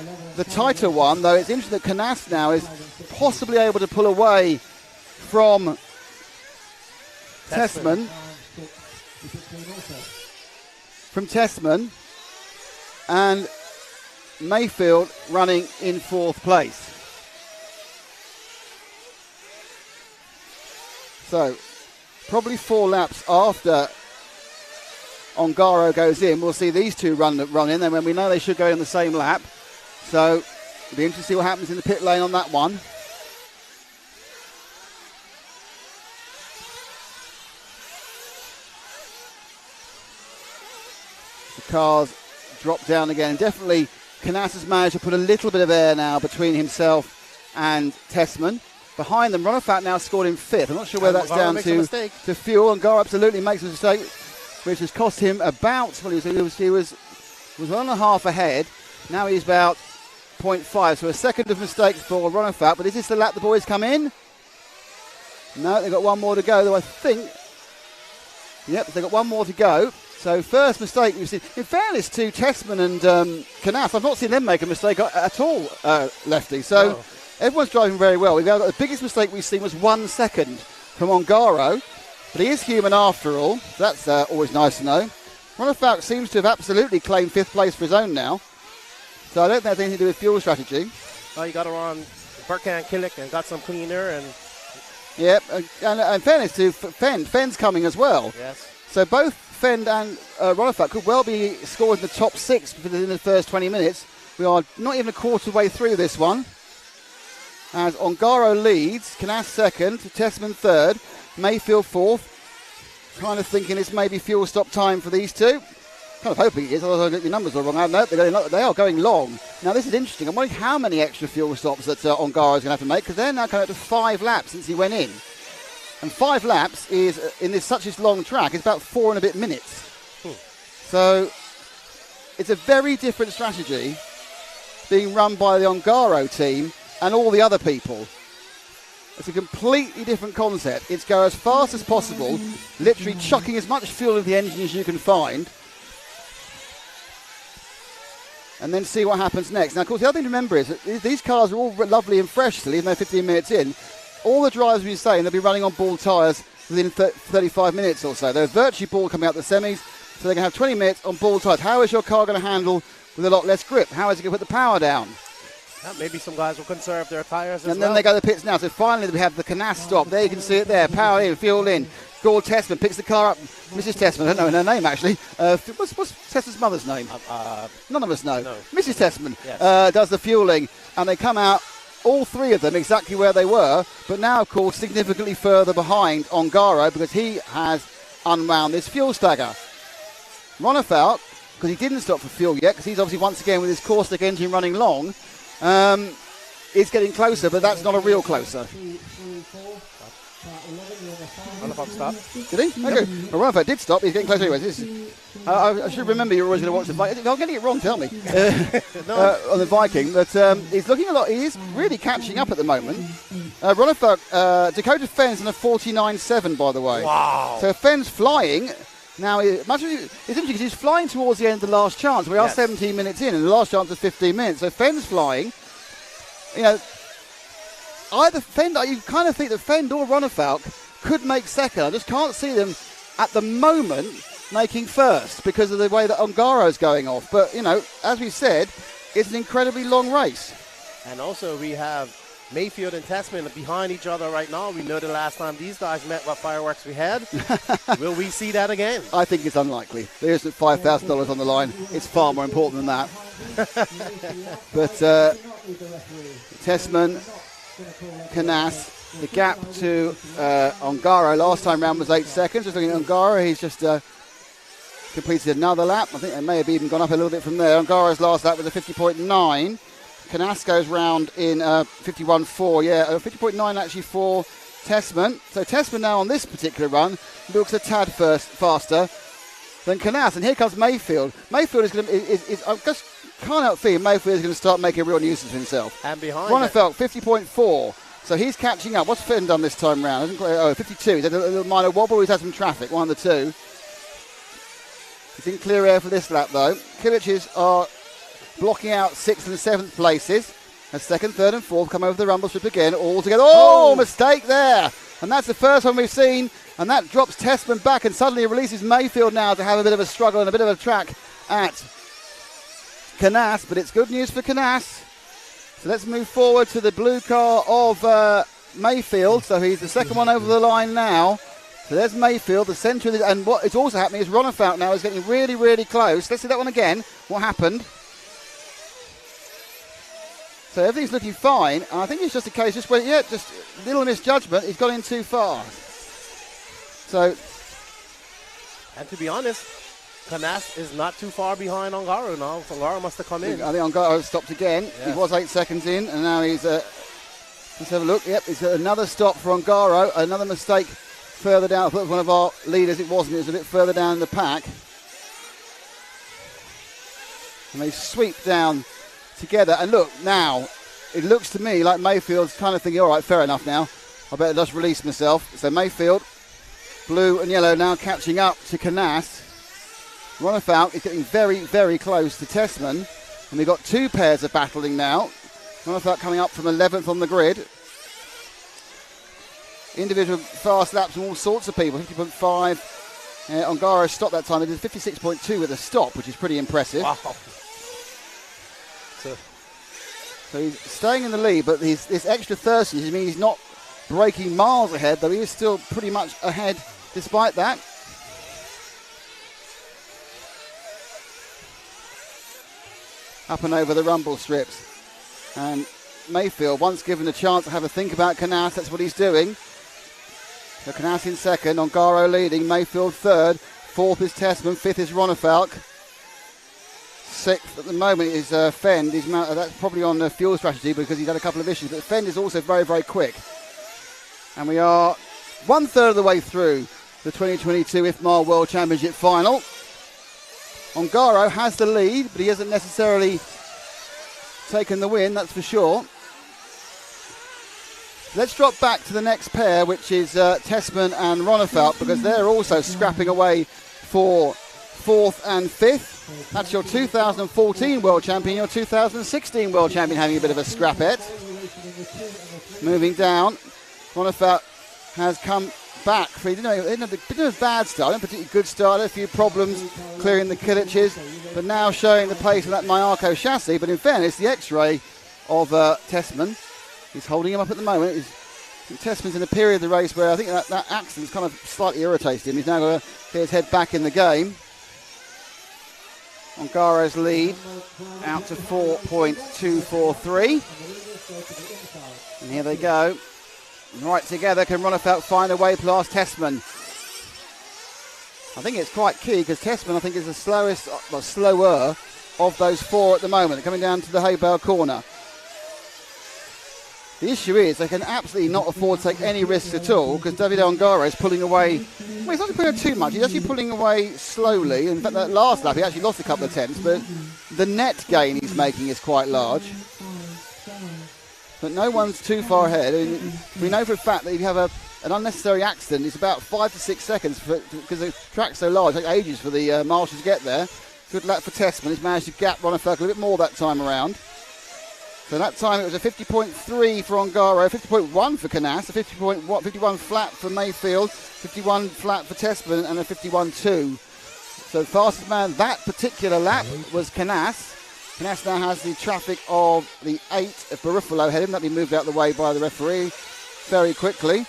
Speaker 1: tighter one. Though it's interesting that Canas now is possibly able to pull away from Tessman. And Mayfield running in 4th place. So probably 4 laps after Ongaro goes in, we'll see these two run in, and when we know they should go in the same lap. So it'll be interesting to see what happens in the pit lane on that one. The cars drop down again. Definitely Canas has managed to put a little bit of air now between himself and Tessman. Behind them, Ronafalk now scored in 5th. I'm not sure whether that's down to fuel. Ongaro absolutely makes a mistake, which has cost him about, he was 1.5 ahead. Now he's about 0.5. So a second of mistakes for Ronafalk. But is this the lap the boys come in? No, they've got one more to go, though I think. Yep, they've got one more to go. So first mistake we've seen. In fairness to Tessman and Canas, I've not seen them make a mistake at all, Lefty. So everyone's driving very well. The biggest mistake we've seen was 1 second from Ongaro. But he is human after all. So that's always nice to know. Ronafalk seems to have absolutely claimed 5th place for his own now. So I don't think that's anything to do with fuel strategy.
Speaker 2: Well, you got around Burkan Kilic and got some cleaner. And
Speaker 1: yep, and in fairness to Fend's coming as well.
Speaker 2: Yes.
Speaker 1: So both Fend and Ronafalk could well be scored in the top 6 within the first 20 minutes. We are not even a quarter way through this one. As Ongaro leads, Canas second, Tessman third, Mayfield 4th. Kind of thinking it's maybe fuel stop time for these two. Kind of hoping it is, otherwise I'll get the numbers all wrong. They are going long. Now this is interesting. I'm wondering how many extra fuel stops that Ongaro is going to have to make, because they're now coming up to 5 laps since he went in. And 5 laps is, in such a long track, it's about 4 and a bit minutes. So it's a very different strategy being run by the Ongaro team and all the other people. It's a completely different concept. It's go as fast as possible, literally chucking as much fuel into the engine as you can find, and then see what happens next. Now, of course, the other thing to remember is that these cars are all lovely and fresh still, even though 15 minutes in. All the drivers will be saying they'll be running on bald tyres within 35 minutes or so. They're virtually bald coming out the semis, so they're going to have 20 minutes on bald tyres. How is your car going to handle with a lot less grip? How is it going to put the power down?
Speaker 2: Maybe some guys will conserve their tyres as well.
Speaker 1: And then they go to the pits now. So finally we have the Canas stop. There you can see it there. Power in, fuel in. Gord Tessman picks the car up. Mrs. Tessman, I don't know her name actually. What's Tessman's mother's name? None of us know.
Speaker 2: No.
Speaker 1: Mrs. Tessman
Speaker 2: Yes.
Speaker 1: does the fueling. And they come out, all three of them, exactly where they were. But now, of course, significantly further behind Ongaro because he has unwound this fuel stagger. Ronefalk, because he didn't stop for fuel yet, because he's obviously once again with his caustic engine running long, is getting closer, but that's not a real closer.
Speaker 2: Ronefalk stopped.
Speaker 1: Did he? Okay. Well, Ronefalk did stop. He's getting closer anyway. I should remember you're always going to watch the Viking. If I'm getting it wrong, tell me. On the Viking. But he's looking a lot. He is really catching up at the moment. Ronefalk, Dakota Fenn's in a 49.7, by the way.
Speaker 2: Wow.
Speaker 1: So Fenn's flying. Now, it's interesting because he's flying towards the end of the last chance. We are 17 minutes in, and the last chance is 15 minutes. So Fenn's flying. You know, either Fend, you kind of think that Fend or Ronefalk could make second. I just can't see them at the moment making first because of the way that Ongaro's going off. But, you know, as we said, it's an incredibly long race.
Speaker 2: And also we have Mayfield and Tessman behind each other right now. We know the last time these guys met what fireworks we had. Will we see that again?
Speaker 1: I think it's unlikely. There isn't $5,000 on the line. It's far more important than that. But Tessman, Canas, the gap to Ongaro last time round was 8 seconds. Just looking at Ongaro, he's just completed another lap. I think they may have even gone up a little bit from there. Ongaro's last lap was a 50.9. Canas goes round in 51.4. Yeah, 50.9 actually for Tessman. So Tessman now on this particular run looks a tad faster than Canas. And here comes Mayfield. Mayfield is going to, I just can't help feeling Mayfield is going to start making a real nuisance of himself.
Speaker 2: And behind
Speaker 1: Ronefalk, 50.4. So he's catching up. What's Finn done this time round? 52. He's had a little minor wobble. He's had some traffic, one of the two. He's in clear air for this lap, though. Kiliches are blocking out 6th and 7th places. And 2nd, 3rd and 4th come over the rumble strip again, all together. Oh, mistake there. And that's the first one we've seen. And that drops Tessman back and suddenly releases Mayfield now to have a bit of a struggle and a bit of a track at Canas. But it's good news for Canas. So let's move forward to the blue car of Mayfield. So he's the second one over the line now. So there's Mayfield, the centre of the, and what is also happening is Ronefalk now is getting really, really close. Let's see that one again. What happened? So everything's looking fine. And I think it's just a case, just a little misjudgment. He's gone in too far. So,
Speaker 2: and to be honest, Canas is not too far behind Ongaro now. Ongaro must have come in.
Speaker 1: I think Ongaro stopped again. He was 8 seconds in, and now he's. Let's have a look. Yep, it's another stop for Ongaro. Another mistake further down. I thought it was one of our leaders. It wasn't. It was a bit further down in the pack. And they sweep down together. And look, now, it looks to me like Mayfield's kind of thinking, all right, fair enough now. I better just release myself. So Mayfield, blue and yellow, now catching up to Canas. Ronefalk is getting very, very close to Tessman. And we've got two pairs of battling now. Ronefalk coming up from 11th on the grid. Individual fast laps from all sorts of people. 50.5. Ongaro stopped that time. They did 56.2 with a stop, which is pretty impressive.
Speaker 2: Wow.
Speaker 1: So he's staying in the lead, but this extra thirstiness means he's not breaking miles ahead, though he is still pretty much ahead despite that. Up and over the rumble strips. And Mayfield, once given the chance to have a think about Canas, that's what he's doing. So Canas in second, Ongaro leading, Mayfield third, fourth is Tessman, fifth is Ronefalk. Sixth at the moment is Fend. That's probably on the fuel strategy because he's had a couple of issues, but Fend is also very, very quick. And we are 1/3 of the way through the 2022 IFMAR World Championship final. Ongaro has the lead, but he hasn't necessarily taken the win, that's for sure. Let's drop back to the next pair, which is Tessman and Ronefelt, because they're also scrapping away for 4th and 5th. That's your 2014 World Champion, your 2016 World Champion having a bit of a scrapette. Moving down, Ronefelt has come back. He didn't have a bit of a bad start, a particularly good start, a few problems clearing the Kiliches, but now showing the pace of that Mayako chassis. But in fairness, the X-ray of Tessman, he's holding him up at the moment. Tessman's in a period of the race where I think that accident's kind of slightly irritated him. He's now got to get his head back in the game. Ongaro's lead out to 4.243. And here they go. Right together, can Ronefelt find a way past Tessman? I think it's quite key because Tessman, I think, is the slowest, slower of those 4 at the moment. Coming down to the hay bale corner. The issue is they can absolutely not afford to take any risks at all because Davide Ongaro is pulling away. Well, he's not pulling away too much. He's actually pulling away slowly. In fact, that last lap he actually lost a couple of tenths, but the net gain he's making is quite large. But no one's too far ahead. I mean, we know for a fact that if you have an unnecessary accident, it's about 5 to 6 seconds because the track's so large. It takes ages for the marshals to get there. Good luck for Tessman. He's managed to gap Ronefelt a bit more that time around. So that time it was a 50.3 for Ongaro, 50.1 for Canas, a 51 flat for Mayfield, 51 flat for Tessman, and a 51.2. So the fastest man that particular lap was Canas. Canas now has the traffic of the 8 of Barufalo ahead of him. That'll be moved out of the way by the referee very quickly.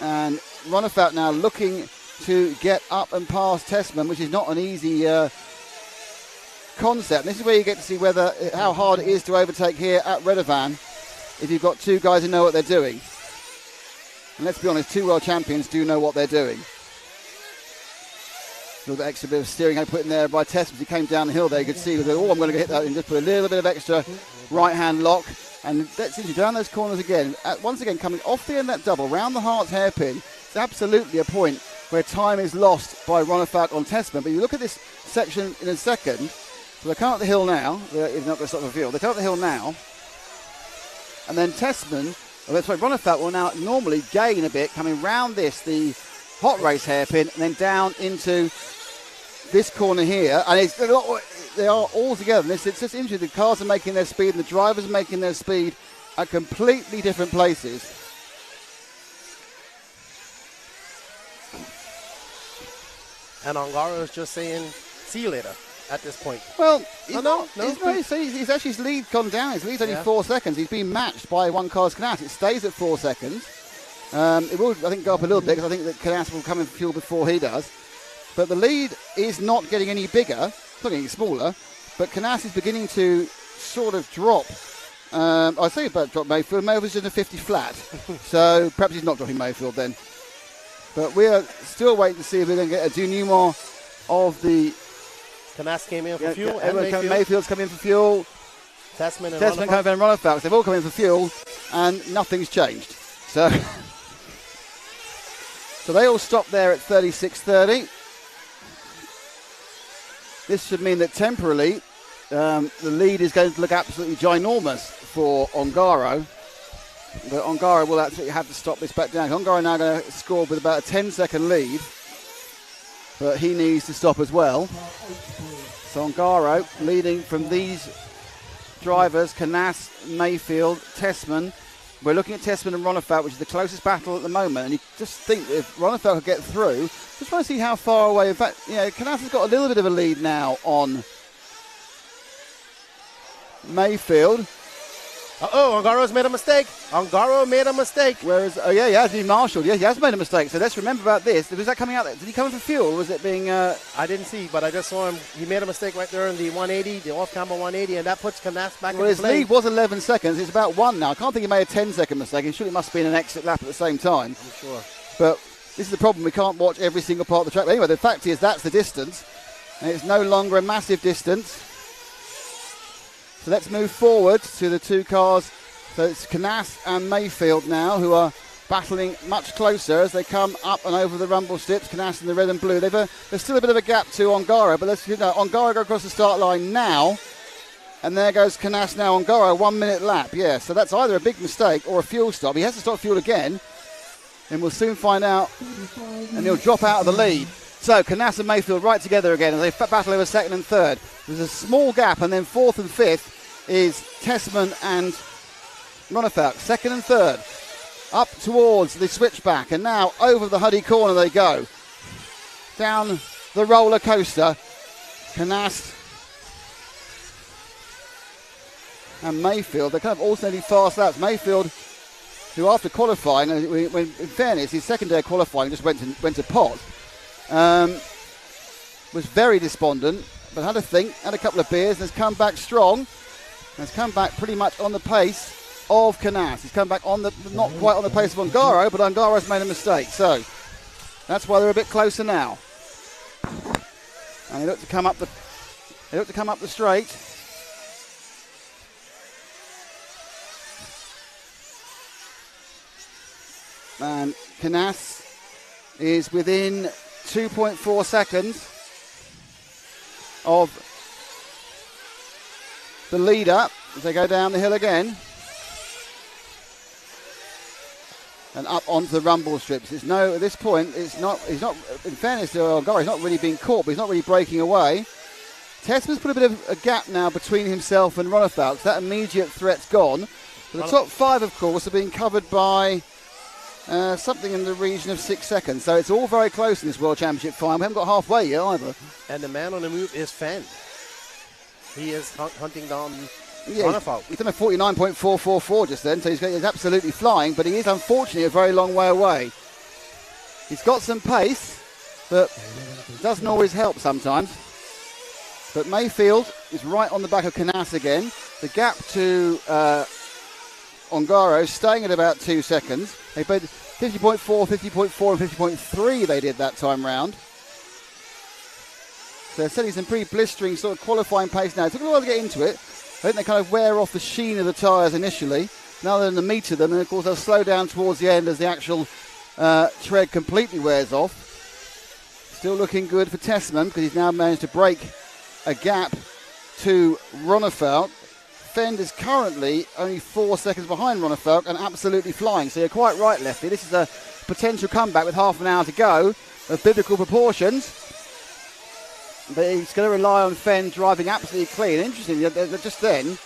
Speaker 1: And Ronefelt now looking to get up and past Tessman, which is not an easy concept. This is where you get to see how hard it is to overtake here at Redovan if you've got 2 guys who know what they're doing. And let's be honest, 2 world champions do know what they're doing. A little bit extra bit of steering I put in there by Tess as he came down the hill there. You could see, I'm going to get that and just put a little bit of extra right-hand lock. And that's it, down those corners again. Once again, coming off the end of that double, round the Hearts hairpin, it's absolutely a point where time is lost by Ronefelt on Tessman. But you look at this section in a second. So they come up the hill now. They're not going to stop the field. They come up the hill now. And then Ronefelt will now normally gain a bit coming round the hot race hairpin, and then down into this corner here. And they are all together. It's just interesting. The cars are making their speed and the drivers are making their speed at completely different places.
Speaker 2: And Ongaro is just saying, see you later. At this point.
Speaker 1: Well, he's actually, his lead gone down. His lead's only 4 seconds. He's been matched by one car's Canas. It stays at 4 seconds. It will, I think, go up a little bit because I think that Canas will come in fuel before he does. But the lead is not getting any bigger. It's not getting smaller. But Canas is beginning to sort of drop. I say about drop Mayfield. Mayfield's in a 50 flat. So perhaps he's not dropping Mayfield then. But we are still waiting to see if we're going to get a denouement of the...
Speaker 2: Canas came in for fuel.
Speaker 1: Mayfield's come in for fuel.
Speaker 2: Tessman
Speaker 1: come in and Ronefelt. They've all come in for fuel, and nothing's changed. So they all stop there at 36.30. This should mean that temporarily the lead is going to look absolutely ginormous for Ongaro. But Ongaro will absolutely have to stop this back down. Ongaro now going to score with about a 10-second lead. But he needs to stop as well. So Ongaro leading from these drivers, Canas, Mayfield, Tessman. We're looking at Tessman and Ronefelt, which is the closest battle at the moment. And you just think if Ronefelt could get through, just want to see how far away. In fact, Canas has got a little bit of a lead now on Mayfield.
Speaker 2: Ongaro's made a mistake. Ongaro made a mistake.
Speaker 1: Whereas, he has been marshalled. Yeah, he has made a mistake. So let's remember about this. Was that coming out there? Did he come in for fuel, or was it being...
Speaker 2: I didn't see, but I just saw him. He made a mistake right there in the 180, the off-camber 180, and that puts Canas back in play.
Speaker 1: His lead was 11 seconds. It's about 1 now. I can't think he made a 10-second mistake. It surely must have been an exit lap at the same time.
Speaker 2: I'm sure.
Speaker 1: But this is the problem. We can't watch every single part of the track. But anyway, the fact is that's the distance. And it's no longer a massive distance. So let's move forward to the 2 cars. So it's Canas and Mayfield now who are battling much closer as they come up and over the rumble strips. Canas in the red and blue. There's still a bit of a gap to Ongaro, but Ongaro go across the start line now. And there goes Canas now on Ongaro, 1 minute lap. Yeah, so that's either a big mistake or a fuel stop. He has to stop fuel again, and we'll soon find out. And he'll drop out of the lead. So Canas and Mayfield right together again as they battle over second and third. There's a small gap, and then fourth and fifth is Tessman and Ronefalk. Second and third up towards the switchback, and now over the Huddy corner they go. Down the roller coaster. Canas and Mayfield, they're kind of alternating fast laps. Mayfield, who after qualifying, when, in fairness, his second day of qualifying just went to pot, was very despondent, but had a think, had a couple of beers, and has come back strong. Has come back pretty much on the pace of Canas. He's come back on the, not quite on the pace of Ongaro, but Ongaro's made a mistake. So that's why they're a bit closer now. And they look to come up the straight. And Canas is within 2.4 seconds of the leader as they go down the hill again and up onto the rumble strips. At this point, he's not, in fairness to Ongaro, he's not really being caught, but he's not really breaking away. Tessman's put a bit of a gap now between himself and Ronefalk. So that immediate threat's gone. But the top five, of course, are being covered by something in the region of 6 seconds. So it's all very close in this World Championship final. We haven't got halfway yet either.
Speaker 2: And the man on the move is Fenn. He is hunting down Ronefalk.
Speaker 1: He's done a 49.444 just then, so he's absolutely flying, but he is unfortunately a very long way away. He's got some pace, but it doesn't always help sometimes. But Mayfield is right on the back of Canas again. The gap to Ongaro staying at about 2 seconds. They played 50.4, 50.4 and 50.3 they did that time round. So they're setting some pretty blistering sort of qualifying pace now. It took a while to get into it. I think they kind of wear off the sheen of the tyres initially. Now they're in the meter them, and of course they'll slow down towards the end as the actual tread completely wears off. Still looking good for Tessman because he's now managed to break a gap to Ronefalk. Fend is currently only 4 seconds behind Ronefalk and absolutely flying. So you're quite right, Lefty. This is a potential comeback with half an hour to go of biblical proportions. But he's going to rely on Fenn driving absolutely clean. Interesting, just then,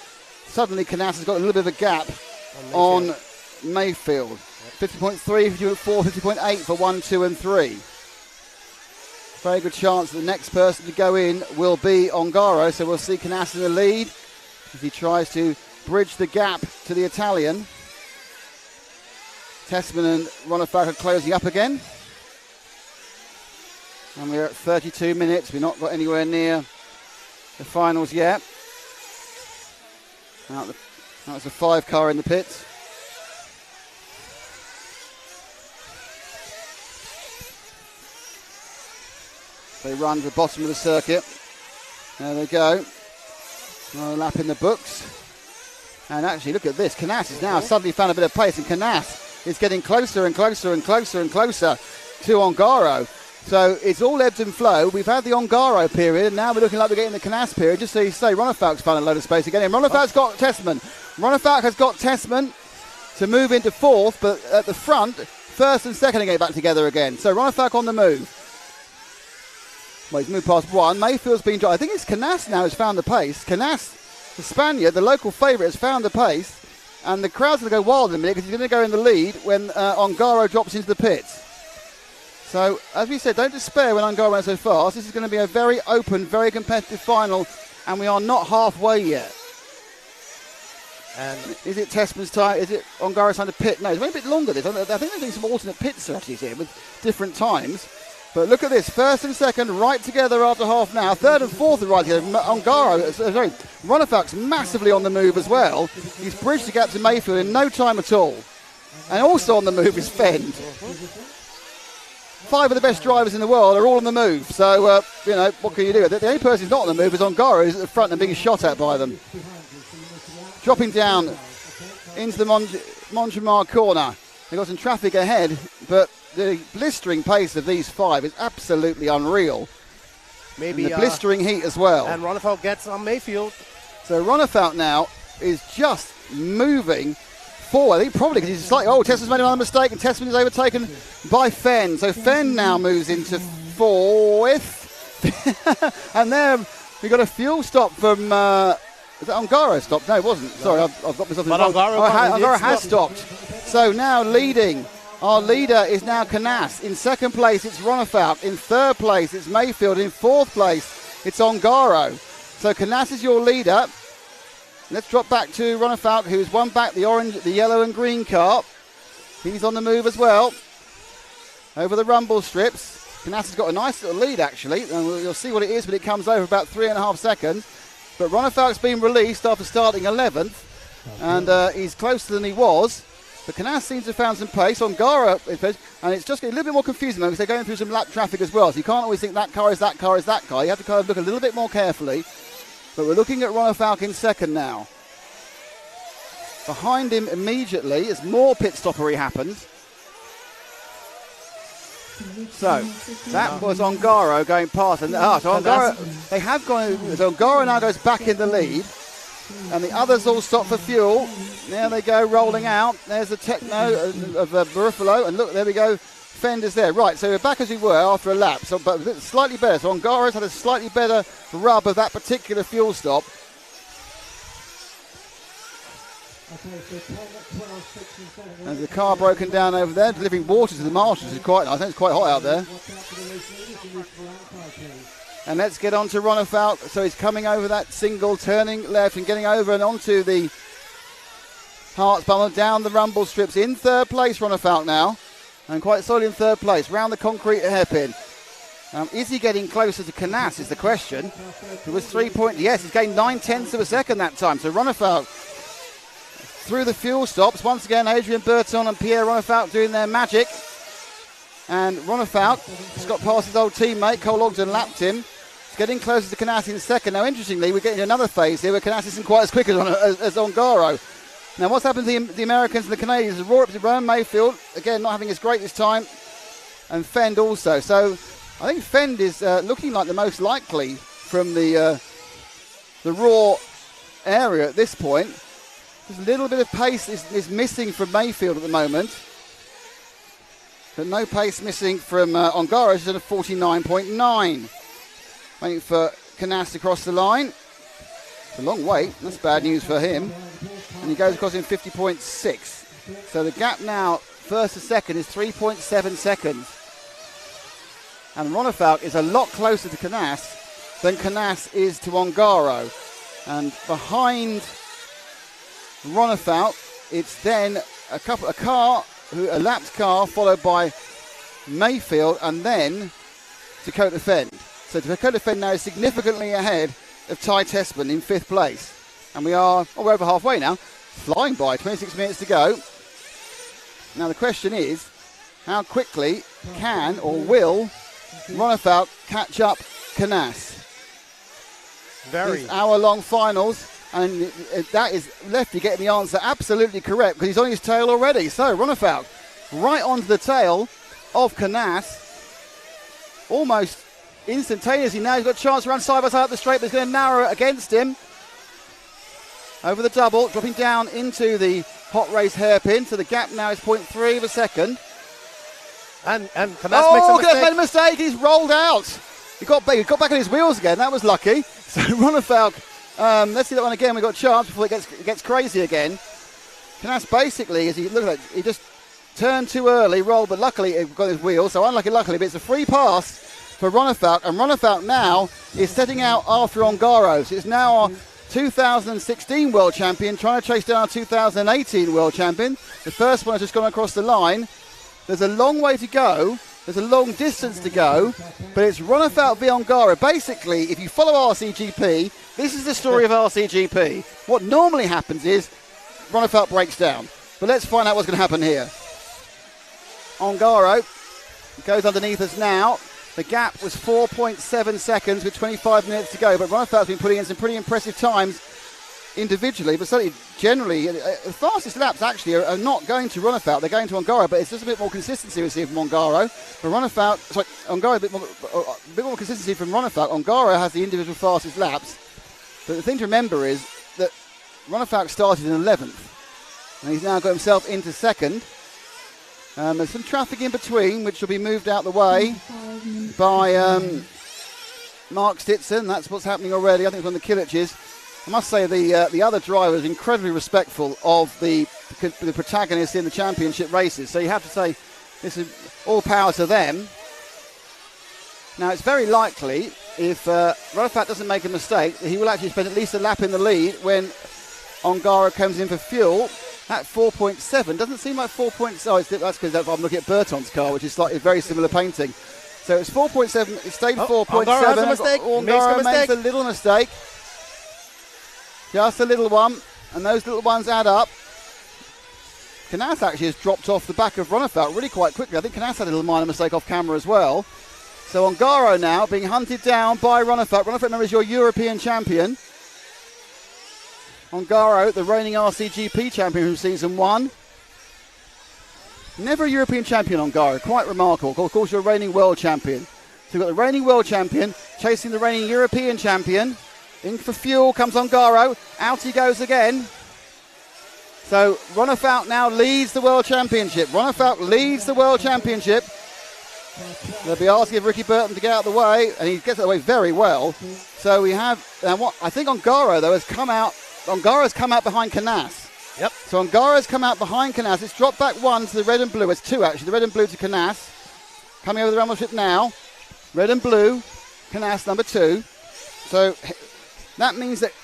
Speaker 1: suddenly Canas has got a little bit of a gap on Mayfield. 50.3, 50.4, 50.8 for 1, 2 and 3. Very good chance that the next person to go in will be Ongaro. So we'll see Canas in the lead as he tries to bridge the gap to the Italian. Tessman and Ronefalk are closing up again. And we're at 32 minutes. We've not got anywhere near the finals yet. That's a 5 car in the pits. They run to the bottom of the circuit. There they go. Another lap in the books. And actually, look at this. Canas has now suddenly found a bit of pace, and Canas is getting closer and closer and closer and closer to Ongaro. So it's all ebbs and flow. We've had the Ongaro period, and now we're looking like we're getting the Canas period. Just so you say, Ronefalk's found a load of space again. And Ronefalk's got Tessman. Ronefalk has got Tessman to move into fourth, but at the front, first and second are getting back together again. So Ronefalk on the move. Well, he's moved past one. Mayfield's been dry. I think it's Canas now who's found the pace. Canas, the Spaniard, the local favourite, has found the pace. And the crowd's going to go wild in a minute because he's going to go in the lead when Ongaro drops into the pits. So, as we said, don't despair when Ongaro went so fast. This is going to be a very open, very competitive final, and we are not halfway yet. And is it Tessman's time? Is it Ongaro's time to pit? No, it's going a bit longer this. I think they're doing some alternate pit strategies here with different times. But look at this, first and second right together after half an hour. Third and fourth are right together. Ronefalk's massively on the move as well. He's bridged the gap to Mayfield in no time at all. And also on the move is Fend. 5 of the best drivers in the world are all on the move. So, what can you do? The only person who's not on the move is Ongaro, who's at the front and being shot at by them. Dropping down into the Montgemar corner. They've got some traffic ahead, but the blistering pace of these 5 is absolutely unreal.
Speaker 2: Maybe
Speaker 1: and the blistering heat as well.
Speaker 2: And Ronefalk gets on Mayfield.
Speaker 1: So Ronefalk now is just moving forward. I think probably because he's slightly, Tessman's made another mistake, and Tessman is overtaken by Fenn. So Fenn now moves into 4th. And there we got a fuel stop from, is that Ongaro stopped? No, it wasn't. Sorry, I've got myself
Speaker 2: But
Speaker 1: wrong.
Speaker 2: Ongaro
Speaker 1: has stopped. So now leading. Our leader is now Canas. In 2nd place, it's Ronefalk. In 3rd place, it's Mayfield. In 4th place, it's Ongaro. So Canas is your leader. Let's drop back to Ronefalk, who's won back the orange, the yellow and green car. He's on the move as well. Over the rumble strips. Canas has got a nice little lead, actually. And you'll see what it is when it comes over, about 3.5 seconds. But Ronefalk's been released after starting 11th. And he's closer than he was. But Canas seems to have found some pace. Ongaro, and it's just getting a little bit more confusing because they're going through some lap traffic as well. So you can't always think that car is that car is that car. You have to kind of look a little bit more carefully. But we're looking at Ronefalk in 2nd now. Behind him immediately as more pit stoppery happens. So that was Ongaro going past. And so Ongaro, they have gone. So Ongaro now goes back in the lead. And the others all stop for fuel. There they go, rolling out. There's the Techno of Buffalo. And look, there we go. Fender's there. Right, so we're back as we were after a lap. So, but slightly better. So Ongaro's had a slightly better rub of that particular fuel stop. There's the car broken down over there, delivering water to the marshals. It's quite nice. I think it's quite hot out there. And let's get on to Ronefalk. So he's coming over that single, turning left and getting over and onto the Hearts bummer, down the rumble strips. In 3rd place, Ronefalk now. And quite solid in 3rd place, round the concrete hairpin. Is he getting closer to Canas is the question. It was 3 points. Yes, he's gained 9/10 of a second that time. So Ronefalk through the fuel stops. Once again, Adrian Berton and Pierre Ronefalk doing their magic. And Ronefalk just got past his old teammate. Cole Ogden lapped him. Getting closer to Canas in 2nd. Now, interestingly, we're getting another phase here where Canas isn't quite as quick as Ongaro. Now, what's happened to the Americans and the Canadians? Rowan Mayfield, again, not having his greatest time. And Fend also. So, I think Fend is looking like the most likely from the raw area at this point. Just a little bit of pace is missing from Mayfield at the moment. But no pace missing from Ongaro. He's at a 49.9. Waiting for Canas to cross the line. It's a long wait. That's bad news for him. And he goes across in 50.6. So the gap now, 1st to 2nd, is 3.7 seconds. And Ronefalk is a lot closer to Canas than Canas is to Ongaro. And behind Ronefalk, it's then a lapped car, followed by Mayfield, and then Dakota Fenn. So Dakota Fenn now is significantly ahead of Ty Tessman in 5th place. And we're over halfway now. Flying by, 26 minutes to go. Now the question is, how quickly can or will Ronefalk catch up Canas? It's hour-long finals, and that is Lefty getting the answer absolutely correct because he's on his tail already. So Ronefalk right onto the tail of Canas, almost instantaneously. Now he's got a chance to run side by side up the straight, but he's going to narrow it against him. Over the double, dropping down into the hot race hairpin. So the gap now is 0.3 of a second.
Speaker 2: And Canas makes a mistake.
Speaker 1: Made a mistake. He's rolled out. He got back on his wheels again. That was lucky. So Ronefalk, let's see that one again. We've got a chance before it gets crazy again. Canas basically, as he look at it, he just turned too early, rolled, but luckily he got his wheels. So unlucky, but it's a free pass for Ronefalk. And Ronefalk now is setting out after Ongaro. So it's now our 2016 world champion trying to chase down our 2018 world champion. The first one has just gone across the line. There's a long way to go. There's a long distance to go, but it's Ronefalk v Ongaro. Basically, if you follow RCGP, this is the story of RCGP. What normally happens is Ronefalk breaks down. But let's find out what's going to happen here. Ongaro goes underneath us now. The gap was 4.7 seconds with 25 minutes to go, but Ronefalk's been putting in some pretty impressive times individually, but certainly generally, the fastest laps actually are not going to Ronefalk, they're going to Ongaro, but it's just a bit more consistency we see from Ongaro. But Ongaro, a bit more consistency from Ronefalk. Ongaro has the individual fastest laps, but the thing to remember is Ronefalk started in 11th, and he's now got himself into second. There's some traffic in between, which will be moved out the way by Mark Stitson. That's what's happening already. I think it's on the Killiches. I must say the other driver is incredibly respectful of the protagonists in the championship races. So you have to say this is all power to them. Now it's very likely if Ronefalk doesn't make a mistake, he will actually spend at least a lap in the lead when Ongaro comes in for fuel. At 4.7 doesn't seem like 4.7. Oh, that's because I'm looking at Burton's car, which is slightly very similar painting. So it's 4.7. It stayed 4.7.
Speaker 2: Ongaro has a mistake.
Speaker 1: Ongaro makes a little mistake. Just a little one, and those little ones add up. Canas actually has dropped off the back of Ronefalk really quite quickly. I think Canas had a little minor mistake off camera as well. So Ongaro now being hunted down by Ronefalk. Ronefalk, remember, is your European champion. Ongaro, the reigning RCGP champion from season 1. Never a European champion, Ongaro. Quite remarkable. Of course, you're a reigning world champion. So you've got the reigning world champion chasing the reigning European champion. In for fuel comes Ongaro. Out he goes again. So Ronefalk now leads the world championship. Ronefalk leads the world championship. They'll be asking Ricky Burton to get out of the way, and he gets out of the way very well. So we have, what I think Ongaro though has come out. Ongaro's come out behind Canas.
Speaker 2: Yep.
Speaker 1: So Ongaro's come out behind Canas. It's dropped back one to the red and blue. It's two actually. The red and blue to Canas. Coming over the rumble strip now. Red and blue. Canas number 2. So that means that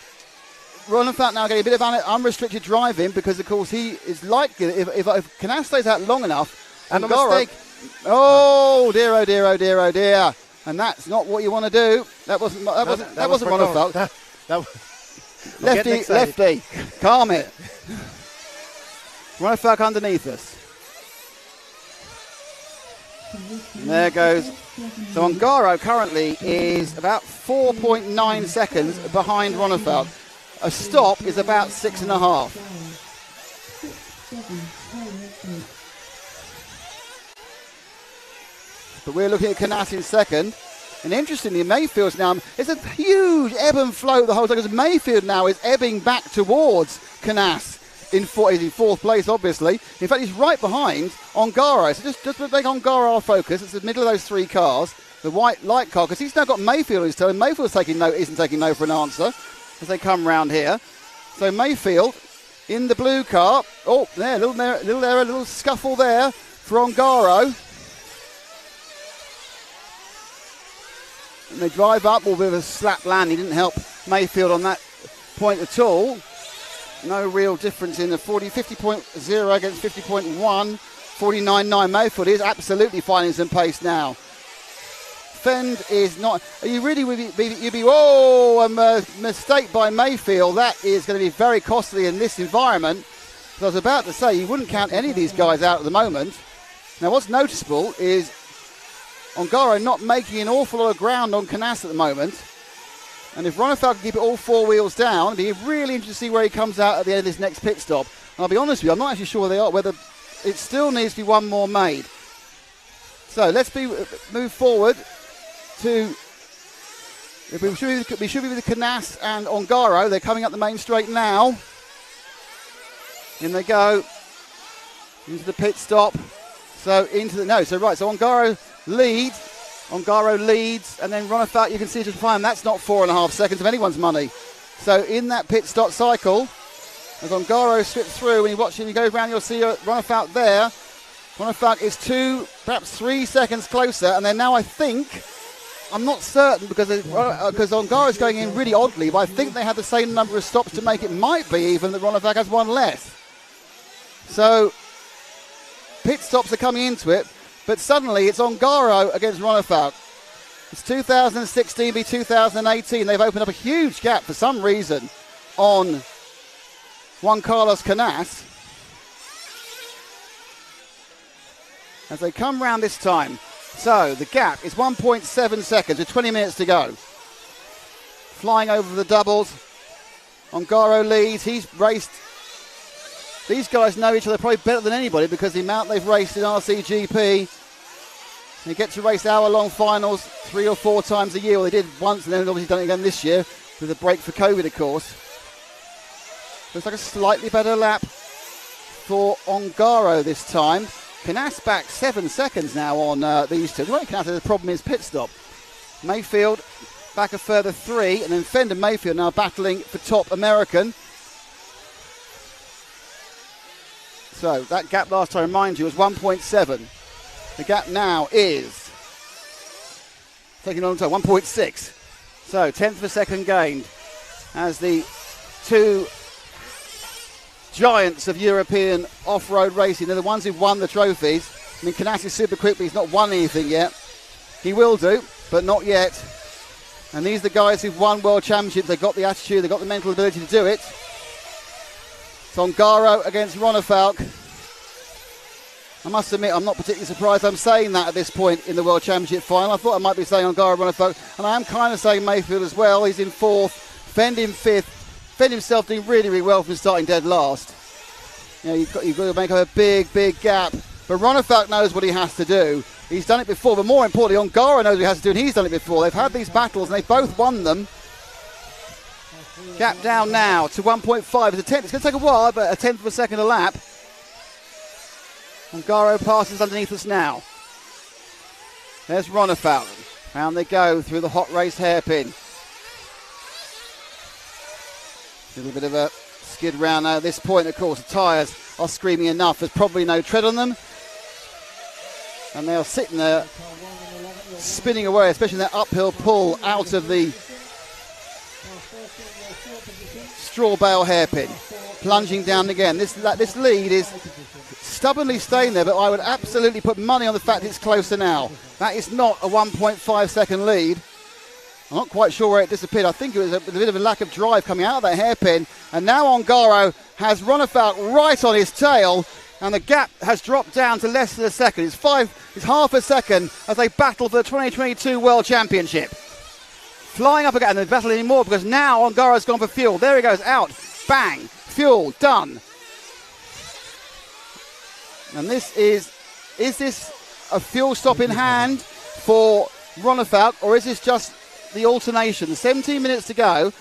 Speaker 1: Ronefalk now getting a bit of unrestricted driving because, of course, he is likely if Canas stays out long enough.
Speaker 2: And
Speaker 1: Ongaro,
Speaker 2: a mistake.
Speaker 1: Oh dear, oh dear, oh dear, oh dear. And that's not what you want to do. That wasn't Ronefalk. Lefty, calm it. Ronefalk underneath us. And there goes. So Ongaro currently is about 4.9 seconds behind Ronefalk. A stop is about 6.5. But we're looking at Canas in second. And interestingly, Mayfield's now, it's a huge ebb and flow the whole time, because Mayfield now is ebbing back towards Canas in fourth place, obviously. In fact, he's right behind Ongaro. So just to make Ongaro our focus, it's the middle of those three cars, the white light car, because he's now got Mayfield on his toe, and Mayfield's isn't taking no for an answer as they come round here. So Mayfield in the blue car. Oh, there, a little scuffle there for Ongaro. And they drive up, all with a slap land. He didn't help Mayfield on that point at all. No real difference in the 50.0 against 50.1, 49.9. Mayfield is absolutely finding some pace now. Fend is not. Are you really? A mistake by Mayfield. That is going to be very costly in this environment. So I was about to say you wouldn't count any of these guys out at the moment. Now, what's noticeable is Ongaro not making an awful lot of ground on Canas at the moment. And if Ronefalk can keep it all four wheels down, it'd be really interesting to see where he comes out at the end of this next pit stop. And I'll be honest with you, I'm not actually sure where they are, whether it still needs to be one more made. So let's move forward to. We should be with Canas and Ongaro. They're coming up the main straight now. In they go into the pit stop. So Ongaro leads, and then Ronefalk, you can see just fine. That's not 4.5 seconds of anyone's money. So in that pit stop cycle, as Ongaro slips through, when you go around, you'll see Ronefalk there. Ronefalk is 2, perhaps 3 seconds closer, and then now I think, I'm not certain because Ongaro is going in really oddly, but I think they have the same number of stops to make it might be even that Ronefalk has one less. So pit stops are coming into it. But suddenly it's Ongaro against Ronefalk. It's 2016 v 2018. They've opened up a huge gap for some reason on Juan Carlos Canas. As they come round this time. So the gap is 1.7 seconds with 20 minutes to go. Flying over the doubles. Ongaro leads. He's raced. These guys know each other probably better than anybody because the amount they've raced in RCGP. They get to race hour-long finals 3 or 4 times a year. Well, they did once and then obviously done it again this year with a break for COVID, of course. Looks like a slightly better lap for Ongaro this time. Knaus back 7 seconds now on these two. The only Knaus has a problem is pit stop. Mayfield back a further 3, and then Fender Mayfield now battling for top American. So that gap last time, remind you, was 1.7. The gap now is taking a long time, 1.6. So 10th of a second gained as the two giants of European off-road racing. They're the ones who've won the trophies. I mean, Knaus is super quick, but he's not won anything yet. He will do, but not yet. And these are the guys who've won world championships. They've got the attitude, they've got the mental ability to do it. It's Ongaro against Ronefalk. I must admit, I'm not particularly surprised I'm saying that at this point in the World Championship final. I thought I might be saying Ongaro, Ronefalk, and I am kind of saying Mayfield as well. He's in 4th, Fend in 5th. Fend himself doing really, really well from starting dead last. You know, you've got to make up a big, big gap. But Ronefalk knows what he has to do. He's done it before, but more importantly, Ongaro knows what he has to do, and he's done it before. They've had these battles, and they've both won them. Gap down now to 1.5. It's going to take a while, but a 10th of a second a lap. Ongaro passes underneath us now. There's Ronefalk. Round they go through the hot race hairpin. A little bit of a skid round now at this point. Of course, the tyres are screaming enough. There's probably no tread on them. And they're sitting there spinning away, especially that uphill pull out of the straw bale hairpin. Plunging down again. This lead is stubbornly staying there, but I would absolutely put money on the fact it's closer now. That is not a 1.5 second lead. I'm not quite sure where it disappeared. I think it was a bit of a lack of drive coming out of that hairpin. And now Ongaro has Ronefalk right on his tail, and the gap has dropped down to less than a second. It's half a second as they battle for the 2022 World Championship. Flying up again, and they're battling anymore because now Ongaro's gone for fuel. There he goes, out, bang, fuel, done. And this is this a fuel stop in hand for Ronefalk, or is this just the alternation? 17 minutes to go.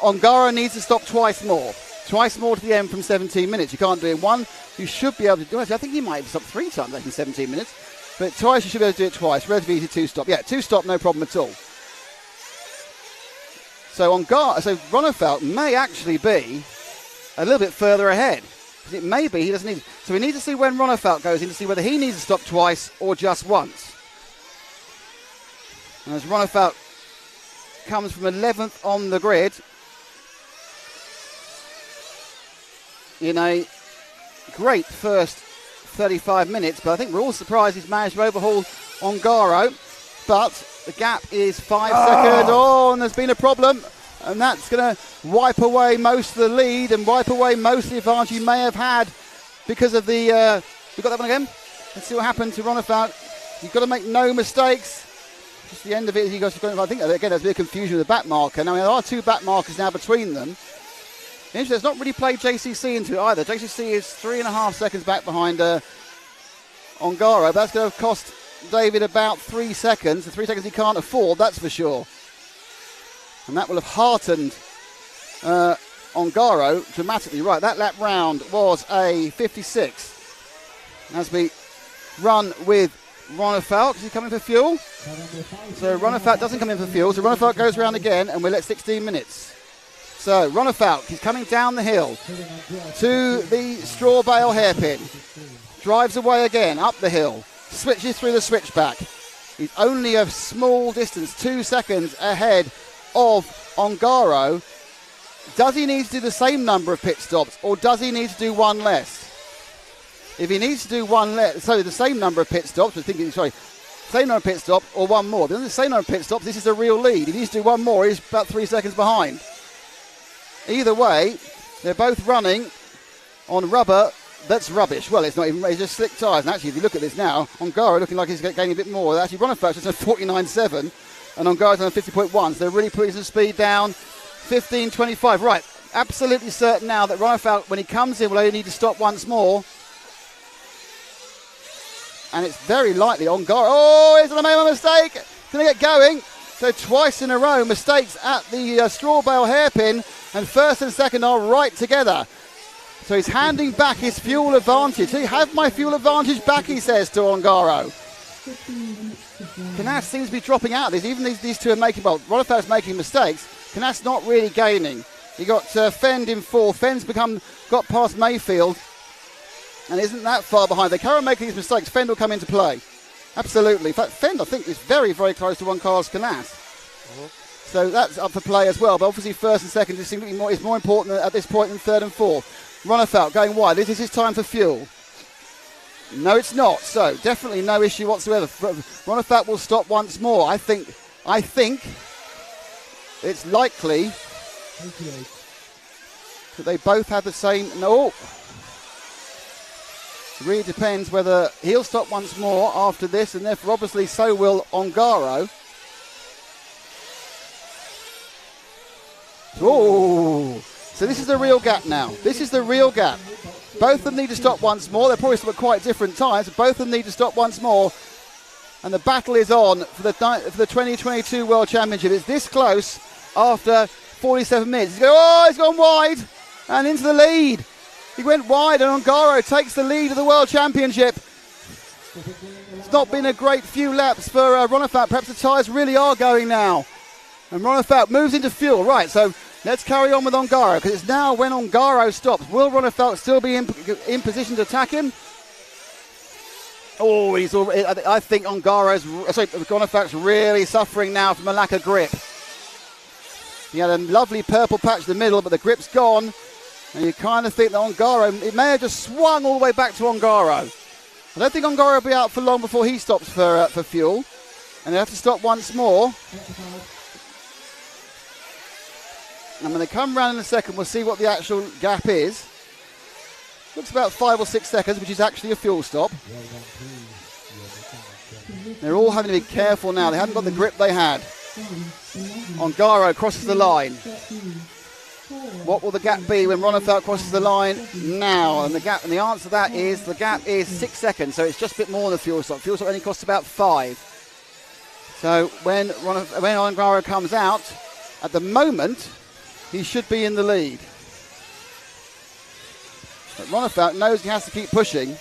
Speaker 1: Ongaro needs to stop twice more to the end from 17 minutes. You can't do it one. You should be able to do it. I think he might have stopped 3 times in 17 minutes, but twice you should be able to do it twice. Relatively easy 2-stop. Yeah, 2-stop, no problem at all. So Ronefalk may actually be a little bit further ahead. It may be he doesn't need. So we need to see when Ronefalk goes in to see whether he needs to stop twice or just once. And as Ronefalk comes from 11th on the grid in a great first 35 minutes, but I think we're all surprised he's managed to overhaul Ongaro. But the gap is 5 seconds. Oh, and there's been a problem. And that's going to wipe away most of the lead and wipe away most of the advantage you may have had because of the... we got that one again? Let's see what happened to Ronefalk. You've got to make no mistakes. Just the end of it, he goes. I think, again, there's a bit of confusion with the back marker. Now, there are 2 back markers now between them. Interesting, it's not really played JCC into it either. JCC is 3.5 seconds back behind Ongaro. But that's going to cost David about 3 seconds. The 3 seconds he can't afford, that's for sure. And that will have heartened Ongaro dramatically. Right, that lap round was a 56. As we run with Ronefalk, is he coming for fuel? So Ronefalk doesn't come in for fuel, so Ronefalk goes round again, and we're at 16 minutes. So Ronefalk, he's coming down the hill to the straw bale hairpin. Drives away again, up the hill, switches through the switchback. He's only a small distance, 2 seconds ahead of Ongaro. Does he need to do the same number of pit stops, or does he need to do one less? If he needs to do one less, so the same number of pit stops, same number of pit stops or one more. If he doesn't the same number of pit stops, this is a real lead. If he needs to do one more, he's about 3 seconds behind. Either way, they're both running on rubber that's rubbish. Well, it's not even, it's just slick tyres. And actually, if you look at this now, Ongaro looking like he's gaining a bit more. Actually, Ronefalk's just at 49.7. And Ongaro's on 50.1, so they're really putting some speed down. 15.25, right. Absolutely certain now that Ronefalk, when he comes in, will only need to stop once more. And it's very likely Ongaro. Oh, he's going to make a mistake. Going to get going. So twice in a row, mistakes at the straw bale hairpin. and first and second are right together. So he's handing back his fuel advantage. "You have my fuel advantage back," he says to Ongaro. Knaus seems to be dropping out of this. Even these two are making, well, Ronefalk's making mistakes. Knaus not really gaining. He got Fend in fourth. Fend's got past Mayfield and isn't that far behind. They carry on making these mistakes. Fend will come into play. Absolutely. In fact, Fend, I think, is very, very close to one Carlos Knaus. So that's up for play as well. But obviously first and second is more important at this point than third and fourth. Ronefalk going wide. This is his time for fuel. No, it's not. So definitely no issue whatsoever. Ronefalk will stop once more. I think it's likely that they both have the same. No. It really depends whether he'll stop once more after this, and therefore obviously so will Ongaro. Oh, so this is the real gap now. This is the real gap. Both of them need to stop once more. They're probably still at quite different times, but both of them need to stop once more. And the battle is on for the 2022 World Championship. It's this close after 47 minutes. He's gone wide and into the lead. He went wide and Ongaro takes the lead of the World Championship. It's not been a great few laps for Ronefalk. Perhaps the tyres really are going now. And Ronefalk moves into fuel. Right, so let's carry on with Ongaro, because it's now when Ongaro stops. Will Ronefalk still be in position to attack him? Oh, I think Ronefalk's really suffering now from a lack of grip. He had a lovely purple patch in the middle, but the grip's gone. And you kind of think that Ongaro, it may have just swung all the way back to Ongaro. I don't think Ongaro will be out for long before he stops for fuel. And they have to stop once more. And when they come round in a second, we'll see what the actual gap is. Looks about 5 or 6 seconds, which is actually a fuel stop. They're all having to be careful now. They haven't got the grip they had. Ongaro crosses the line. What will the gap be when Ronefalk crosses the line now? And the answer to that is the gap is 6 seconds, so it's just a bit more than a fuel stop. Fuel stop only costs about 5. So when Ongaro comes out, at the moment, he should be in the lead. But Ronefalk knows he has to keep pushing.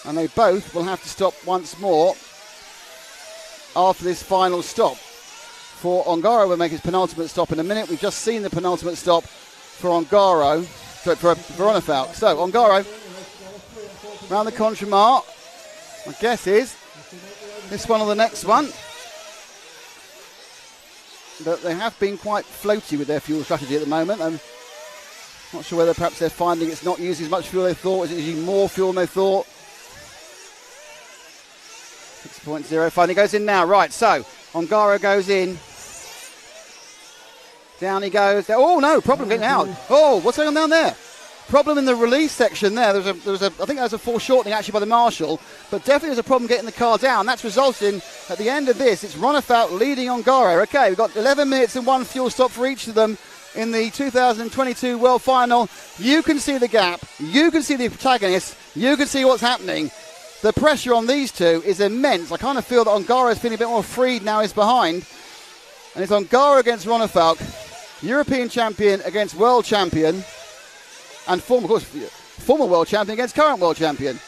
Speaker 1: And they both will have to stop once more after this final stop. For Ongaro will make his penultimate stop in a minute. We've just seen the penultimate stop for Ongaro, for Ronefalk. So Ongaro, round the Contramar. My guess is this one or the next one. But they have been quite floaty with their fuel strategy at the moment. I'm not sure whether perhaps they're finding it's not using as much fuel as they thought. Is it using more fuel than they thought? 6.05. He goes in now. Right, so Ongaro goes in. Down he goes. Oh, no, problem getting out. Oh, what's going on down there? Problem in the release section there. I think there was a foreshortening actually by the marshal, but definitely there's a problem getting the car down. That's resulted in, at the end of this, it's Ronefalk leading Ongaro. Okay, we've got 11 minutes and 1 fuel stop for each of them in the 2022 World Final. You can see the gap. You can see the protagonists. You can see what's happening. The pressure on these two is immense. I kind of feel that Ongaro is feeling a bit more freed now he's behind. And it's Ongaro against Ronefalk, European champion against world champion, and former world champion against current world champion.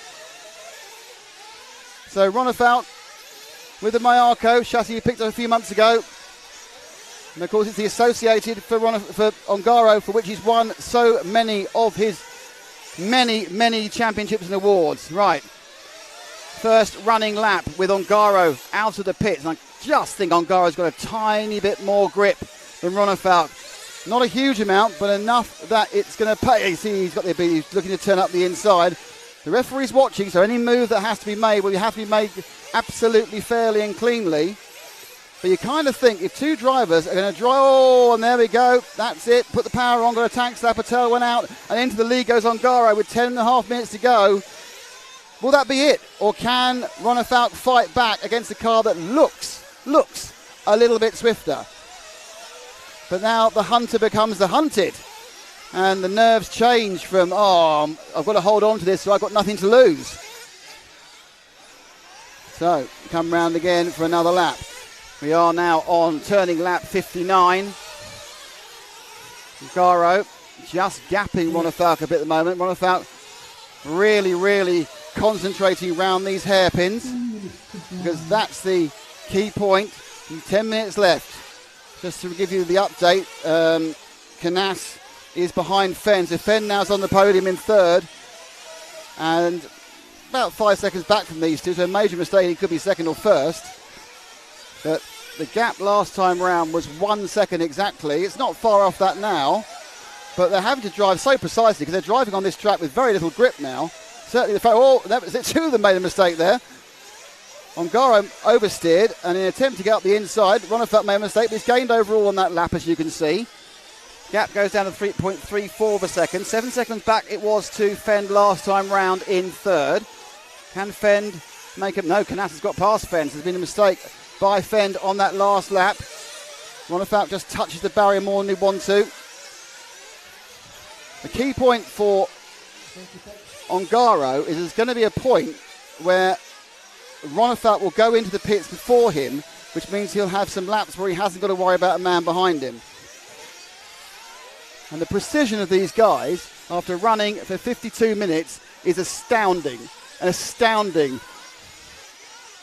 Speaker 1: So Ronefalk with the Mayarko chassis he picked up a few months ago. And of course it's the associated for Ongaro, for which he's won so many of his many championships and awards. Right. First running lap with Ongaro out of the pits. And I just think Ongaro's got a tiny bit more grip than Ronefalk. Not a huge amount, but enough that it's going to pay. You see, he's looking to turn up the inside. The referee's watching, so any move that has to be made will have to be made absolutely fairly and cleanly. But you kind of think if two drivers are going to drive, oh, and there we go, that's it. Put the power on, got a tank slap, Patel went out, and into the lead goes Ongaro with 10.5 minutes to go. Will that be it? Or can Ronefalk fight back against a car that looks a little bit swifter? But now the hunter becomes the hunted. And the nerves change from, I've got to hold on to this, so I've got nothing to lose. So, come round again for another lap. We are now on turning lap 59. Ongaro just gapping Ronefalk a bit at the moment. Ronefalk really concentrating around these hairpins because that's the key point. 10 minutes left. Just to give you the update, Canas is behind Fenn. So Fenn now's on the podium in third and about 5 seconds back from these two. So a major mistake, he could be second or first. But the gap last time round was 1 second exactly. It's not far off that now, but they're having to drive so precisely because they're driving on this track with very little grip now. Certainly the fact, that was it. Two of them made a mistake there. Ongaro oversteered, and in an attempt to get up the inside, Ronefalk made a mistake, but he's gained overall on that lap, as you can see. Gap goes down to 3.34 of a second. 7 seconds back it was to Fend last time round in third. Can Fend make it? No, Canas has got past Fend. So there's been a mistake by Fend on that last lap. Ronefalk just touches the barrier more than he wants to. The key point for Ongaro is there's going to be a point where Ronefalk will go into the pits before him, which means he'll have some laps where he hasn't got to worry about a man behind him. And the precision of these guys, after running for 52 minutes, is astounding. Astounding.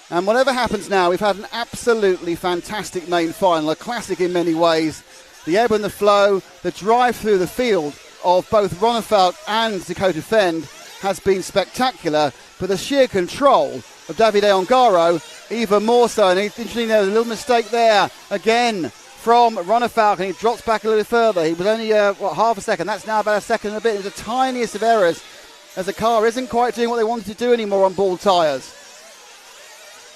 Speaker 1: And whatever happens now, we've had an absolutely fantastic main final, a classic in many ways. The ebb and the flow, the drive through the field of both Ronefalk and Dakota Fend has been spectacular, but the sheer control of Davide Ongaro even more so. And interestingly, there's a little mistake there again from Ronefalk, and he drops back a little further. He was only half a second. That's now about a second and a bit. It was the tiniest of errors as the car isn't quite doing what they wanted to do anymore on ball tyres.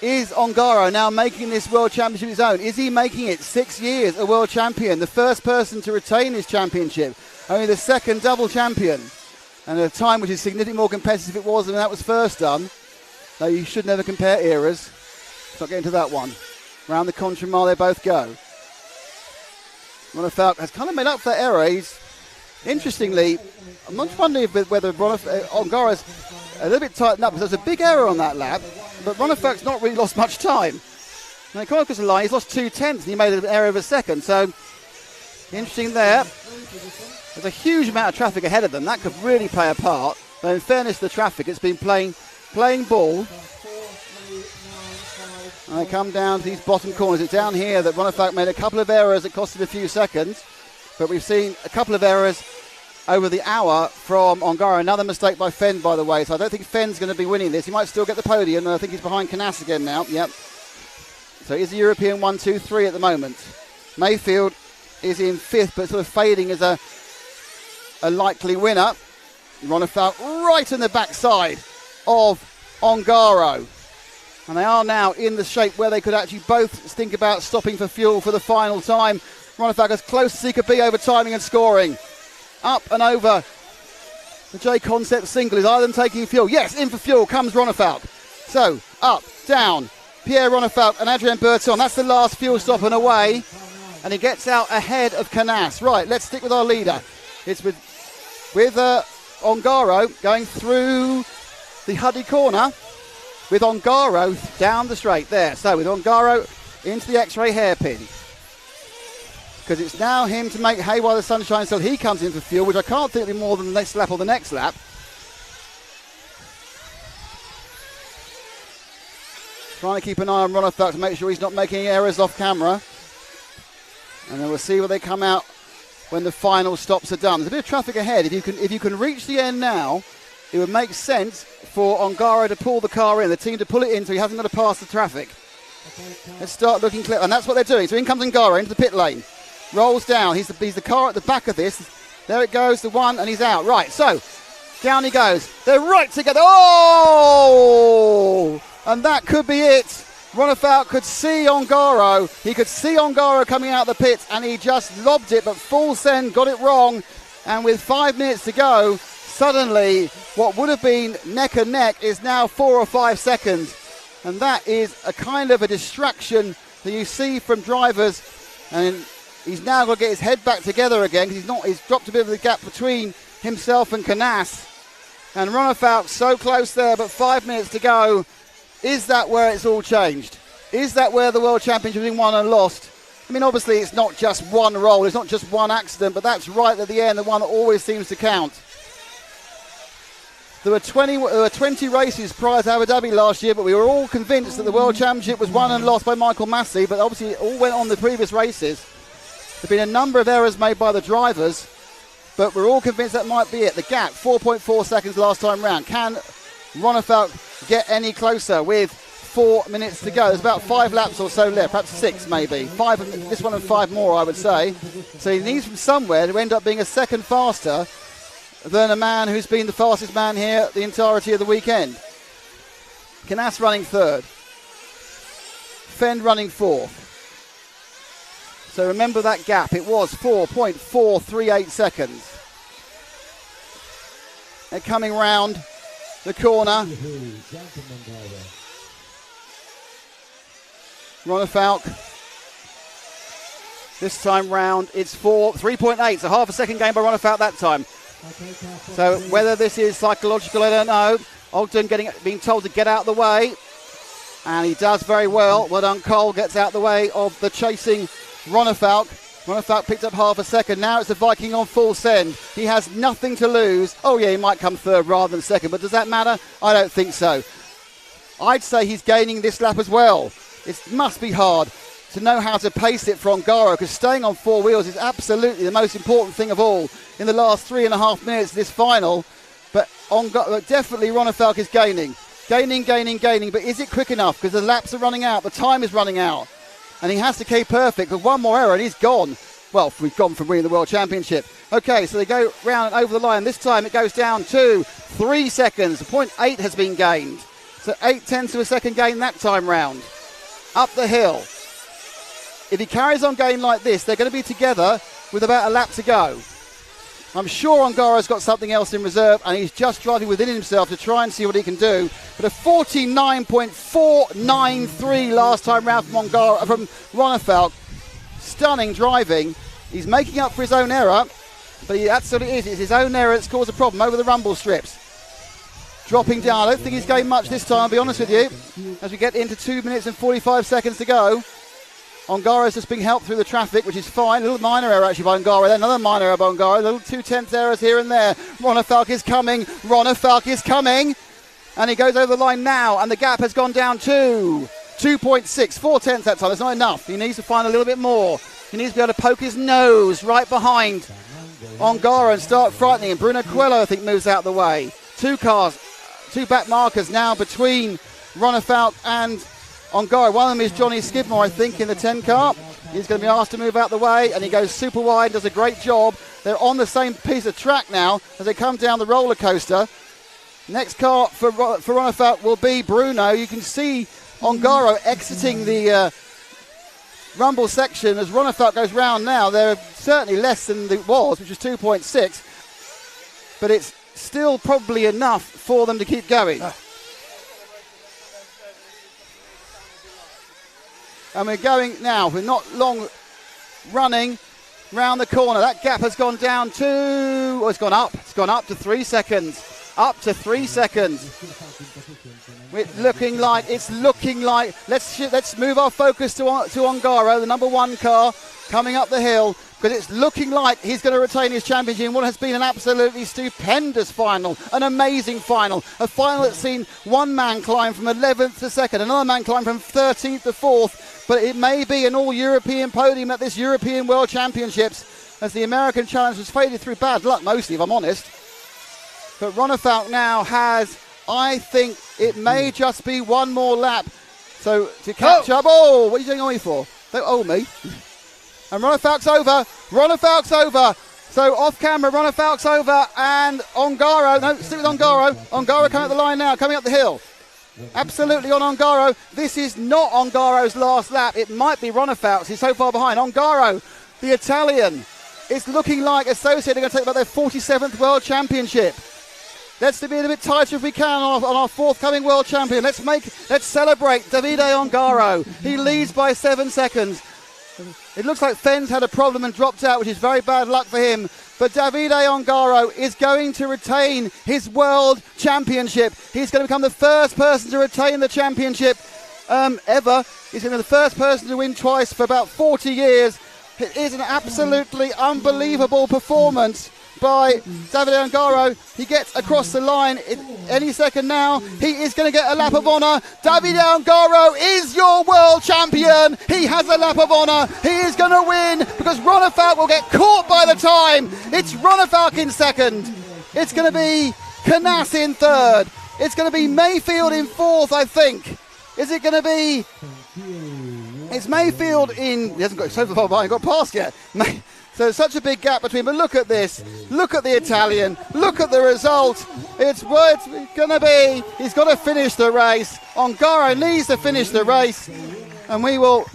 Speaker 1: Is Ongaro now making this World Championship his own? Is he making it 6 years a World Champion? The first person to retain his championship. Only the second double champion. And at a time which is significantly more competitive it was when that was first done. Though you should never compare eras. Let's not get into that one. Round the contra mile they both go. Ronefalk has kind of made up for that error. Interestingly, I'm not wondering whether Ongaro's a little bit tightened up because there's a big error on that lap, but Ronefalk's not really lost much time. And according to the line, he's lost 2/10 and he made an error of a second. So interesting there. There's a huge amount of traffic ahead of them. That could really play a part. But in fairness to the traffic, it's been playing ball. And they come down to these bottom corners. It's down here that Ronefalk made a couple of errors that costed a few seconds. But we've seen a couple of errors over the hour from Ongaro. Another mistake by Fend, by the way. So I don't think Fend's going to be winning this. He might still get the podium. And I think he's behind Canas again now. Yep. So he's a European 1, 2, 3 at the moment. Mayfield is in fifth, but sort of fading as a likely winner. Ronefalk right in the backside of Ongaro. And they are now in the shape where they could actually both think about stopping for fuel for the final time. Ronefalk as close as he could be over timing and scoring. Up and over the J-Concept single. Is either taking fuel? Yes, in for fuel comes Ronefalk. So, up, down, Pierre Ronefalk and Adrien Berton. That's the last fuel stop and away. And he gets out ahead of Canas. Right, let's stick with our leader. It's with Ongaro going through the Huddy corner. With Ongaro down the straight there. So with Ongaro into the X-ray hairpin. Because it's now him to make hay while the sun shines till he comes in for fuel, which I can't think will be more than the next lap or the next lap. Trying to keep an eye on Ronefalk to make sure he's not making errors off camera. And then we'll see where they come out when the final stops are done. There's a bit of traffic ahead. If you can reach the end now, it would make sense for Ongaro to pull the car in, the team to pull it in so he hasn't got to pass the traffic. Let's start looking clear. And that's what they're doing. So in comes Ongaro into the pit lane. Rolls down. He's the car at the back of this. There it goes, the one, and he's out. Right, so down he goes. They're right together. Oh! And that could be it. Ronefalk could see Ongaro. He could see Ongaro coming out of the pits, and he just lobbed it, but full send, got it wrong. And with 5 minutes to go, suddenly, what would have been neck and neck is now 4 or 5 seconds. And that is a kind of a distraction that you see from drivers. And he's now got to get his head back together again because he's dropped a bit of the gap between himself and Canas. And Ronefalk so close there, but 5 minutes to go. Is that where it's all changed? Is that where the World Championship has been won and lost? I mean, obviously it's not just one roll, it's not just one accident, but that's right at the end, the one that always seems to count. There were 20 races prior to Abu Dhabi last year, but we were all convinced that the World Championship was won and lost by Michael Massey, but obviously it all went on the previous races. There have been a number of errors made by the drivers, but we're all convinced that might be it. The gap, 4.4 seconds last time round. Can Ronefalk get any closer with 4 minutes to go? There's about 5 laps or so left, perhaps 6 maybe. 5, this one and 5 more, I would say. So he needs from somewhere to end up being a second faster than a man who's been the fastest man here the entirety of the weekend. Knaus running third. Fenn running fourth. So remember that gap. It was 4.438 seconds. They're coming round the corner. Ronefalk. This time round, it's 3.8. So half a second gain by Ronefalk that time. So whether this is psychological, I don't know. Ogden being told to get out of the way. And he does very well. Well done, Cole gets out of the way of the chasing Ronefalk. Ronefalk picked up half a second. Now it's the Viking on full send. He has nothing to lose. Oh yeah, he might come third rather than second, but does that matter? I don't think so. I'd say he's gaining this lap as well. It must be hard to know how to pace it for Ongaro, because staying on 4 wheels is absolutely the most important thing of all in the last 3.5 minutes of this final. But definitely Ronefalk is gaining. Gaining, but is it quick enough? Because the laps are running out, the time is running out. And he has to keep perfect, with one more error and he's gone. Well, we've gone from winning the World Championship. Okay, so they go round and over the line. This time it goes down to 3 seconds. 0.8 has been gained. So 0.8 of a second gain that time round. Up the hill. If he carries on going like this, they're going to be together with about a lap to go. I'm sure Ongaro's got something else in reserve, and he's just driving within himself to try and see what he can do. But a 49.493 last time round from Ronefalk. Stunning driving. He's making up for his own error, but that's what it is. It's his own error that's caused a problem over the rumble strips. Dropping down. I don't think he's going much this time, I'll be honest with you. As we get into 2 minutes and 45 seconds to go. Ongaro's just being helped through the traffic, which is fine. A little minor error actually by Ongaro. Then another minor error by Ongaro. Little 0.2 errors here and there. Ronefalk is coming. And he goes over the line now. And the gap has gone down to 2.6. 0.4 that time. That's not enough. He needs to find a little bit more. He needs to be able to poke his nose right behind Ongaro and start frightening him. Bruno Coelho, I think, moves out of the way. 2 cars, 2 back markers now between Ronefalk and Ongaro. One of them is Johnny Skidmore, I think, in the 10 car. He's going to be asked to move out the way, and he goes super wide, does a great job. They're on the same piece of track now as they come down the roller coaster. Next car for Ronefalk will be Bruno. You can see Ongaro exiting the rumble section as Ronefalk goes round now. They're certainly less than it was, which was 2.6, but it's still probably enough for them to keep going. And we're going now. We're not long running round the corner. That gap has gone down to... Oh, it's gone up. It's gone up to 3 seconds. Up to 3 seconds. It's looking like... Let's move our focus to Ongaro, the number 1 car, coming up the hill. Because it's looking like he's going to retain his championship in what has been an absolutely stupendous final, an amazing final. A final that's seen one man climb from 11th to 2nd, another man climb from 13th to 4th. But it may be an all-European podium at this European World Championships, as the American Challenge was faded through bad luck, mostly, if I'm honest. But Ronefalk now has, I think, it may just be one more lap. So to catch up. Oh, what are you doing on me for? Don't owe me. And Ronefalk's over. So off camera, Ronefalk's over, and Ongaro, no, stick with Ongaro. Ongaro coming up the line now, coming up the hill. Absolutely on Ongaro. This is not Ongaro's last lap. It might be Ronefalk's. He's so far behind. Ongaro, the Italian. It's looking like Associated are going to take about their 47th World Championship. Let's be a bit tighter if we can on our forthcoming World Champion. Let's celebrate Davide Ongaro. He leads by 7 seconds. It looks like Fenn's had a problem and dropped out, which is very bad luck for him. But Davide Ongaro is going to retain his World Championship. He's going to become the first person to retain the championship ever. He's going to be the first person to win twice for about 40 years. It is an absolutely unbelievable performance by Davide Ungaro. He gets across the line any second now. He is going to get a lap of honour. Davide Ungaro is your world champion. He has a lap of honour. He is going to win because Ronefalk will get caught by the time. It's Ronefalk in second. It's going to be Canas in third. It's going to be Mayfield in fourth, I think. Is it going to be... It's Mayfield in... He hasn't got so far behind, got past yet. So such a big gap between, but look at this. Look at the Italian. Look at the result. It's going to be... He's got to finish the race. Ongaro needs to finish the race. And we will...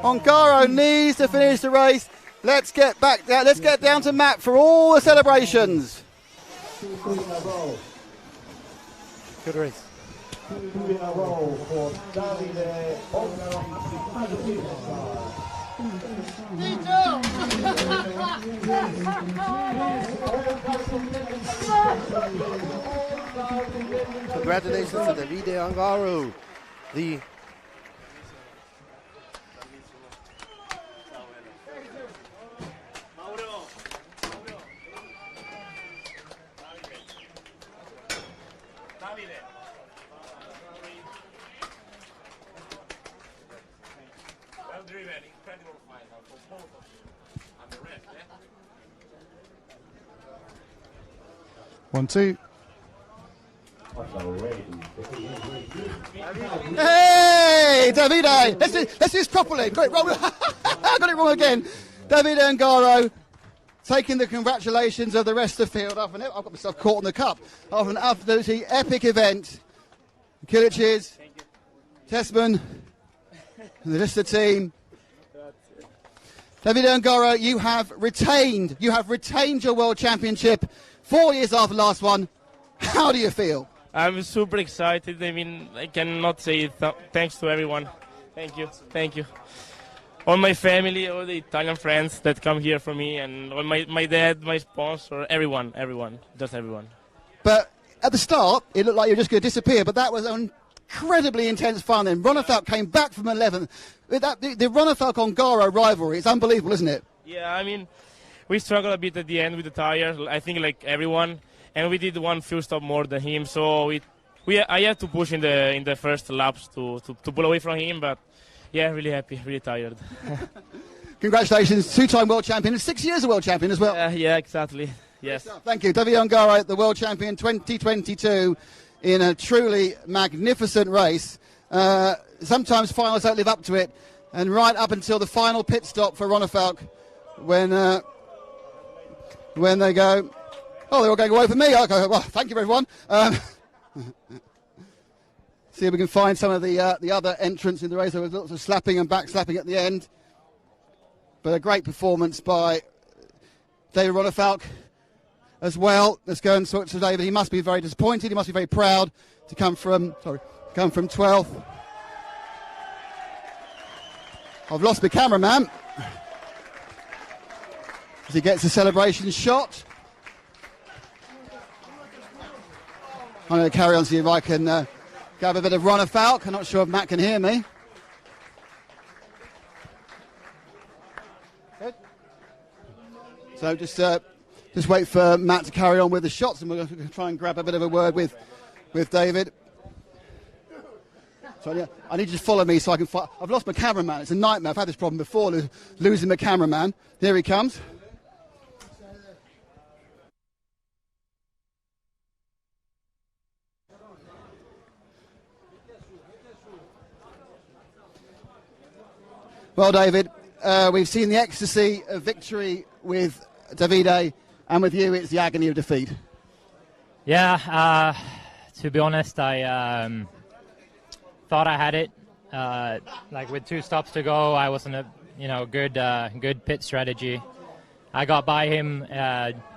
Speaker 1: Ongaro needs to finish the race. Let's get back down. Let's get down to Matt for all the celebrations.
Speaker 2: Good race. Congratulations to Davide Ungaro, the
Speaker 5: One, two.
Speaker 1: Hey, Davide! Let's do this properly. Got it wrong. I got it wrong again. Davide Ungaro taking the congratulations of the rest of the field. I've got myself caught in the cup of an absolutely epic event. Kiliches, Tessman, and the rest of the team. Davide Ungaro, you have retained your world championship 4 years after the last one. How do you feel?
Speaker 15: I'm super excited. I mean, I cannot say thanks to everyone. Thank you. All my family, all the Italian friends that come here for me, and all my dad, my sponsor, everyone, just everyone.
Speaker 1: But at the start, it looked like you were just going to disappear, but that was an incredibly intense fun. Then Ronefalk came back from 11th. The Ronefalk-Ongaro rivalry, it's unbelievable, isn't it?
Speaker 15: Yeah, I mean, we struggled a bit at the end with the tires, I think like everyone, and we did one fuel stop more than him, so I had to push in the first laps to pull away from him, but yeah, really happy, really tired.
Speaker 1: Congratulations, two-time world champion, and 6 years a world champion as well.
Speaker 15: Yeah, exactly, yes.
Speaker 1: Thank you. Davide Ongaro, the world champion 2022, in a truly magnificent race. Sometimes finals don't live up to it, and right up until the final pit stop for Ronefalk, when they go, oh, they're all going away for me. Okay, well, thank you, everyone. See if we can find some of the other entrants in the race. There was lots of slapping and backslapping at the end. But a great performance by David Ronefalk as well. Let's go and talk to David. He must be very disappointed. He must be very proud to come from 12th. I've lost my cameraman. As he gets a celebration shot. I'm going to carry on, see if I can grab a bit of Ronefalk. I'm not sure if Matt can hear me. Good. So just wait for Matt to carry on with the shots, and we're going to try and grab a bit of a word with David. So yeah, I need you to follow me so I can. I've lost my cameraman. It's a nightmare. I've had this problem before, losing my cameraman. Here he comes. Well, David, we've seen the ecstasy of victory with Davide, and with you, it's the agony of defeat.
Speaker 18: Yeah, to be honest, I thought I had it. Like with 2 stops to go, I was in a good pit strategy. I got by him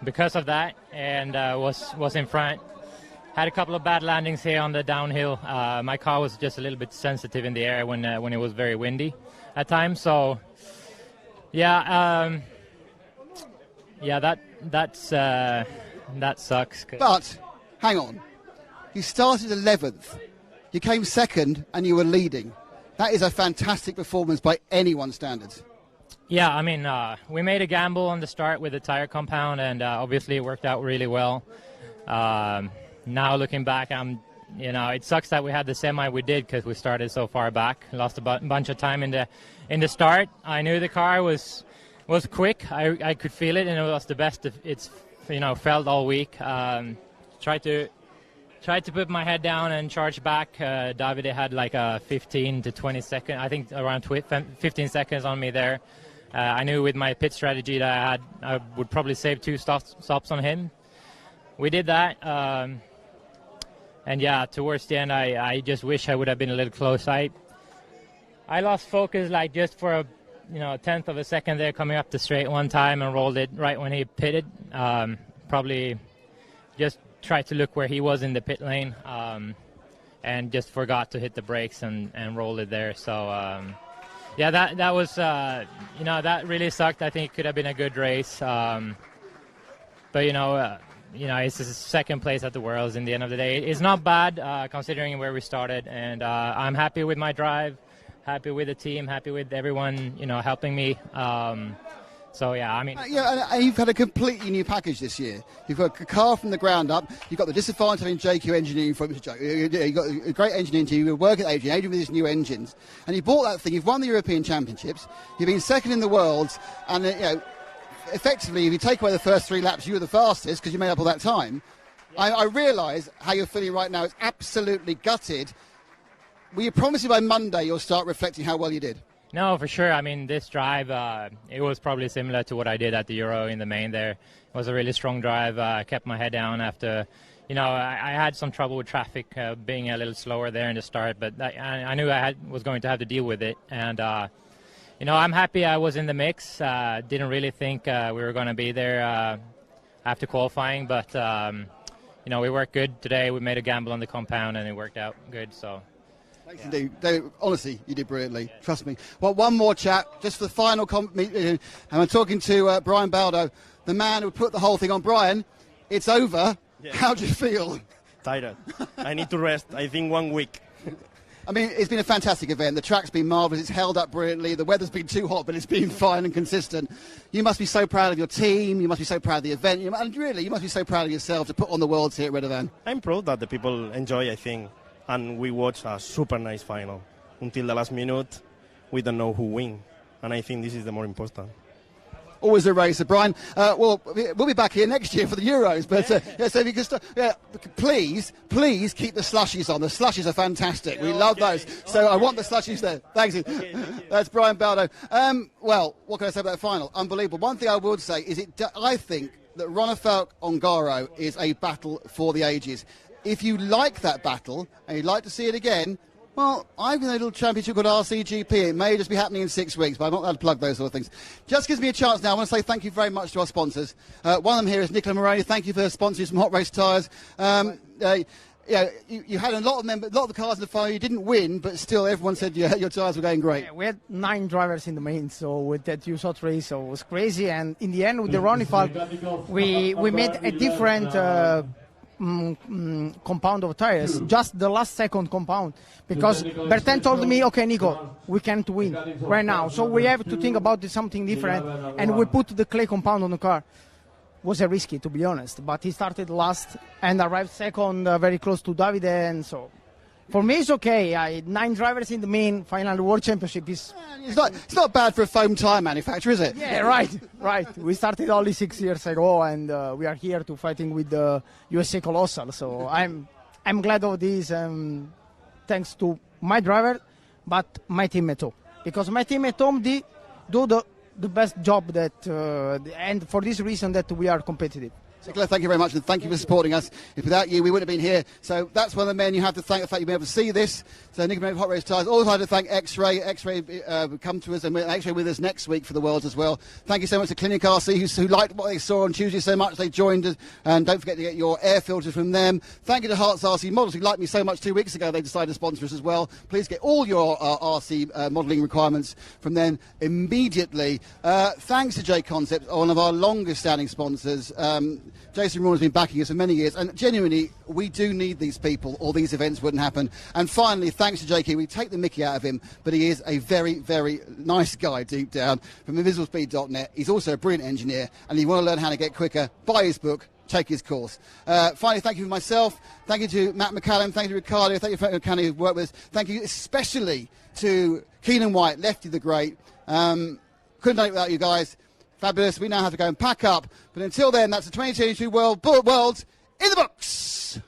Speaker 18: because of that, and was in front. Had a couple of bad landings here on the downhill. My car was just a little bit sensitive in the air when it was very windy at times. So, yeah, that sucks.
Speaker 1: But hang on, You started 11th. You came second and you were leading. That is a fantastic performance by anyone's standards.
Speaker 18: Yeah, I mean, we made a gamble on the start with the tire compound, and obviously it worked out really well. Now looking back, it sucks that we had the semi we did because we started so far back. Lost a bunch of time in the start. I knew the car was quick. I could feel it, and it was the best it's felt all week. Tried to put my head down and charge back. Davide had like a 15 to 20 second, I think around 15 seconds on me there. I knew with my pit strategy that I would probably save 2 stops on him. We did that. And yeah, towards the end, I just wish I would have been a little close. I lost focus like just for a tenth of a second there coming up the straight one time and rolled it right when he pitted. Probably just tried to look where he was in the pit lane and just forgot to hit the brakes and rolled it there. So yeah, that was that really sucked. I think it could have been a good race, but it's the second place at the Worlds. In the end of the day, it's not bad considering where we started, and I'm happy with my drive, happy with the team, happy with everyone helping me. So yeah, I mean,
Speaker 1: and you've had a completely new package this year. You've got a car from the ground up. You've got the disadvantage of having JQ engineering from You've got a great engineering team. You work at Adrian with his new engines, and you bought that thing. You've won the European Championships. You've been second in the Worlds, and effectively, if you take away the first 3 laps, you were the fastest because you made up all that time. I realise how you're feeling right now. It's absolutely gutted. Will you promise me by Monday you'll start reflecting how well you did?
Speaker 18: No, for sure. I mean, this drive, it was probably similar to what I did at the Euro in the main there. It was a really strong drive. I kept my head down after, I had some trouble with traffic being a little slower there in the start, but I knew I was going to have to deal with it. And, I'm happy I was in the mix. Didn't really think we were going to be there after qualifying, but, we worked good today. We made a gamble on the compound, and it worked out good, so...
Speaker 1: Thanks indeed. Honestly, you did brilliantly. Trust me. Well, one more chat, just for the final and I'm talking to Brian Baldo, the man who put the whole thing on. Brian, it's over. Yeah. How do you feel?
Speaker 20: Tired. I need to rest. I think 1 week.
Speaker 1: I mean, it's been a fantastic event. The track's been marvellous. It's held up brilliantly. The weather's been too hot, but it's been fine and consistent. You must be so proud of your team. You must be so proud of the event. And really, you must be so proud of yourself to put on the Worlds here at Redovan.
Speaker 20: I'm proud that the people enjoy, I think. And we watched a super nice final. Until the last minute, we don't know who win. And I think this is the more important.
Speaker 1: Always a racer, Brian. We'll be back here next year for the Euros. But so if you can please keep the slushies on. The slushies are fantastic. We love those. So I want the slushies there. Thanks. That's Brian Baldo. Well, what can I say about the final? Unbelievable. One thing I would say is I think that Ronnefalk-Ongaro is a battle for the ages. If you like that battle and you'd like to see it again, well, I've got a little championship called RCGP. It may just be happening in 6 weeks, but I'm not allowed to plug those sort of things. Just gives me a chance now. I want to say thank you very much to our sponsors. One of them here is Nicola Moroni. Thank you for sponsoring some Hot Race tyres. You had a lot of the cars in the final. You didn't win, but still everyone said your tyres were going great.
Speaker 21: Yeah, we had 9 drivers in the main, so with that huge hot race, so it was crazy. And in the end, with the Ronnefalk, we made a different... compound of tires, just the last second compound, because Bertin told me, okay, Nico, we can't win right now, so we have to think about something different, and we put the clay compound on the car. Was a risky, to be honest, but he started last and arrived second, very close to Davide, and so for me it's okay. 9 drivers in the main final World Championship is...
Speaker 1: It's not bad for a foam tyre manufacturer, is it?
Speaker 21: Yeah, right. We started only 6 years ago, and we are here to fighting with the USA Colossal. So I'm glad of this, thanks to my driver, but my team at home. Because my team at home do the best job and for this reason that we are competitive.
Speaker 1: Nicola, thank you very much, and thank you for supporting us. If without you, we wouldn't have been here. So that's one of the men you have to thank, the fact you've been able to see this. So Nicola, Hot Race Tyres. Also, I'd like to thank X-Ray. X-Ray come to us, and X-Ray with us next week for the Worlds as well. Thank you so much to Clinic RC, who liked what they saw on Tuesday so much. They joined us, and don't forget to get your air filters from them. Thank you to Hearts RC Models, who liked me so much 2 weeks ago. They decided to sponsor us as well. Please get all your RC modelling requirements from them immediately. Thanks to J Concepts, one of our longest-standing sponsors. Jason Rawn has been backing us for many years, and genuinely, we do need these people, or these events wouldn't happen. And finally, thanks to JK, we take the mickey out of him, but he is a very, very nice guy deep down from invisiblespeed.net. He's also a brilliant engineer, and if you want to learn how to get quicker, buy his book, take his course. Finally, thank you for myself. Thank you to Matt McCallum. Thank you to Ricardo. Thank you to Frank O'Connor who've worked with us. Thank you especially to Keenan White, Lefty the Great. Couldn't have done it without you guys. Fabulous. We now have to go and pack up. But until then, that's the 2022 Worlds in the books.